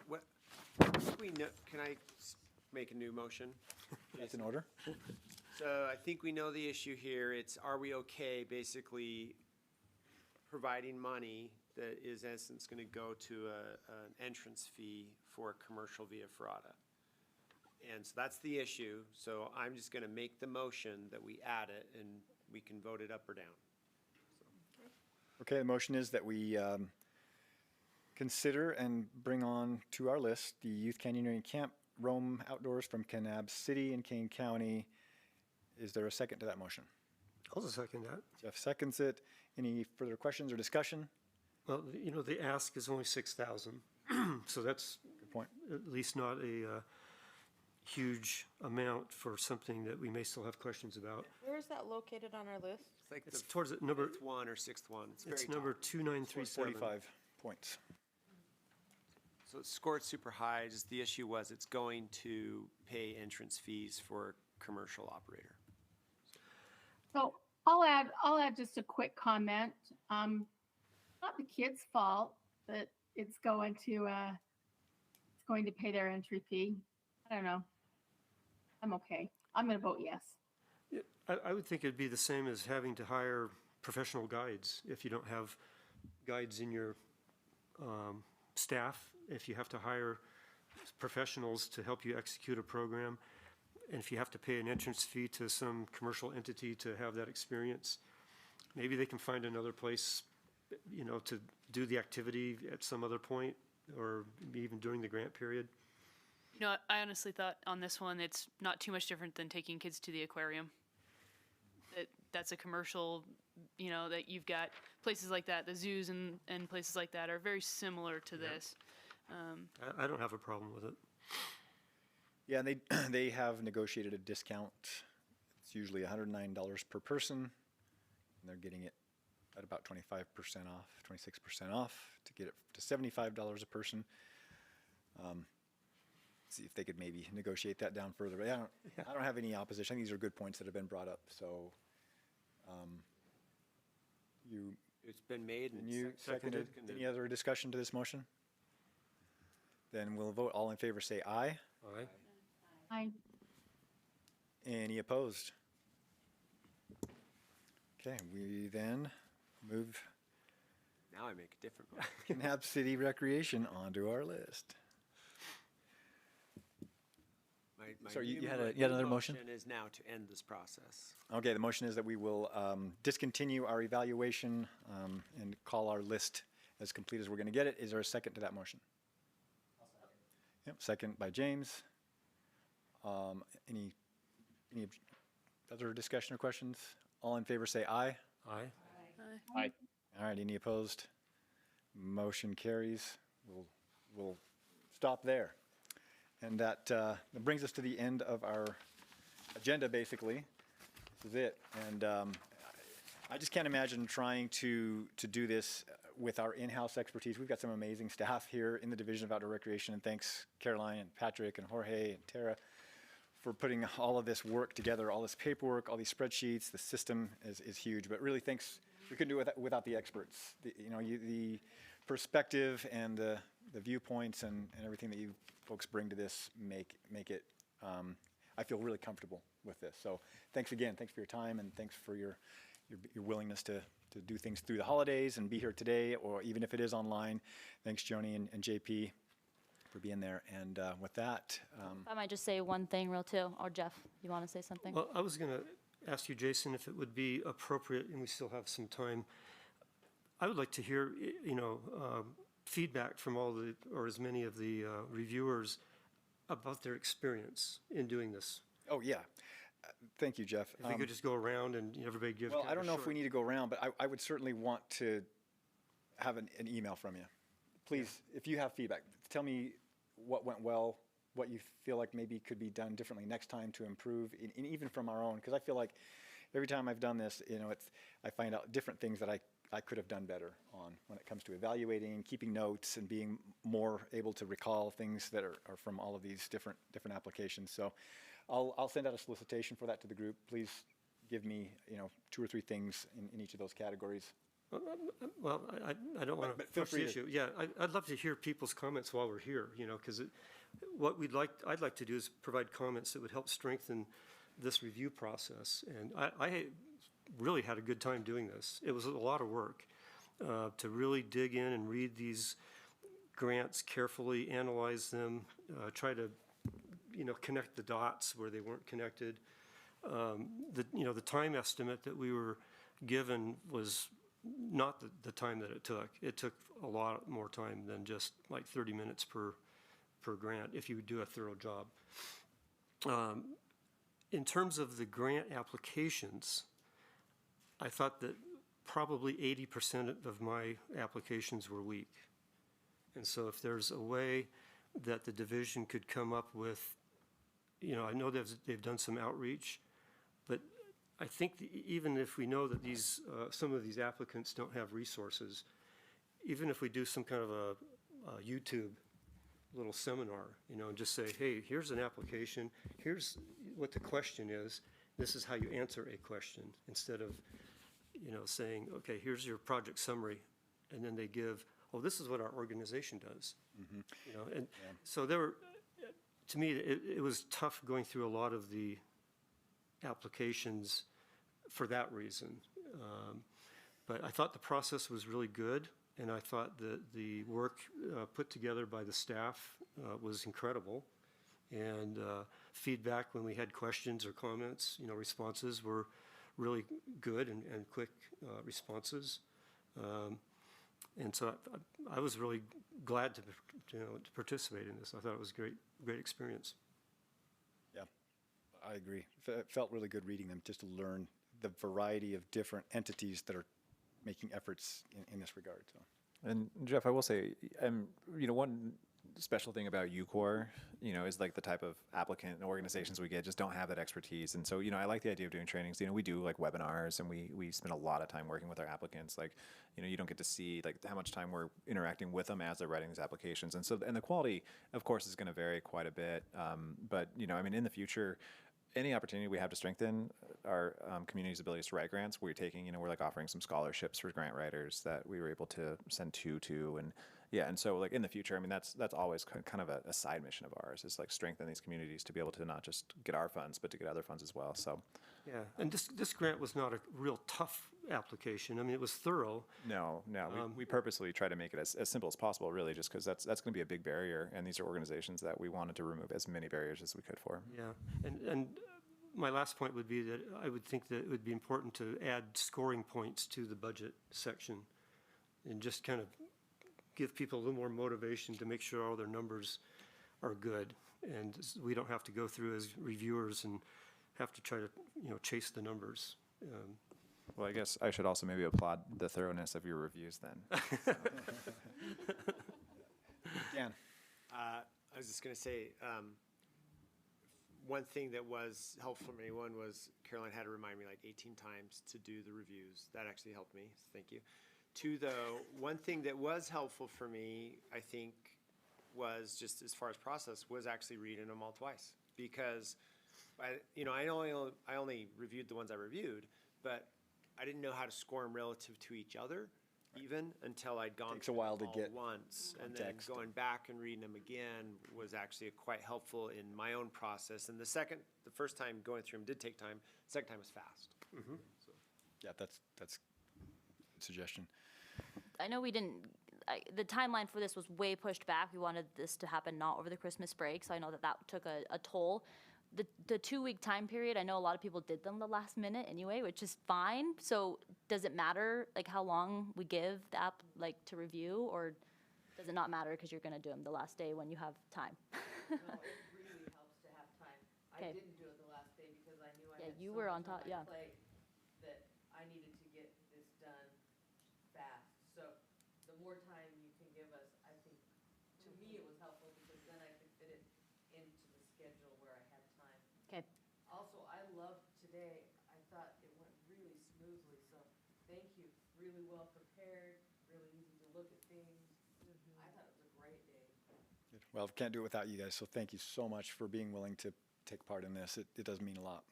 I: What, can I make a new motion?
F: That's in order.
I: So I think we know the issue here. It's, are we okay basically providing money that is in essence going to go to an entrance fee for a commercial via Ferrata? And so that's the issue. So I'm just going to make the motion that we add it and we can vote it up or down.
F: Okay, the motion is that we consider and bring on to our list the Youth Canyoneering Camp Roam Outdoors from Kanab City in Kane County. Is there a second to that motion?
G: I'll second that.
F: Jeff seconds it. Any further questions or discussion?
G: Well, the ask is only 6,000, so that's
F: good point.
G: At least not a huge amount for something that we may still have questions about.
E: Where is that located on our list?
I: It's like
G: It's towards the number,
I: fifth one or sixth one.
G: it's number 2937.
F: 45 points.
I: So it's scored super high. Just the issue was it's going to pay entrance fees for a commercial operator.
M: So I'll add just a quick comment. Not the kids' fault that it's going to pay their entry fee. I don't know. I'm okay. I'm going to vote yes.
G: Yeah, I would think it'd be the same as having to hire professional guides. If you don't have guides in your staff, if you have to hire professionals to help you execute a program. And if you have to pay an entrance fee to some commercial entity to have that experience, maybe they can find another place, you know, to do the activity at some other point, or even during the grant period.
J: You know, I honestly thought on this one, it's not too much different than taking kids to the aquarium. That's a commercial, you know, that you've got places like that, the zoos and places like that are very similar to this.
G: I don't have a problem with it.
L: Yeah, and they have negotiated a discount. It's usually $109 per person, and they're getting it at about 25% off, 26% off to get it to $75 a person. See if they could maybe negotiate that down further. But I don't have any opposition. I think these are good points that have been brought up. So,
I: It's been made and
L: you seconded. Any other discussion to this motion? Then we'll vote. All in favor say aye.
G: Aye.
M: Aye.
L: Any opposed? Okay, we then move
I: Now I make a different vote.
L: Kanab City Recreation onto our list.
I: My
L: Sorry, you
I: new
L: had
I: mo-
L: another
I: new
L: motion?
I: Is now to end this process.
L: Okay, the motion is that we will discontinue our evaluation and call our list as complete as we're going to get it. Is there a second to that motion? Yep, second by James. Any other discussion or questions? All in favor say aye.
G: Aye.
O: Aye.
L: All right, any opposed? Motion carries. We'll stop there. And that brings us to the end of our agenda, basically. This is it. And I just can't imagine trying to do this with our in-house expertise. We've got some amazing staff here in the Division of Outdoor Recreation, and thanks Caroline and Patrick and Jorge and Tara for putting all of this work together, all this paperwork, all these spreadsheets. The system is huge, but really thanks. We couldn't do it without the experts. The perspective and the viewpoints and everything that you folks bring to this make it, I feel really comfortable with this. So thanks again. Thanks for your time, and thanks for your willingness to do things through the holidays and be here today, or even if it is online. Thanks, Joni and JP, for being there. And with that,
A: I might just say one thing real too, or Jeff, you want to say something?
G: Well, I was going to ask you, Jason, if it would be appropriate, and we still have some time, I would like to hear, feedback from or as many of the reviewers about their experience in doing this.
L: oh yeah, thank you, Jeff.
G: If we could just go around and everybody give.
L: Well,
G: kind
L: I
G: of
L: don't
G: a
L: know if
G: short-
L: we need to go around, but I would certainly want to have an email from you. Please, if you have feedback, tell me what went well, what you feel like maybe could be done differently next time to improve, and even from our own, because I feel like every time I've done this, I find out different things that I could have done better on when it comes to evaluating, keeping notes, and being more able to recall things that are from all of these different applications. So I'll send out a solicitation for that to the group. Please give me 2 or 3 things in each of those categories.
G: Well, I don't want to
L: but feel
G: push the
L: free to-
G: issue. Yeah, I'd love to hear people's comments while we're here, because what I'd like to do is provide comments that would help strengthen this review process. And I really had a good time doing this. It was a lot of work to really dig in and read these grants carefully, analyze them, try to, connect the dots where they weren't connected. The time estimate that we were given was not the time that it took. It took a lot more time than just like 30 minutes per grant if you do a thorough job. In terms of the grant applications, I thought that probably 80% of my applications were weak. And so if there's a way that the division could come up with, I know they've done some outreach, but I think even if we know that some of these applicants don't have resources, even if we do some kind of a YouTube little seminar, and just say, hey, here's an application, here's what the question is, this is how you answer a question, instead of, saying, okay, here's your project summary, and then they give, oh, this is what our organization does. And so to me, it was tough going through a lot of the applications for that reason. But I thought the process was really good. And I thought that the work put together by the staff was incredible. And feedback when we had questions or comments, responses were really good and quick responses. And so I was really glad to participate in this. I thought it was a great experience.
F: Yeah, I agree. It felt really good reading them, just to learn the variety of different entities that are making efforts in this regard. So.
L: And Jeff, I will say, one special thing about UCORE, is like the type of applicant and organizations we get just don't have that expertise. And so, I like the idea of doing trainings. We do like webinars, and we spend a lot of time working with our applicants. Like, you don't get to see like how much time we're interacting with them as they're writing these applications. And so, and the quality, of course, is going to vary quite a bit. But, in the future, any opportunity we have to strengthen our community's abilities to write grants, we're taking, we're like offering some scholarships for grant writers that we were able to send to, and yeah, and so like in the future, that's always kind of a side mission of ours, is like strengthen these communities to be able to not just get our funds, but to get other funds as well. So
G: yeah, and this grant was not a real tough application. It was thorough.
L: No, we purposely try to make it as simple as possible, really, just because that's going to be a big barrier, and these are organizations that we wanted to remove as many barriers as we could for.
G: Yeah, and my last point would be that I would think that it would be important to add scoring points to the budget section and just kind of give people a little more motivation to make sure all their numbers are good. And we don't have to go through as reviewers and have to try to, chase the numbers.
L: Well, I guess I should also maybe applaud the thoroughness of your reviews then.
F: Dan.
I: I was just going to say, one thing that was helpful for me, one was Caroline had to remind me like 18 times to do the reviews. That actually helped me, so thank you. Two, though, one thing that was helpful for me, I think, was just as far as process, was actually reading them all twice. Because, I only reviewed the ones I reviewed, but I didn't know how to score them relative to each other, even until I'd gone
F: Takes a while to
I: all
F: get
I: once. And then
F: context.
I: going back and reading them again was actually quite helpful in my own process. And the first time going through them did take time. The second time was fast.
G: Mm-hmm.
I: So.
F: Yeah, that's a good suggestion.
A: I know we didn't, the timeline for this was way pushed back. We wanted this to happen not over the Christmas break, so I know that took a toll. The 2-week time period, I know a lot of people did them the last minute anyway, which is fine. So does it matter like how long we give the app like to review, or does it not matter because you're going to do them the last day when you have time?
E: No, it really helps to have time. I didn't do it the last day because I knew I had
A: you
E: so
A: were
E: much
A: on top,
E: my plate that I needed to get this done fast. So the more time you can give us, I think, to me, it was helpful because then I could fit it into the schedule where I had time.
A: Okay.
E: Also, I loved today. I thought it went really smoothly, so thank you. Really well prepared, really easy to look at things. I thought it was a great day.
F: Well, can't do it without you guys, so thank you so much for being willing to take part in this. It does mean a lot.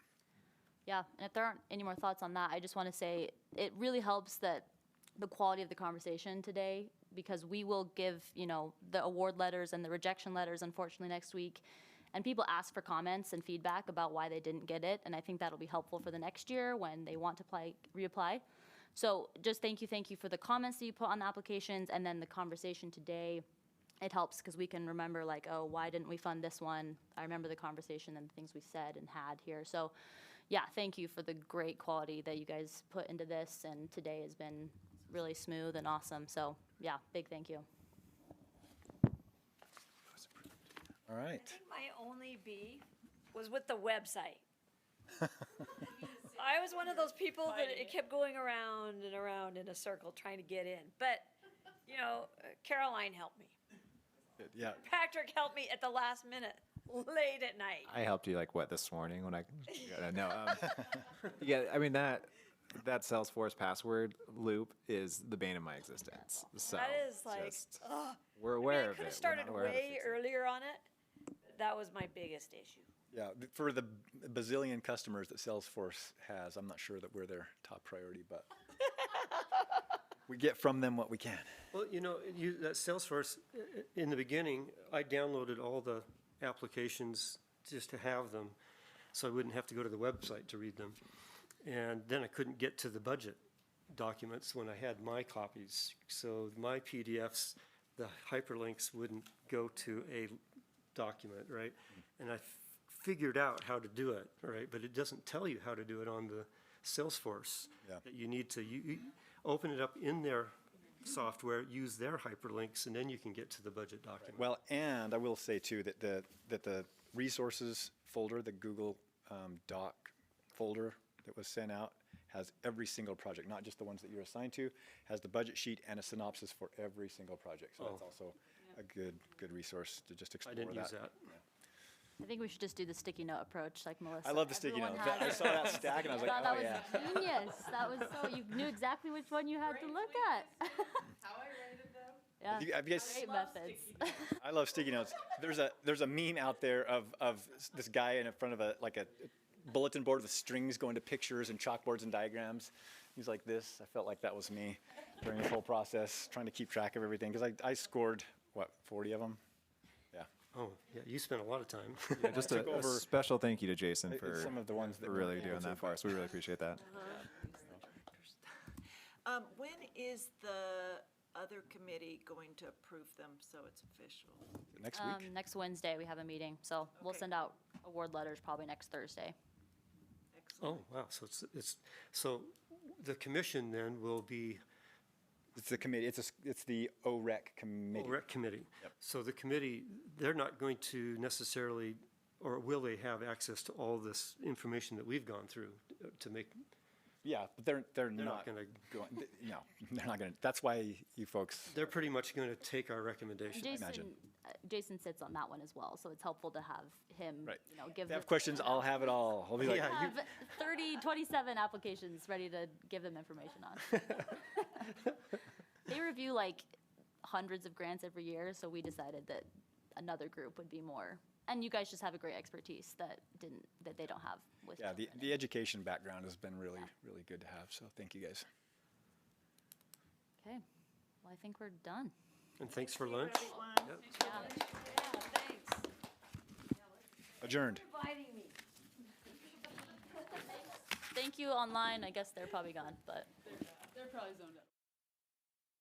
A: Yeah, and if there aren't any more thoughts on that, I just want to say it really helps that the quality of the conversation today, because we will give, the award letters and the rejection letters, unfortunately, next week. And people ask for comments and feedback about why they didn't get it, and I think that'll be helpful for the next year when they want to reapply. So just thank you for the comments that you put on the applications, and then the conversation today. It helps because we can remember like, oh, why didn't we fund this one? I remember the conversation and the things we said and had here. So yeah, thank you for the great quality that you guys put into this, and today has been really smooth and awesome. So yeah, big thank you.
F: All right.
K: I think my only beef was with the website. I was one of those people that it kept going around and around in a circle trying to get in. But, Caroline helped me.
F: Yeah.
K: Patrick helped me at the last minute, late at night.
L: I helped you like this morning when I no. Yeah, that Salesforce password loop is the bane of my existence. So
K: That is like,
L: we're aware of it.
K: I could have started way earlier on it. That was my biggest issue.
F: Yeah, for the bazillion customers that Salesforce has, I'm not sure that we're their top priority, but we get from them what we can.
G: Well, that Salesforce, in the beginning, I downloaded all the applications just to have them, so I wouldn't have to go to the website to read them. And then I couldn't get to the budget documents when I had my copies. So my PDFs, the hyperlinks wouldn't go to a document, right? And I figured out how to do it, right? But it doesn't tell you how to do it on the Salesforce.
F: Yeah.
G: That you need to you open it up in their software, use their hyperlinks, and then you can get to the budget document.
F: Well, and I will say too that the resources folder, the Google Doc folder that was sent out, has every single project, not just the ones that you're assigned to, has the budget sheet and a synopsis for every single project. So that's also a good resource to just explore.
G: I didn't use that.
A: I think we should just do the sticky note approach like Melissa.
F: I love the sticky
A: Everyone
F: note. I
A: has
F: saw that stack and I was like,
A: thought
F: oh
A: that
F: yeah.
A: was genius. That was so, you knew exactly which one you had to look at.
E: How I rated them?
A: Yeah,
F: Have you guys-
A: great methods.
F: I love sticky notes. There's a meme out there of this guy in front of a bulletin board with strings going to pictures and chalkboards and diagrams. He's like this. I felt like that was me during the whole process, trying to keep track of everything because I scored 40 of them. Yeah.
G: Oh, yeah, you spent a lot of time.
L: Yeah, just a
F: took over-
L: special thank you to Jason for
F: some of the ones that
L: for
F: were
L: really
F: able
L: doing
F: to,
L: that for us. We really appreciate that.
H: When is the other committee going to approve them so it's official?
F: Next week.
A: Next Wednesday, we have a meeting, so we'll
H: Okay.
A: send out award letters probably next Thursday.
H: Excellent.
G: Oh, wow, so so the commission then will be
F: It's the committee. It's the OREC committee.
G: rec committee.
F: Yep.
G: So the committee, they're not going to necessarily, or will they have access to all this information that we've gone through to make?
F: Yeah, but they're
G: not
F: not
G: gonna-
F: going. No, they're not going to. That's why you folks.
G: They're pretty much going to take our recommendation.
F: imagine.
A: Jason sits on that one as well, so it's helpful to have him,
F: Right.
A: give
F: If they have
A: the-
F: questions, I'll have it all. I'll be like,
G: Yeah,
A: have 27 applications ready to give them information on. They review like hundreds of grants every year, so we decided that another group would be more. And you guys just have a great expertise that they don't have with.
F: yeah,
A: children.
F: the education background has been really good to have. So thank you guys.
A: Okay, well, I think we're done.
G: And thanks for lunch.
A: Yeah.
F: Adjourned.
A: Thank you online. I guess they're probably gone, but.
J: They're probably zoned out.